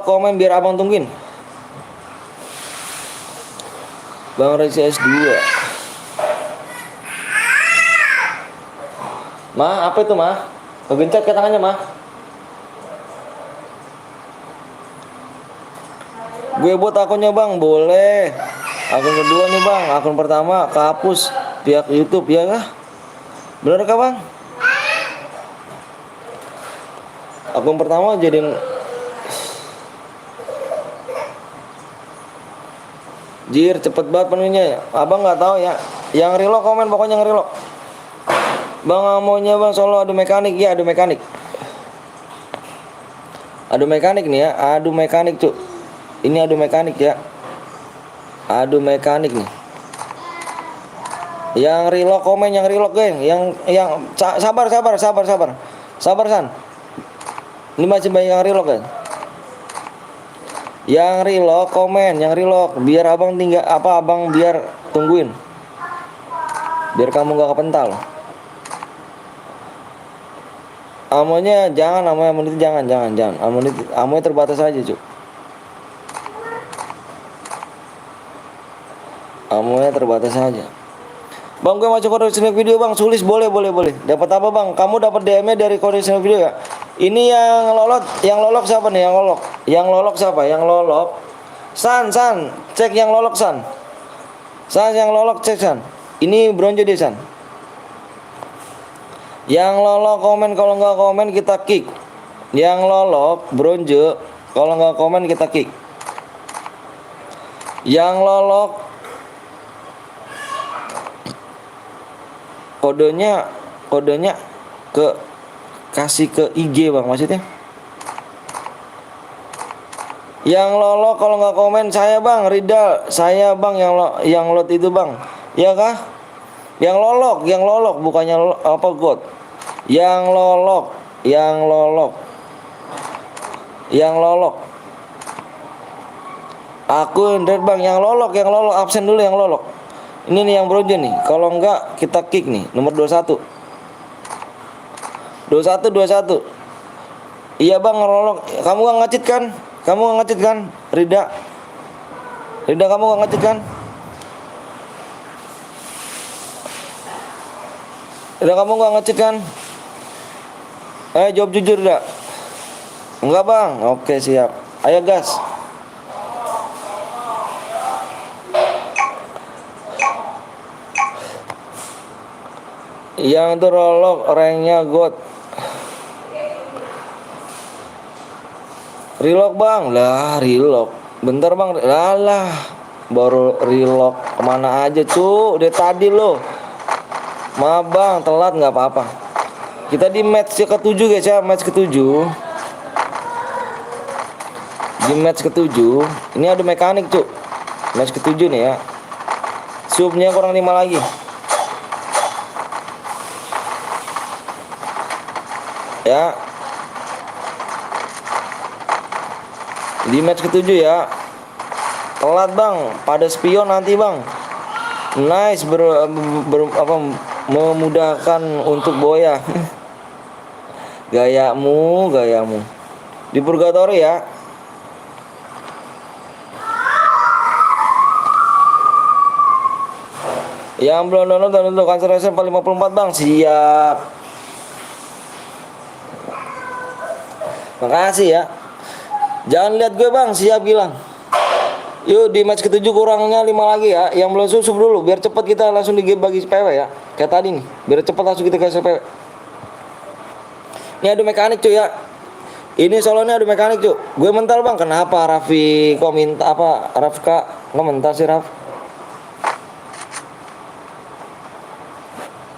komen biar abang tungguin. Bang Resi S2. Ma, apa itu ma? Kegencet ke tangannya ma. Gue buat akunnya bang, boleh. Akun kedua nih bang, akun pertama kehapus pihak YouTube ya kah? Bener kah bang? Akun pertama jadiin. Jir cepet banget penuhnya. Abang nggak tahu ya. Yang relock komen pokoknya yang relock. Bang maunya bang solo adu mekanik ya, adu mekanik. Adu mekanik nih ya, adu mekanik cuk. Ini adu mekanik ya. Adu mekanik nih. Yang relock komen yang relock geng, yang sabar San. Ini masih banyak yang relock kan. Yang relock komen, yang relock biar abang tinggal apa abang biar tungguin. Biar kamu gak kepental. Amonya jangan, amonya itu jangan. Amonya terbatas aja, Cuk. Amonya terbatas aja. Bang, gue masuk kode sinek video, Bang. Sulis boleh. Dapat apa, Bang? Kamu dapat DM-nya dari kode sinek video ya? Ini yang lolok siapa nih? Yang lolok siapa? Yang lolok. San, cek yang lolok, San. Yang lolok cek, San. Ini bronze deh, San. Yang lolok komen, kalau nggak komen kita kick. Yang lolok bronze, kalau nggak komen kita kick. Yang lolok kodenya kasih ke IG, Bang, maksudnya. Yang lolok kalau nggak komen saya, Bang, Ridal, saya, Bang, yang lot itu, Bang. Ya kah? Yang lolok bukannya apa God. Yang lolok. Aku Indra, Bang, yang lolok absen dulu yang lolok. Ini nih yang bronze nih. Kalau enggak kita kick nih, nomor 21. 21. Iya, Bang, lolok. Kamu enggak ngecit kan? Rida, kamu enggak ngecit kan? Kamu enggak ngecit kan? Jawab jujur, dah. Enggak, Bang. Oke, siap. Ayo, gas. Yang itu rolok ranknya God. Relock, Bang. Lah, relock. Bentar, Bang. Lah. Baru relock. Kemana aja, cu? Udah tadi lo. Maaf, Bang, telat nggak apa-apa. Kita di match ke-7, guys ya, match ke-7. Di match ke-7, ini ada mekanik, Cuk. Match ke-7 nih ya. Subnya kurang 5 lagi. Ya. Di match ke-7 ya. Telat, Bang. Pada spion nanti, Bang. Nice, memudahkan untuk boya. Gayamu. Di purgatory ya. Yang belum download dan untuk cancellation 54, Bang. Siap. Makasih ya. Jangan lihat gue, Bang. Siap, Gilang. Yuk, di match ke-7 kurangnya 5 lagi ya. Yang belum sub dulu biar cepat kita langsung bagi PW ya. Kayak tadi nih, biar cepat langsung kita kasih PW. Ini ada mekanik, cuy ya. Ini solonya ada mekanik, cuy. Gue mental, Bang. Kenapa Raffi kok minta apa? Rafka kok mental sih, Raf?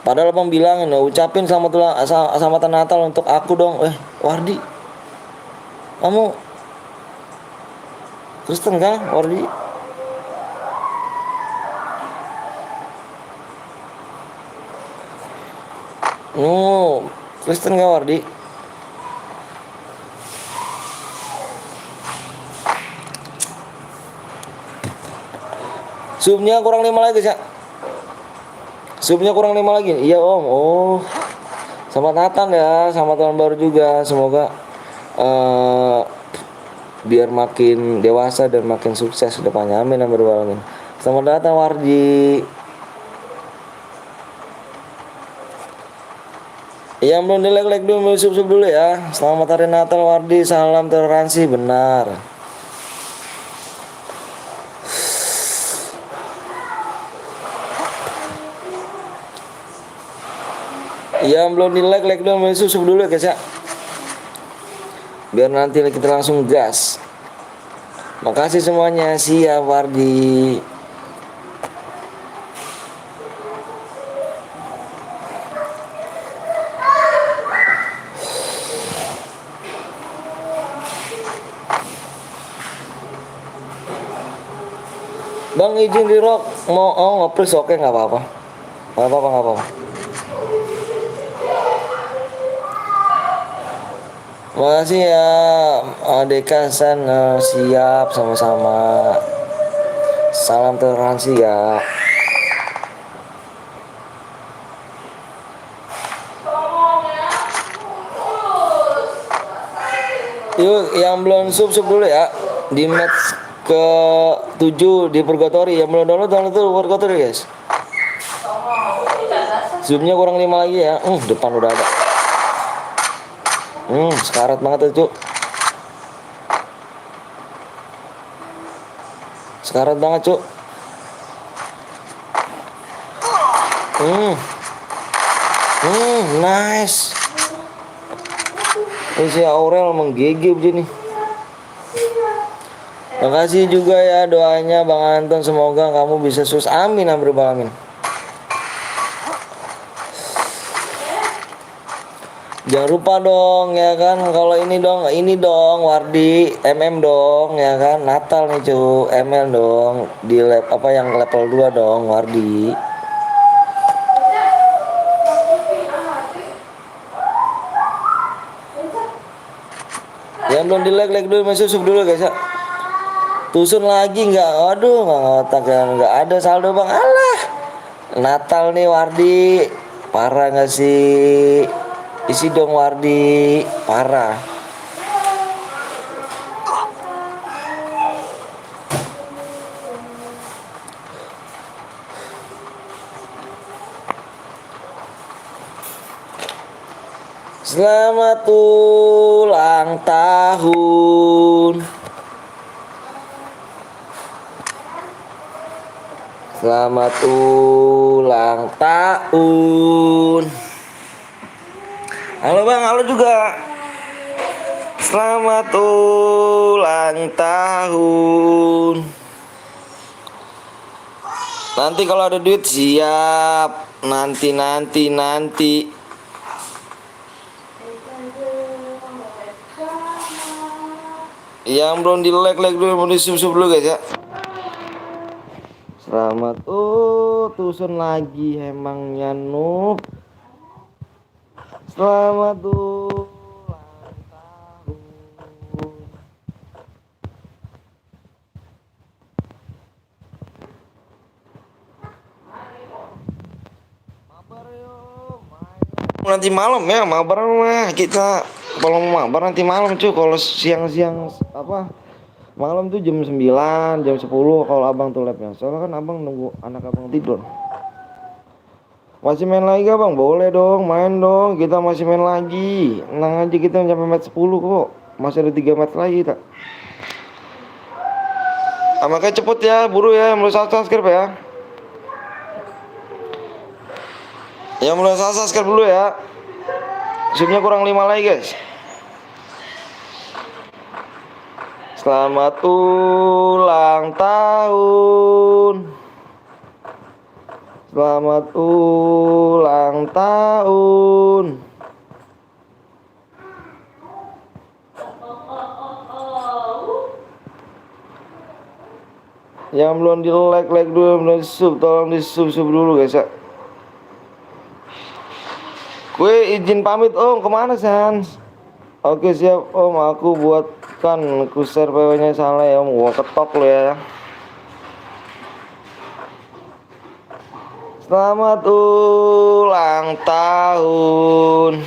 Padahal Bang bilangin, ucapin selamat Natal untuk aku dong. Wardi, kamu Kristen kan, Wardi? Kristen kan, Wardi? Subnya kurang 5 lagi, ya. Subnya kurang 5 lagi. Iya, Om. Oh. Selamat Natal ya, selamat tahun baru juga. Semoga biar makin dewasa dan makin sukses ke depannya. Amin, amin, amin. Selamat datang, Wardi. Yang belum di like dulu, sub dulu ya. Selamat hari Natal, Wardi. Salam toleransi, benar. Yang belum di like dulu, sub dulu ya, guys ya. Biar nanti kita langsung gas. Makasih semuanya. Siap, Wardi. Bang, izin di rock. Mau nge-please, oke, nggak apa-apa. Nggak apa-apa. Makasih ya Deka sana, siap sama-sama. Salam toleransi ya. Yuk yang belum sub dulu ya. Di match ke 7 di Purgatory. Yang belum download tuh Purgatory guys. Zoomnya kurang 5 lagi ya. Depan udah ada. Sekarat banget tuh, Cuk. Sekarat banget, Cuk. Nice. Ini si Aurel menggigit begini. Makasih juga ya doanya Bang Anton, semoga kamu bisa sukses. Amin amin amin. Jangan lupa dong ya kan, kalau ini dong Wardi MM dong ya kan, Natal nih cu, ML dong di lab apa yang level 2 dong Wardi. Yang belum di like dulu, masuk sub dulu guys ya. Tusun lagi nggak? Aduh nggak ngotak kan, nggak ada saldo bang. Alah, Natal nih Wardi, parah nggak sih? Isi dong Wardi, parah. Selamat ulang tahun. Selamat ulang tahun. Halo bang, halo juga. Selamat ulang tahun. Nanti kalau ada duit siap. Nanti. Yang belum di like dulu, mau di sub dulu guys ya. Selamat tusun lagi emangnya noob. Selamat ulang tahun. Mabar yuk, nanti malam ya, mabar mah kita. Kalau mabar nanti malam cuy, kalau siang-siang apa malam tuh jam 9, jam 10 kalau abang tuh labnya. Soalnya kan abang nunggu anak abang tidur. Masih main lagi gak bang? Boleh dong, main dong. Kita masih main lagi. Tenang aja, kita sampai match 10 kok. Masih ada 3 match lagi tak. Makanya cepet ya, buru ya. Mulai subscribe ya. Ya mulai subscribe dulu ya. Subnya kurang 5 lagi guys. Selamat ulang tahun. Selamat ulang tahun. Yang belum di like dulu, belum di sub, tolong di sub dulu guys ya. Gue izin pamit om, kemana Sans? Oke siap om, aku buatkan ku share PW-nya salah ya om, gua ketok lo ya. Selamat ulang tahun.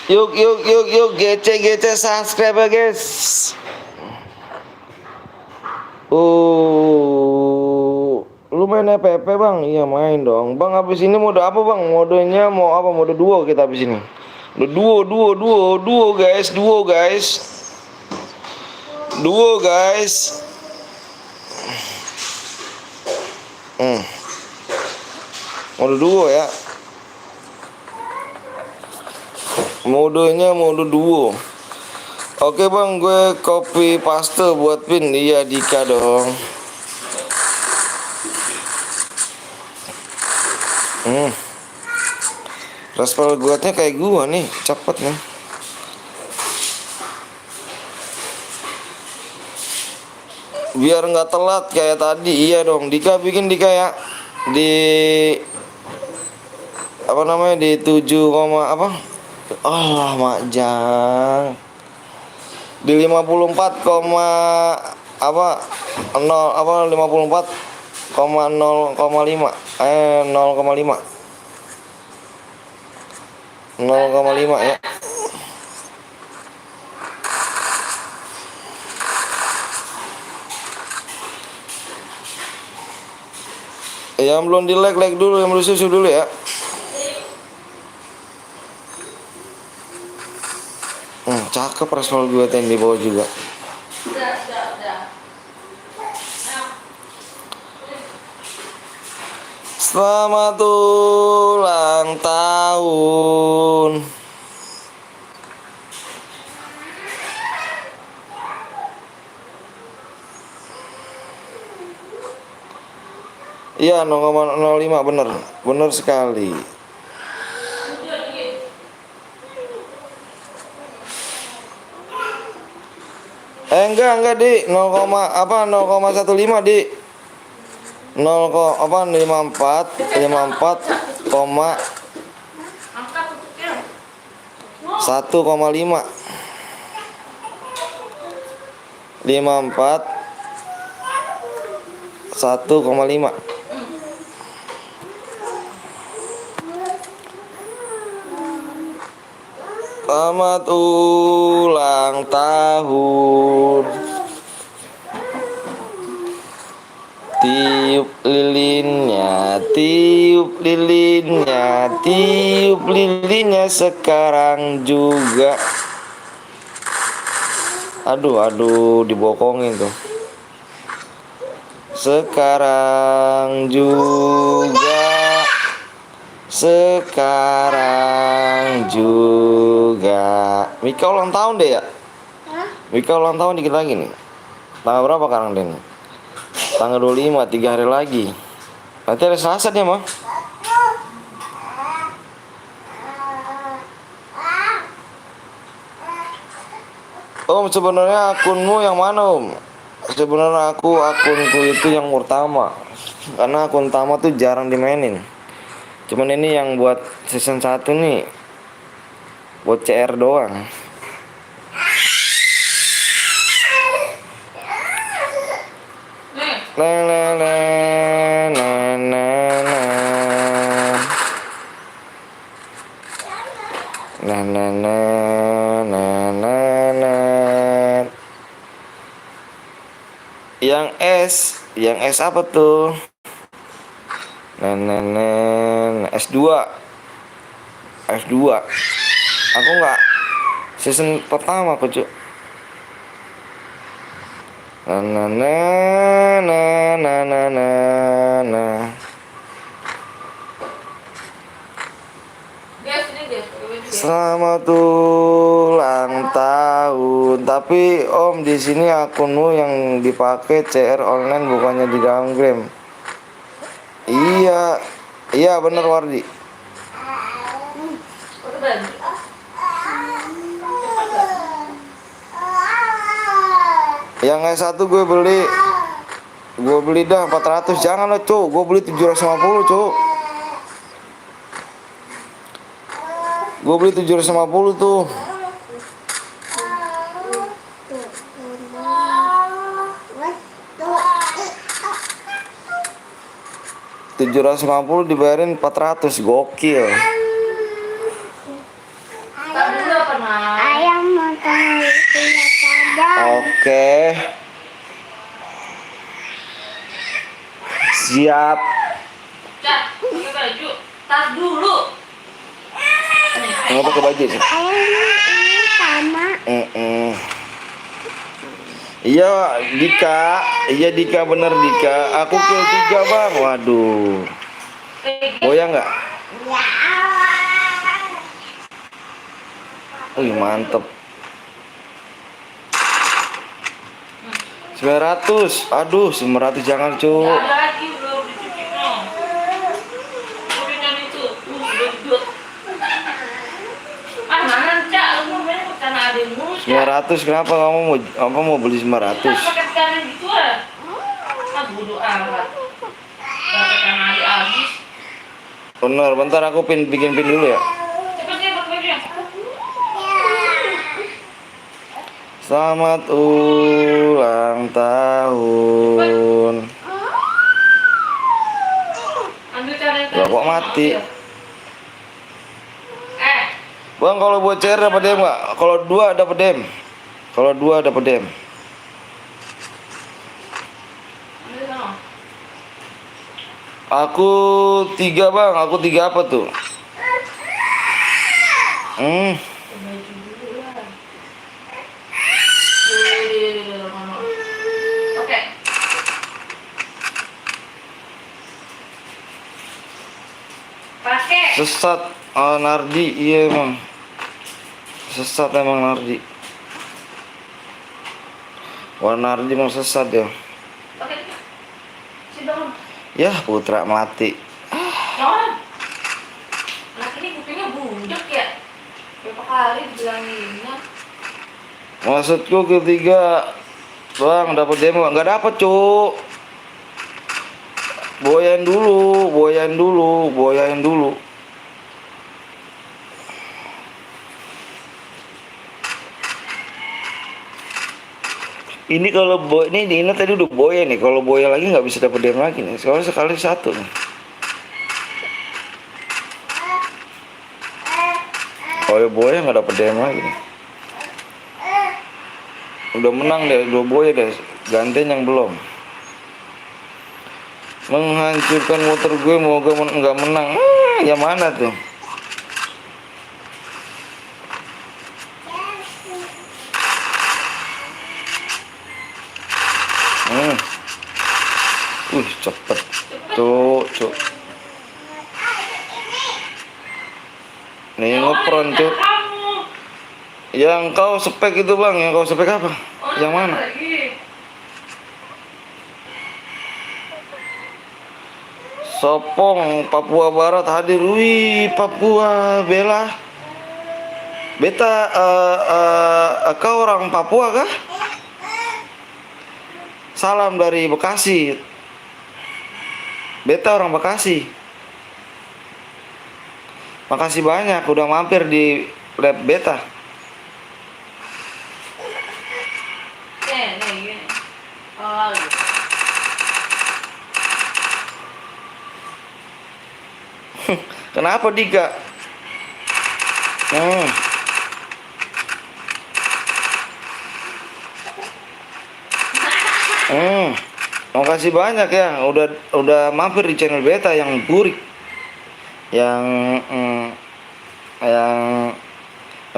Yuk gece subscribe ya guys. Lu main FPP bang? Iya main dong bang. Habis ini mode apa bang? Modenya mau apa? Mode duo kita habis ini. Duo guys. Mode duo ya. Modenya mode duo. Oke bang, gue copy paste buat pin. Iya Dika dong. Raspal guatnya kayak gua nih, cepet nih. biar nggak telat kayak tadi. Iya dong, Dika bikin Dika ya. Di apa namanya, di 7, apa? Allah Makjang. Di 54, apa 0 apa 54,0,5 0,5 0,5 ya. Yang belum di like dulu, yang belum susu dulu ya. Cakep respon gue yang di bawah juga. Udah. Selamat ulang tahun. Iya 0,05 bener. Bener sekali. Enggak di 0, apa 0,15 di 54 koma Angkat tutupnya. 1,5 54 1,5. Selamat ulang tahun. Tiup lilinnya, tiup lilinnya, tiup lilinnya sekarang juga. Aduh, dibokongin tuh. Sekarang juga, sekarang juga. Mika ulang tahun deh ya? Mika ulang tahun dikit lagi nih. Tanggal berapa sekarang Den? Tanggal 25, 3 hari lagi. Nanti hari Selasa dia mah. Om, sebenarnya akunmu yang mana Om? Sebenarnya akunku itu yang utama. Karena akun utama tuh jarang dimainin. Cuman ini yang buat season 1 nih, buat CR doang. Yang S apa tuh? S2. Aku nggak season pertama aku cuy. Selamat ulang tahun. Tapi Om, di sini akunmu yang dipakai CR online bukannya di dalam game. Iya bener Wardi. Yang S1 gue beli dah 400. Jangan lo cuk, gue beli 750 cuk. Gue beli 750 tuh. $750 dibayarin 400, gokil. Ayam makan punya padang. Oke. Siap. Cat, pakai baju. Tas dulu. Nggak pakai baju sih. Ayam ini sama. Iya Dika bener Dika. Aku kill 3 bang. Waduh. Goyang nggak? Mantep. 900. Aduh 900 jangan cu. Ada lagi belum dicuci no. Udah itu, udah duduk. Mana cak, lu main karena ada mus. 900 kenapa kamu mau apa mau beli 900? Pakai tekanan gitu ah. Bodoh amat. Tekanan habis. Bener, bentar aku bikin pin dulu ya. Cepat dia pakai baju. Selamat ulang tahun. Ambil cara yang Lah kok mati? Bang, Kalau buat CR dapat dem nggak? Kalau 2 dapat dem. Kalau 2 dapat dem. ambil sana. Aku 3 bang. Aku 3 apa tuh? Baju dulu lah. Oke. Pakai. Sesat. Nardi, iya emang. Sesat emang Nardi. Wah Nardi emang sesat ya. Pakai. Si bangun. Yah Putra mati. Jangan. Anak ini kupingnya budak ya. Berapa kali dibilanginnya. Maksudku ketiga bang dapat demo nggak dapat cuk. Boyain dulu. Ini kalau ini tadi udah boya nih. Kalau boya lagi nggak bisa dapat dem lagi nih. Sekarang sekali 1 nih. Kalau boya nggak dapat dem lagi nih. Udah menang deh, udah boya deh. Gantian yang belum. Menghancurkan motor gue, moga nggak menang. Yang mana tuh? Cepet. Cuk. Nih ngepron cuk. Yang kau spek itu bang, yang kau spek apa? Yang mana? Sopong Papua Barat hadir. Wih Papua Bella. Beta kau orang Papua kah? Salam dari Bekasi. Beta orang Bekasi. Makasih banyak udah mampir di lab Beta. Gini. Oh, gitu. Kenapa Dika? Makasih banyak ya udah mampir di channel Beta yang burik. Yang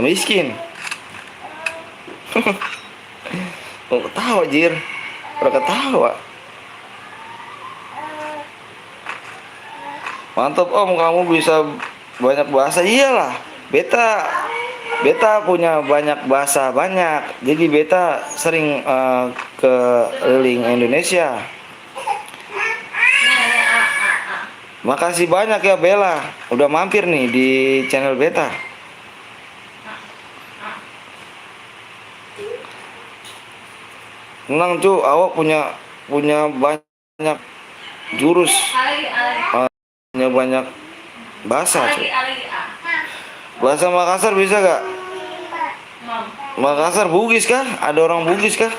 miskin. Kok ketawa Jir? Udah ketawa. Mantap Om, kamu bisa banyak bahasa. Iyalah, Beta punya banyak bahasa banyak. Jadi Beta sering ke keliling Indonesia. Makasih banyak ya Bella, udah mampir nih di channel Beta. Tenang cu, awak punya banyak jurus, punya banyak bahasa cu. Bahasa Makassar bisa gak? Makassar Bugis kah? Ada orang Bugis kah?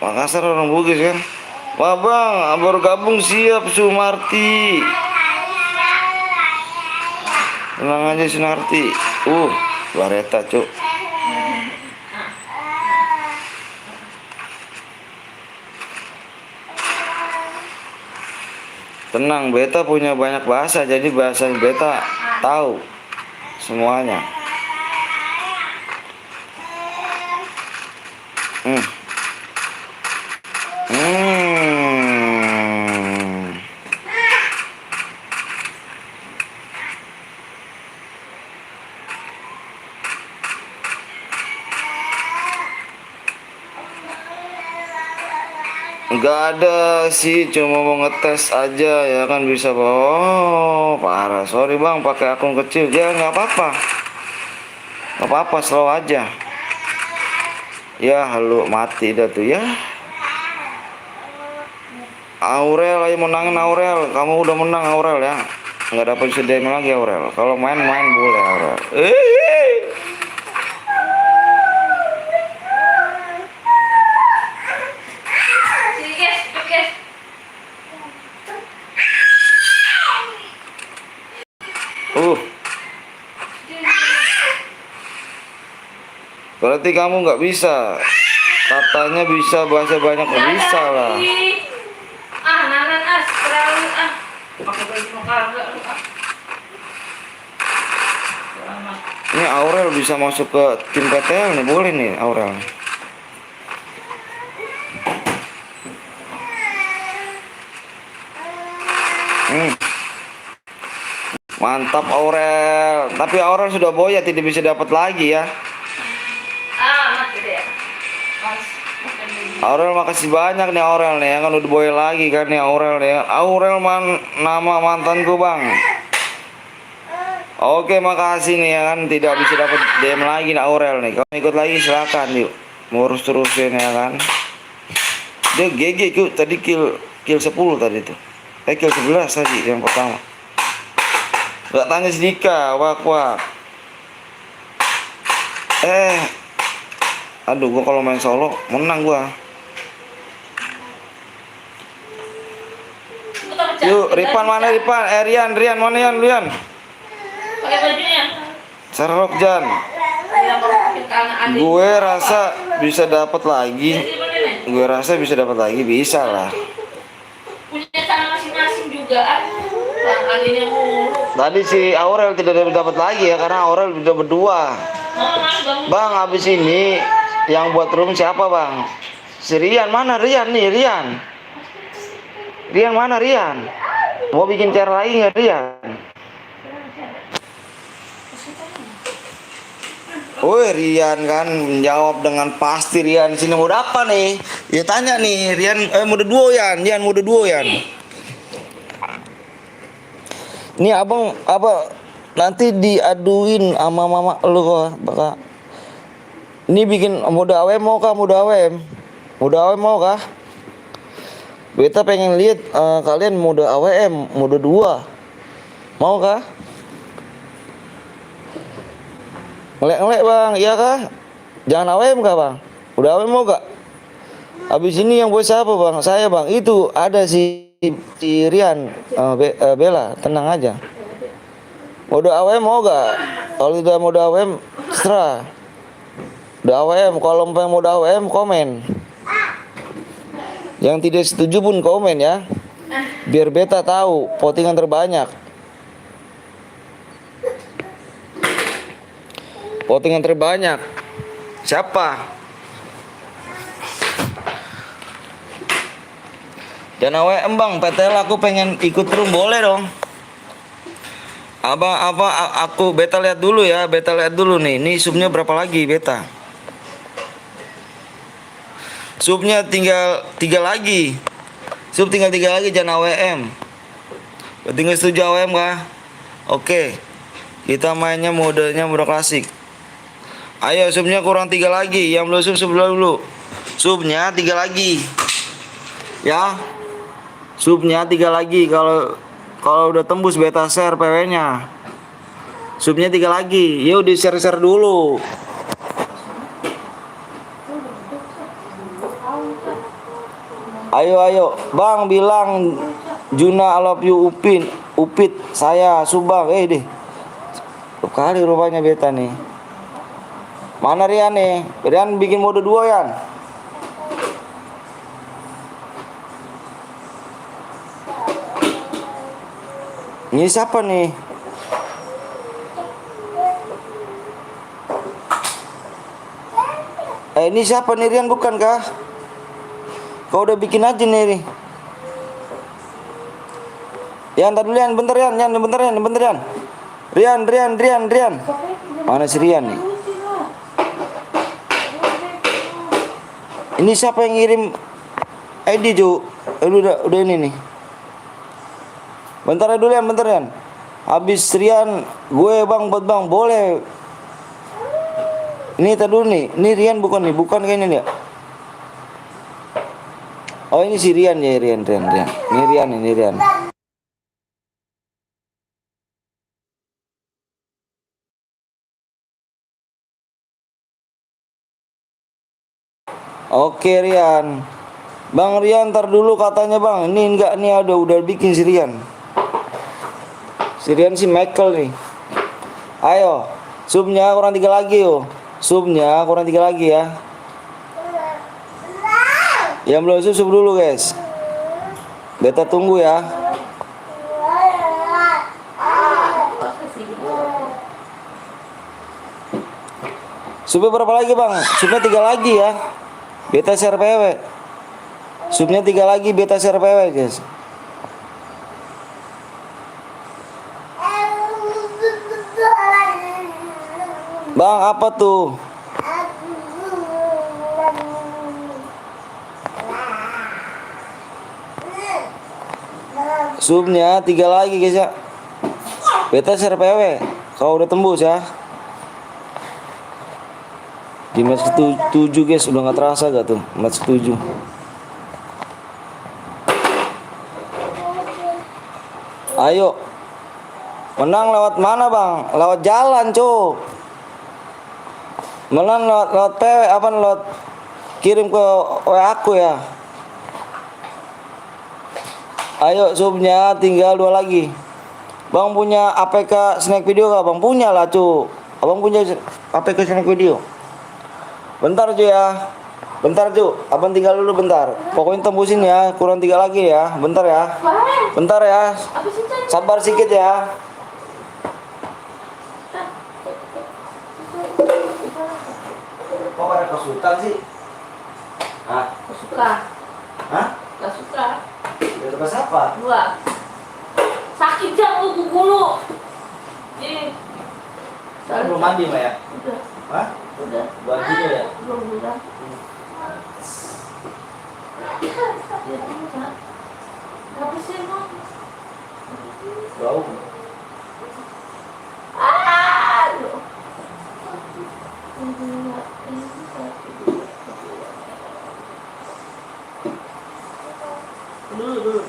Makassar orang Bugis kan? Wah bang, baru gabung siap Sumarti. Tenang aja Sunarti. Bareta cuk. Tenang, Beta punya banyak bahasa, jadi bahasa Beta tahu semuanya. Nggak ada sih, cuma mau ngetes aja ya kan bisa. Oh parah, sorry bang, pakai akun kecil ya nggak apa-apa, nggak apa-apa, slow aja. Ya halo, mati dah tuh ya. Aurel, ayo menangin Aurel, kamu udah menang Aurel ya. Nggak dapat CDM lagi Aurel. Kalau main-main boleh Aurel. Sini guys, yuk guys. Berarti kamu nggak bisa. Katanya bisa bahasa banyak, nggak bisa lah. Ah, nanan ah, terlalu ah. Pakai baju mau kagak lu ah. Selamat. Ini Aurel bisa masuk ke tim PTL nih, boleh nih Aurel. Mantap Aurel, tapi Aurel sudah boya, tidak bisa dapat lagi ya. Ah, mati deh ya. Mas, makan dulu. Aurel makasih banyak nih Aurel nih, ya kan udah boya lagi kan nih Aurel nih. Aurel nama mantanku bang. Oke makasih nih ya kan, tidak bisa dapat DM lagi nih Aurel nih. Kamu ikut lagi silakan yuk, ngurus terusin ya kan. Dia GG tadi kill 10 tadi tuh. Kill 11 tadi yang pertama. Gak tanya sedika, wak. Aduh, gua kalau main solo menang gua. Yuk, Ripan mana Ripan? Rian mana Rian? Pakai bajunya. Serok Jan. Ya, mau pakai tangan adik. Gue rasa bisa dapat lagi. Jadi mana nih? Gue rasa bisa dapat lagi, bisa lah. Punya tangan masing-masing juga ah. Tangan adiknya mulu. Tadi si Aurel tidak dapat lagi ya karena Aurel udah berdua. Bang. Bang, habis ini yang buat room siapa bang? Si Rian mana Rian nih Rian? Rian mana Rian? Mau bikin cara lagi nggak Rian? Woi Rian kan menjawab dengan pasti Rian. Sini mau apa nih? Ya tanya nih Rian, mode duo Yan, mode duo Yan. Ini abang apa nanti diaduin sama mama lu kok bakal. Ini bikin mode AWM mau kah? Mode AWM mau kah? Beta pengen lihat kalian mode AWM mode 2 mau kah? Ngelek bang, iya kah? Jangan AWM kah bang? Udah AWM mau gak? Habis ini yang buat siapa bang? Saya bang, itu ada si Rian, Bella, tenang aja. Mode AWM mau gak? Kalau udah mode AWM, serah. Udah AWM, kalau pengen mode AWM komen. Yang tidak setuju pun komen ya. Biar beta tahu votingan terbanyak. Votingan terbanyak siapa? Dan AWM bang, PTL aku pengen ikut room boleh dong. Aku beta lihat dulu ya, beta lihat dulu nih. Ini subnya berapa lagi beta? Subnya tinggal 3 lagi. Sub tinggal 3 lagi jangan AWM. Tinggal setuju AWM kah? Oke. Kita mainnya modenya mode klasik. Ayo subnya kurang 3 lagi. Yang belum sub dulu. Subnya 3 lagi. Ya. Subnya 3 lagi. Kalau udah tembus beta share PW-nya. Subnya 3 lagi. Yuk di share dulu. Ayo bang bilang Juna I love you Upit saya Subang deh. Kali rupanya beta nih. Mana Rian nih? Rian bikin mode 2 Yan. Ini siapa nih? Ini siapa nih Rian bukan kah? Kau udah bikin aja nih. Yan, tadi Rian, bentar Yan. Rian. Mana si Rian nih? Ini siapa yang ngirim ID cu. Udah ini nih. Bentar ya dulu ya, bentar ya. Habis Rian, gue bang buat bang boleh. Ini tadi dulu nih. Ini Rian bukan kayaknya nih. Ya? Oh ini si Rian ya, Rian. Ini Rian. Oke Rian. Bang Rian ntar dulu katanya bang. Ini enggak nih ada udah bikin si Rian. Si Rian si Michael nih. Ayo, subnya kurang 3 lagi yo. Subnya kurang 3 lagi ya. Yang belum sub dulu guys. Beta tunggu ya. Subnya berapa lagi bang? Subnya 3 lagi ya. Beta share PW. Subnya 3 lagi beta share PW guys. Bang apa tuh? Subnya 3 lagi guys ya. Beta share PW. Kalau udah tembus ya. Di match ke-7 guys, udah nggak terasa gak tuh match ke-7. Ayo. Menang lewat mana bang? Lewat jalan cu. Menang lewat PW apa lewat kirim ke WA aku ya. Ayo subnya tinggal 2 lagi. Bang punya APK snack video gak bang? Punya lah cu. Abang punya APK snack video. Bentar cu ya. Bentar cu. Abang tinggal dulu bentar. Pokoknya tembusin ya. Kurang 3 lagi ya. Bentar ya. Bentar ya. Sabar sedikit ya. Kok ada kesulitan sih? Hah? Suka. Hah? Gak suka. Dari pas apa? 2. Sakit jam lu kuku lu. Jadi. Belum mandi Mbak ya? Udah. Hah? Udah. Buat gitu ya? Belum udah. Ya udah. Apa sih emang? Bau. Aduh. Dulu.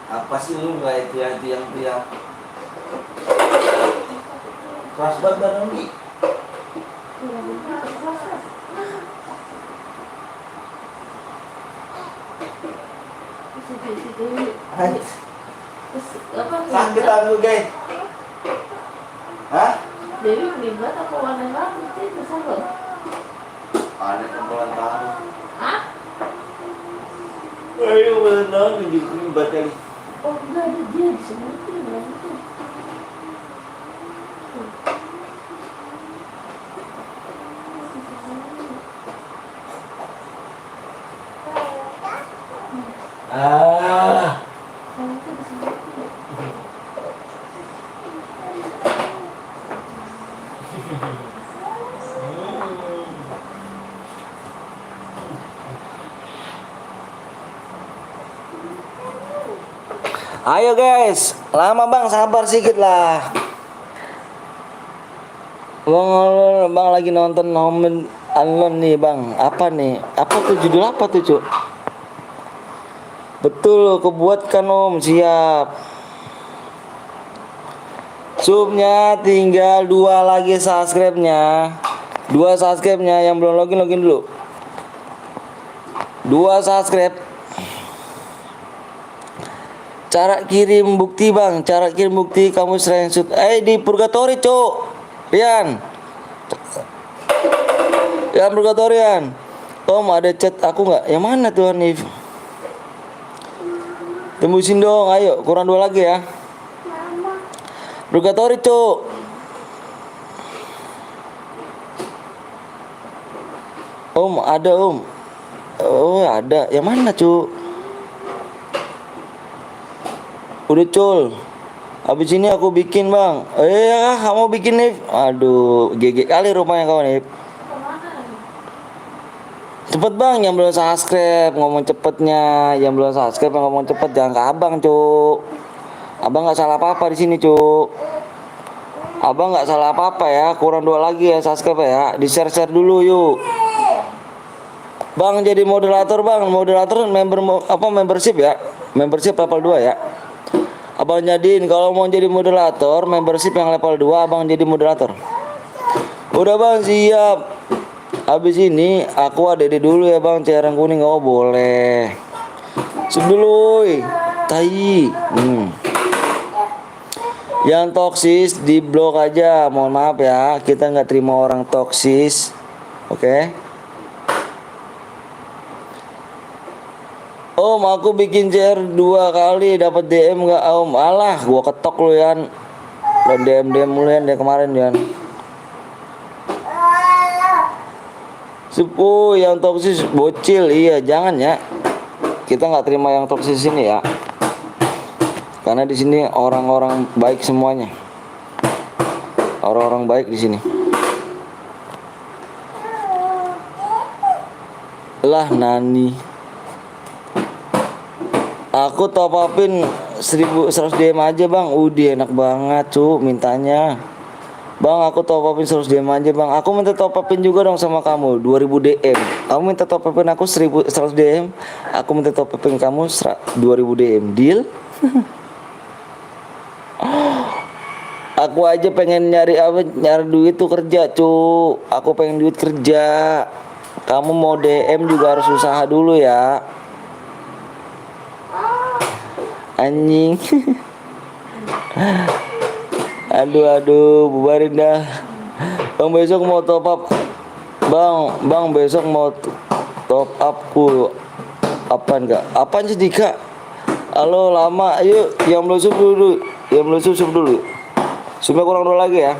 Apa sih lu nggak tiang keras banget badan lu. Sakit aku guys. Hah? Dewi terlibat apa warna rambut itu sama? Ada kebolan tahu. Hah? Ayo benar terlibat kali. Oh enggak ada dia di semutin rambutnya. Ah. Rambutnya disemutin. Ayo guys, lama bang, sabar sedikit lah. Bang lagi nonton Nomen Alon nih bang. Apa nih? Apa tuh judul apa tuh cuk? Betul, kebuatkan om, siap. Subnya tinggal 2 lagi subscribe-nya. 2 subscribe-nya yang belum login dulu. 2 subscribe. Cara kirim bukti bang, cara kirim bukti kamu screenshot. Di Purgatory cuk. Rian. Ya Purgatorian. Om ada chat aku nggak? Yang mana tuh Hanif? Tembusin dong, ayo kurang 2 lagi ya. Purgatory cuk. Om, ada om. Oh ada. Yang mana cu? Udah cul. Habis ini aku bikin bang. Kamu bikin nih. Aduh, GG kali rupanya kau nih. Cepet bang, yang belum subscribe ngomong cepetnya, yang belum subscribe ngomong cepet, jangan ke abang cu. Abang nggak salah apa-apa di sini cu. Abang nggak salah apa-apa ya, kurang 2 lagi ya subscribe ya, di share dulu yuk. Bang jadi moderator bang, moderator membership ya, membership level 2 ya. Abang jadiin kalau mau jadi moderator membership yang level 2, abang jadi moderator. Udah bang siap. Habis ini aku ada dulu ya bang, cairan kuning. Oh boleh. Sebelum tai. Yang toksis di blok aja, mohon maaf ya, kita nggak terima orang toksis, oke? Om, aku bikin CR 2 kali, dapat DM nggak om? Alah, gua ketok lu Yan, lo DM mulu Yan dari kemarin Yan. Sepuh, yang toksis bocil, iya jangan ya, kita nggak terima yang toksis ini ya. Karena di sini orang-orang baik semuanya. Orang-orang baik di sini. Lah Nani. Aku top upin 1100 DM aja bang. Udah enak banget cu mintanya. Bang aku top upin 100 DM aja bang. Aku minta top upin juga dong sama kamu 2000 DM. Kamu minta top upin aku 100 DM. Aku minta top upin kamu 2000 DM. Deal? Aku aja pengen nyari duit tuh kerja cu. Aku pengen duit kerja. Kamu mau DM juga harus usaha dulu ya. Anjing. Aduh bubarin dah. Bang besok mau top up. Bang besok mau top upku. Apaan kak? Apaan sih Dika? Halo lama, ayo yang belum sub dulu, sub dulu. Subnya kurang 2 lagi ya.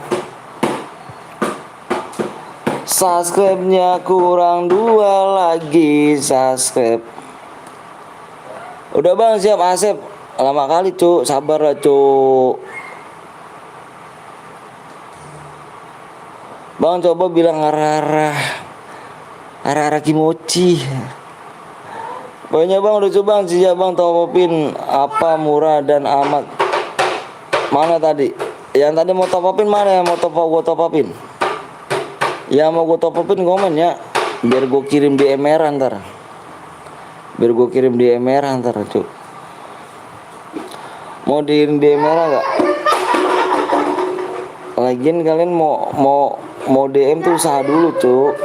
Subscribe-nya kurang 2 lagi subscribe. Udah bang siap Asep. Lama kali cu, sabar lah cu. Bang coba bilang arah kimochi. Pokoknya bang udah coba siap bang topopin apa murah dan amat. Mana tadi? Yang tadi mau topopin mana yang mau gua topopin? Yang mau gua topopin komen ya. Biar gua kirim di MR ntar. Cuk. Mau di MR enggak? Lagian kalian mau DM tuh usaha dulu cuk.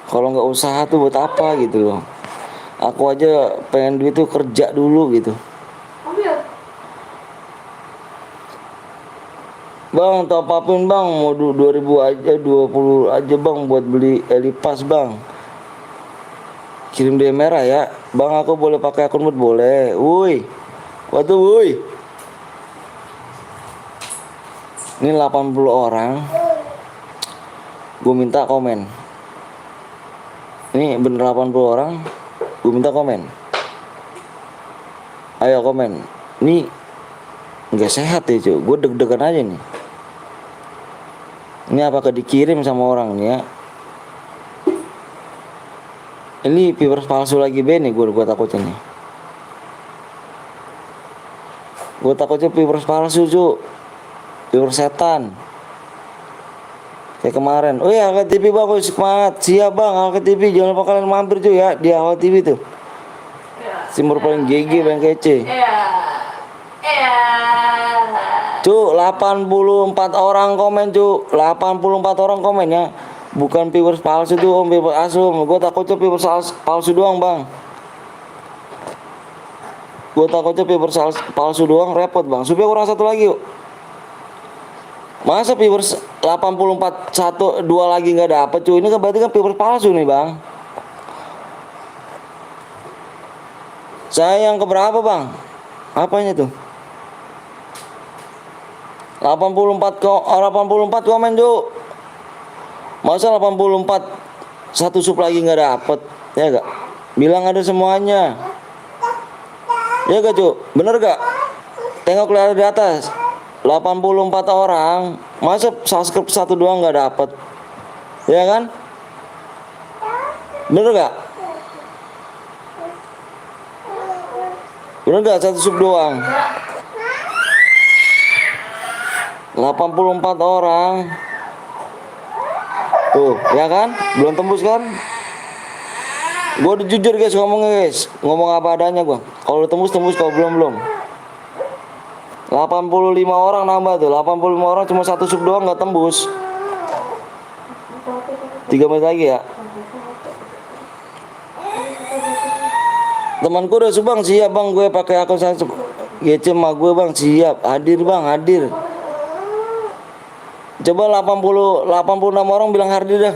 Kalau nggak usaha tuh buat apa gitu loh. Aku aja pengen duit tuh kerja dulu gitu. Bang top upin bang, mau 2000 aja, 20 aja bang buat beli Elipas bang. Kirim DM merah ya. Bang aku boleh pakai akun mood boleh. Woi. Waktu woi. Ini 80 orang. Gue minta komen. Ini bener 80 orang. Gue minta komen. Ayo komen. Ini nggak sehat ya cuy. Gue deg-degan aja nih. Ini apakah dikirim sama orang nih ya? Ini viewers palsu lagi nih gue takutnya nih. Gue takutnya viewers palsu cuy. Viewers setan. Kayak kemarin. Oh ya Awal TV bang, semangat. Siap bang Awal TV. Jangan lupa kalian mampir cuy ya di Awal TV tuh. Simur paling GG paling kece. Cuk, 84 orang komen cuk. 84 orang komen ya. Bukan viewers palsu tuh om, viewers asum. Gue takutnya viewers palsu doang bang. Gue takutnya viewers palsu doang repot bang. Supaya kurang 1 lagi yuk. Masa viewers 84 2 lagi nggak dapet cuy. Ini kan berarti kan viewers palsu nih bang. Saya yang keberapa bang? Apanya tuh? 84 komen cuk. Masa 84 satu sub lagi nggak dapet, ya gak? Bilang ada semuanya. Ya gak Cuk? Bener gak? Tengok lihat di atas 84 orang, masa subscribe satu doang nggak dapet? Ya kan? Bener gak? Bener gak satu sub doang? 84 orang. Tuh, ya kan? Belum tembus kan? Gue udah jujur guys ngomongnya guys. Ngomong apa adanya gue. Kalau udah tembus, kalau belum. 85 orang nambah tuh. 85 orang cuma satu sub doang nggak tembus. 3 menit lagi ya. Temanku udah subang, siap bang, gue pakai akun saya GC sama gue bang, siap, hadir bang, hadir. Coba 86 orang bilang hadir dah.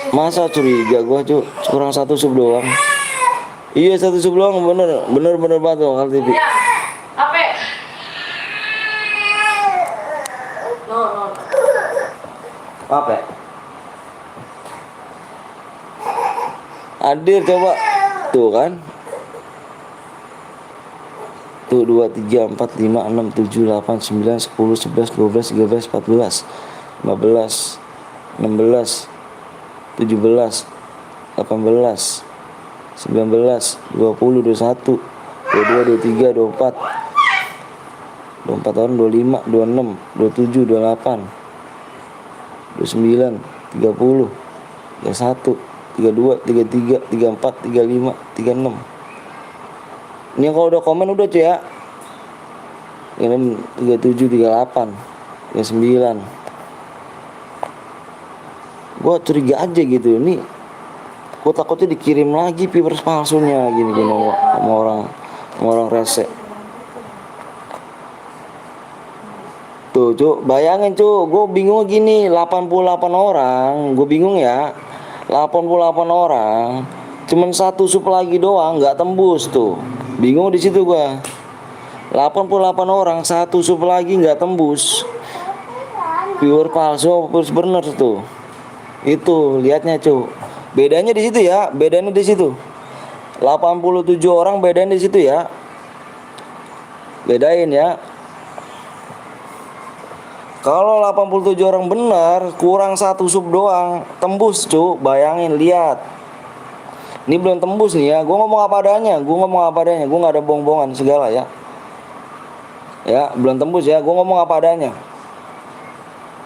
Masa curiga gue Cuk, kurang satu sub doang. Iya satu sub doang, bener banget tuh Kal TV. Ya, apa? No. Apa? Hadir coba. Tuh kan. Tuh 2, 3, 4, 5, 6, 7, 8, 9, 10, 11, 12, 13, 14, 15, 16, 17, 18, 19, 20, 21, 22, 23, 24, 24 tahun, 25, 26, 27, 28, 29, 30, 31, 32, 33, 34, 35, 36. Ini kalau udah komen udah cuy ya. Ini 37, 38, 39. Gua curiga aja gitu. Ini gua takutnya dikirim lagi viewers palsunya gini sama orang rese. Tuh Cuk, bayangin Cuk, gue bingung gini, 88 orang, gue bingung ya. 88 orang, cuman satu sub lagi doang nggak tembus tuh. Bingung di situ gua. 88 orang, satu sub lagi nggak tembus. Viewer palsu, viewer bener tuh. Itu lihatnya Cuk. Bedanya di situ ya, bedanya di situ. 87 orang bedanya di situ ya. Bedain ya. Kalau 87 orang benar, kurang satu sub doang, tembus Cuk, bayangin lihat. Ini belum tembus nih ya, gue ngomong apa adanya, gue nggak ada bohong-bohongan segala ya. Ya, belum tembus ya, gue ngomong apa adanya.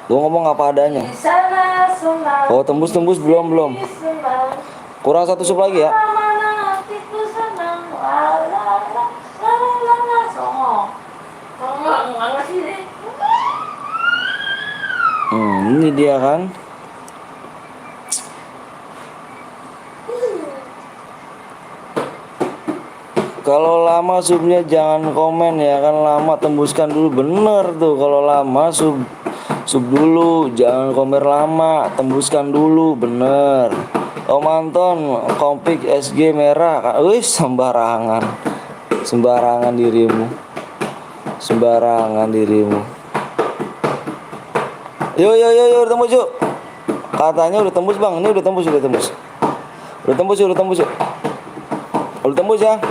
Di sana senang. Oh tembus belum. Kurang satu sub lagi ya. Mana hatiku senang. La songong. Nggak ngerti deh. Ini dia kan. Kalau lama subnya jangan komen ya kan, lama tembuskan dulu, bener tuh. Kalau lama sub dulu, jangan komen lama, tembuskan dulu, bener. Om Anton kompik SG merah, wih sembarangan dirimu. Yo udah tembus yuk. Katanya udah tembus bang, ini udah tembus yuk. Udah tembus ya.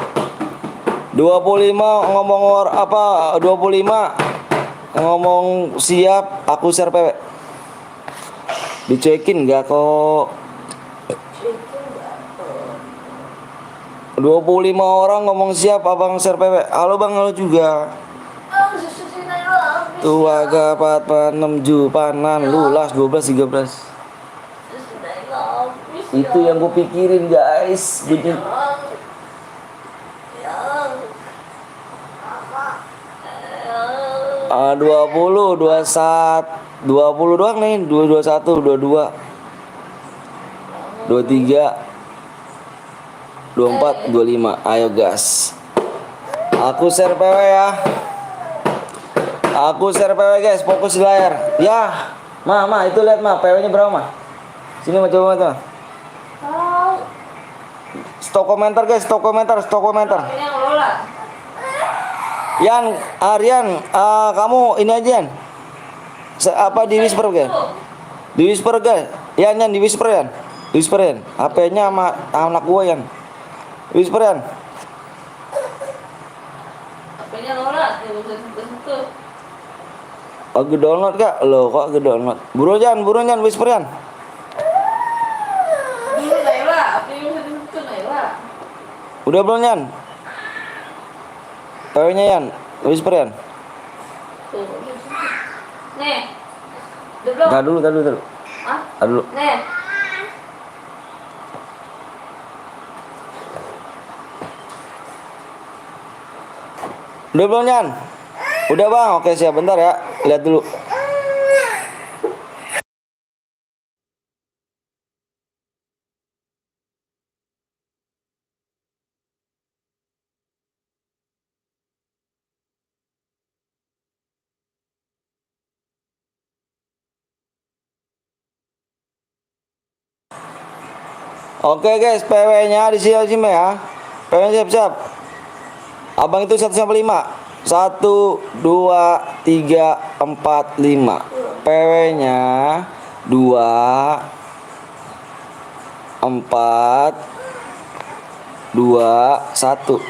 25 ngomong apa? 25 ngomong siap, aku share PW. Dicekin nggak kok? 25 orang ngomong siap, abang share PW. Halo bang, halo juga. Tua gapat panem jupanan lulas 12 13. Itu yang gue pikirin guys. 20, 21, 20 doang nih, 21, 22, 23, 24, 25. Ayo gas. Aku share PW ya. Aku share PW guys, fokus di layar. Ya, Ma, itu lihat Ma, PW-nya berapa Ma? Sini Ma, coba Ma. Stop komentar guys, stop komentar. Ini yang lola. Yan, Aryan, kamu ini aja Yan. Apa di whisper guys? Di whisper guys. Yan, di whisper Yan. Whisperin, HP-nya sama anak gua Yan. Whisperin. HP-nya Lola, dia bisa sentuh-sentuh. Lagi download kak? Loh kok lagi download? Buruan Yan, whisperin. Dulu Naila, HP-nya bisa disentuh Naila. Udah belum Yan? PW-nya Yan, whisperin. Tuh, nih. Udah belum? Tar dulu. Hah? Tar dulu. Nih. Udah belum Yan? Udah bang, oke siap bentar ya. Lihat dulu. Oke guys, PW-nya di sini ya. PW-nya siap-siap. Abang itu 1 sampai 5. 1 2 3 4 5. PW-nya 2 4 2 1.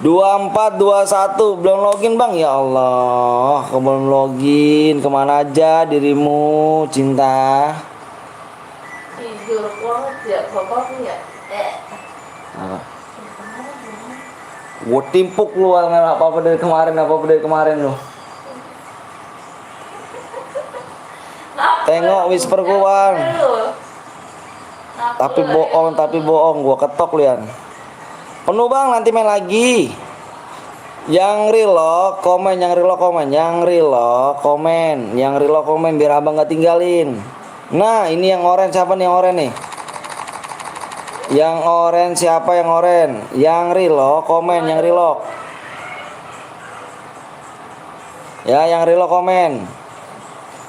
2421 belum login bang, ya Allah, belum login. Kemana aja dirimu cinta? Tidur banget ya, bapak ya. Gue timpuk lu apa dari kemarin lu. Tengok whisper gue bang. Tapi bohong, gue ketok lu Yan. Penuh bang, nanti main lagi. Yang relock komen, biar abang gak tinggalin. Nah ini yang orange, siapa nih yang orange nih? Yang orange siapa yang orange? Yang relock komen, yang relock. Ya yang relock komen.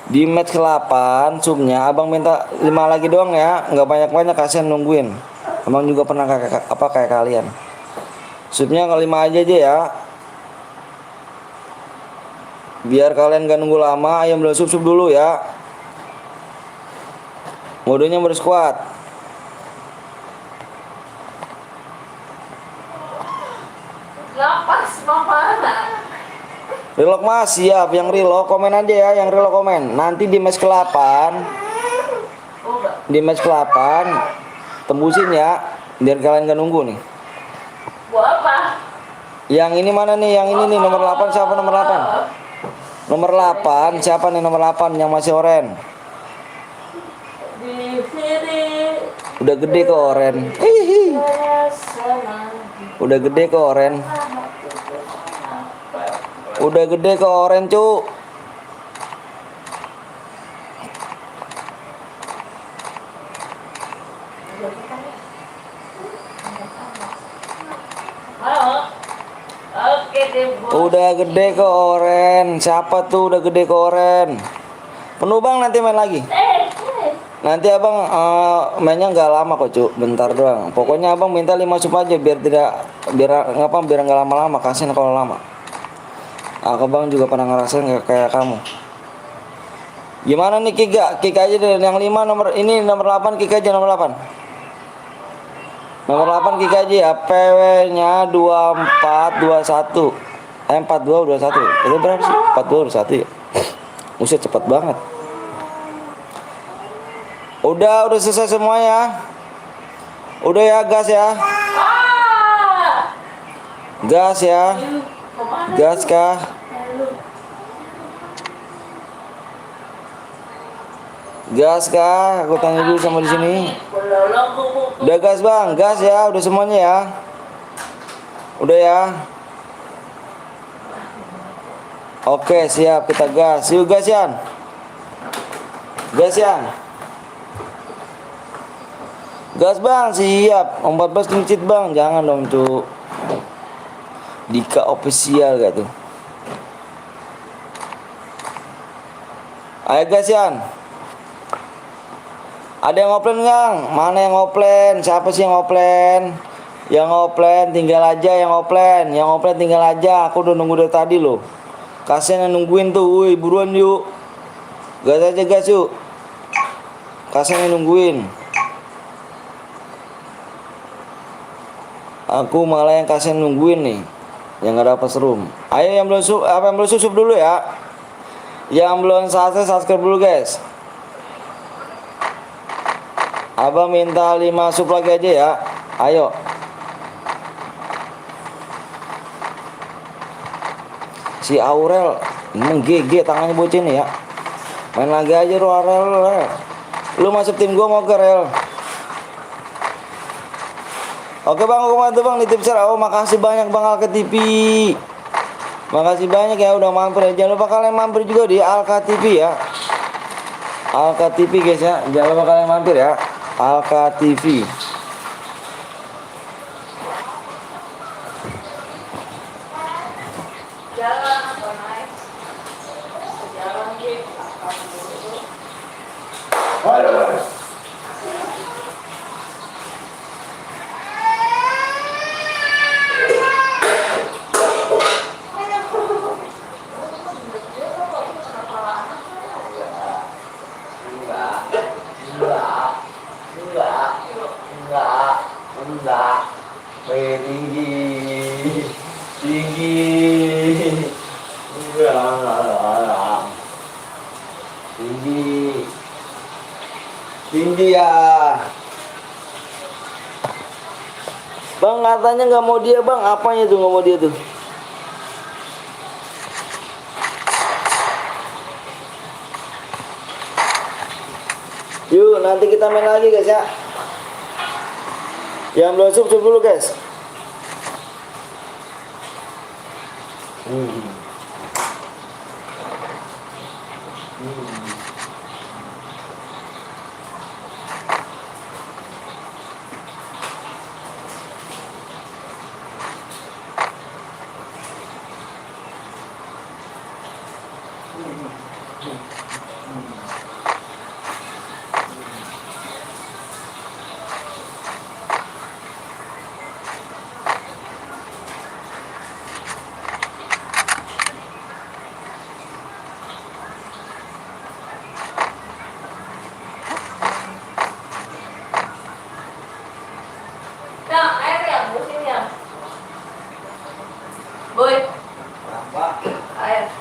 Di match 8 subnya abang minta 5 lagi doang ya, nggak banyak-banyak, kasihan nungguin. Abang juga pernah kayak kalian. Subnya ke 5 aja ya. Biar kalian gak nunggu lama, ayam belum sub dulu ya. Modenya bersquad. Lapas mana? Relock mas, siap. Yang relock komen aja ya, yang relock komen. Nanti di match ke-8, Oh enggak. di match ke-8 tembusin ya, biar kalian gak nunggu nih. Buat apa? Yang ini mana nih? Yang ini nih nomor 8 siapa nomor 8? Nomor 8 siapa nih nomor 8 yang masih oren? Di sini. Udah gede kok oren. Hihi. Udah gede kok oren. Udah gede kok oren, cu. Mau? Oke deh, bos. Udah gede kok oren. Siapa tuh udah gede kok oren? Penuh bang, nanti main lagi. Nanti abang mainnya nggak lama kok cu, bentar doang. Pokoknya abang minta 5 sub aja biar nggak lama-lama, kasihan kalau lama. Abang juga pernah ngerasain kayak kamu. Gimana nih kick aja deh yang 5 nomor 8 kick aja nomor 8. Nomor 8 kick aja ya, PW-nya 2421. 4221. Itu berapa sih? 4221 ya. Buset cepat banget. Udah selesai semua ya. Udah ya, gas ya. Gas ya. Gas kah? Gas kah? Aku tanya dulu sama di sini. Udah gas bang, gas ya, udah semuanya ya. Udah ya. Oke siap, kita gas. Yuk gas Yan. Gas Yan. Gas bang, siap. 14 clean bang, jangan dong cu. Dika official gak tuh? Ayo gas Yan. Ada yang offline Kang? Mana yang offline? Siapa sih yang offline? Yang offline tinggal aja, yang offline tinggal aja. Aku udah nunggu dari tadi loh. Kasian yang nungguin tuh, woi buruan yuk. Gas aja gas yuk. Kasen yang nungguin. Aku malah yang Kasen nungguin nih. Yang nggak dapat room. Ayo yang belum sub, apa yang belum sub dulu ya. Yang belum subscribe dulu guys. Abang minta 5 sub lagi aja ya. Ayo. Si Aurel GG tangannya bocah nih ya. Main lagi aja lu Aurel. Lu masuk tim gua mau ke Rel. Oke bang, aku bantu bang di tips. Oh makasih banyak bang Alka TV. Makasih banyak ya udah mampir ya. Jangan lupa kalian mampir juga di Alka TV ya. Alka TV guys ya. Jangan lupa kalian mampir ya. Alka TV. Jalan apa naik? Jalan gitu. Enggak. Tinggi. Tinggi ya. Bang katanya nggak mau dia bang. Apanya tuh nggak mau dia tuh? Yuk nanti kita main lagi guys ya. Yang belum sub dulu guys. Yang air yang musim yang. Boy. Air.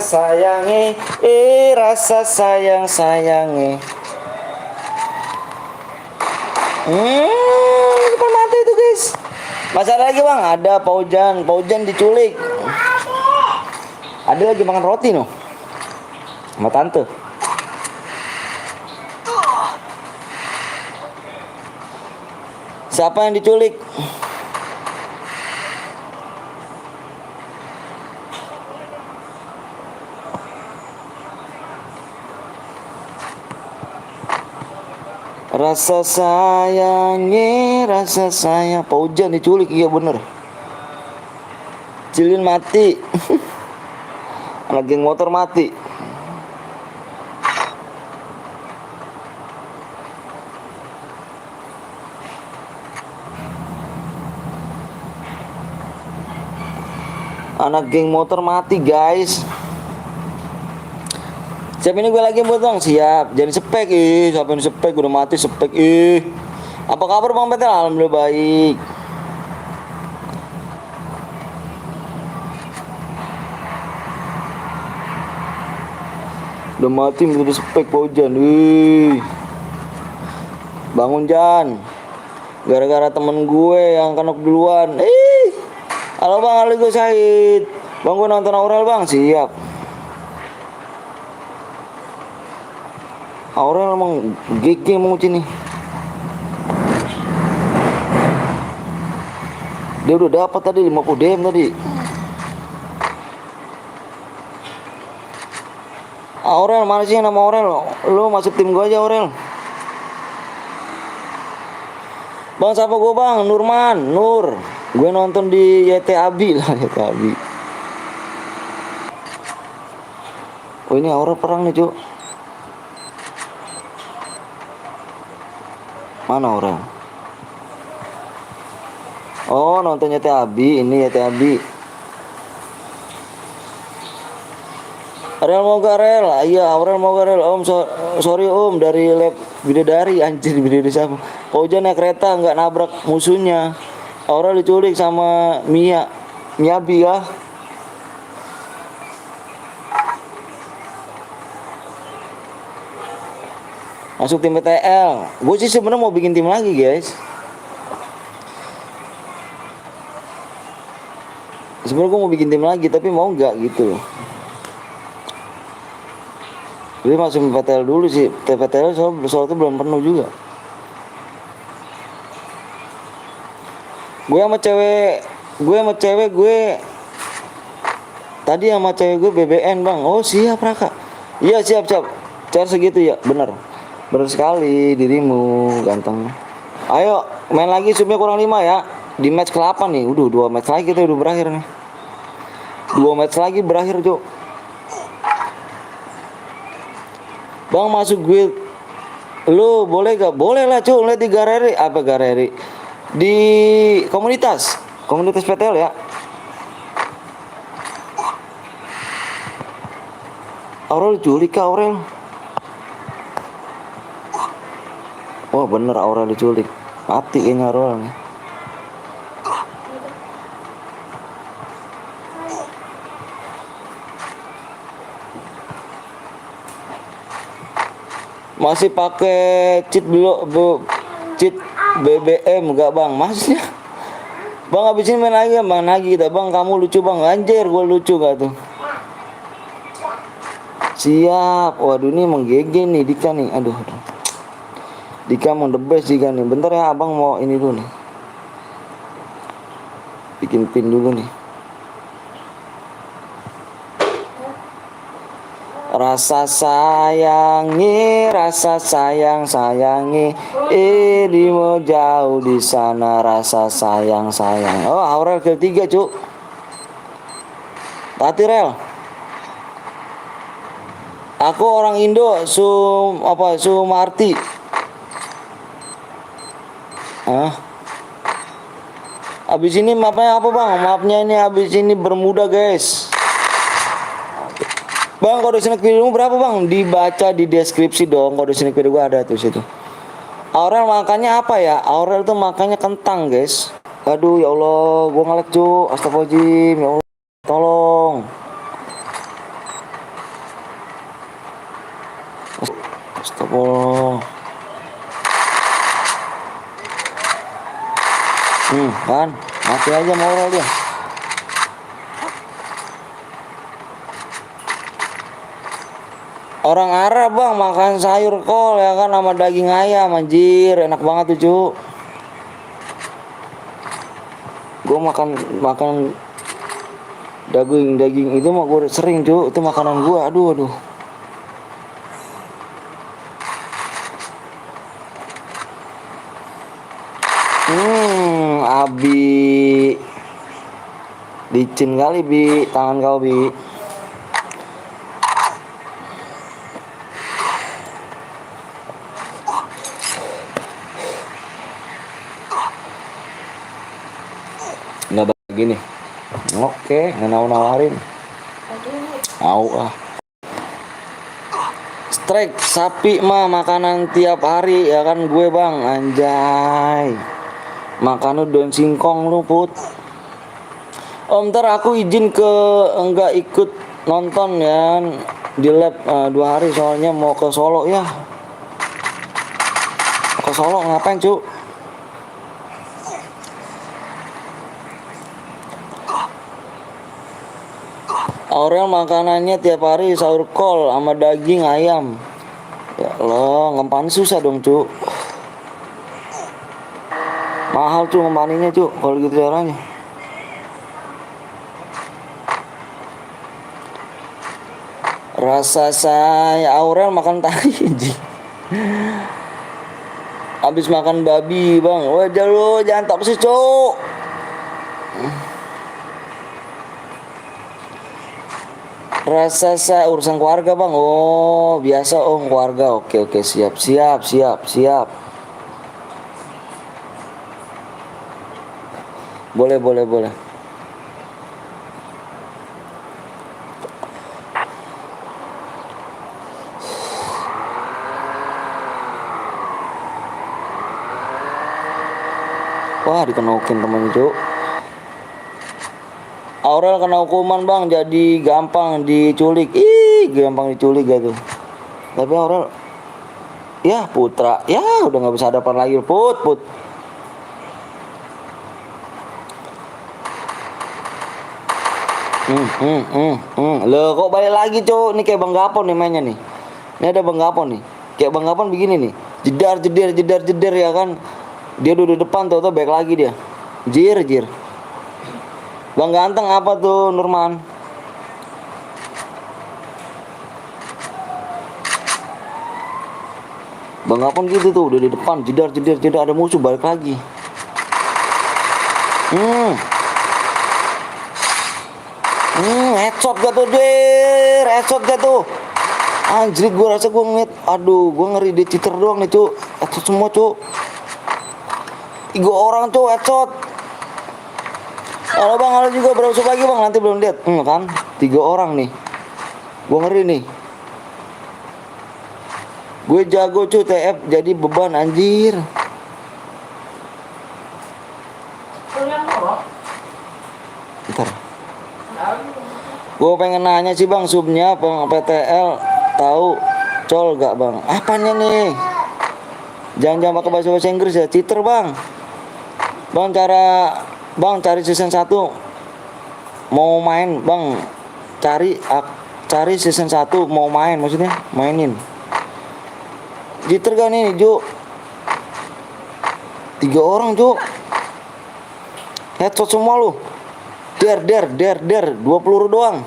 sayangi, rasa sayang sayangi. Depan mata itu guys. Masih ada lagi bang, ada Paujan diculik. Ada lagi makan roti noh, sama tante. Siapa yang diculik? Rasa sayangi, rasa sayang. Paujan diculik, iya bener. Cilin mati. Anak geng motor mati. Anak geng motor mati guys. Siap ini gue lagi buat bang, siap. Jadi spek siapa yang spek udah mati spek Apa kabar bang Petel? Alhamdulillah baik. Udah mati udah spek Paujan. Bangun Jan. Gara-gara temen gue yang kena duluan. Halo bang, halo gue Said. Bang gue nonton Aurel bang, siap. Aurel emang GG mau nih. Dia udah dapat tadi 50 DM tadi. Aurel mana sih nama Aurel? Lu masuk tim gua aja Aurel. Bang siapa gua bang? Nurman, Nur. Gue nonton di YT Abi lah, YT Abi. Oh ini Aurel perang nih cuk. Mana Aurel? Oh nonton YT Abi, ini YT Abi. Aurel mau gak Aurel? Iya Aurel mau gak Aurel? Om sorry om dari lab bidadari anjir bidadari siapa? Paujan naik kereta nggak nabrak musuhnya. Aurel diculik sama Miyabi ya. Masuk tim PTL. Gue sih sebenarnya mau bikin tim lagi guys. Sebenarnya gue mau bikin tim lagi tapi mau nggak gitu. Jadi masuk PTL dulu sih. PTL soalnya belum penuh juga. Gue sama cewek tadi sama cewek gue BBN bang. Oh siap Raka. Iya siap. Cara segitu ya bener sekali dirimu ganteng. Ayo main lagi subnya kurang 5 ya. Di match ke-8 nih. Udah 2 match lagi kita udah berakhir nih. 2 match lagi berakhir Cuk. Bang masuk guild. Lu boleh gak? Boleh lah Cuk. Lihat di galeri. Apa galeri? Di komunitas PTL ya. Aurel diculik kah Aurel? Oh bener Aurel diculik. Mati kayaknya Aurel nih. Masih pakai cheat cheat BBM enggak bang? Maksudnya bang abis ini main lagi bang lagi kita bang kamu lucu bang anjir gue lucu gak tuh? Siap. Waduh ini emang GG nih Dika nih. Aduh. Dika emang the best Dika nih. Bentar ya abang mau ini dulu nih. Bikin pin dulu nih. Rasa sayangi, rasa sayangi, di mau jauh di sana rasa sayang. Oh Aurel ketiga cuk. Tati Rel. Aku orang Indo, Sumarti. Abis ini mapnya apa bang? Mapnya ini abis ini Bermuda guys. Bang kode snack videomu berapa bang? Dibaca di deskripsi dong. Kode snack video gua ada tuh situ. Aurel makannya apa ya? Aurel tuh makannya kentang guys. Aduh ya Allah, gua ngelek cu. Astagfirullahaladzim ya Allah. Tolong. Astagfirullah. Kan mati aja moral dia. Orang Arab bang makan sayur kol ya kan sama daging ayam anjir, enak banget tuh cu. Gue makan daging itu mah gue sering cu, itu makanan gue. Aduh. Abi licin kali bi tangan kau bi. Nggak begini. Oke, nggak nawarin. Strike sapi mah makanan tiap hari ya kan gue bang, anjay. Makan lu daun singkong lu put. Om ntar aku izin ke enggak ikut nonton ya di lab 2 hari soalnya mau ke Solo ya. Ke Solo ngapain cu? Aurel makanannya tiap hari sahur kol sama daging ayam. Ya Allah, ngempanin susah dong cu. Mahal cu ngempaninnya cu kalau gitu caranya. Rasa saya Aurel makan tai anjing. Habis makan babi bang. Wajah lu jangan tak sih cu. Rasa saya urusan keluarga bang. Oh biasa om keluarga. Oke siap. Boleh. Wah dikenokin temen cu. Aurel kena hukuman bang, jadi gampang diculik. Gampang diculik gitu. Tapi Aurel, ya putra, ya udah nggak bisa hadapan lagi put. Loh kok balik lagi cu? Ini kayak Bang Gapon nih mainnya nih. Ini ada Bang Gapon nih. Kayak Bang Gapon begini nih. Jedar ya kan. Dia duduk depan tuh baik lagi dia. Jir. Bang ganteng apa tuh Nurman? Bang Gapon gitu tuh udah di depan jedar ada musuh balik lagi. Headshot gak tuh Jir? Headshot gak tuh? Anjir gue rasa gue ngeliat. Aduh gue ngeri dia cheater doang nih cu. Headshot semua cu. 3 orang cu headshot. Halo bang, halo juga berapa lagi bang? Nanti belum lihat. Kan 3 orang nih. Gue ngeri nih. Gue jago cu TF jadi beban anjir. Bentar. Gue pengen nanya sih bang, subnya PTL tahu col gak bang? Apanya nih? Jangan pakai bahasa Inggris ya, cheater bang. Bang cari season 1 mau main bang, cari season 1 mau main, maksudnya mainin. Cheater gak nih Ju? 3 orang Ju. Headshot semua lu. Der 2 peluru doang.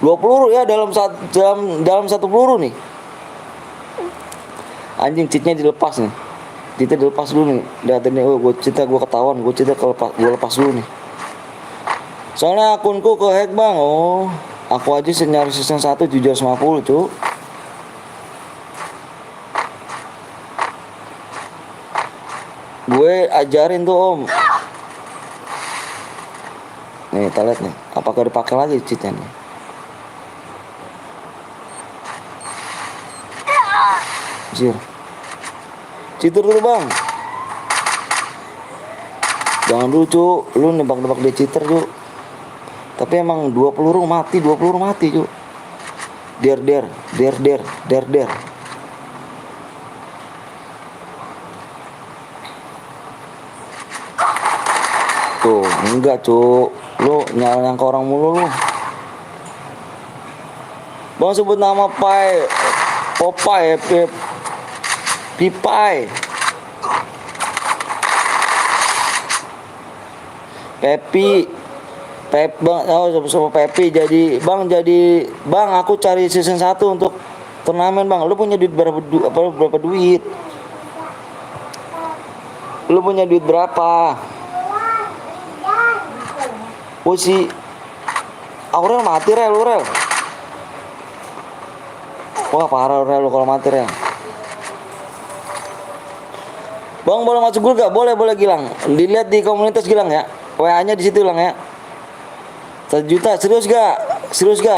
2 peluru ya dalam satu peluru nih. Anjing cheatnya dilepas nih. Cheatnya dilepas dulu nih. Lihat nih, gue ketahuan, gue lepas dulu nih. Soalnya akunku ke hack bang. Oh, aku aja nyari season 1 750 cu. Gue ajarin tuh om. Nih kita lihat nih, apakah dipakai lagi cheatnya nih. Cheater dulu bang. Jangan dulu cu, lu nebak-nebak dia cheater cu. Tapi emang 2 peluru mati cu. Der der der der der der. Tuh, enggak, Cuk. Lu nyala ke orang mulu lu. Bang sebut nama Pai. Popeye, Pipai. Pepi. Bang, sama Pepi jadi Bang, aku cari season 1 untuk turnamen, Bang. Lu punya duit berapa duit? Lu punya duit berapa? Oh si Aurel mati rel, Aurel. Wah parah rel lu kalau mati rel. Bang boleh masuk dulu gak? Boleh Gilang. Dilihat di komunitas Gilang ya. WA-nya di situ Gilang ya. 1 juta serius gak?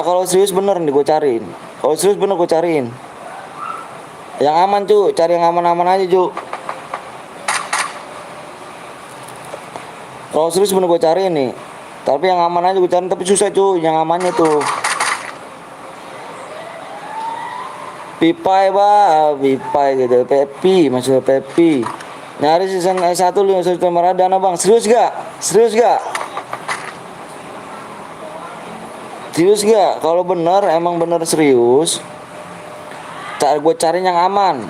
Kalau serius bener nih gue cariin. Kalau serius bener gue cariin. Yang aman cu, cari yang aman-aman aja cu. Kalau serius bener gue cariin nih. Tapi yang aman aja gue cariin, tapi susah cu, yang amannya tuh. Pipai gitu, Pepi, maksudnya Pepi. Nyari season 1 5 juta Maradona bang, serius gak? Kalau bener, emang bener serius, gue cari yang aman.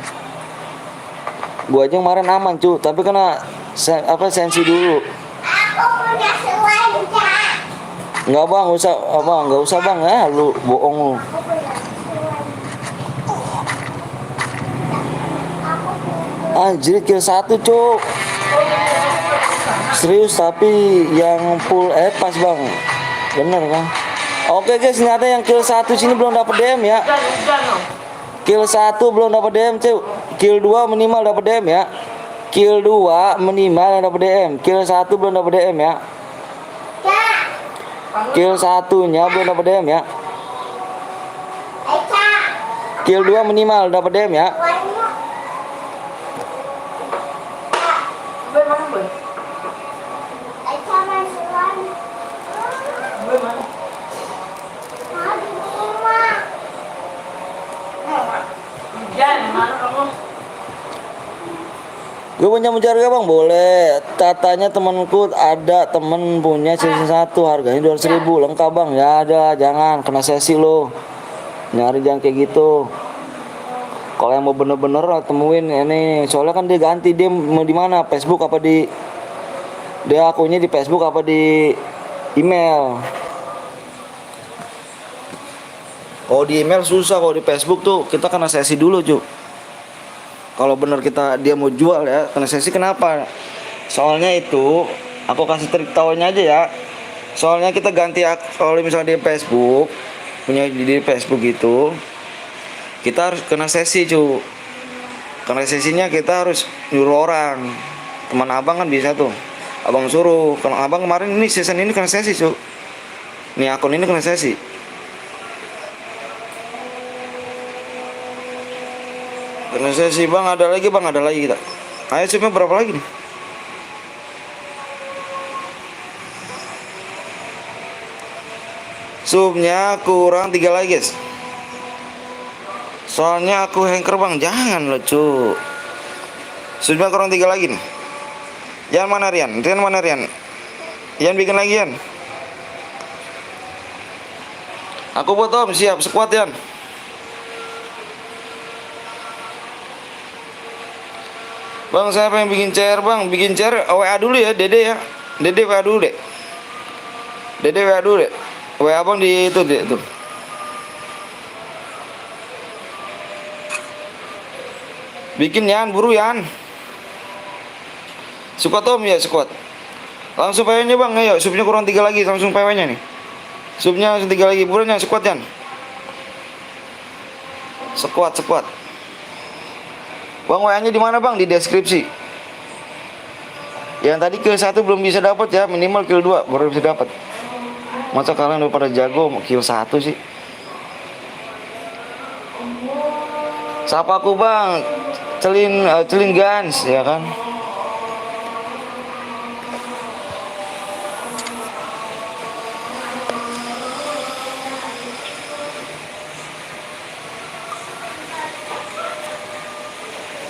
Gue aja kemarin aman cu, tapi kena sensi dulu. Aku punya selancar. Enggak bang, nggak usah bang ya, lu bohong lu. Anjir kill 1 cuk. Serius tapi yang full pas bang. Bener kan? Oke guys, ternyata yang kill 1 sini belum dapat DM ya. Kill 1 belum dapat DM cuk. Kill 2 minimal dapat DM ya. Kill 2 minimal dapat DM. Kill 1 belum dapat DM ya. Kill 1-nya belum dapat DM ya. Kill 2 minimal dapat DM ya. Boy mana boy? Boy mana? Jangan mana kamu? Gue punya menjaga bang, boleh. Tatanya temanku ada temen punya season 1 harganya 200.000 lengkap bang. Ya ada, jangan kena sesi lo. Nyari jangan kayak gitu. Kalau yang mau bener-bener temuin ini, soalnya kan dia ganti, dia mau di mana? Facebook apa di dia akunnya di Facebook apa di email? Kalau di email susah, kalau di Facebook tuh kita kena sesi dulu cuy. Kalau bener dia mau jual ya kena sesi. Kenapa? Soalnya itu aku kasih trik taunya aja ya. Soalnya kita ganti kalau misalnya di Facebook punya di Facebook itu, kita harus kena sesi cu. Kena sesinya kita harus nyuruh orang. Teman abang kan bisa tuh, abang suruh. Kalau abang kemarin ini season ini kena sesi cu. Nih akun ini kena sesi. Kena sesi bang, ada lagi kita. Ayo subnya berapa lagi nih? Subnya kurang 3 lagi guys. Soalnya aku hacker bang, jangan lo cu. Subnya kurang 3 lagi nih. Yan mana Rian? Yan bikin lagi Yan. Aku buat om, siap squad Yan. Bang siapa yang bikin chair bang? Bikin chair WA dulu ya Dede ya. Dede WA dulu deh. WA abang di itu deh tuh. Bikin Yan, buru Yan. Squad om ya squad. Langsung PW-nya bang, ayo subnya kurang 3 lagi, langsung PW-nya nih. Subnya langsung 3 lagi, buruan Yan, squad Yan. Squad. Bang WA-nya di mana bang? Di deskripsi. Yang tadi kill 1 belum bisa dapat ya, minimal kill 2 baru bisa dapat. Masa kalian udah pada jago kill 1 sih? Sapa aku bang, celin Gans ya kan?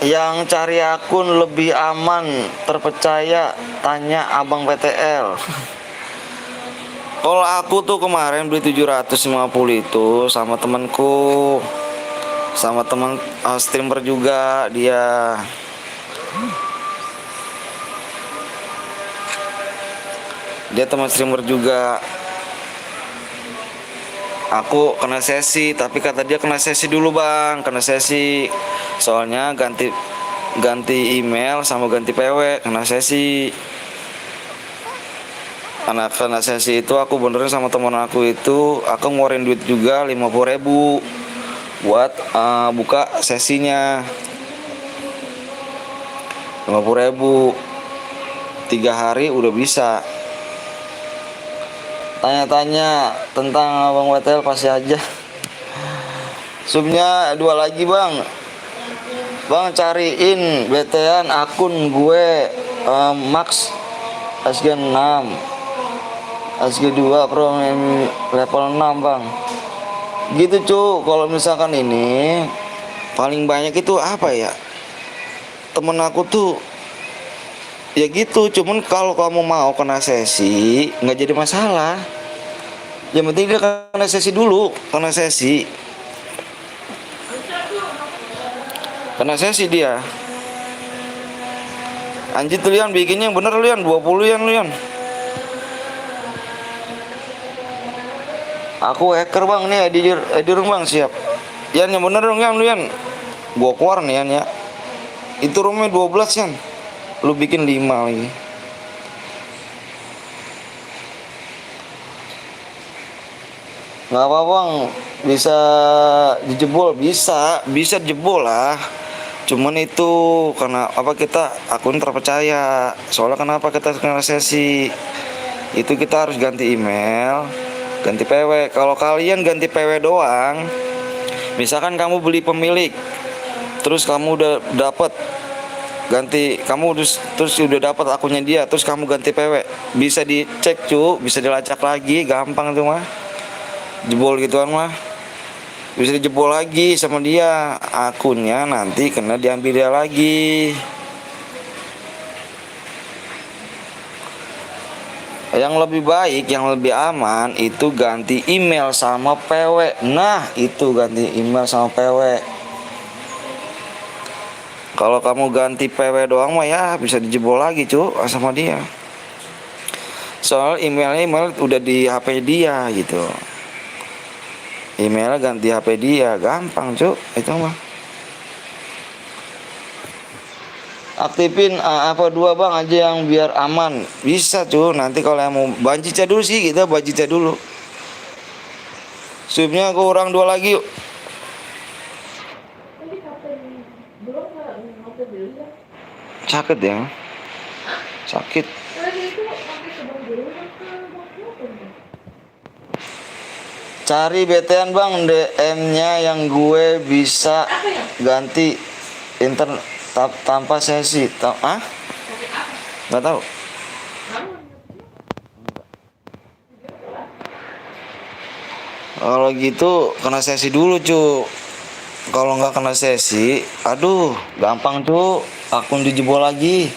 Yang cari akun lebih aman, terpercaya, tanya Abang PTL. Kalau aku tuh kemarin beli 750 itu sama temanku, sama teman streamer juga dia. Dia teman streamer juga. Aku kena sesi, tapi kata dia kena sesi dulu bang, kena sesi. Soalnya ganti email sama ganti PW, kena sesi. Karena kena sesi itu aku benerin sama teman aku itu, aku ngeluarin duit juga 50.000 buat buka sesinya. 50.000 3 hari udah bisa. Tanya-tanya tentang Abang WTL pasti aja. Subnya 2 lagi bang. Bang cariin BT-an akun gue Max SG6 SG2 Pro level 6 bang. Gitu cu. Kalau misalkan ini paling banyak itu apa ya, temen aku tuh ya gitu. Cuman kalau kamu mau kena sesi nggak jadi masalah. Yang penting dia kena sesi dulu, kena sesi dia. Anjir tuh Lian bikinnya yang bener Lian, 20 Lian. Aku hacker bang nih, editor bang siap. Yan yang bener dong Lian. Gua keluar nih Yan ya. Itu roomnya 12 Yan. Lu bikin 5 lagi. Nggak apa bang, bisa dijebol, bisa jebol lah. Cuman itu karena apa, kita akun terpercaya. Soalnya kenapa kita kena sesi itu, kita harus ganti email, ganti PW. Kalau kalian ganti PW doang, misalkan kamu beli pemilik, terus kamu udah dapet ganti, kamu terus udah dapat akunnya dia, terus kamu ganti PW, bisa dicek cu, bisa dilacak lagi, gampang tuh mah. Jebol gituan mah bisa dijebol lagi sama dia, akunnya nanti kena diambil dia lagi. Yang lebih baik, yang lebih aman itu ganti email sama PW. Nah itu ganti email sama PW. Kalau kamu ganti PW doang mah ya bisa dijebol lagi cu sama dia. Soal email udah di HP dia gitu. Emailnya ganti HP dia, gampang cu itu mah. Aktifin apa 2 bang aja yang biar aman. Bisa cu, nanti kalau yang mau banjica dulu sih, kita banjica dulu. Subnya kurang 2 lagi yuk. Sakit ya, sakit. Cari BT-an bang, DM-nya yang gue bisa ganti internet tanpa sesi. Nggak tahu. Kalau gitu kena sesi dulu cu. Kalau nggak kena sesi, aduh gampang cu, akun dijebol lagi.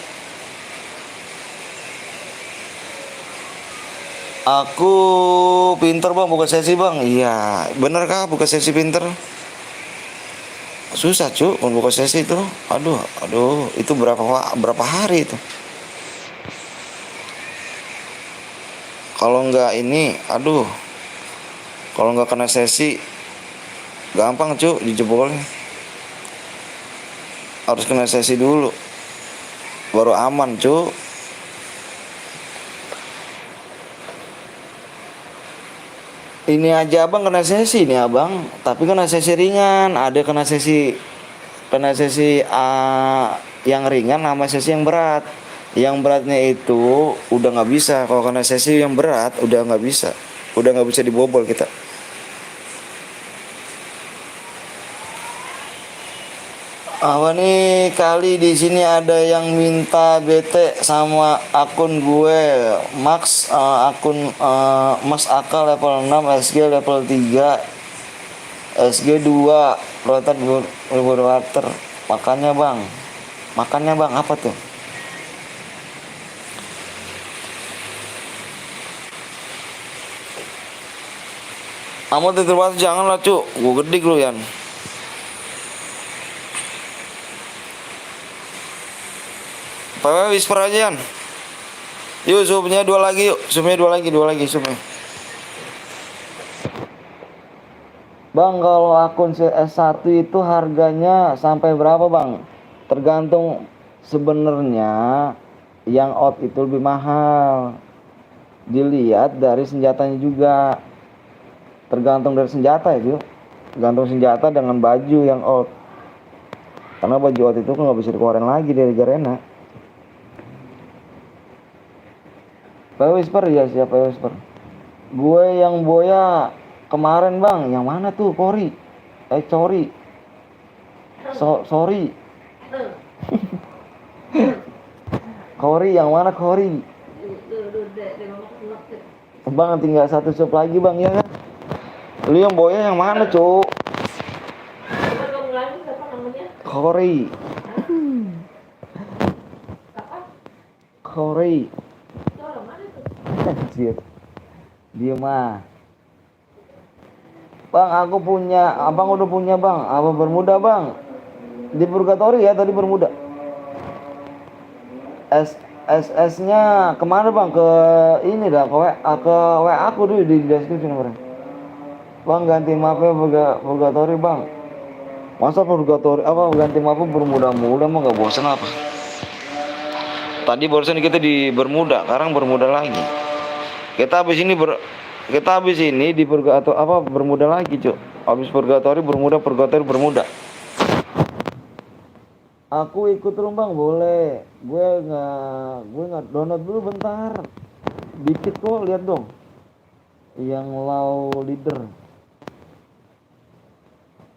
Aku pinter bang buka sesi bang. Iya bener kah buka sesi pinter? Susah cu buka sesi itu. Aduh itu berapa hari itu. Kalau nggak ini, kalau nggak kena sesi gampang cu dijebolnya. Harus kena sesi dulu baru aman cu. Ini aja abang kena sesi nih abang, tapi kena sesi ringan. Ada kena sesi yang ringan sama sesi yang berat. Yang beratnya itu udah nggak bisa. Kalau kena sesi yang berat udah nggak bisa dibobol kita. Apa nih kali di sini ada yang minta BT sama akun gue Max, akun Mas Akal level 6, SG level 3, SG 2 rotan water. Makannya bang. Makannya bang apa tuh? Kamu tuh terbatas janganlah cuk. Gue gedik lu Yan. PW whisper aja Yan. Yuk supnya 2 lagi yuk. Supnya 2 lagi supnya. Bang kalau akun S1 itu harganya sampai berapa bang? Tergantung sebenarnya yang out itu lebih mahal. Dilihat dari senjatanya juga. Tergantung dari senjata itu. Tergantung senjata dengan baju yang out. Karena baju out itu nggak bisa dikeluarin lagi dari Garena. Pak Whisper ya siapa Whisper? Gue yang boya kemarin bang, yang mana tuh Kori? Cori. Sorry. Kori yang mana Kori? Bang tinggal 1 sub lagi bang ya kan? Lu yang boya yang mana cuk? Kori. Kori. Dia mah. Bang, aku punya, abang udah punya bang. Apa Bermuda bang? Di Purgatory ya tadi Bermuda. SS-nya kemana bang? Ke ini dah, ke WA aku dulu di deskripsi nomornya. Bang ganti mapnya Purgatory bang. Masa Purgatory apa ganti mapnya Bermuda-muda mah nggak bosan apa? Tadi barusan kita di Bermuda, sekarang Bermuda lagi. Kita habis ini di Purgatory apa Bermuda lagi, Cuk. Habis Purgatory Bermuda, Purgatory Bermuda. Aku ikut dong, Bang, boleh. Gue nggak download dulu bentar. Dikit kok, lihat dong. Yang low leader.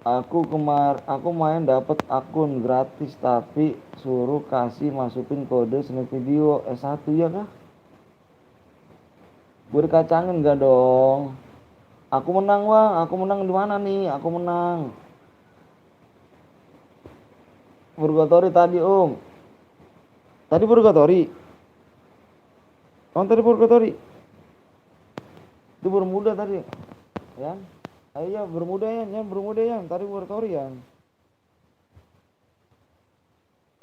Aku main dapat akun gratis tapi suruh kasih masukin kode snap video S1 ya kah? Gue dikacangin gak dong? Aku menang bang, aku menang di mana nih? Aku menang. Purgatory tadi om. Tadi Purgatory. Oh tadi Purgatory. Itu Bermuda tadi. Ya? Ayo Bermuda ya, Bermuda ya. Tadi Purgatory ya.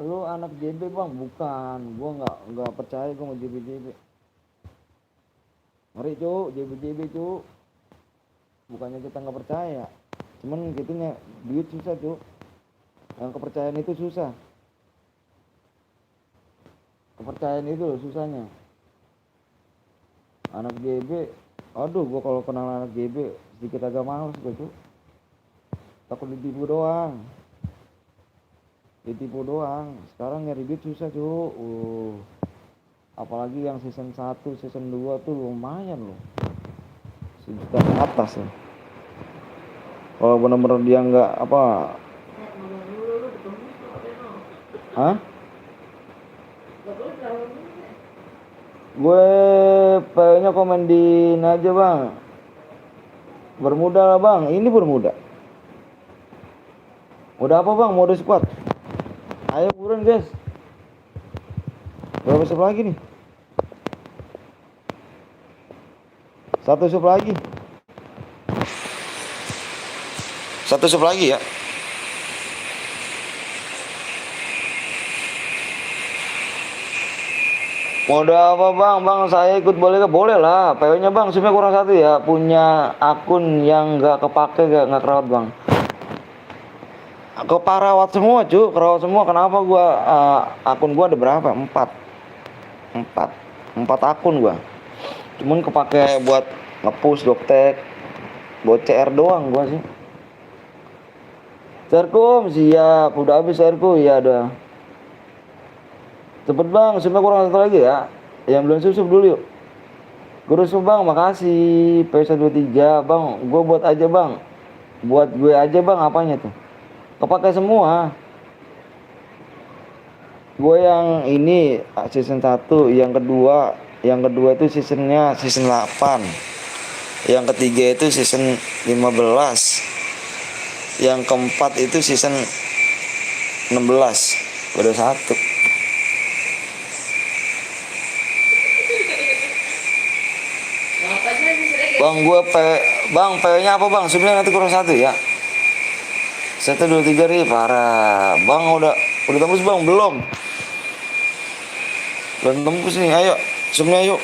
Lu anak JB bang? Bukan. Gua nggak percaya gua mau JB. Ngeri cu, JB cu. Bukannya kita nggak percaya, cuman gitunya duit susah cu. Yang kepercayaan itu susah. Kepercayaan itu susahnya. Anak JB, aduh gua kalau kenal anak JB sedikit agak males gua cu. Takut ditipu doang. Sekarang nyari duit susah cu. Apalagi yang season 1, season 2 tuh lumayan loh. Sejuta ke atas ya. Kalau bener-bener dia nggak apa. Hah? Gue kayaknya komenin aja bang. Bermuda lah bang, ini Bermuda. Udah apa bang, mode squad? Ayo buruan guys. Berapa sub lagi nih? 1 sub lagi. 1 sub lagi ya. Mode apa bang? Bang saya ikut boleh gak? Boleh lah. PW-nya bang, subnya kurang 1 ya. Punya akun yang nggak kepake, nggak kerawat bang. Keparawat semua cu, kerawat semua. Kenapa gua akun gua ada berapa? 4 akun gua. Cuman kepake buat nge-push doktek, buat CR doang gua sih. Serkum siap, udah habis serku ya udah. Cepet bang, subnya kurang 1 lagi ya. Yang belum sub dulu yuk. Guru sub bang, makasih. PS23 bang, gua buat aja bang. Buat gue aja bang, apanya tuh? Kepake semua. Gue yang ini season 1, yang kedua itu seasonnya season 8. Yang ketiga itu season 15. Yang keempat itu season 16. Udah 1. Apa sih yang sering? Bang, PW-nya apa bang? Sebenarnya nanti kurang 1 ya. Saya 23 ri parah. Bang udah tembus bang? Belum tembus nih. Ayo, subnya yuk.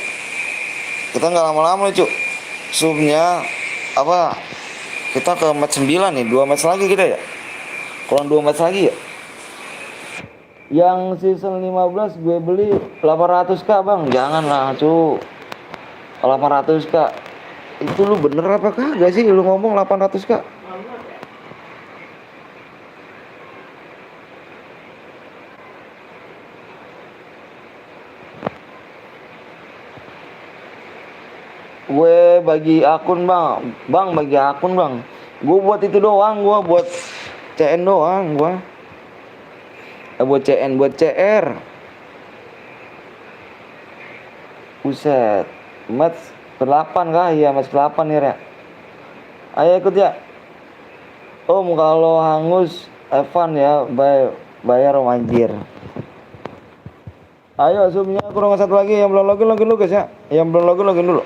Kita nggak lama-lama nih, Cuk. Subnya apa? Kita ke match 9 nih, 2 match lagi kita ya. Kurang 2 match lagi ya. Yang season 15 gue beli 800k bang. Janganlah, Cuk. 800k. Itu lu bener apa kagak sih lu ngomong 800k? Gue bagi akun bang bagi akun bang. Gue buat itu doang, gue buat CN doang, gue buat CN, buat CR. Buset, match ke-8 kah? Iya, match ke-8 nih ya. Ayo ikut ya. Om kalau hangus Evan ya, bayar om anjir. Ayo zoomnya kurang 1 lagi, yang belum login dulu guys ya. Yang belum login dulu.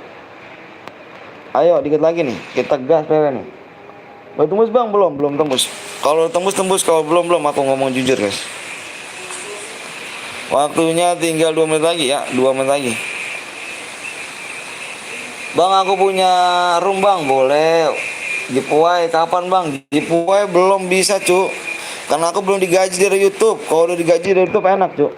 Ayo dikit lagi nih, kita gas PW nih. Udah tembus bang? Belum tembus. Kalau tembus, kalau belum aku ngomong jujur guys. Waktunya tinggal 2 menit lagi ya, 2 menit lagi. Bang aku punya room bang, boleh giveaway kapan bang? Giveaway belum bisa cu, karena aku belum digaji dari YouTube. Kalau udah digaji dari YouTube enak cu.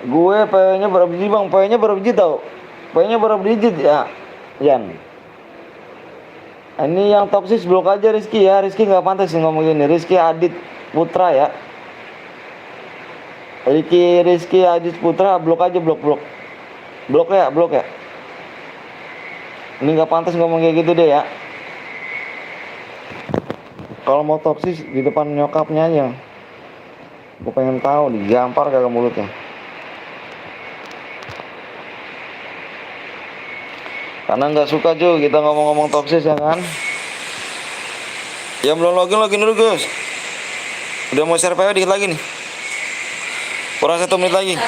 Gue PW-nya berapa biji bang? PW-nya berapa biji tau? PW-nya berapa biji ya? Yan. Ini yang toksis blok aja Rizky ya. Rizky nggak pantas sih ngomong gini. Rizky Adit Putra ya. Rizky Adit Putra blok aja, blok ya. Ini nggak pantas ngomong kayak gitu deh ya. Kalau mau toksis di depan nyokapnya aja. Gue pengen tahu digampar kagak mulutnya. Karena nggak suka cuy kita ngomong-ngomong toksis ya kan. Yang belum login dulu guys. Udah mau share PW dikit lagi nih. Kurang 1 menit lagi.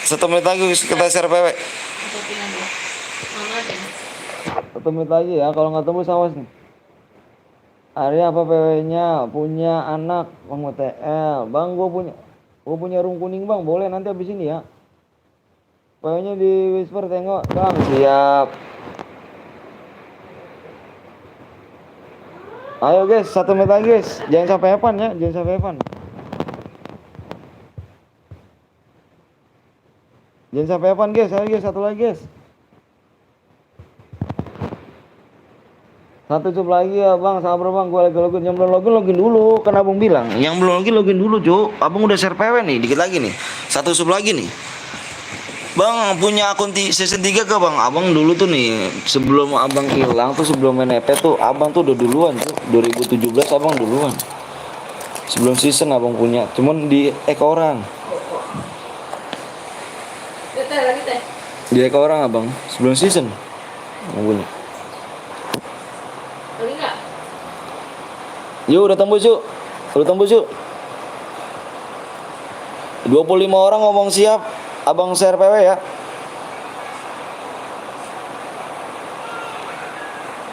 1 menit lagi kita share PW. 1 menit lagi ya, kalau nggak tembus awas nih. Arya apa PW-nya? Punya anak Bang TL. Bang gue punya room kuning bang, boleh nanti habis ini ya. PW-nya di whisper tengok bang. Siap. Ayo guys, 1 menit lagi guys. Jangan sampai Evan ya, jangan sampai Evan. Jangan sampai Evan guys, ayo guys, 1 lagi guys. 1 cup lagi ya bang, sabar bang, gue lagi login. Yang belum login dulu, kan abang bilang. Yang belum login dulu cuk. Abang udah share PW nih, dikit lagi nih. 1 sub lagi nih. Bang punya akun season 3 ke bang? Abang dulu tuh nih, sebelum abang hilang tuh, sebelum main EP tuh, abang tuh udah duluan tuh. 2017 abang duluan. Sebelum season abang punya, cuman di orang. Di orang abang, sebelum season abang punya. Yuk udah tembus yuk. 25 orang ngomong siap. Abang share PW ya.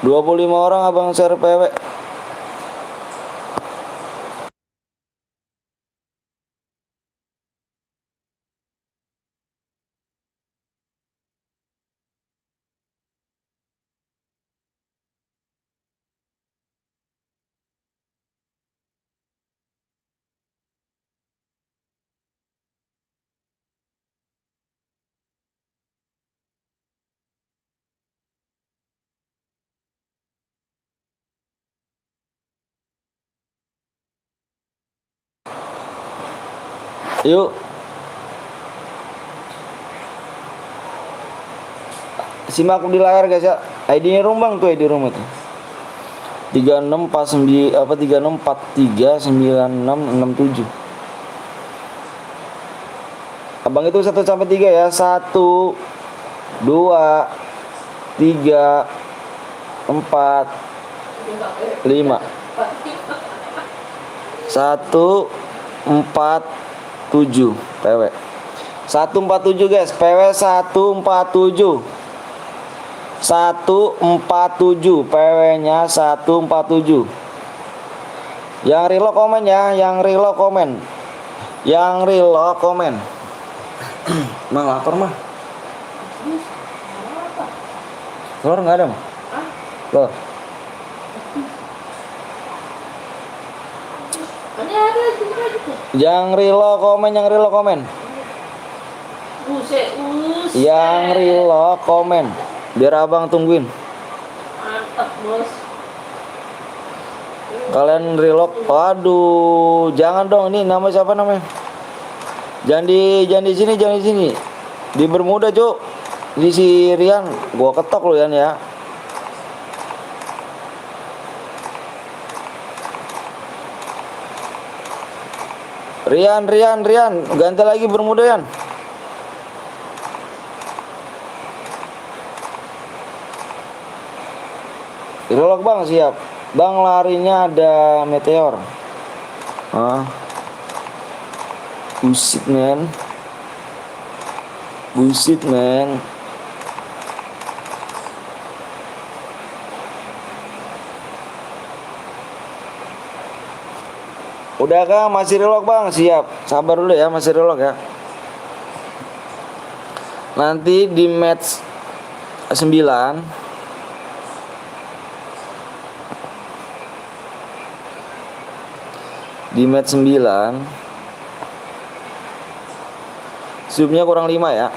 25 orang abang share PW. Yuk. Simak di layar guys ya. ID-nya room bang tuh, ID room itu. 3649 apa 36439667. Abang itu 1 sampai 3 ya. 1 2 3 4 5 1 4 7 PW 147 guys, PW 147 PW nya 147. Yang reload komen ya, yang reload komen. Mah lapar mah. Telur nggak ada mah? Telur. Ini ada gitu gitu. Yang reload komen. Buset. Yang reload komen. Biar abang tungguin. Mantap, Bos. Kalian reload. Waduh, jangan dong. Ini nama siapa namanya? Jangan di sini. Di Bermuda, Cuk. Di si Rian, gua ketok lu Yan ya. Rian, ganti lagi Bermuda Yan. Reload bang, siap. Bang larinya ada meteor. Bullshit man. Udah kah? Masih reload bang? Siap. Sabar dulu ya, masih reload ya. Nanti di match 9 zoomnya kurang 5 ya.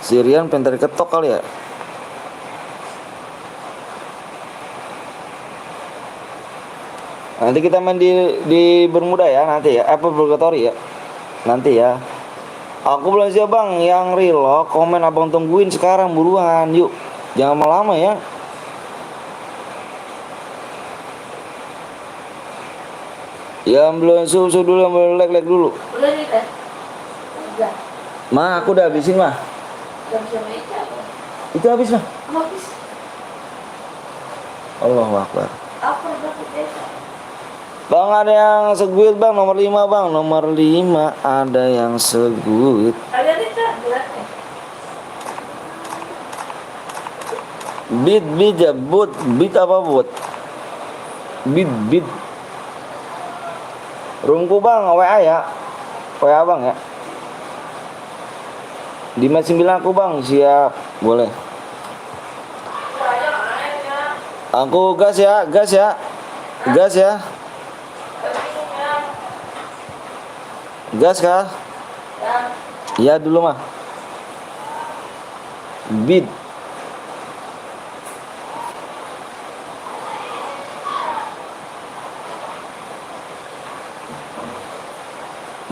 Sirian pengen ketok kali ya. Nanti kita main di Bermuda ya nanti ya. Apa Purgatory ya? Nanti ya. Aku belum siap bang. Yang reload komen abang tungguin sekarang buruan. Yuk. Jangan lama ya. Yang belum susu dulu, yang belum leg dulu. Udah nih, Teh. Udah. Mah, aku udah habisin mah. Udah bisa meja apa? Itu habis mah. Habis. Allahu Akbar. Apa dapat desa? Bang ada yang seguit bang, nomor 5 bang, nomor 5 ada yang seguit. Ada nih, Teh. Geraknya. Beat ya, beat apa bot? Beat. Rungku bang, WA ya, WA bang ya. Di match 9 aku bang, siap, boleh. Aku gas ya. Gas kah? Iya dulu mah. Beat.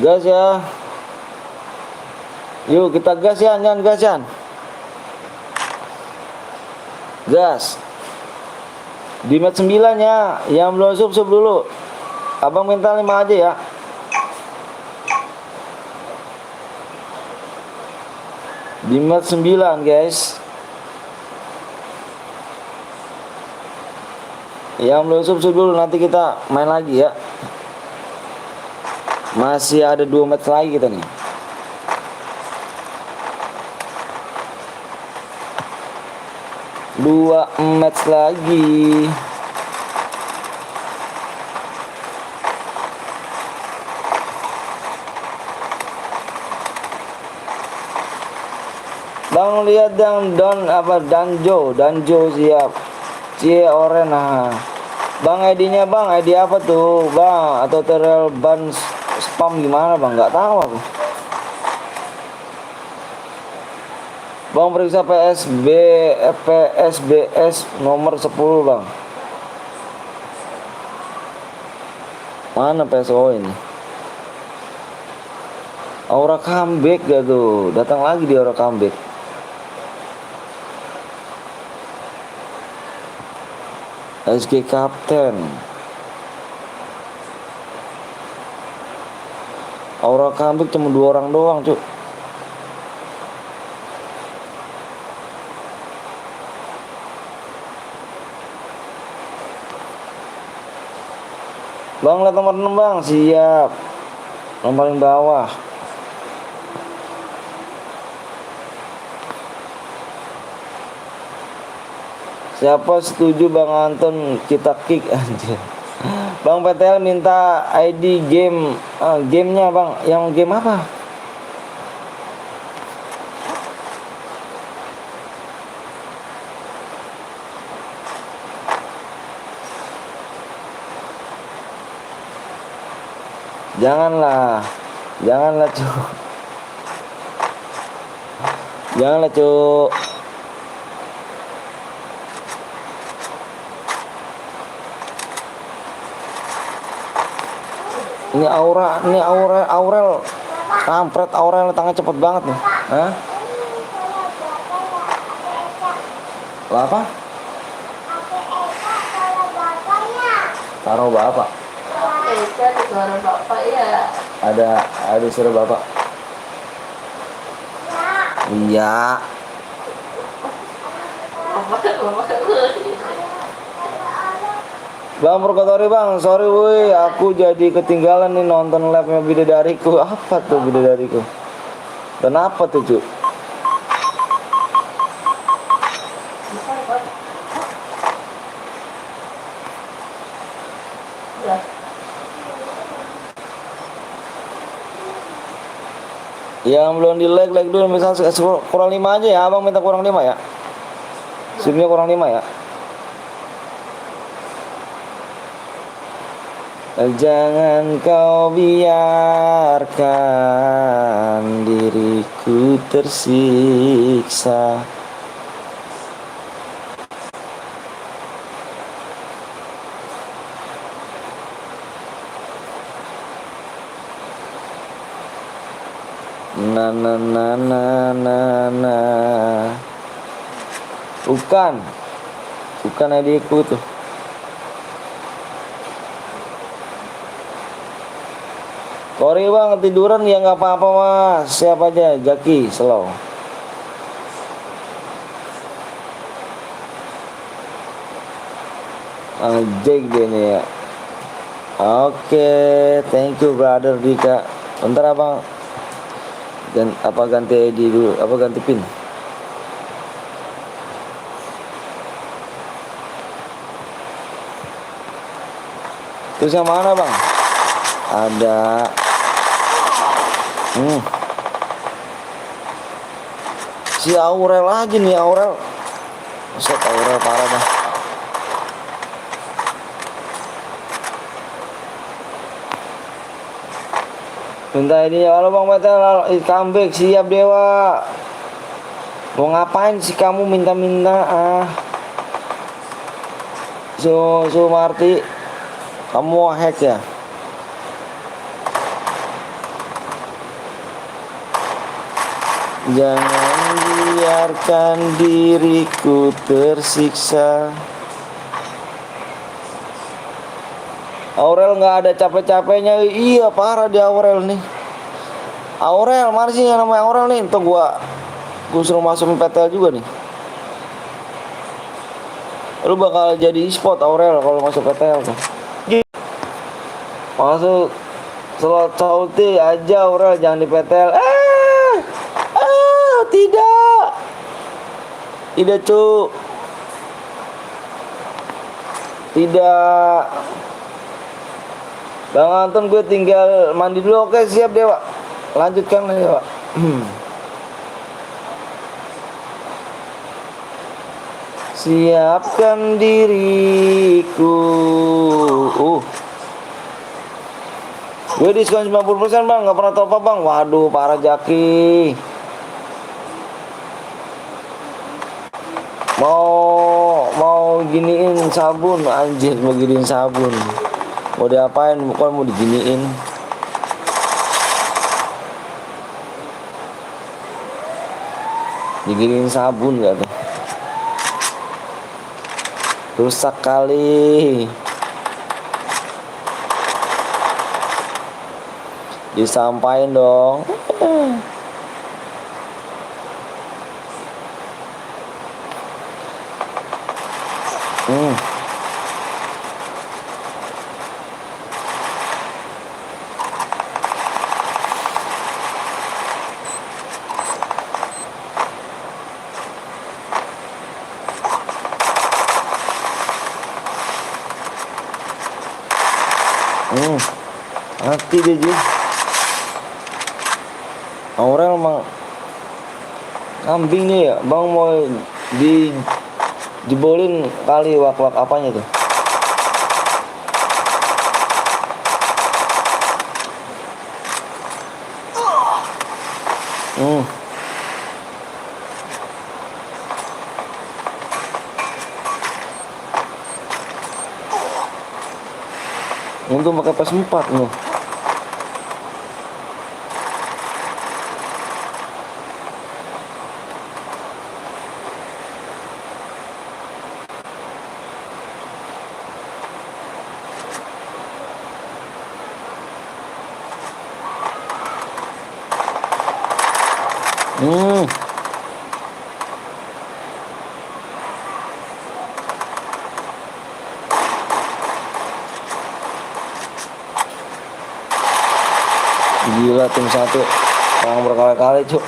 Gas ya. Yuk kita gas ya, jangan gas ya. Gas. Di match 9 ya, yang belum sub dulu. Abang minta 5 aja ya. Di match 9 guys. Yang belum sub dulu, nanti kita main lagi ya. Masih ada 2 match lagi kita nih. Dua match lagi. Bang lihat yang Danjo siap. Cie oren nah. Bang ID-nya bang, ID apa tuh bang? Atau terel ban spam gimana bang? Nggak tahu aku. Bang periksa PSBS nomor 10 bang. Mana PSO ini? Aura comeback gak tuh? Datang lagi di Aura comeback. SG Kapten. Aura comeback cuma 2 orang doang, Cuk. Bang, lihat nomor 6 bang, siap. Yang paling bawah. Siapa setuju Bang Anton kita kick anjir. Bang PTL minta ID game, gamenya bang. Yang game apa? Janganlah, janganlah Cuk. Janganlah Cuk. Ini Aurel. Kampret Aurel, tangan cepet banget nih. Hah? Lah apa? Taruh bapak. Eka di suara bapak ya. Ada suara bapak. Iya. Bapak. Bang Purgatori bang, sorry woi, aku jadi ketinggalan nih nonton live-nya Bidadariku. Apa tuh Bidadariku? Kenapa tuh Cuk? Yang belum di like dulu, misal kurang 5 aja ya, abang minta kurang 5 ya. Simnya kurang 5 ya. Jangan kau biarkan diriku tersiksa. Na na na na na na. Bukan adikku tuh. Sorry bang, tiduran ya nggak apa-apa mas. Siapa aja, Jaki, slow. Jake dia nih ya. Oke, thank you brother Dika. Bentar abang. Ganti ID dulu, ganti pin. Terus yang mana bang? Ada si Aurel aja nih, Aurel. Set Aurel parah dah. Minta ini ya, halo Bang Petel, comeback siap Dewa. Mau ngapain sih kamu minta-minta Marti, kamu mau hack ya? Jangan biarkan diriku tersiksa. Aurel nggak ada capek-capeknya. Iya parah di Aurel nih. Aurel mana sih yang namanya Aurel nih? Tuh gua suruh masukin PTL juga nih. Lu bakal jadi e-sport Aurel kalau masuk PTL tuh. Masuk slot salty aja Aurel, jangan di PTL. Tidak Cuk. Tidak. Bang Anton gue tinggal mandi dulu. Oke siap Dewa. Lanjutkan Dewa. Siapkan diriku. Gue diskon 90% bang. Gak pernah top up bang. Waduh parah Jaki. Mau giniin sabun anjir, mau giniin sabun. Mau diapain? Bukan mau diginiin. Diginiin sabun gak tuh? Rusak kali. Disampain dong. Hmm. Mati dia Ji. Aurel emang kambing nih ya. Bang mau dijebolin kali wak-wak apanya tuh. Untung pakai PS4 nih. Gila tim satu orang berkali-kali cuk.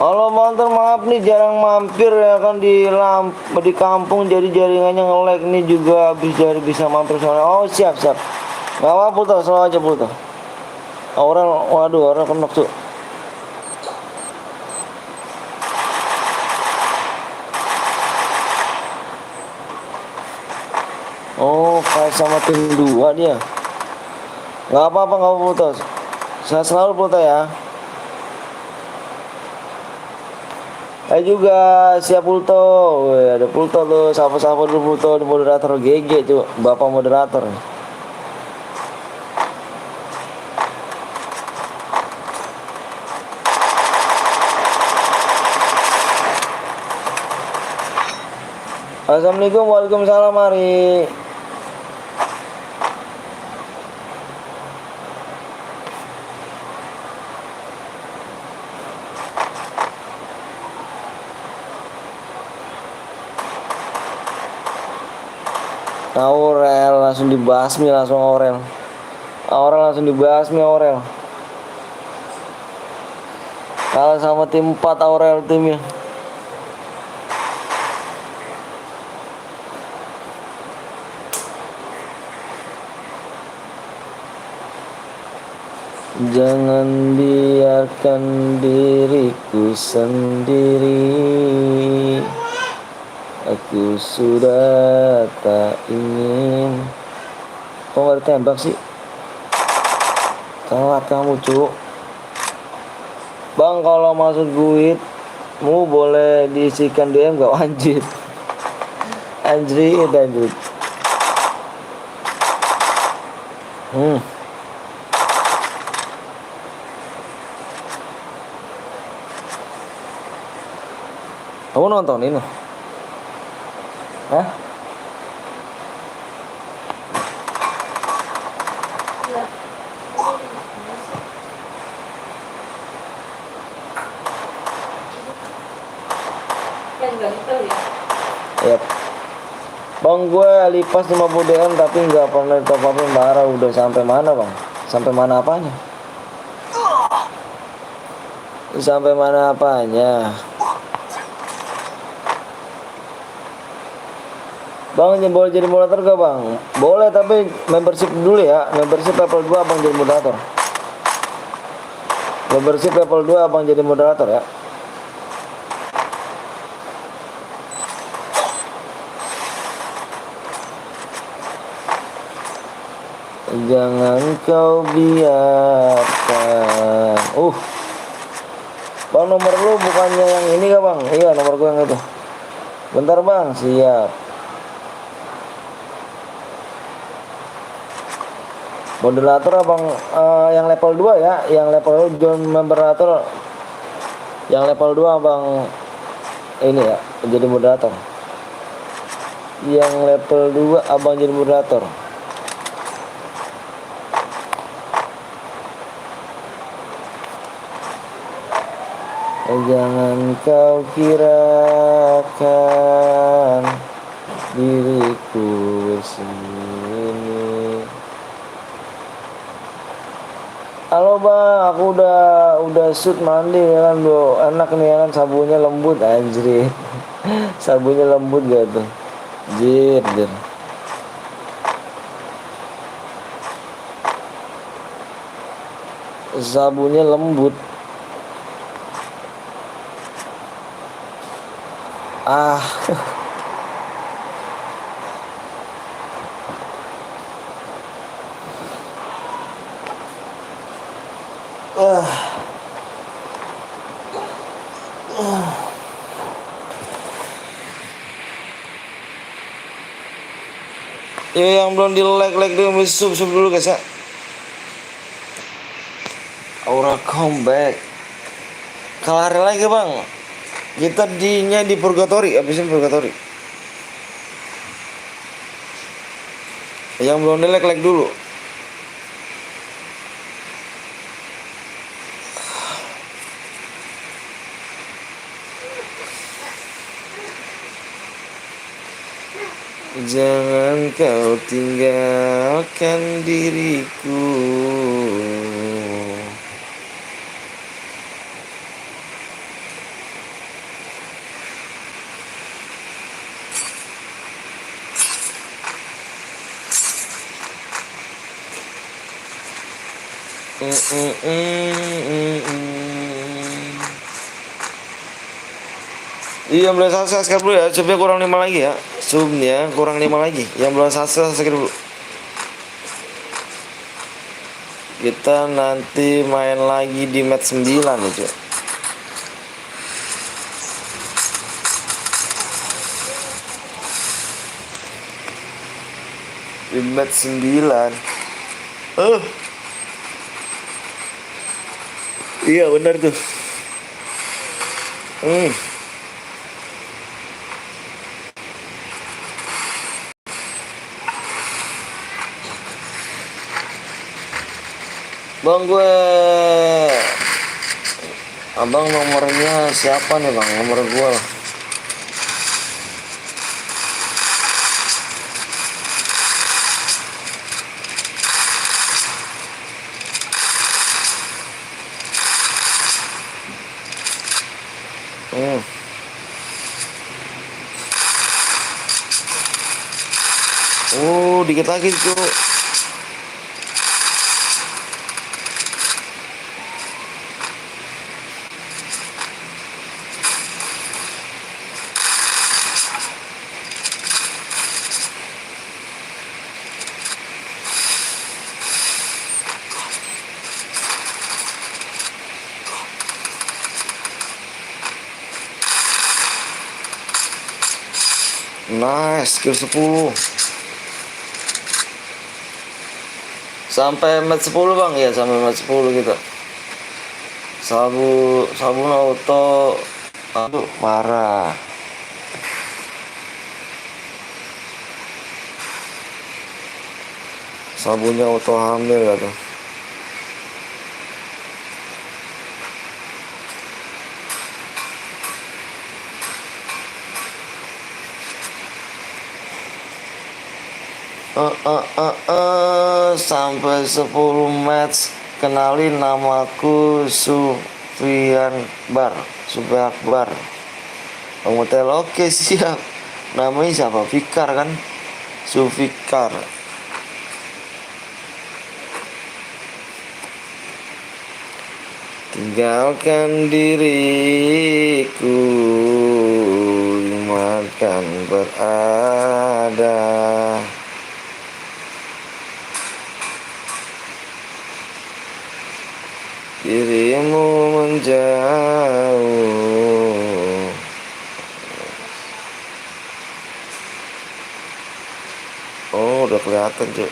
Halo mantan, maaf nih jarang mampir ya kan di kampung, jadi jaringannya nge-lag nih juga, habis dari bisa mampir soalnya. Oh siap nggak apa-apa tuh, selalu aja tuh. Orang kenok cuk. Oh kayak sama tim 2 dia. Nggak apa-apa putus. Saya selalu putus ya. Saya juga siap pulto. Wih, ada pulto tuh. Sapa-sapa dulu pulto di moderator GG cuy. Bapak moderator. Assalamualaikum, waalaikumsalam, mari. Aurel langsung dibasmi, Aurel langsung dibasmi. Kalah sama tim 4 Aurel timnya. Jangan biarkan diriku sendiri. Aku sudah tak ingin. Kok gak ditembak sih? Telat kamu cuk. Bang kalau masuk duitmu boleh diisikan DM gak? Anjir. Anjir. Kamu nonton ini? Hah? Yap. Bang gue lipas 50 DM tapi nggak pernah top upin Bara. Udah sampai mana bang? Sampai mana apanya? Sampai mana apanya? Bang boleh jadi moderator gak bang? Boleh tapi membership dulu ya. Membership level 2 abang jadi moderator. Membership level 2 abang jadi moderator ya. Jangan kau biarkan. Bang nomor lu bukannya yang ini gak bang? Iya nomor gue yang itu. Bentar bang, siap. Moderator abang yang level 2 ya, yang level join moderator. Yang level 2 abang ini ya, jadi moderator. Yang level 2 abang jadi moderator. Jangan kau kirakan diriku bersini. Halo bang, aku udah shoot mandi ya kan bro. Enak nih ya kan, sabunnya lembut anjir. Sabunnya lembut gak tuh? Jir. Sabunnya lembut. Ah. Yo yang belum di like dulu, sub dulu guys ya. Aura comeback. Kelar lagi bang. Kita di purgatory, habisin purgatory. Yang belum di like dulu. Jangan kau tinggalkan diriku. Iya belum subscribe dulu ya, subnya kurang 5 lagi ya. Subnya kurang 5 lagi. Yang belum subscribe dulu. Kita nanti main lagi di match 9 nih cuy. Di match 9. Iya benar tuh. Bang abang nomornya siapa nih bang? Nomor gue lah. Dikit lagi tuh. Nice, skill 10. Sampai match 10 bang, ya sampai match 10 kita. Sabun auto, aduh parah. Sabunnya auto hamil gak tuh? Sampai 10 match. Kenalin namaku Sufian Akbar. Hotel, oke siap. Namanya siapa? Fikar kan? Sufikar. Tinggalkan diriku makan berada. Dirimu menjauh. Oh udah kelihatan cuy.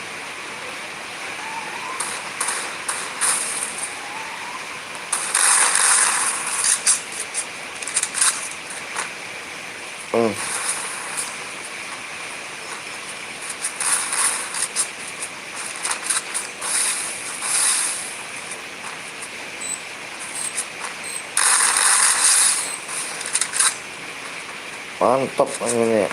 Mantap ini.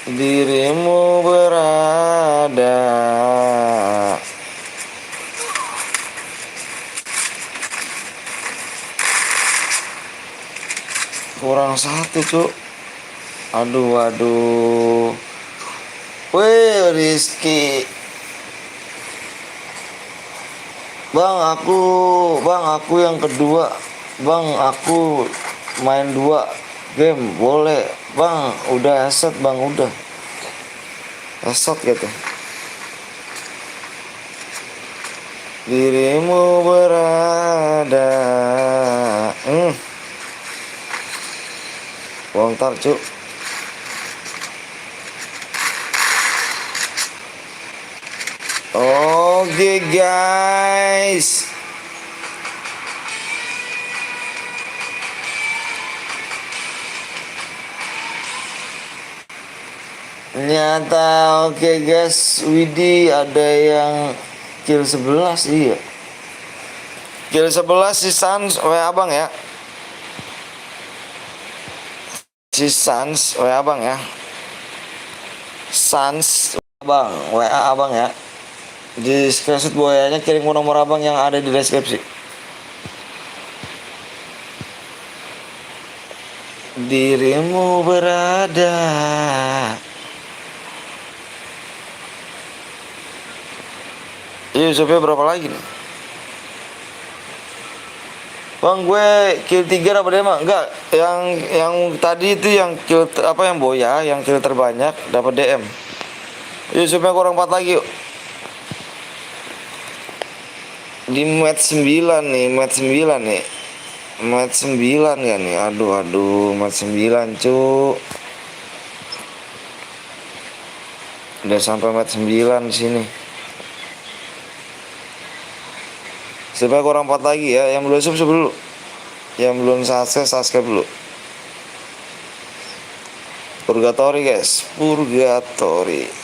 Dirimu berada. Kurang satu, Cuk. Aduh. Wih, Rizky. Bang, aku yang kedua. Bang, aku main 2 game, boleh. Bang, udah headset, Bang, udah. Headset gitu. Dirimu berada. Lontar, Cuk. Oke, guys. Nyata oke, guys. Widih, ada yang kill 11. Iya. Kill 11 si Sans WA Bang ya. Si Sans WA Bang ya. Sans Bang, WA Abang ya. Di screenshot buayanya kirim ke nomor Abang yang ada di deskripsi. Dirimu berada. Iya, Yusufnya berapa lagi nih? Bang, gue kill 3 apa dia mah? Enggak, yang tadi itu yang kill apa yang Boya, yang kill terbanyak dapat DM. Yusufnya kurang 4 lagi yuk. Di match 9 nih, match 9 nih. Match 9 ya nih. Aduh, match 9, Cuk. Udah sampai match 9 di sini. Supaya kurang 4 lagi ya. Yang belum subscribe dulu. Yang belum subscribe dulu. Purgatory, guys. Purgatory.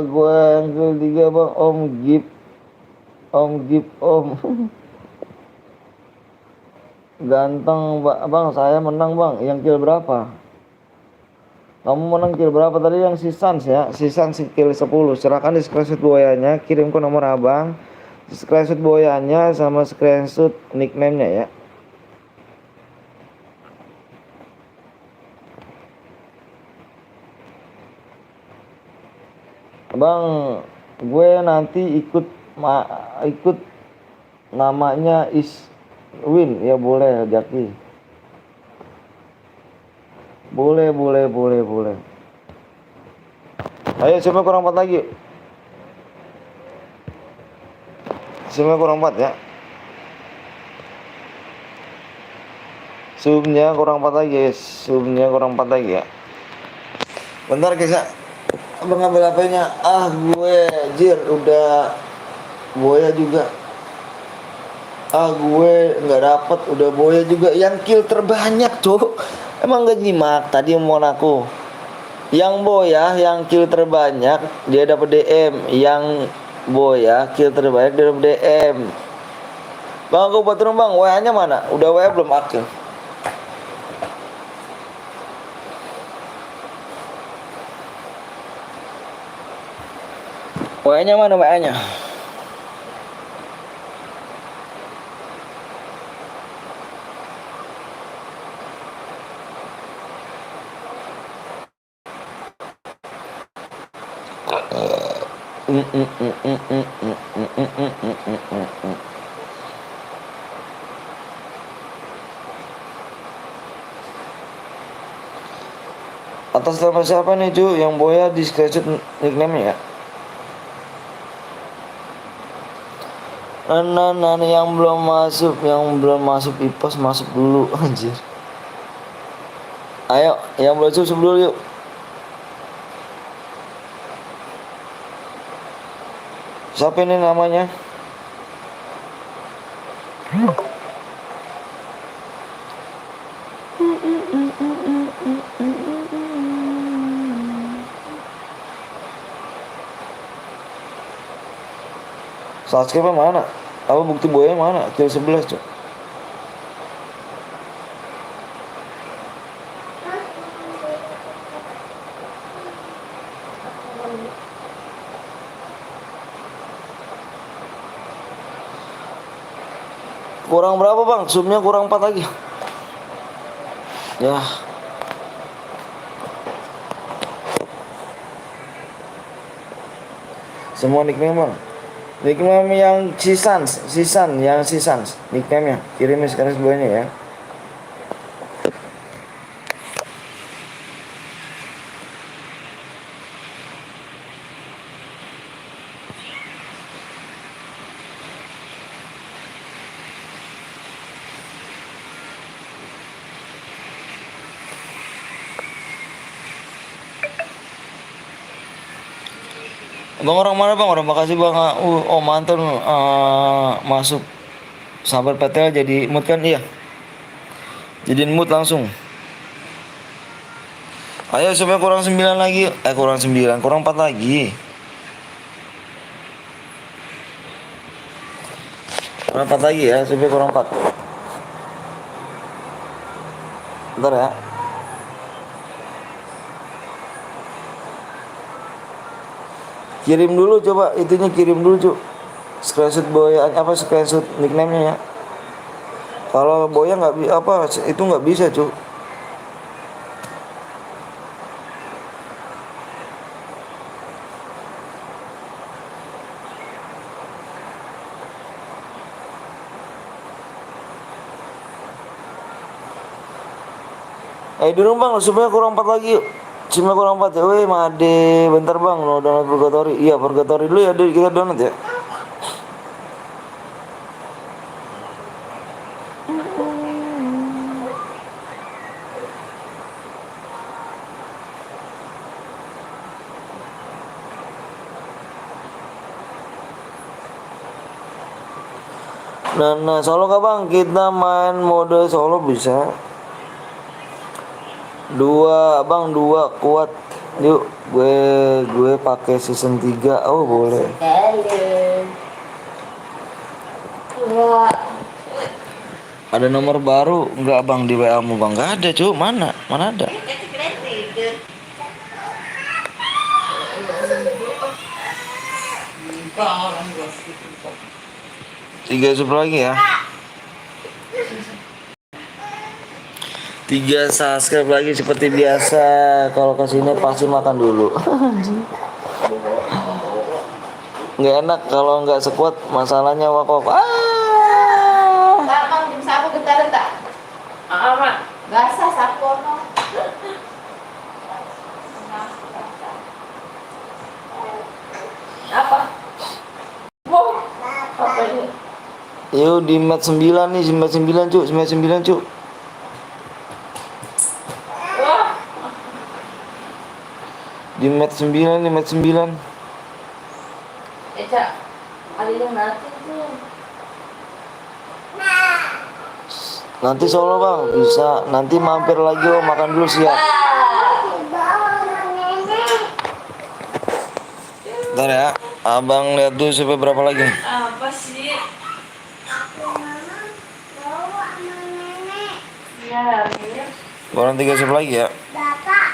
Gue yang ketiga Bang, Om Gip. Ganteng Bang, saya menang Bang. Yang kill berapa? Kamu menang kill berapa tadi? Yang si Sans ya. Si Sans kill 10. Serahkan di screenshot boyanya, kirim ke nomor Abang. Screenshot boyanya sama screenshot nickname-nya ya. Bang, gue nanti ikut namanya Iswin ya, boleh Jaki. Boleh. Ayo coba kurang 4 lagi. Coba kurang 4 ya. Subnya kurang 4 lagi, ya. Bentar guys ya. Abang ngambil HP-nya. Gue jir udah Boya juga. Gue nggak dapet, udah Boya juga. Yang kill terbanyak, Cuk. Emang gak nyimak tadi omongan aku. Yang Boya yang kill terbanyak dia dapat DM. Yang Boya kill terbanyak dia dapat DM. Bang, aku buat Bang, WA-nya mana? Udah WA belum aktif? WA-nya mana WA-nya? Atas nama siapa nih Cu? Yang Boya di screenshot nickname-nya ya. Nah, yang belum masuk IPOS masuk dulu anjir. Ayo, yang belum masuk dulu yuk. Siapa ini namanya? Subscribe mana? Apa bukti buaya mana? Kill 11 cok. Kurang berapa bang? Zoomnya kurang 4 lagi. Ya. Semua nickname bang. Nickname yang Sisan, nickname-nya. Kirimin sekarang semuanya ya. Bang orang mana bang? Orang Bekasi bang. Oh mantan masuk sahabat PTL jadi mood kan? Iya. Jadiin mood langsung. Ayo supaya kurang 9 lagi. Kurang 9, kurang 4 lagi. Kurang 4 lagi ya, supaya kurang 4. Bentar ya. Kirim dulu coba, itunya kirim dulu cuk. Screenshot boya apa screenshot nickname-nya ya. Kalau boya nggak apa itu nggak bisa cuk. Dulu bang, supaya kurang 4 lagi yuk. Cuma kurang 4 ya. Weh Made, bentar bang, mau download Purgatory. Iya Purgatory dulu ya, kita download ya. Nah solo kah bang? Kita main mode solo bisa. 2 bang, 2 kuat. Yuk, gue pakai season 3. Oh, boleh. Ada nomor baru enggak bang di WA-mu bang? Enggak ada, cuy. Mana? Mana ada? 3 sub lagi ya. 3 subscribe lagi seperti biasa. Kalau kesini pasti makan dulu. Nggak enak kalau nggak sekuat, masalahnya wakaf. Bang, tim sapu bentar tak? Mak. Basah sapu no. Apa? Mau? Apa ini? Yuk di match 9 nih, 99 cuk, 99 cuk. Di match 9 nih, match 9. Cak, ada yang nanti tuh. Nanti solo bang, bisa. Nanti mampir lagi oh, makan dulu siap. Bentar ya, abang lihat dulu sampai berapa lagi. Apa sih? Ya, ya. Kurang 3 sub lagi ya. Bapak.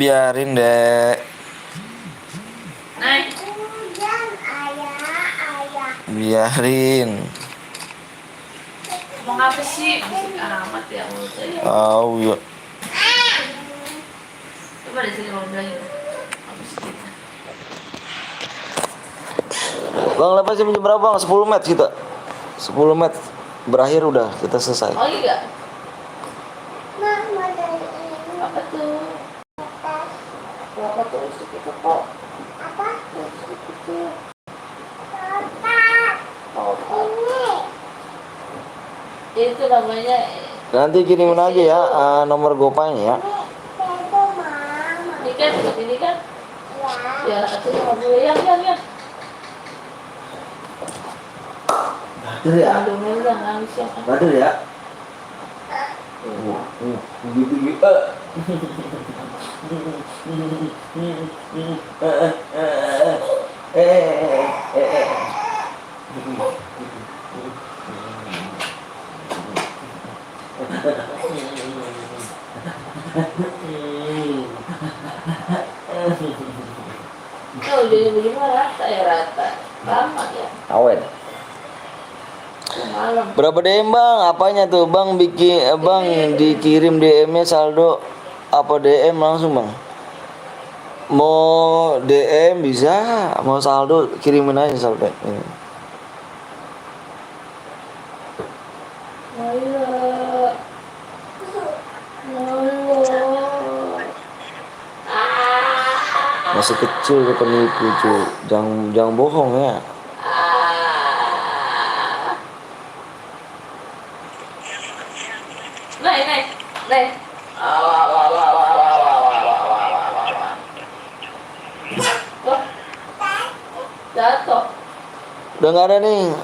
Biarin dek. Biarin. Mau apa sih? Bisik amat ya mulut saya. Ya. Coba di sini mau bilang apa sih? Bang lepas jam berapa bang? 10 match kita. 10 match berakhir udah kita selesai. Oh iya. Mama dari ini. Apa tuh? Apa tuh isi kita kok? Apa? Isi kita. Bapak. Oh, Ini. itu namanya. Nanti kirimin aja ya nomor gopay-nya ya. Itu mama. Ini kan seperti ini kan? Ya. Ya, itu nggak boleh yang. Bader ya. Aduh, memang nangis yang. Bader ya. Gitu gitu. Kalau jadi begini mah rata ya rata. Lama ya. Awet. Malam. Berapa DM bang? Apanya tuh bang bikin bang dikirim DM-nya saldo apa DM langsung bang? Mau DM bisa, mau saldo kirimin aja saldo. Ini. Ayo. Masih kecil ke penipu cuy. Jangan bohong ya. Nih. Wah. Jatuh. Udah nggak ada nih.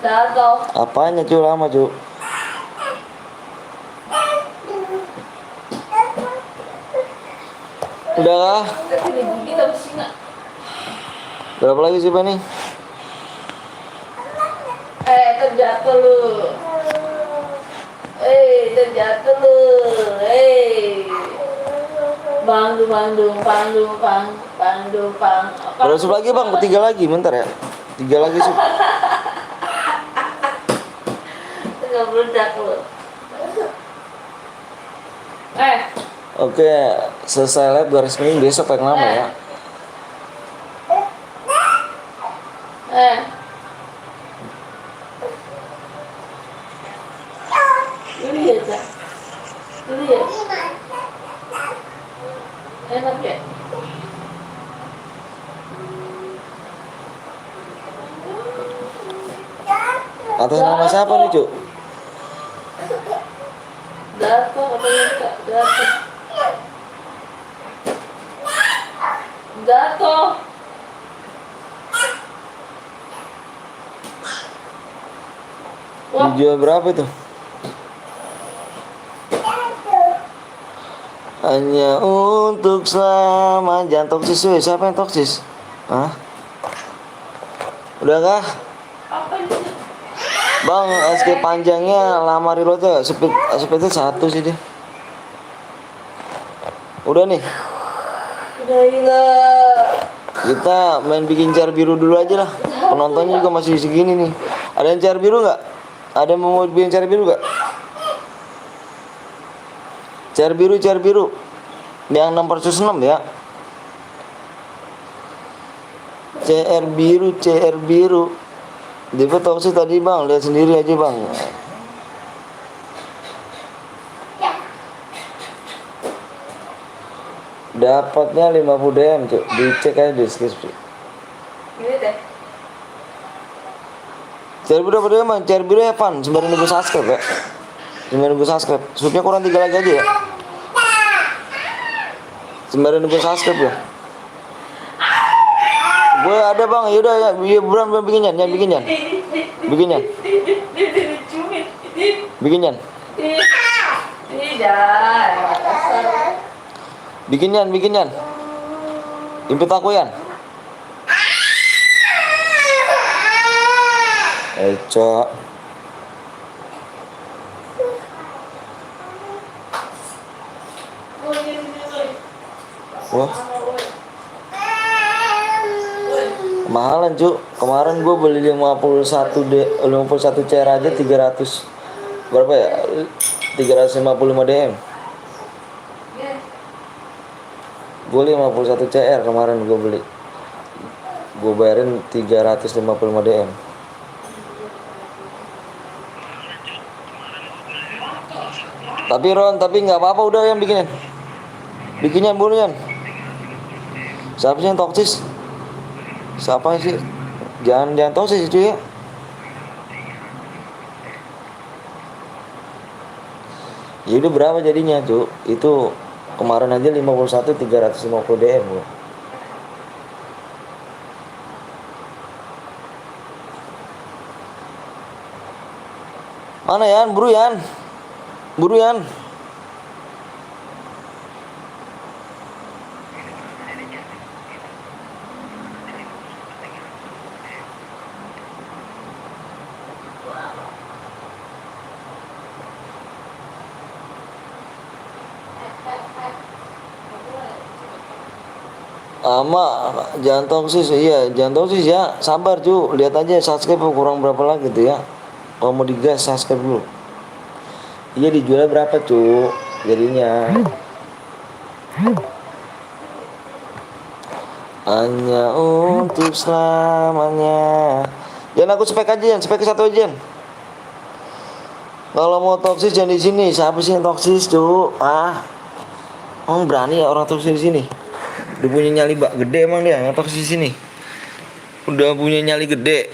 Jatuh. Apanya cuy lama cuy? Udah lah. Ini gigit sama singa. Berapa lagi sih Pak nih? Terjatuh lu. Terjatuh lu. Pang. Berapa sub lagi bang? Tiga lagi, bentar ya. 3 lagi sub. Tengah meledak lu. Oke, selesai live garis miring besok yang lama ya. Ini ya, Cak. Ini ya. Enak ya? Atas nama siapa nih cuk? Jatuh katanya, Cak. Jatuh. Wah. Dijual berapa itu? Hanya untuk selama. Jangan toksis weh. Siapa yang toksis? Hah? Udah kah? Apa ini? Bang, SK panjangnya lama reloadnya speednya 1 sih dia. Udah nih. Udah gila. Kita main bikin car biru dulu aja lah. Penontonnya juga masih segini nih. Ada yang car biru nggak? Ada yang mau bikin car biru nggak? Car biru. Yang 6 versus 6 ya. CR biru. Dia tahu sih tadi bang, lihat sendiri aja bang. Dapatnya 50 DM tuh, dicek aja di deskripsi. Ini deh. Car biru apa dia bang? Car biru Evan, 9.000 subscribe ya. 9.000 subscribe. Subnya kurang 3 lagi aja ya. 9.000 subscribe ya. Gue ada bang, yaudah ya, Bram bikin yan. Bikin yan. Impet aku yan. Cok. Wah. Mahalan cu, kemarin gue beli 51 CR aja 300 berapa ya? 355 DM. Gue 51 CR kemarin gue beli. Gue bayarin 355 DM. Tapi Ron, nggak apa-apa udah yang bikinnya bunuhnya. Siapa sih yang toksis? Siapa sih? Jangan toksis itu ya. Ya udah berapa jadinya tuh? Itu kemarin aja 51 350 DM gua. Mana Yan? Buru Yan. Buru Yan. Ama jangan toksis, iya jangan toksis ya, sabar cu, lihat aja subscribe kurang berapa lagi tuh ya. Kalau mau digas subscribe dulu. Iya dijual berapa cu, jadinya hanya untuk selamanya. Jangan aku spek aja, spek satu aja. Kalau mau toksis jangan di sini. Siapa sih yang toksis cu? Berani ya orang toksis di sini. Udah punya nyali gede emang dia yang toksis di sini. Udah punya nyali gede.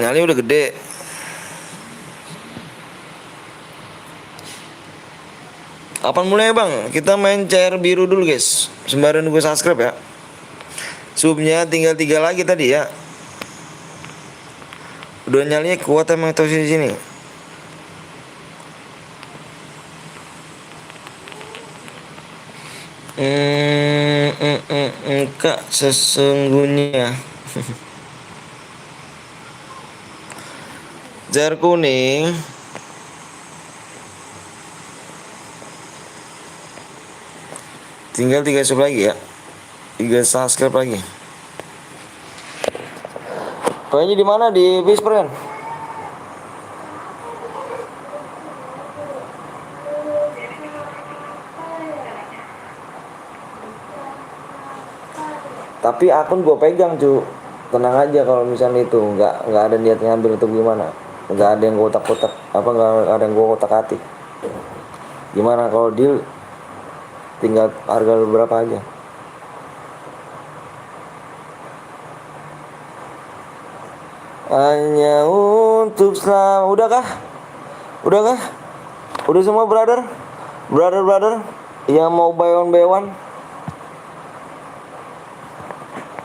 Nyali udah gede. Kapan mulai bang? Kita main cair biru dulu guys. Sembari nunggu subscribe ya. Subnya tinggal 3 lagi tadi ya. Udah nyalinya kuat emang toksis di sini. Kak sesungguhnya jar kuning tinggal 3 sub lagi ya, 3 subscribe lagi. Pokoknya di mana di Whisper kan? Tapi akun gue pegang cu, tenang aja kalau misalnya itu nggak ada niat ngambil atau gimana, nggak ada yang gue kotak-kotak apa, nggak ada yang gue kotak hati. Gimana kalau deal tinggal harga berapa aja. Hanya untuk selam. Udah kah udah semua brother yang mau buy one.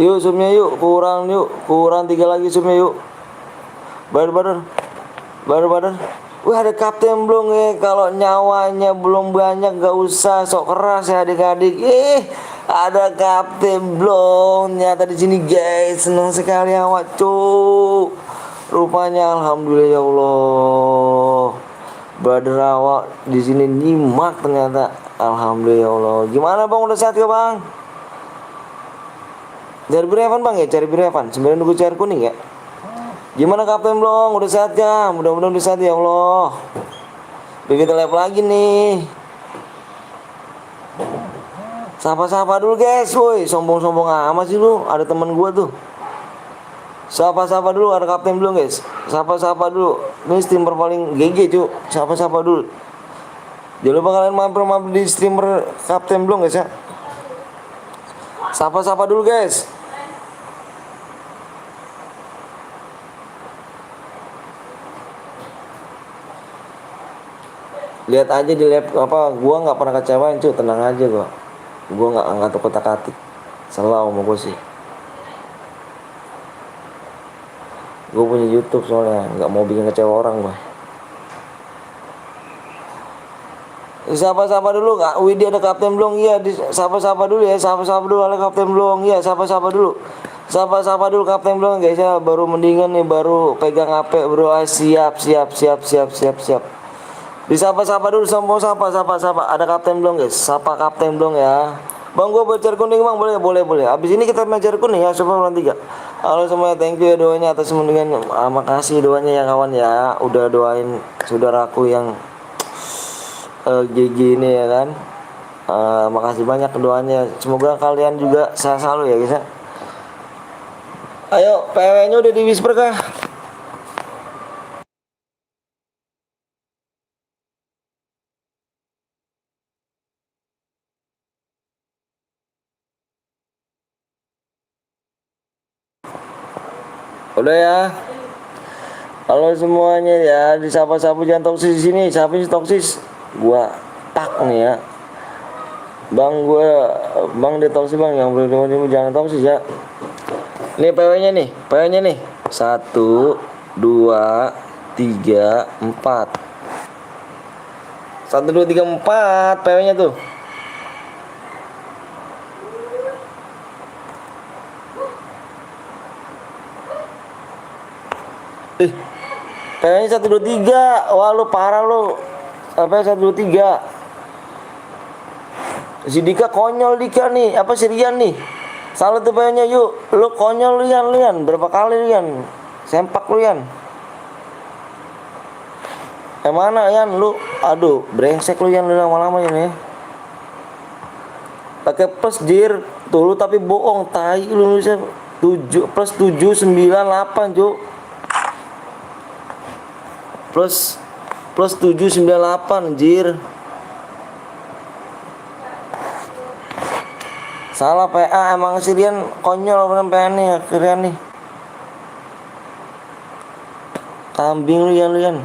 Yuk subnya yuk, kurang 3 lagi subnya yuk. Brother. Wih ada kapten belum ya? Kalau nyawanya belum banyak gak usah sok keras ya adik-adik. Ada kapten belum? Nyata di sini guys, senang sekali awak cu. Rupanya alhamdulillah ya Allah. Brother awak di sini nyimak ternyata. Alhamdulillah ya Allah. Gimana bang, udah sehat ke bang? Cari biru Evan bang ya, cari biru Evan. Sebenarnya nunggu cair kuning ya. Gimana kapten belum? Udah sehat ya? Mudah-mudahan udah sehat ya Allah. Udah kita live lagi nih. Sapa-sapa dulu guys, woi. Sombong-sombong amat sih lu. Ada teman gua tuh. Sapa-sapa dulu, ada kapten belum guys? Sapa-sapa dulu. Ini streamer paling GG cu. Sapa-sapa dulu. Jangan lupa kalian mampir di streamer kapten belum guys ya. Sapa-sapa dulu guys. Lihat aja di lab apa, gua nggak pernah kecewain cuy, tenang aja gua nggak kotak-atik, selalu sama gua sih. Gua punya YouTube soalnya nggak mau bikin kecewa orang gua. Sapa-sapa dulu Kak Widi, ada kapten belum? Iya, sapa-sapa dulu ya, sapa-sapa dulu, ada kapten belum? Iya, sapa-sapa dulu. Sapa-sapa dulu kapten belum guys ya, baru mendingan nih, baru pegang HP bro. Siap. Disapa-sapa dulu, semua sapa. Ada kapten belum guys? Sapa kapten belum ya? Bang gua bocor kuning bang, boleh. Abis ini kita bocor kuning ya, Super 3. Halo semuanya, thank you ya doanya atas mendingan. Makasih doanya ya kawan ya, udah doain saudaraku yang GG ini ya kan. Makasih banyak doanya. Semoga kalian juga sehat selalu ya guys ya. Ayo, PW-nya udah di whisper kah? Udah ya. Halo semuanya ya, disapa-sapa jangan toksis di sini. Siapa sih toksis? Gua tak nih ya. Bang dia toksis bang, yang belum jangan toksis ya. Ini PW-nya nih. 1, 2, 3, 4. 1, 2, 3, 4 PW-nya tuh. PW-nya 1, 2, 3. Wah lu parah lu. Apa 1, 2, 3. Si Dika konyol Dika nih. Apa si Rian nih? Salah tuh PW-nya yuk. Lu konyol lu Yan. Berapa kali lu Yan? Sempak lu Yan. Yang mana Yan lu? Aduh, brengsek lu Yan lu lama-lama ini. Pakai plus jir. Tuh lu tapi bohong tai lu bisa 7 plus 7 9 8, Cuk. Plus 7 9 8 anjir. Salah PA emang si Rian konyol bener PA nih akhirnya nih. Kambing lu Yan.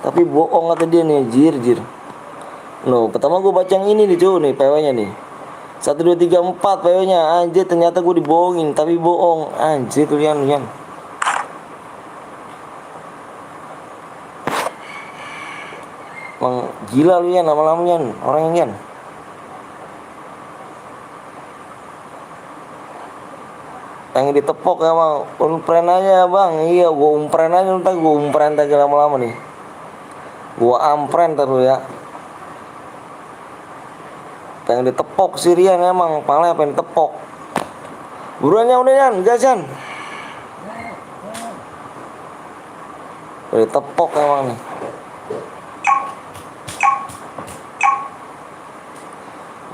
Tapi bohong kata dia nih, jir. No, pertama gue baca yang ini nih cuy nih PW-nya nih. 1, 2, 3, 4 PW-nya. Anjir ternyata gue dibohongin tapi bohong. Anjir tuh Yan. Emang gila lu Yan lama-lama Yan. Orang yang Yan. Yang ditepok ya bang, umpren aja bang. Iya gue umpren aja, ntar gue umpren lagi lama-lama nih. Gue ampren terus ya. Yang ditepok si Rian emang, palanya pengen ditepok. Buruannya udah Yan, gas Yan. Udah ditepok emang nih.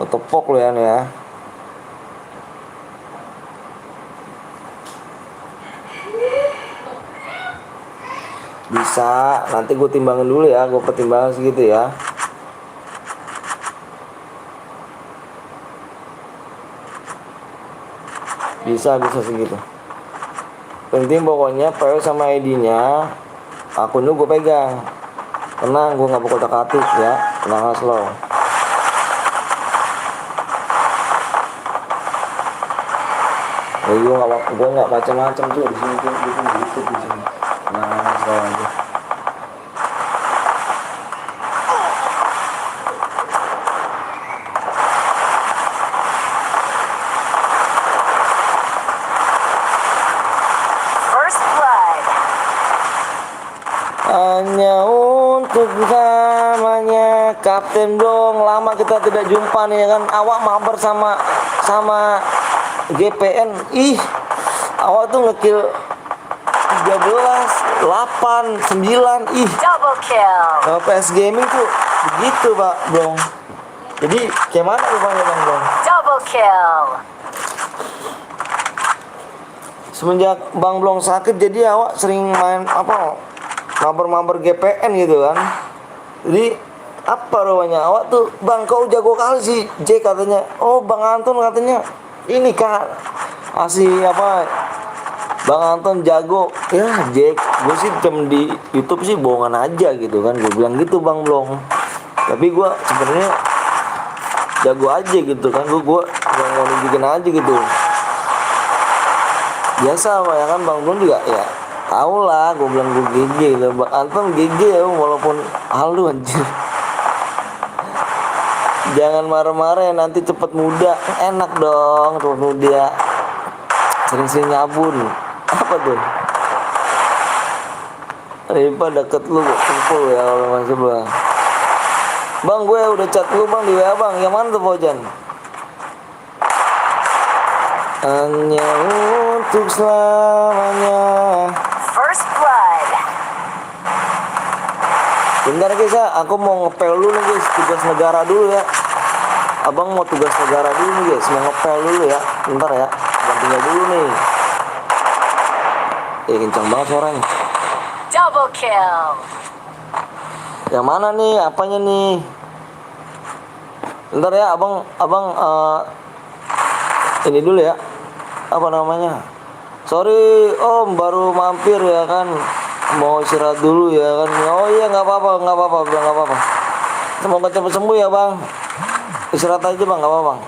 Tepok lu Yan ya. Bisa, nanti gue timbangin dulu ya, gue pertimbangkan segitu ya. Bisa segitu. Penting pokoknya PW sama ID-nya akunnya gue pegang. Tenang, gue nggak bakal otak-atik ya, tenang slow. Gue nggak macam-macam tuh di sini tuh, gitu di sini. Nah, slow aja. First blood. Hanya untuk namanya Kapten Dong. Lama kita tidak jumpa nih kan. Awak mabar sama GPN. Ih, awak tuh ngekill 13, 8, 9. Ih, Double kill. kalau PS Gaming tuh begitu Pak Bang. Jadi kayak mana rupanya Bang Bang? Double kill. Semenjak Bang Blong sakit jadi awak sering main apa mabar-mabar GPN gitu kan. Jadi apa rupanya awak tuh Bang kau jago kali sih J katanya. Oh Bang Anton katanya ini Kak masih apa Bang Anton jago ya Jack. Gue sih cuma di YouTube sih bohongan aja gitu kan. Gue bilang gitu Bang Blong. Tapi gue sebenarnya jago aja gitu kan. Gue mau nunjukin aja gitu. Biasa ya kan Bang Blong juga ya tau lah gue bilang gue GG gitu. Bang Anton GG ya walaupun halu anjir. Jangan marah-marah ya nanti cepet muda. Enak dong cepet muda. Sering-sering nyabun. Apa tuh? Ripa deket lu kumpul ya kalau masih Bang. Bang gue udah chat lu Bang di WA Bang. Yang mana tuh Bojan? Hanya untuk selamanya. First blood. Bentar guys ya, aku mau ngepel dulu nih guys, tugas negara dulu ya. Abang mau tugas negara dulu nih guys, mau ngepel dulu ya. Bentar ya, gantinya dulu nih. Kencang banget suaranya. Double kill. Yang mana nih, apanya nih? Bentar ya, abang ini dulu ya. Apa namanya? Sorry Om, baru mampir ya kan. Mau istirahat dulu ya kan. Oh iya nggak apa-apa Bang, nggak apa-apa. Semoga cepat sembuh ya Bang. Istirahat aja Bang, nggak apa-apa Bang.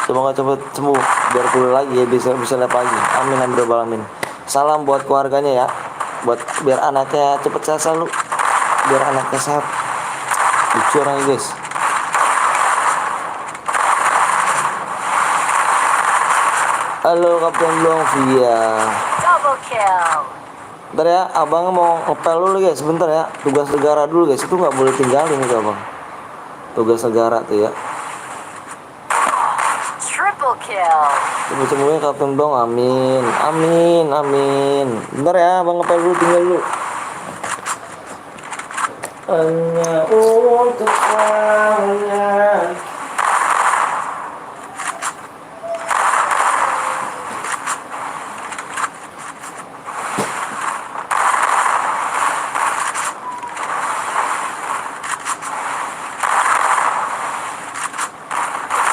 Semoga cepat sembuh biar pulih lagi ya, bisa lihat lagi. Amin amin. Salam buat keluarganya ya. Biar anaknya cepet sehat selalu. Biar anaknya sehat. Lucu orangnya guys. Halo Kapten Blong Via. Double kill. Bentar ya, abang mau ngepel dulu guys, sebentar ya. Tugas negara dulu guys, itu nggak boleh tinggalin itu abang. Tugas negara tuh ya. Triple kill. Semuanya Kapten Blong, amin, amin, amin. Bentar ya, abang ngepel dulu, tinggal dulu. Hanya untuk kalian.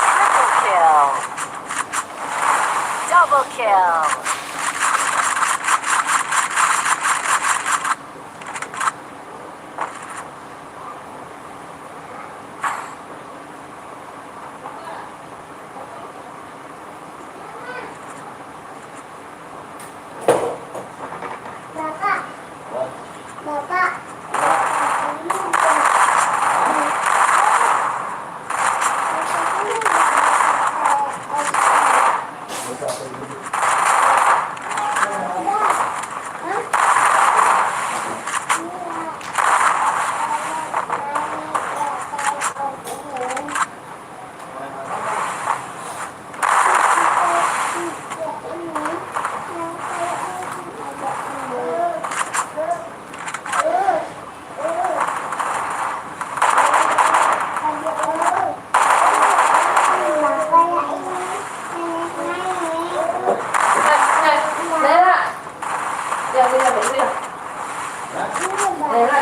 Triple kill. Double kill. Bapak. Bapak. Nela. Ya, mira, mira. Nela,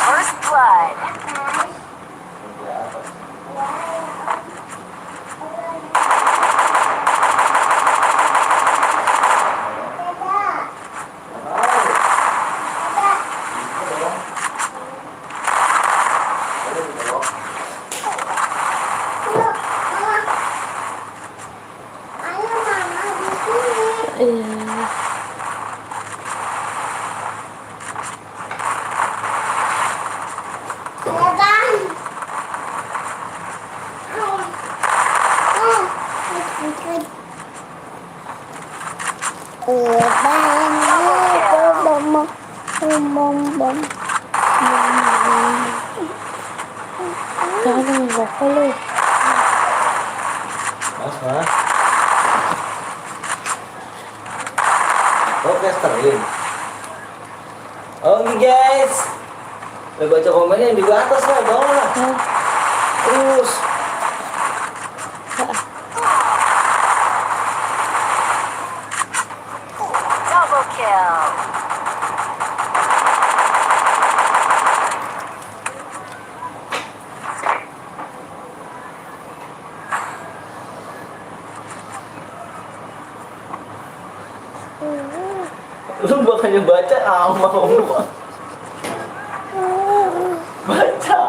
First blood. Ayo mama di sini. Ayo bang. Ikut. Bang, bom. Jangan bapak lu. Mas. Oke, sterling. Oke guys. Udah baca komennya yang di atas lah, bawah lah. Terus. Double kill. Lu bukannya baca mau lu. Baca.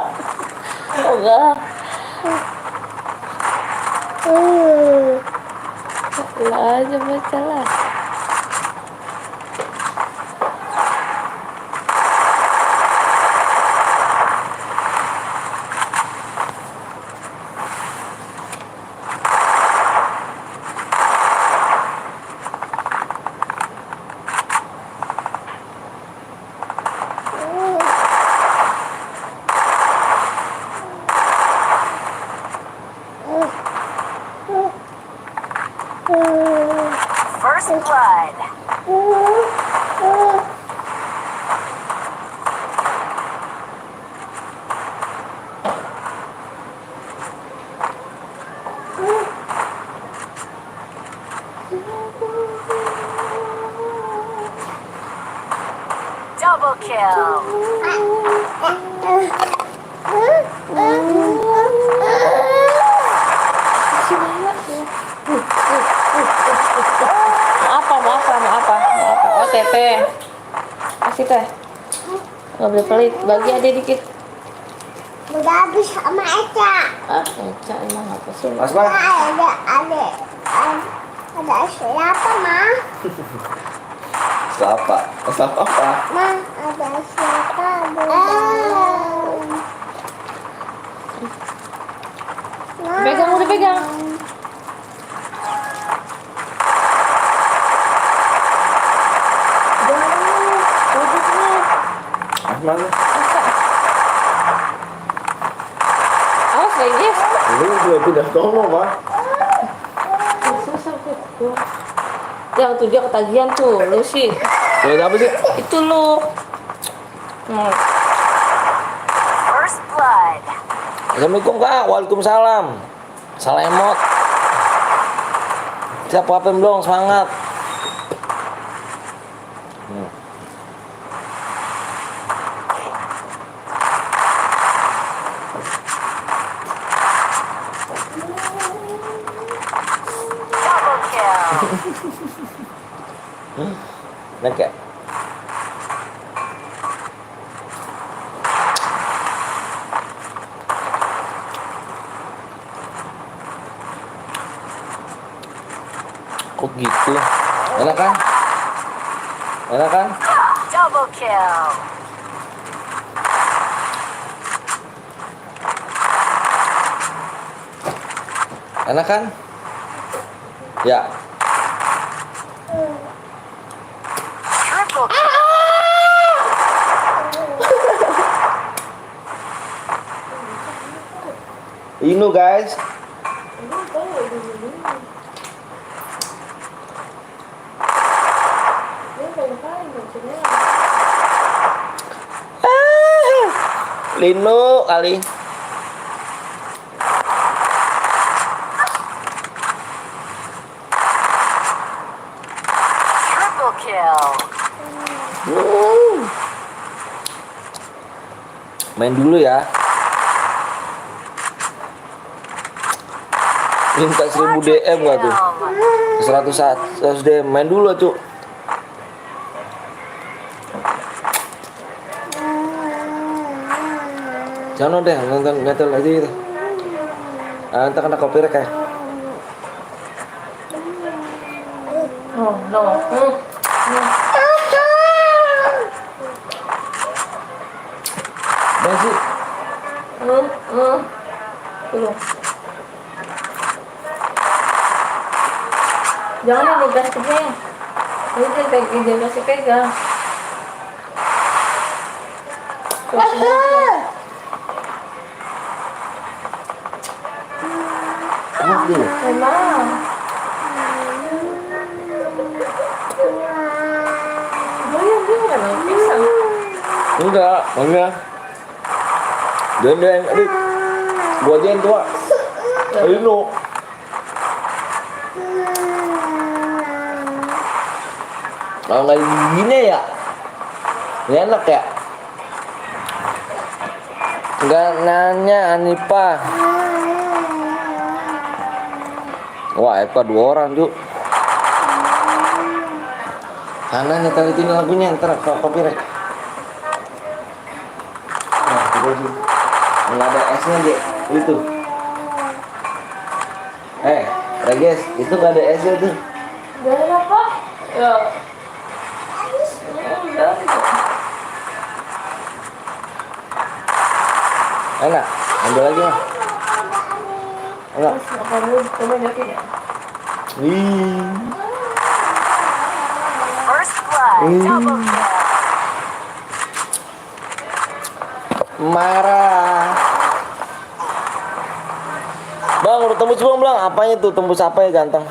enggak. Lah aja baca lah. First blood. Double kill. Apa? OTP. Kasih teh. Nggak boleh pelit. Bagi aja dikit. Udah habis sama Eca. Ah, Eca emang apa sih? Asma. Ada siapa, Ma? Siapa? Siapa apa? Ma, ada siapa? Pegang, udah pegang. Asma. Awas lagi. Ini juga tidak ngomong, Ma. Susah tuh. Yang tuh dia ketagihan tuh, lu sih. Ya apa sih? Itu lu. First blood. Assalamualaikum Kak. Waalaikumsalam. Salemot. Siap apa belum? Semangat. Double kill. Nek ya? Kok gitu? Enak kan? Enak kan? Double kill. Enak kan? Ya. Triple kill. You know guys. Lino kali. Triple kill. Main dulu ya. Minta 1000 DM gak tuh? 100 DM. Main dulu tuh. Jangan deh, nonton nyetel aja gitu. Ntar kena copyright kayak. Oh, no. Masih. Tuh. Jangan yang digas pegang. Ini dia kasih pegang. Enak dulu. Emang. Dia kan pisang. Enggak, enggak. Dan adik. Gua aja yang tua. Lino. Kalau nggak gini ya, ini enak ya. Nggak nanya Anipa. Wah, Eva 2 orang tuh. Karena nyetel itu lagunya ntar copyright. Nah, itu nggak ada S-nya deh, itu. Reges, itu nggak ada S-nya tuh. Dari apa? Ya. Udah. Enak, ambil lagi mah. Enak. Apa lu coba nyokin ya? Wih. First blood. Double kill. Marah. Bang, udah tembus belum? Apanya tuh? Tembus apa ya ganteng?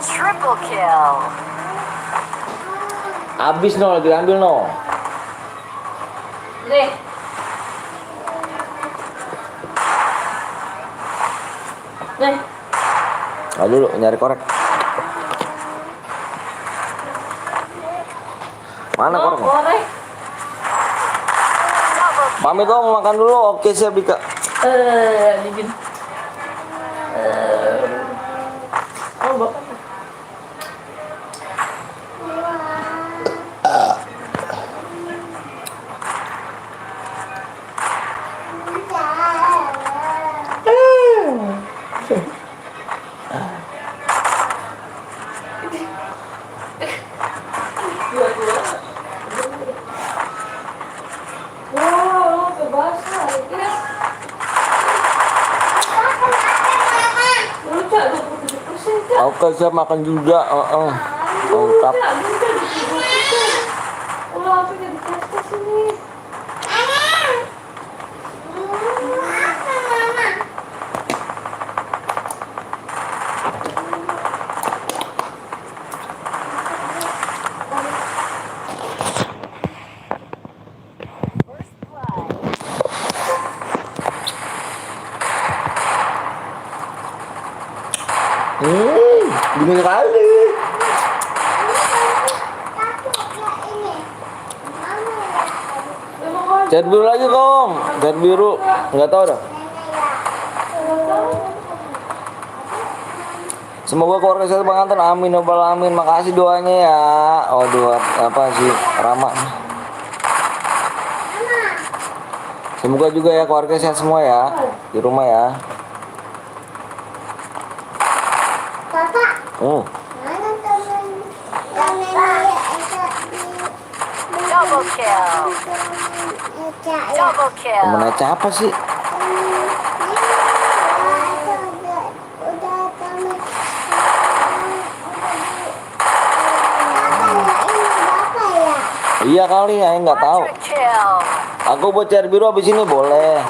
Triple kill. Abis no, lagi ambil no. Nih. Nih. Nah, dulu nyari korek. Mana korek? Korek. Pamit dong, makan dulu. Oke, siap Dika. Bikin. Oh, bapak. Dua-dua. Wow, kebasah. Iya. Lu Cak 27%, Cak. Oke, saya makan juga. Mantap. Cak, lu Cak 27%. Ulah apa yang dites-tes ini? Dingin kali. Cat biru lagi kong. Cat biru. Nggak tahu dah. Semoga keluarga saya Bang Anton. Amin ya Rabbal alamin. Makasih doanya ya. Oh doa apa sih Rama. Semoga juga ya keluarga sehat semua ya di rumah ya. Kakak, Hmm. mana temen Double kill. Double kill. Temen Eca apa sih? Iya kali ya, nggak tahu. Quadra kill. Aku buat cat biru abis ini boleh.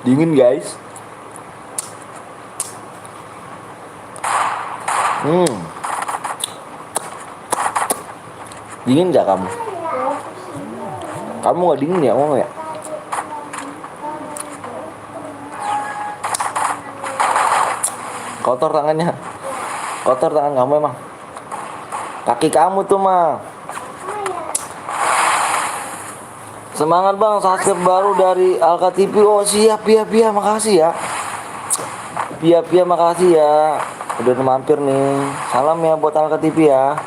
Dingin guys. Dingin gak kamu? Kamu gak dingin ya, ngomong ya? Kotor tangannya. Kotor tangan kamu emang. Kaki kamu tuh mah. Semangat bang, subscribe baru dari Alka TV. Oh siap, Pia, makasih ya. Pia, makasih ya. Udah mampir nih. Salam ya buat Alka TV ya.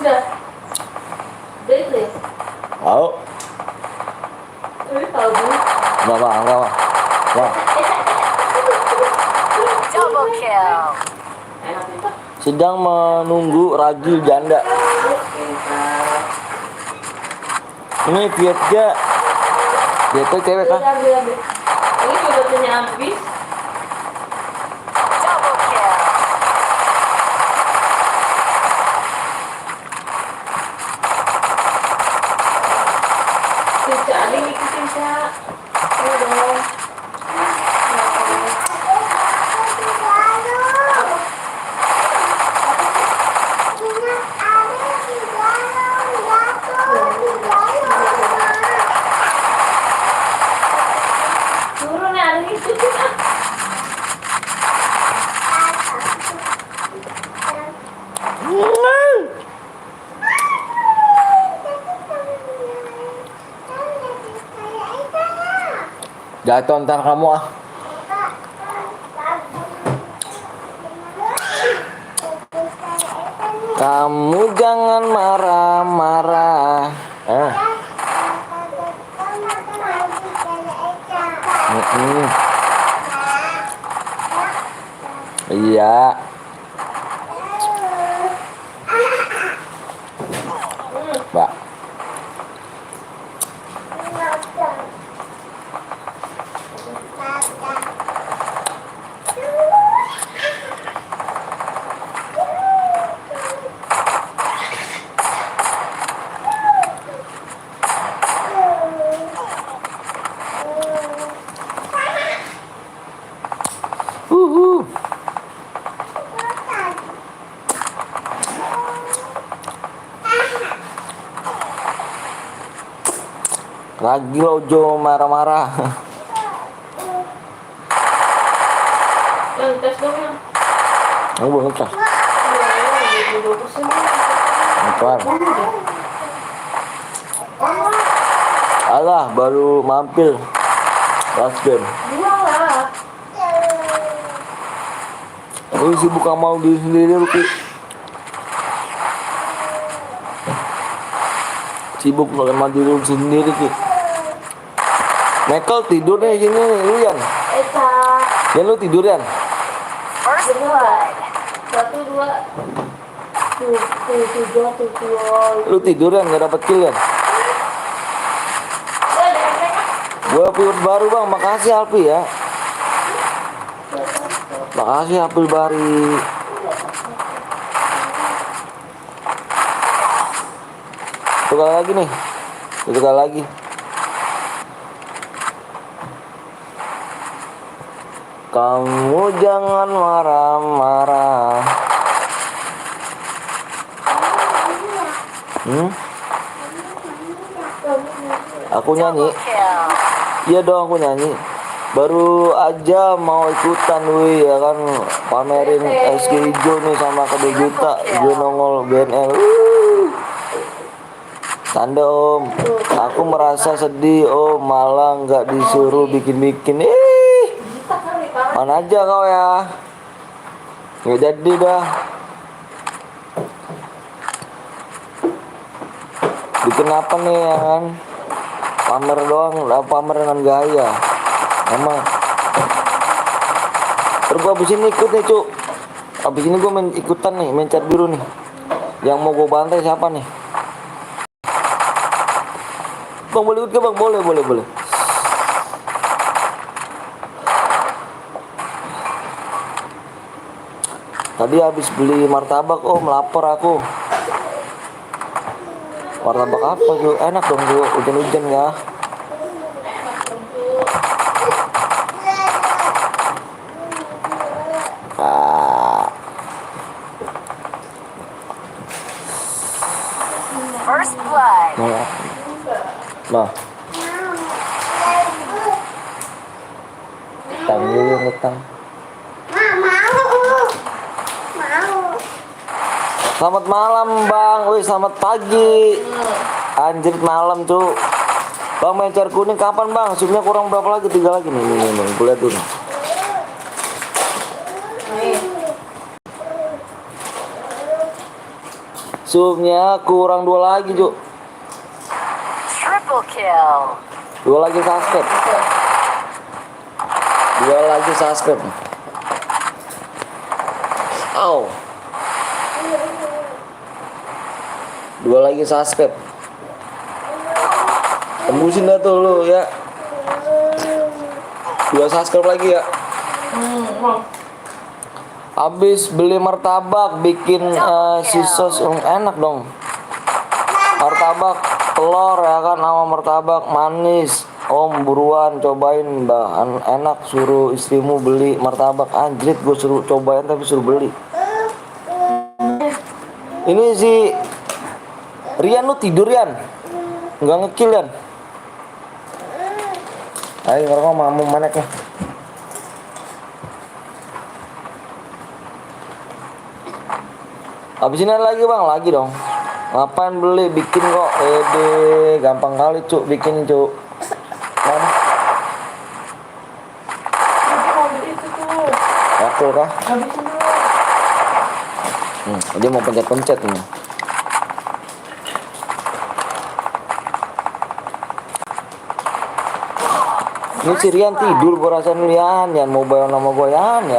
Udah. Daily. Tahu? Tapi tahu dulu. Enggak bang. Bang, Double kill. Enak nih, Pak. sedang menunggu ragil janda. Ini Pia. Dia tuh cewek kan? Ambil. Ini juga punya habis. Double kill. Cica, ada yang ikutin, Cak. Ayo dong. Turun ya, ada yang ikutin, ah. Jatuh ntar kamu ah. Kamu jangan marah-marah. Iya. Mbak. Lagi Lojo marah-marah. Yang tes dong, yang. Aku belum tes. Iya, 22%. Ntar. Alah, baru mampir. Last game. Dua lah. Lu sibuk sama diri sendiri lu Ki. Sibuk sama diri lu sendiri Ki. Michael tidur nih sini nih, lu Yan. Eta. Yan lu tidur Yan. First blood. 1, 2. Tuh. Lu tidur Yan, gak dapet kill Yan. Gua viewer baru bang, makasih Alpi ya. Makasih Alpi Bari. Satu kali lagi nih. Satu kali lagi. Kamu jangan marah-marah. Aku nyanyi. Double kill. Iya dong aku nyanyi. Baru aja mau ikutan wih ya kan, pamerin SG hijau nih sama kado juta. Gue nongol BNL. Tanda om. Aku merasa sedih om, malah nggak disuruh bikin-bikin. Mana aja kau ya. Nggak jadi dah. Bikin apa nih ya kan? Pamer doang, pamer dengan gaya. Emang. Terus gua abis ini ikut nih cuk. Abis ini gua main ikutan nih, main cat biru nih. Yang mau gua bantai siapa nih? Bang boleh ikut ke bang? Boleh. Tadi habis beli martabak om, lapar aku. Martabak apa tuh? Enak dong tuh, hujan-hujan ya. First blood. Nah, utang dulu utang. Selamat malam bang, wih selamat pagi. Anjir malam tuh. Bang main car kuning kapan bang? Subnya kurang berapa lagi? 3 lagi nih, gue lihat dulu. Subnya kurang 2 lagi cuk. Triple kill. 2 lagi subscribe. 2 lagi subscribe. Au. 2 lagi subscribe. Tembusin dah tuh lu ya. 2 subscribe lagi ya. Habis beli martabak bikin sisos enak dong. Martabak telur ya kan sama martabak manis. Om buruan cobain mbak, enak. Suruh istrimu beli martabak. Anjrit gue suruh cobain tapi suruh beli. Ini si Rian lu tidur Rian? Nggak ngekill Rian? Ayo ngerokok mau manek nih. Habis ini lagi bang, lagi dong. Ngapain beli, bikin kok. Gampang kali cuk, bikin cuk. Kan? Waktu kah? Dia mau pencet-pencet nih. Ini si Rian tidur, gua rasain Rian mau bayar nama gua Yan.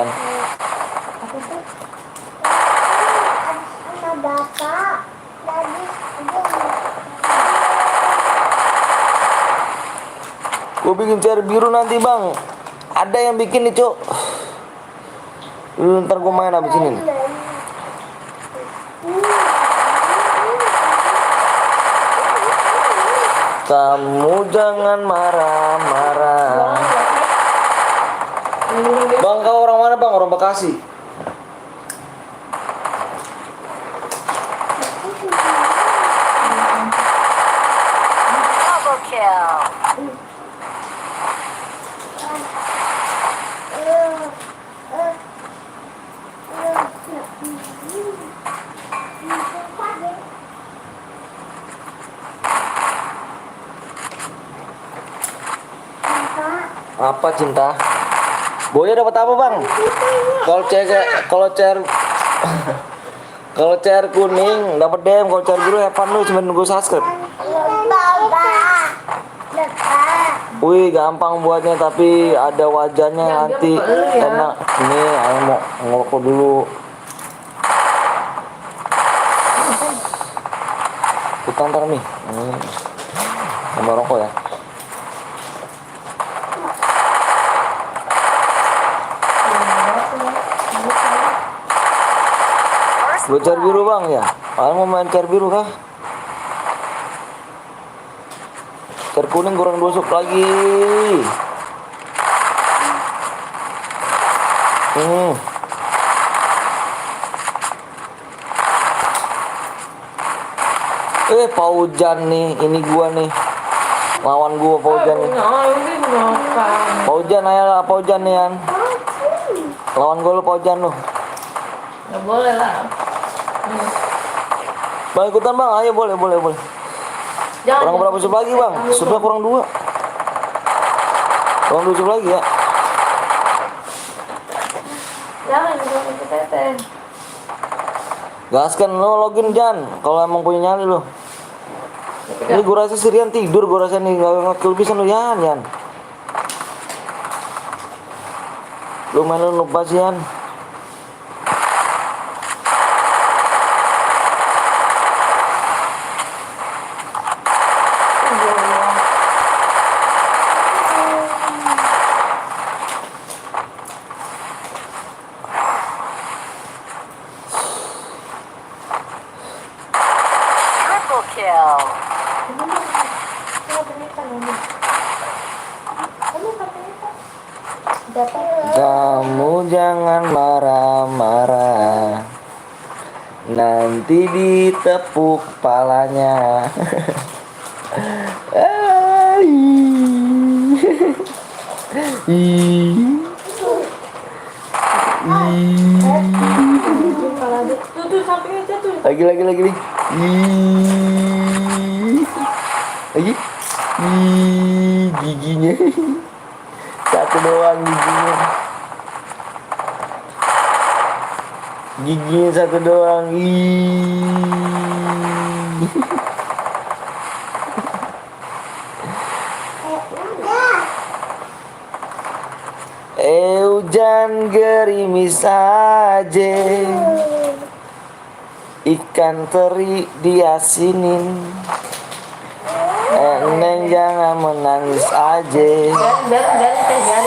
Sama bapak tadi Gua bikin car biru nanti bang. Ada yang bikin nih cuk. Ntar gua main abis ini nih. Kamu jangan marah-marah. Bang kau orang mana bang? Orang Bekasi. Double kill. Apa cinta? Boya dapat apa bang? Kalau CR kuning dapat DM, kalau CR biru Evan lu cuma nunggu subscribe. Wih gampang buatnya tapi ada wajahnya nanti enak. Ini ayo mau ngerokok dulu. Utang ntar nih. Sama rokok ya. Bocor biru bang ya? Kalian mau main car biru kah? Car kuning kurang busuk lagi. Paujan nih, ini gua nih. Lawan gua Paujan nih. Paujan ayo lah Paujan nih Yan. Lawan gua lu Paujan lu. Nggak boleh lah. Bang ikutan bang, ayo boleh. Kurang berapa sub lagi bang? Subnya kurang 2. Kurang 2 sub lagi ya. Jangan ikut teteh. Gaskan lo login Jan, kalau emang punya nyali lo. Ini gua rasa Sirian tidur, gua rasa nih gak ngekill pisan lo Yan. Lu main lu lupa sih Yan. Triple kill. Kamu jangan marah-marah, nanti ditepuk palanya. Tuh sampingnya jatuh. Lagi. Lagi. Giginya. Satu doang giginya. Giginya satu doang. Hujan gerimis aja, ikan teri diasinin. Neng jangan menangis aja,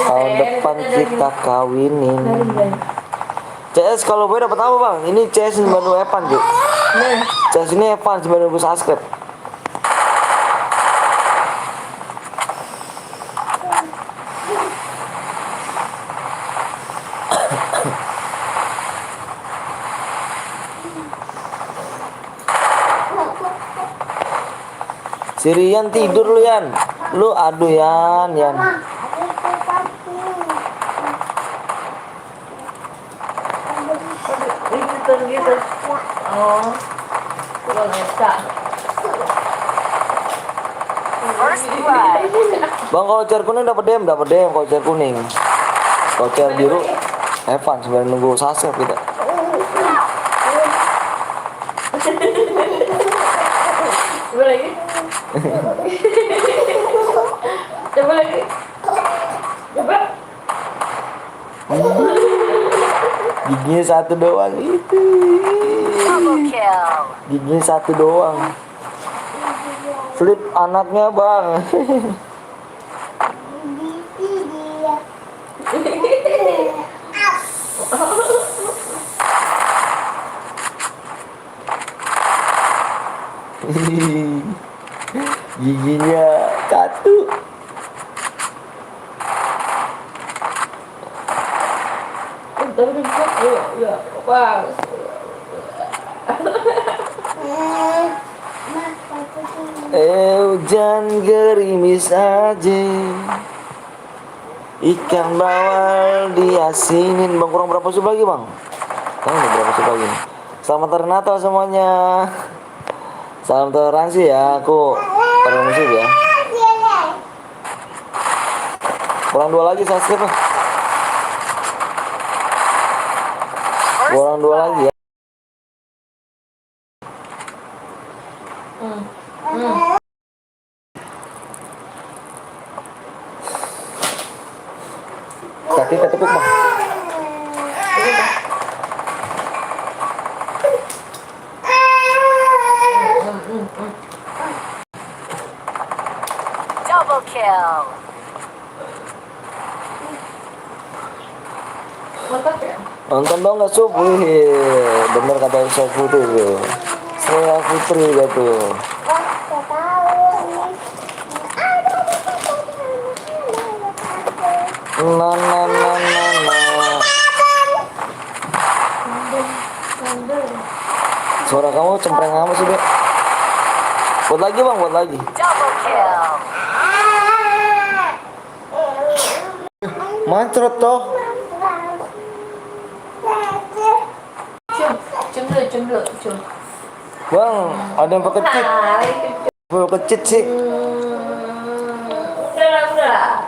tahun depan kita kawinin. CS kalau gue dapat apa bang? Ini CS 92 Evan tuh. CS ini Evan 92 subscribe. Sirian tidur lu Yan. Lu aduh Yan. Gitu. Oh. Gua bisa. First blood. Bang kalau cer kuning dapat DM kalau cer kuning. Kalau cer biru Evan sebenarnya nunggu subscribe kita. Coba lagi. Coba lagi. Coba. Giginya satu doang itu. Double kill. Giginya satu doang. Flip anaknya bang. Giginya satu. Ya, bang. Hujan gerimis aja, ikan bawal diasinin. Bang kurang berapa sub lagi bang? Tahu nih berapa sub lagi nih? Selamat hari Natal semuanya. Salam toleransi ya, aku permisi ya. Kurang 2 lagi subscribe lah. Kurang 2 lagi ya. Kaki ketekuk bang. Double kill. Mantap ya. Nonton dong nggak Sup? Wih, bener kata Ustaz Putri tuh. Saya Putri gitu. Waktu tahu Nah, nah, nah, nah, nah. Suara kamu cempreng amat sih, Dek. Buat lagi bang, buat lagi. Double kill. Mancrot toh. Cium dulu, cium dulu, cium. Bang, ada yang pakai cheat. Pakai cheat sih. Udah.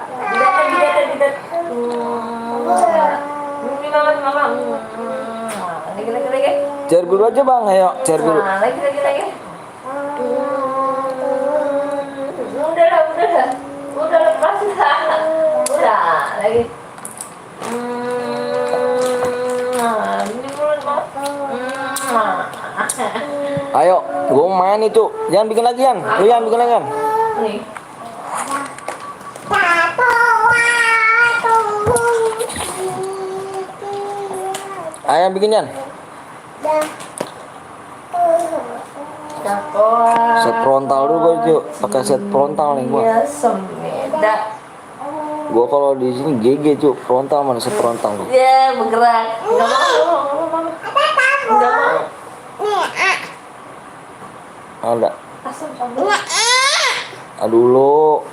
Bidat. Ini mama. Lagi. Cair biru aja bang, ayo cair biru. Nah, lagi. Udah lepas lah. Udah, lagi. Ini mulut mau. Ayo, gua main itu. Jangan bikin lagi Yan. Lu Yan bikin lagi Yan. Nih. Ayo bikin Yan. Cakep. Set frontal dulu gua yuk. Pakai set frontal nih gua. Ya semeda. Gua kalau di sini GG cuk, frontal mana set frontal tuh. Ya bergerak. Enggak mau. Enggak mau. Ada. Asam kamu. Aduh lu.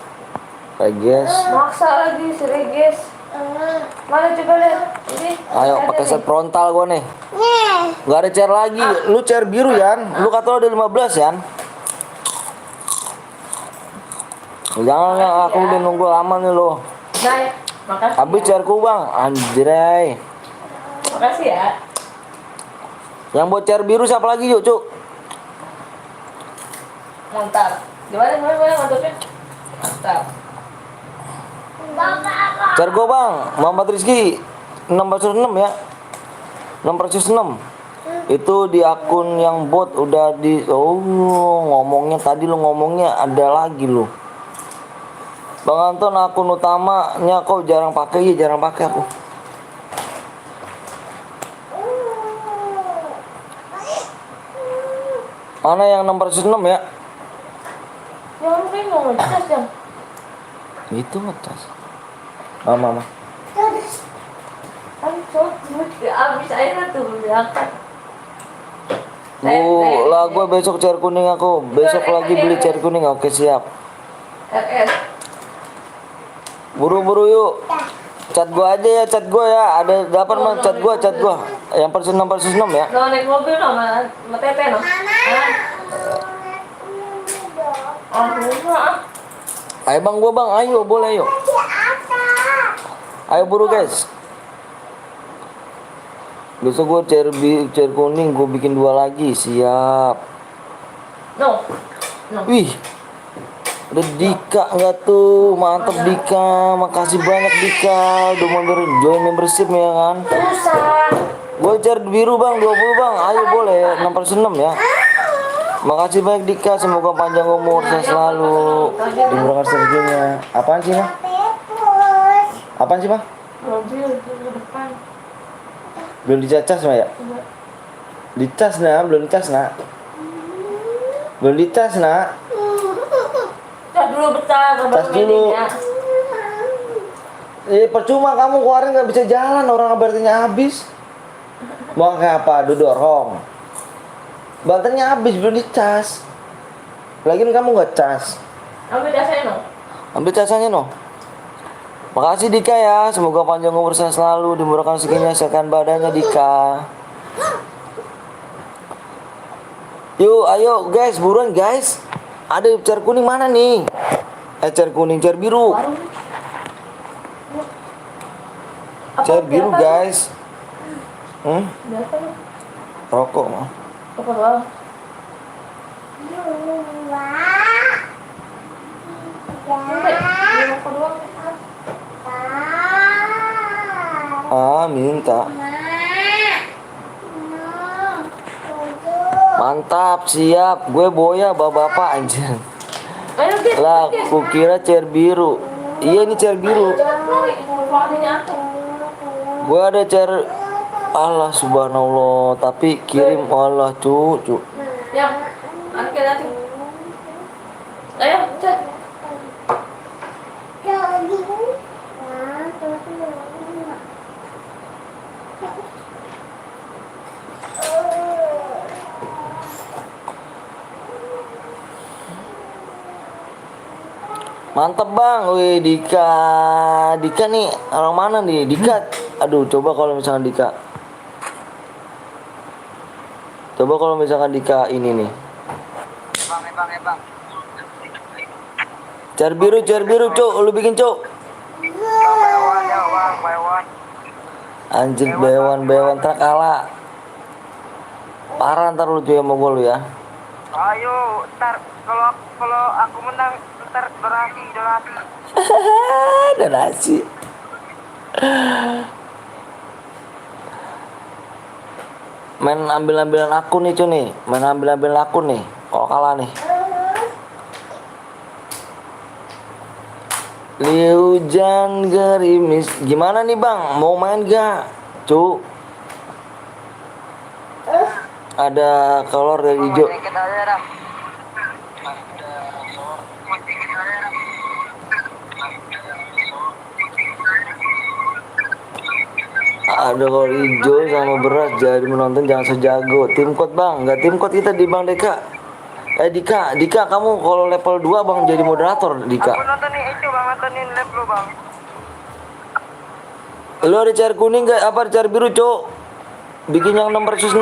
Reges. Maksa lagi si Regis. Mana coba lihat. Ini. Ayo ada pakai nih. set frontal gua nih. Gak ada cair lagi. Lu cair biru Yan. Lu kata lu ada 15 Yan. Jangan ya, aku udah nunggu lama nih lo. Baik. Makasih. Habis cairku bang, anjray. Makasih ya. Yang buat cair biru siapa lagi yuk cuk? Mantap. Gimana mantapnya? Mantap. Cair gua bang, Muhammad Rizky 606 ya. 606. Itu di akun yang bot udah di ngomongnya tadi lu ngomongnya ada lagi lu. Bang Anton akun utamanya kok jarang pakai ya, jarang pakai aku. Mana yang 606 ya? Ya lu kan mau ngecas ya. Itu ngecas. Mama. Abis airnya tuh diangkat. Lah gue besok cair kuning aku. Besok lagi beli cair kuning. Oke siap. RS. Buru-buru yuk. Cat gua aja ya, cat gua ya. Ada dapat mah cat gua. Yang persen 606 ya. No naik mobil no sama Tete no. Ah. Ayo bang gua bang, ayo boleh yuk. Ayo buru guys. Besok gua cair kuning, gua bikin 2 lagi, siap. No. Wih, ada Dika nggak tuh? Mantap Dika, makasih banyak Dika. Udah mau join membership ya kan? Susah. Gua cair biru bang, 20 bang, ayo boleh 606 ya. Makasih banyak Dika, semoga panjang umur, sehat selalu, dimurahkan rezekinya. Apaan sih mah? Apaan sih mah? Mobil di depan. Belum dicas mah ya? Dicas nak, belum dicas nak. Belum dicas nak. Cas dulu bentar, Tas dulu. Percuma kamu keluarin nggak bisa jalan, orang baterainya habis. Mau kayak apa? Dudorong. Baterainya habis belum dicas. Lagian kamu nggak cas. Ambil jasanya no. Ambil casannya no. Makasih Dika ya, semoga panjang umur sehat selalu, dimurahkan rezekinya, sehatkan badannya Dika. Yuk, ayo guys, buruan guys. Ada cair kuning mana nih? Cair kuning, cair biru. Cair biru guys. Biasa lah. Rokok mah. Apa doang? Dua. Sampai beli rokok doang. Minta. Mantap, siap. Gue boya bapak-bapak anjir. Ayo Dit. Lah, kukira chair biru. Iya ini chair biru. Jangan lari. Manfaatnya aku. Gue ada chair. Allah subhanallah. Tapi kirim Allah cucu. Yang anaknya nanti. Ayo, cek. Mantep bang, wih Dika. Dika nih orang mana nih? Dika. Aduh, coba kalau misalkan Dika. Coba kalau misalkan Dika ini nih. Bang. Chair biru, cuk. Lu bikin cuk. Buy one. Anjir bewan ntar kalah. Parah ntar lu cuy sama gua lu ya. Ayo, ntar kalau aku menang ntar donasi. Donasi. Main ambil-ambilan akun nih cuy nih. Main ambil-ambilan akun nih. Kalau kalah nih. Hujan gerimis. Gimana nih bang? Mau main gak? Cu. Ada kolor dari hijau. Kita aja dah. Ada kolor hijau sama beras. Jadi menonton jangan sejago. Tim code bang. Nggak tim code kita di bang Deka. Dika kamu kalau level 2 bang jadi moderator Dika. Aku nontonin itu bang, nontonin live lu bang. Lu ada chair kuning gak? Apa chair biru cok? Bikin yang nomor 106.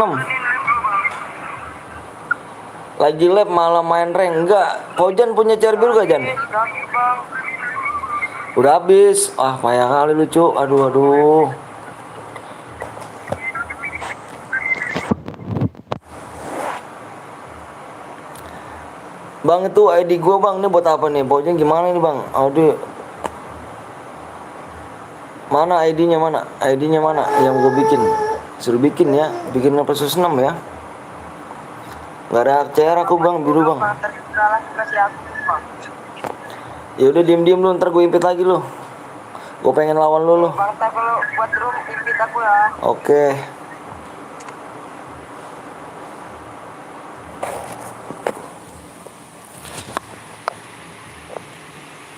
Lagi lab malah main rank. Enggak. Pojan punya chair biru gak Jan? Ganggu bang. Udah habis. Ah payah kali lu cok. Aduh. Bang itu ID gua bang, ini buat apa nih? Pojan gimana nih bang? Aduh. Mana ID-nya mana? ID-nya mana yang gue bikin? Suruh bikin ya, bikin nomor 106 ya. Gak ada CR aku bang, biru bang. Ntar kasih aku bang. Ya udah diem lu, ntar gue impit lagi lu. Gue pengen lawan lu. Bang, ntar kalau buat room invite aku ya. Oke.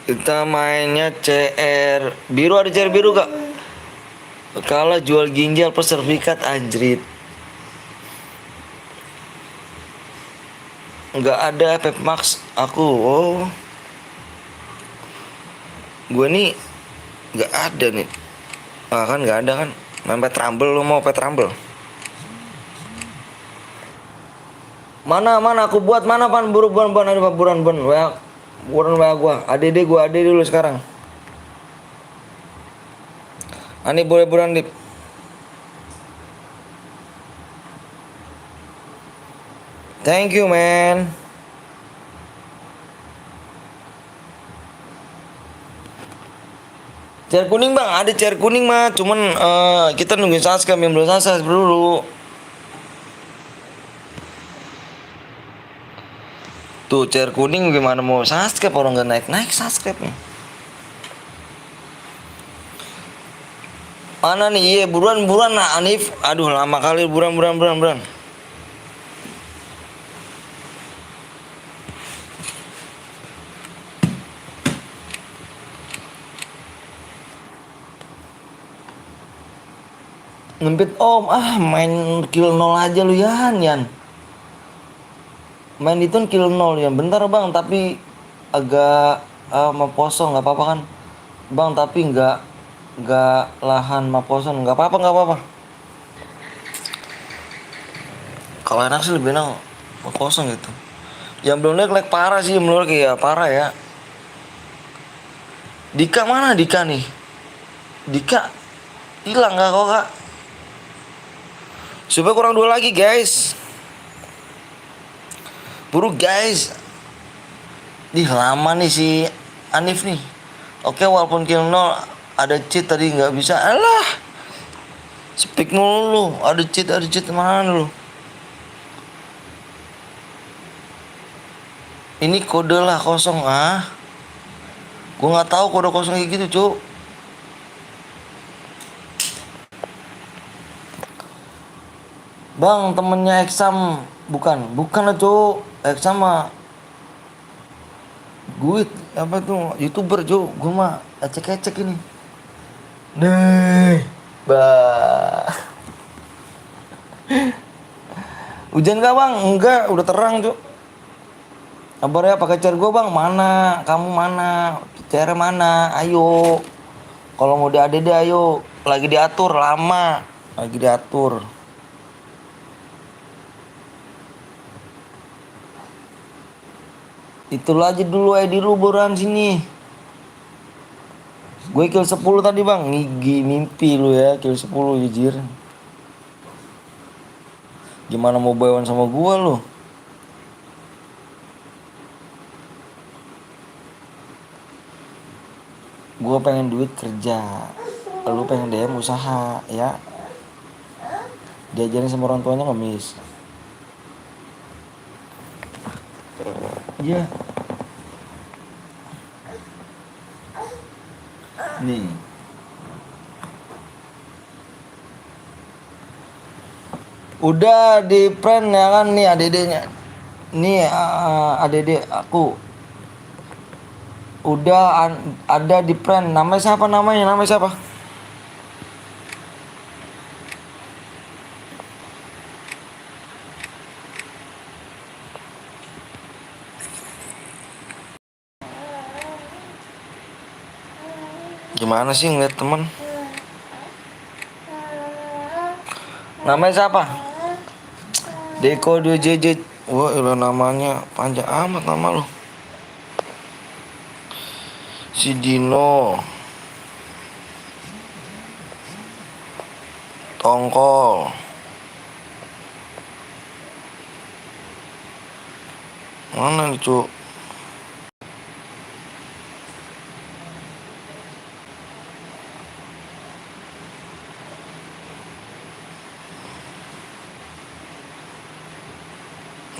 Kita mainnya CR biru, ada CR biru gak? Kalau jual ginjal plus sertifikat anjrit. Nggak ada Pep Max aku. Oh. Gue nih nggak ada nih. Ah kan nggak ada kan. Main Pet Rumble, lu mau Pet Rumble? Mana aku buat mana pan buruan ada buruan gua. ADD gua ADD dulu sekarang. Ani boleh buruan Dip. Thank you man. Chair kuning bang, ada chair kuning mah, cuman kita nungguin subscribe yang belum subscribe dulu. Tuh chair kuning gimana mau subscribe orang nggak naik subscribe-nya. Mana nih? Iya buruan nah Anif. Aduh lama kali buruan. Ngempit om, main kill 0 aja lu Yan. Main itu kill 0 ya. Bentar bang, tapi agak mau kosong nggak apa-apa kan? Bang tapi nggak lahan mau kosong nggak apa-apa. Kalau enak sih lebih enak mau kosong gitu. Yang belum lag parah sih menurut ya parah ya. Dika mana Dika nih? Dika hilang nggak kok kak? Supaya kurang 2 lagi guys. Buru guys. Ih lama nih si Anif nih. Oke walaupun kill 0 ada cheat tadi nggak bisa. Alah. Speak mulu lu. Ada cheat mana lu? Ini kode lah kosong ah. Gua nggak tahu kode kosong kayak gitu cuk. Bang temennya Exam bukan lah cuk. Exam mah gue apa tuh YouTuber cuk. Gua mah ecek ini. Nih, bah. Hujan gak bang? Enggak, udah terang cuk. Kabar ya pakai chair gue bang, mana? Kamu mana? Chair mana? Ayo. Kalau mau di ADD ayo. Lagi diatur lama. Lagi diatur. Itulah aja dulu ID lu boran sini. Gue kill 10 tadi bang. Ngigi mimpi lu ya kill 10 jujur. Gimana mau buy one sama gua lu? Gua pengen duit kerja, lu pengen DM usaha ya. Diajarin sama orang tuanya ngemis. Iya. Nih. Udah di print ya kan nih ADD-nya. Nih ADD aku. Udah ada di print. Namanya siapa namanya? Namanya siapa? Gimana sih ngeliat temen? Namanya siapa? Deko 2JJ. Wah, ilah namanya panjang amat nama lo. Si Dino. Tongkol. Mana nih, Cuk?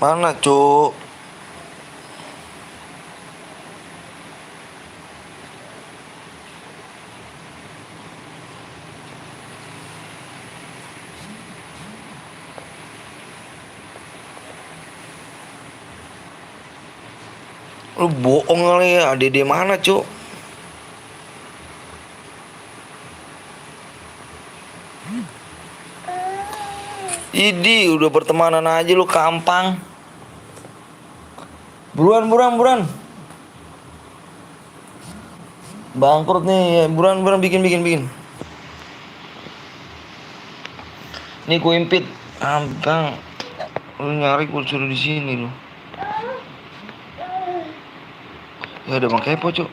Mana, Cuk? Lu bohong kali ya, ADD mana, Cuk? Idi, udah pertemanan aja lu kampang. Buruan. Bangkrut nih, buruan bikin. Nih ku impit. Bang. Lu nyari gua suruh di sini lu. Ya udah bang kepo, Cuk.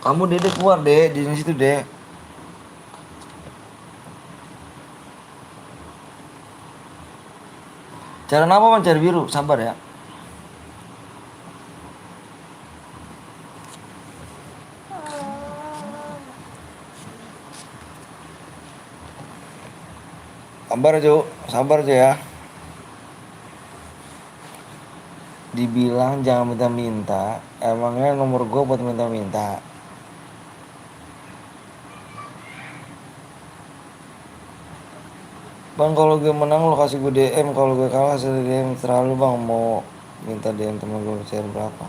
Kamu Dede keluar, Dek, di situ, Dek. Cara apa bang? Cari biru, sabar ya. Sabar aja ya. Dibilang jangan minta-minta, emangnya nomor gue buat minta-minta. Bang kalau gue menang lo kasih gue DM, kalau gue kalah kasih DM terlalu bang. Mau minta DM temen gue share berapa?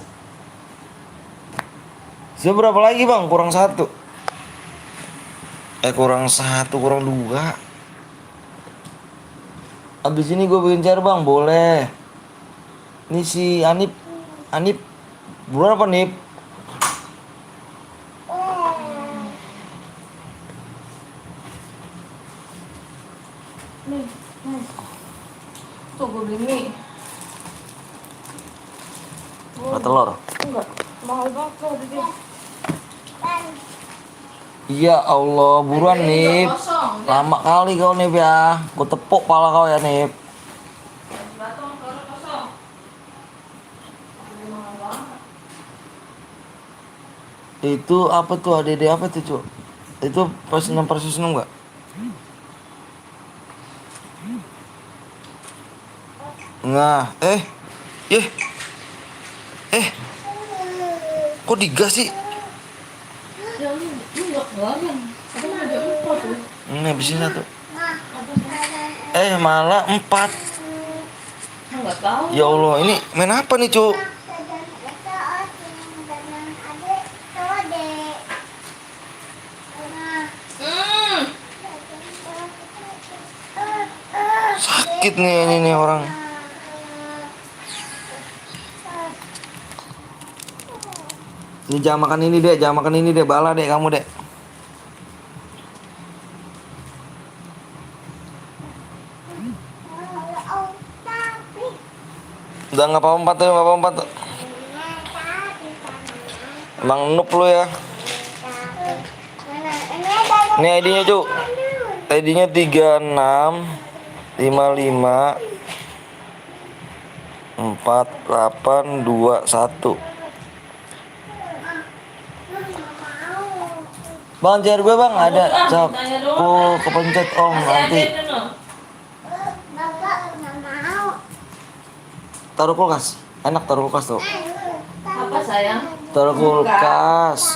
Seberapa lagi bang? Kurang 1. Kurang 2. Abis ini gue bikin share bang, boleh. Ini si Anip, buruan apa Nip? Nih. Tuh gue beli mie. Nggak telur. Enggak, mahal banget loh di sini. Ya Allah, buruan Nip. Kosong. Lama kali kau Nip ya. Ku tepuk pala kau ya Nip. Batong kalau kosong. Lama banget. Itu apa tuh ADD apa tuh Cuk? Itu pas 6 versus 6 gak? Nah, kok digas sih? Ya lu nggak keluarin. Aku mau ada 4 tuh. Ini habisin satu. Malah 4. Nggak tahu. Ya Allah, ini main apa nih Cuk? Hmm. Sakit nih orang. Ini jangan makan ini deh, jangan makan ini deh, bala deh kamu deh. Udah nggak apa-apa tuh, nggak apa-apa tuh. Emang noob lu ya. Ini ID-nya Cuk. ID-nya 36 55 4821. Bang, cair gue bang, ada sapu kepencet om nanti. Bapak nggak mau. Taruh kulkas, enak taruh kulkas tuh. Apa sayang? Taruh kulkas.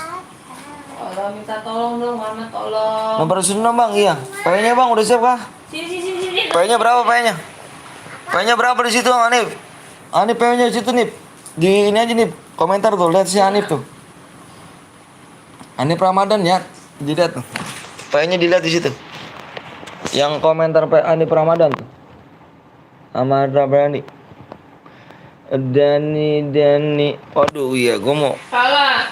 Kalau minta tolong dong, Mama tolong. Nomor dong bang, iya. Payanya bang udah siap kah? Sini. Payanya berapa payanya? Payanya berapa di situ Anip? Anip payanya di situ Nip. Di ini aja Nip, komentar tuh, lihat si Anip tuh. Anip Ramadan ya, dilihat tuh. Payanya dilihat di situ. Yang komentar Anip Ramadan tuh. Ahmad Rabrani. Dani. Waduh iya, gue mau Kalah.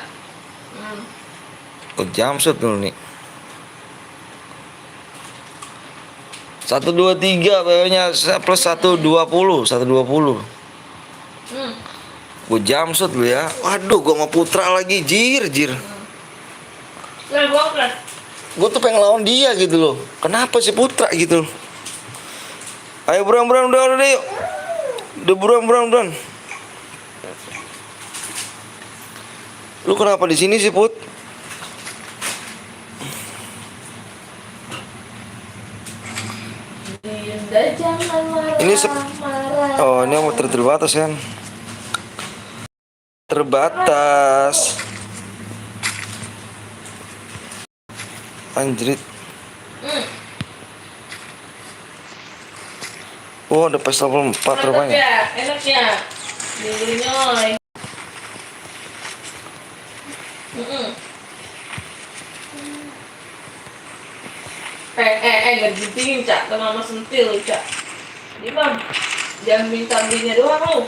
jamsut dulu nih. 123 payanya plus 120. Gue jamsut lu ya. Waduh, gue mau Putra lagi, jir. Gue tuh pengen lawan dia gitu loh. Kenapa sih Putra gitu loh? Ayo buruan udah yuk. Udah buruan. Lu kenapa di sini sih Put? Dinda jangan marah. Ini marah. Oh, ini mau terbatas kan? Terbatas. Anjrit. Oh, ada PS 84 rupanya. Enak ya. Nyoy. Gak dibikin Cak, ke Mama sentil Cak. Dimam, jangan minta belinya doang lu.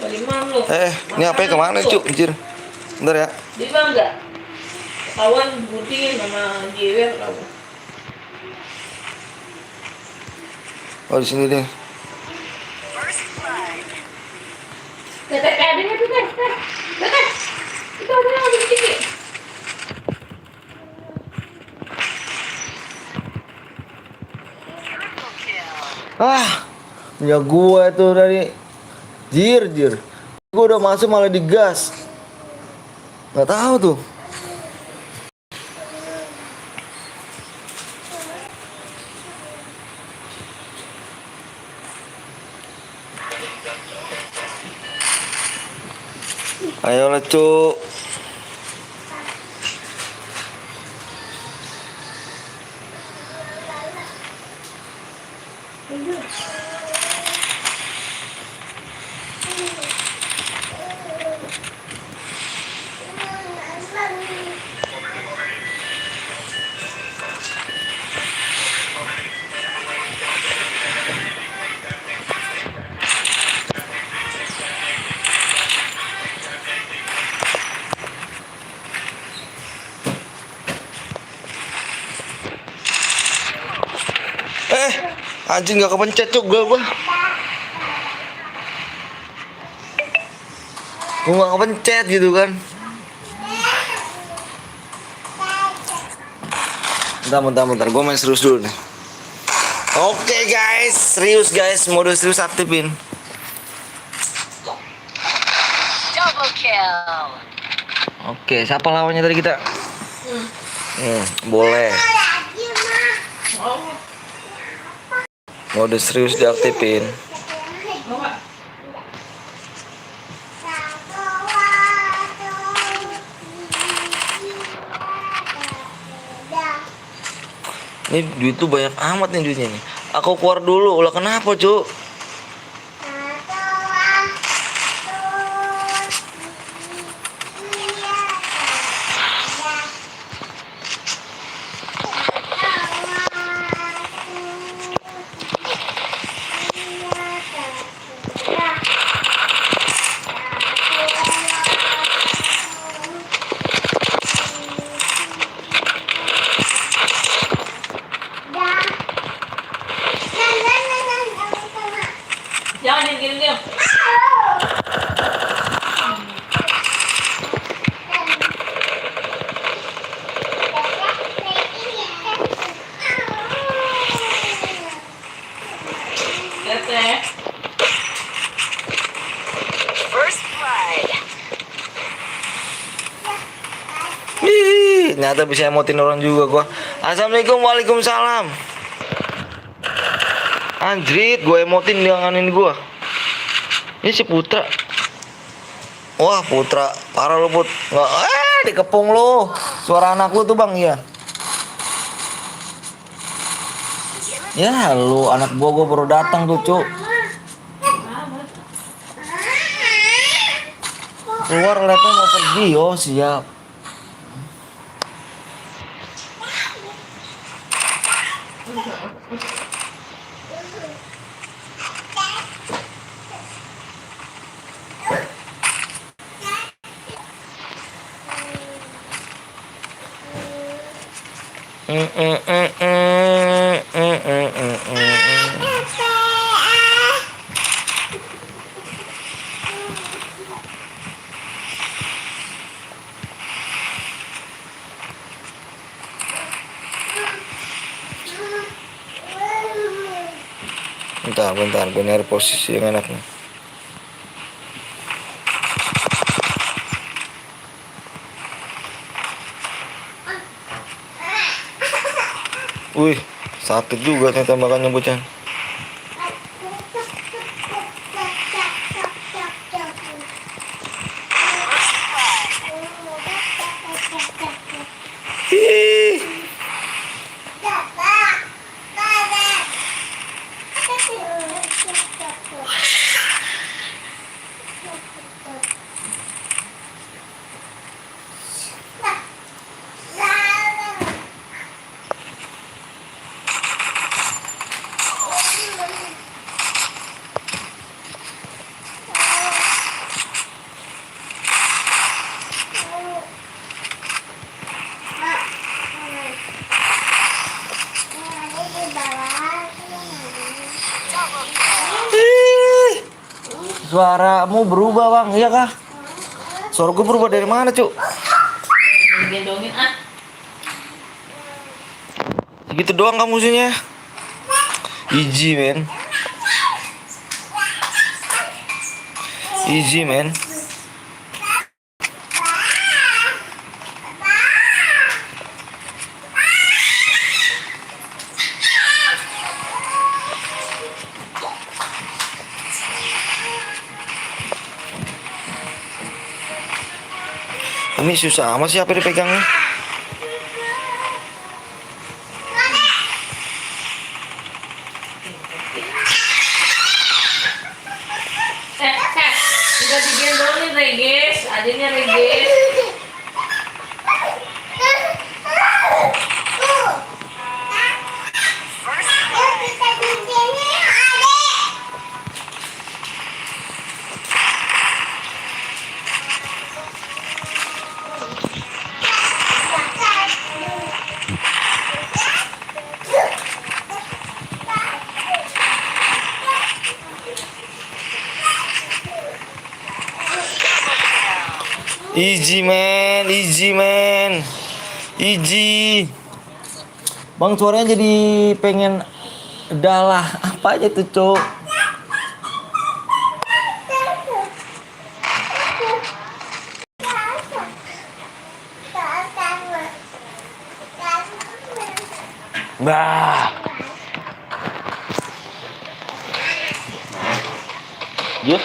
Dimam lu. Ini apa kemana Cuk? Anjir. Bentar ya. Dimam gak? Ketahuan budingin sama jewer kamu. Oh, di sini deh. Adanya tuh kan. Itu ada lagi sedikit. Punya gua tuh dari jir. Gua udah masuk malah digas. Nggak tahu tuh. Ayolah Cuk. Anjing gak kepencet Cuk gua. Gua gak kepencet gitu kan. Bentar. Gue main serius dulu nih. Oke guys, serius guys, mode serius aktifin. Double kill. Oke, siapa lawannya tadi kita? Boleh. Lagi mah. Oh, Mode serius diaktifin. mau nggak? Ini duit tuh banyak amat nih duitnya nih. Aku keluar dulu. Ulah kenapa, Cuk? Jangan gini. Tete. First blood. Ih, ternyata bisa emotin orang juga gua. Assalamualaikum, waalaikumsalam. Anjrit, gue emotin dia nganin gua. Ini si Putra. Wah, Putra, parah lu, Put. Nggak, dikepung lu. Suara anak lu tuh, Bang, iya. Ya, lu anak gua baru datang tuh, Cuk. Keluar liatnya mau pergi, oh siap. Bentar, gue nyari posisi yang enak nih. Wih, sakit juga ternyata makannya bocah. Ih, suaramu berubah, Bang, iya kah? Suara gue berubah dari mana, Cuk? Gendongin Segitu doang kamu musuhnya. Easy, man. Easy, man. Ini susah amat sih apa dipegangnya. Udah digendongin Regis, adanya Regis. Easy, man. Easy, man. Easy. Bang suaranya jadi pengen dalah apa aja tuh cok. Bah. Yuk.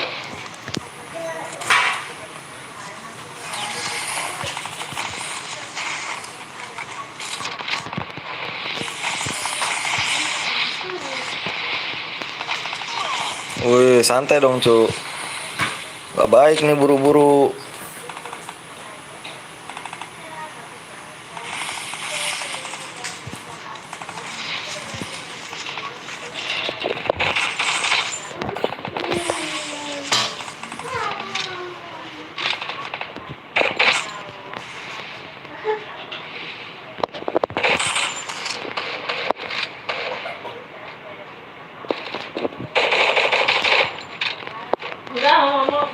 Wih, santai dong, Cuk. Gak baik nih buru-buru. Udah, mama.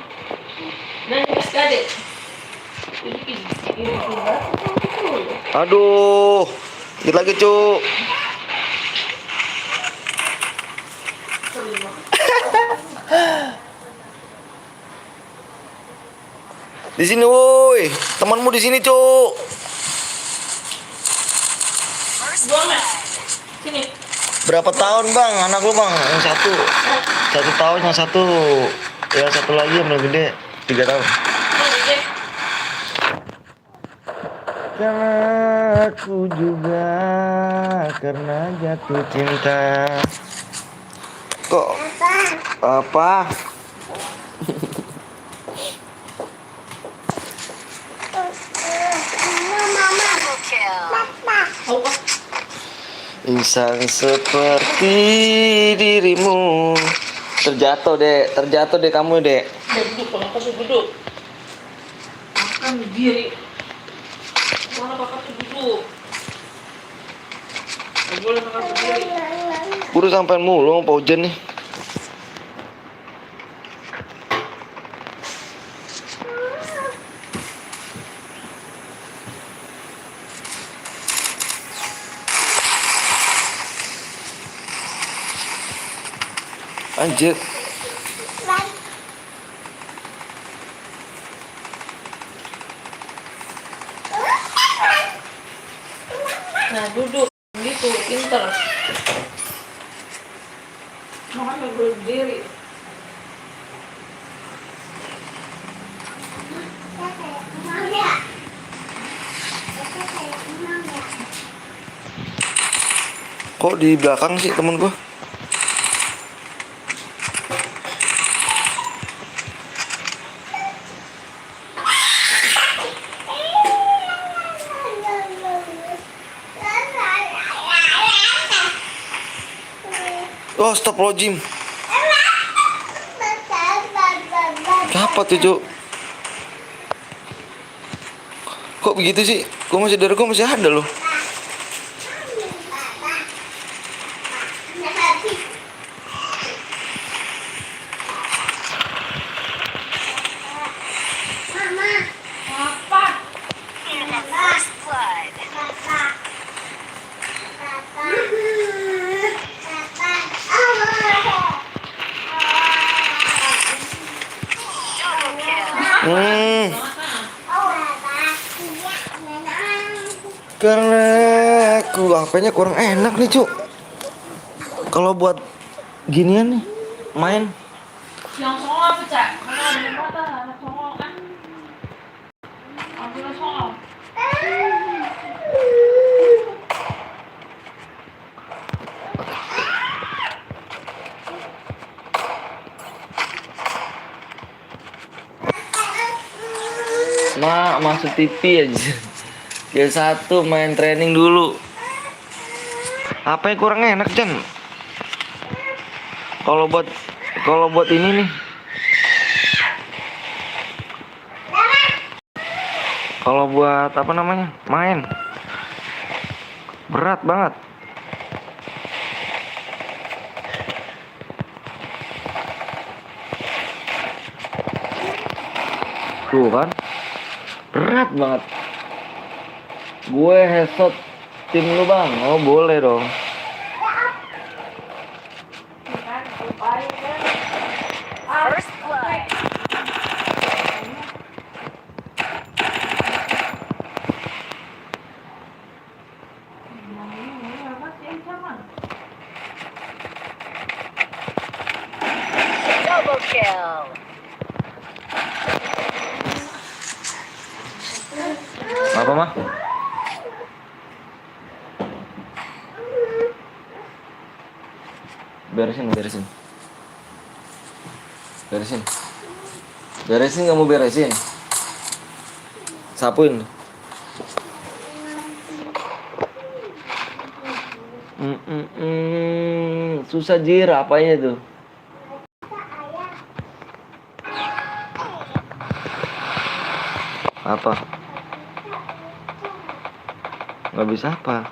Dan sekali. Ini Aduh, dikit lagi, Cuk. Di sini, woi. Temanmu di sini, Cuk. Gomez. Sini. Berapa tahun, Bang? Anak lu, Bang? Yang satu. 1 tahun, yang satu lagi yang lebih gede 3 tahun. Karena aku juga karena jatuh cinta. Kok apa? Double kill. Insan seperti dirimu. Terjatuh deh kamu, Dek. Duduk, kenapa tuh duduk? Makan berdiri. Mana bakal tuh duduk? Gak boleh makan berdiri. Udah sampai mulu Pak Ujan nih. Anjir. Nah, duduk gitu, pinter. Makan gak boleh berdiri. Kok di belakang sih temen gua? Oh, astagfirullahaladzim. Apa tuh, Cuk? Kok begitu sih? Gua masih ada loh. First blood. Double kill. Karena aku HP-nya kurang enak nih, Cuk. Kalau buat ginian nih, main. Yang songol apa, Cak? Mana ada yang mata, anak songol kan? Ambil songol. Masuk TV aja. Yang satu main training dulu. Apa yang kurang enak, Jan? Kalau buat ini nih. Kalau buat apa namanya? Main. Berat banget. Tuh kan. Berat banget. Gue headshot tim lu bang? Oh boleh dong. Kan, lupain kan. First blood. Double kill. Apa mah? Beresin. Beresin nggak mau beresin? Sapuin. Susah jir apanya tuh? Apa? Nggak bisa apa?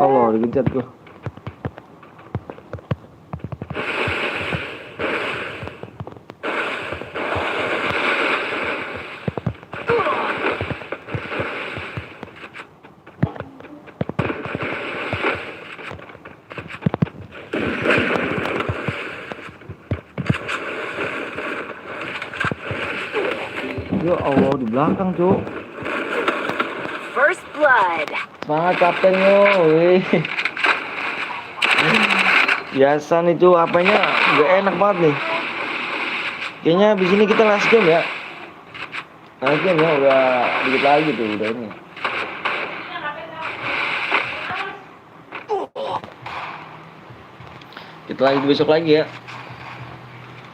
Allah, digencet gua. Ya Allah, di belakang, Cuk. First blood. Semangat kapten yo, wih. Biasa nih Cuk, apanya nggak enak banget nih. Kayaknya abis ini kita last game ya. Last game ya, udah dikit lagi tuh, udah ini. Kita lagi besok lagi ya.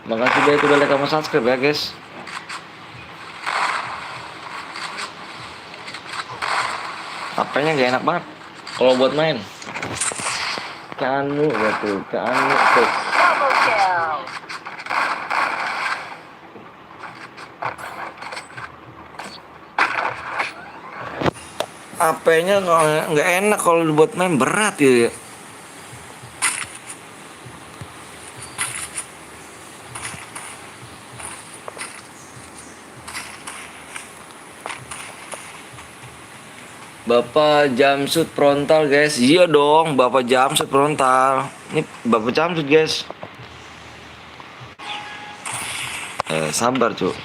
Makasih guys udah like sama subscribe ya guys. Apanya gak enak banget kalau buat main. Kanu gitu, kanu tuh. Double kill. Apanya nggak enak kalau buat main, berat ya. Bapak jumpsuit frontal guys. Iya dong, Bapak jumpsuit frontal. Ini Bapak jumpsuit guys. Sabar Cuk.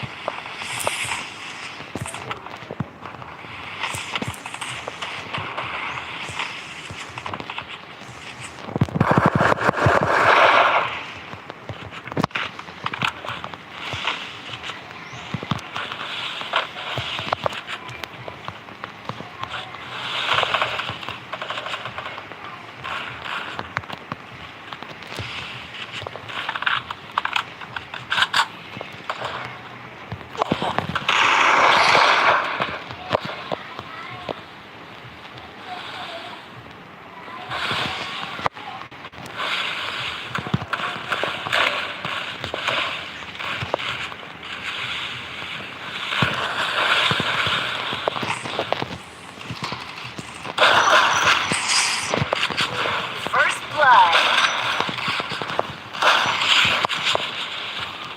First blood.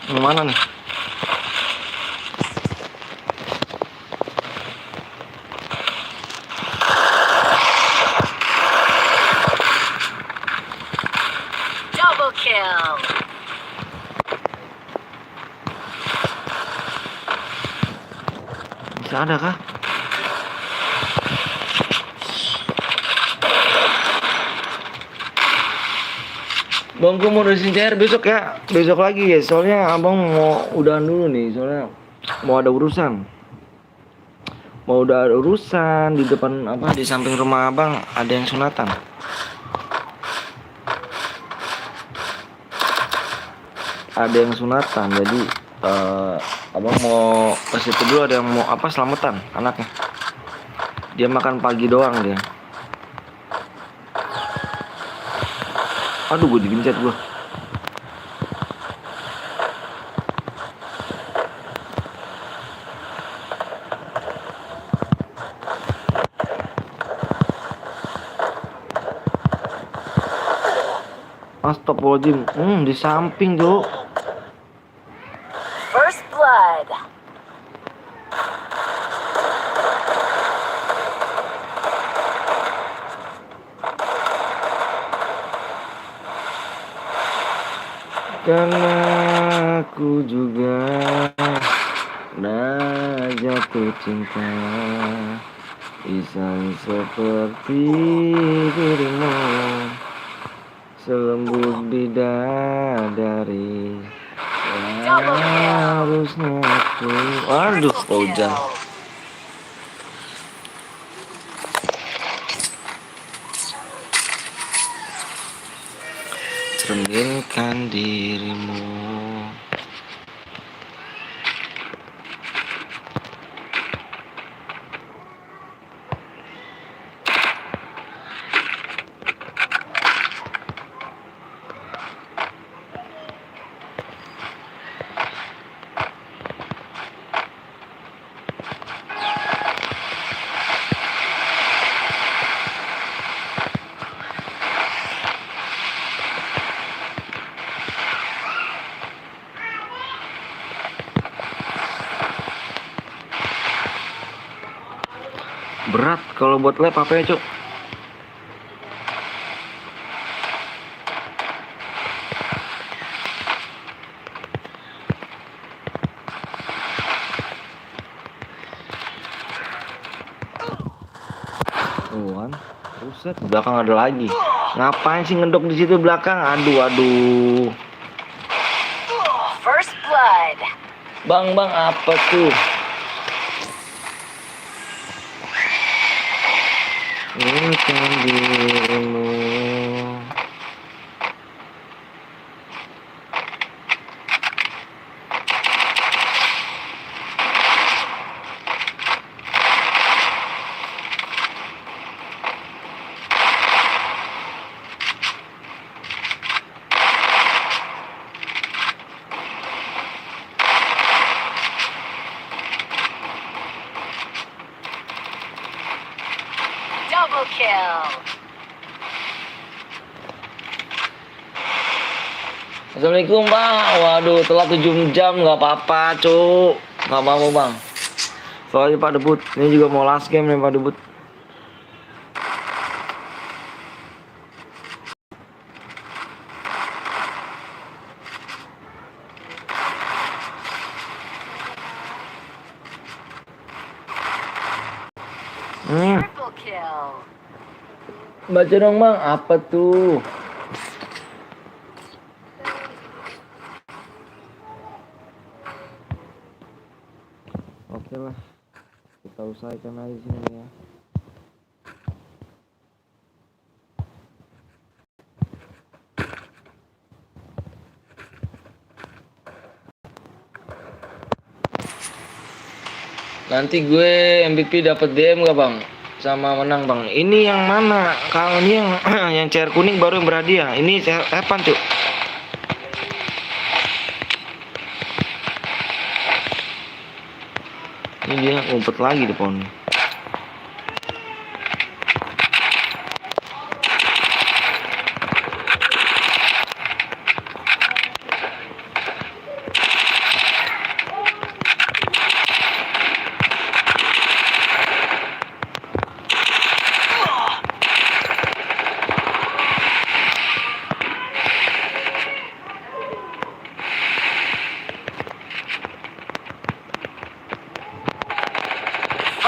Yang mana nih? Double kill. Bisa ada kah? Bang, gue mau urusin CR besok ya. Besok lagi ya, soalnya abang mau udahan dulu nih. Soalnya mau ada urusan. Di depan apa, di samping rumah abang ada yang sunatan. Jadi abang mau ke situ dulu, ada yang mau apa, selamatan anaknya. Dia makan pagi doang dia. Aduh, gue digencet gue. Astagfirullahaladzim. Di samping tuh. First blood. Karena aku juga pernah jatuh cinta, isang seperti dirimu, selembut bidadari. Harusnya aku. Aduh, hujan. Cerminkan dirimu. Berat kalau buat lab apa ya, Cuk? Tuhan, buset, belakang ada lagi. Ngapain sih ngedok di situ belakang? Aduh. First blood. Bang, apa tuh? Cerminkan dirimu. Double kill. Assalamualaikum bang. Waduh, telat 7 jam nggak apa-apa, Cuk. Nggak apa-apa bang. Soalnya Pak Debut, ini juga mau last game nih Pak Debut. Triple kill. Baca dong bang, apa tuh? Oke lah, kita usahakan aja sini ya. Nanti gue MVP dapat DM gak bang? Sama menang bang. Ini yang mana? Kalau ini yang yang chair kuning baru yang berhadiah. Ini Evan Cuk. Ini dia ngumpet lagi di pohon.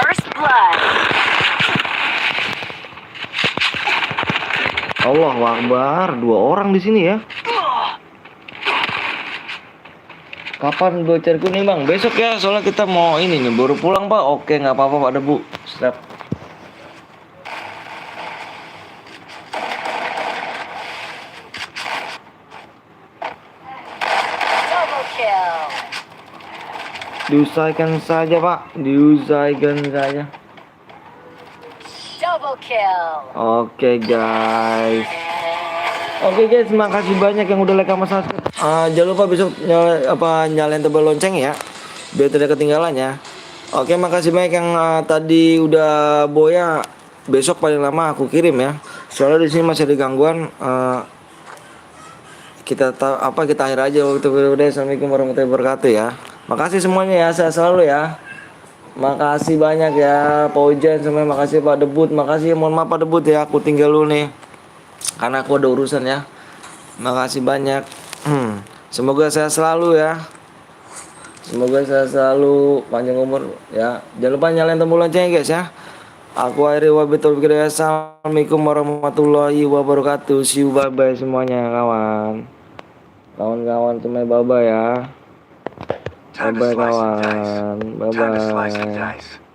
First blood. Allahu Akbar, 2 orang di sini ya. Kapan bocor kuning bang? Besok ya, soalnya kita mau ini nih, baru pulang pak. Oke, nggak apa-apa pak Debu. Siap. Double kill. Diusahakan saja pak, diusahakan saja. Double kill. Oke guys. Oke guys, makasih banyak yang udah like sama subscribe. Jangan lupa besok nyalain tombol lonceng ya, biar tidak ketinggalan ya. Oke, makasih banyak yang tadi udah boya. Besok paling lama aku kirim ya. Soalnya di sini masih ada gangguan. kita kita akhir aja waktu video. Assalamualaikum warahmatullahi wabarakatuh ya. Makasih semuanya ya, saya selalu ya. Makasih banyak ya Pak Ujan, semuanya makasih Pak Debut, makasih, mohon maaf Pak Debut ya, aku tinggal dulu nih karena aku ada urusan ya. Makasih banyak. Semoga saya selalu ya. Semoga saya selalu panjang umur ya. Jangan lupa nyalain tombol loncengnya guys ya. Aku akhiri wabillahi taufiq. Assalamualaikum warahmatullahi wabarakatuh. See you, bye bye semuanya kawan. Kawan-kawan semuanya bye bye ya. Bye bye kawan. Bye bye.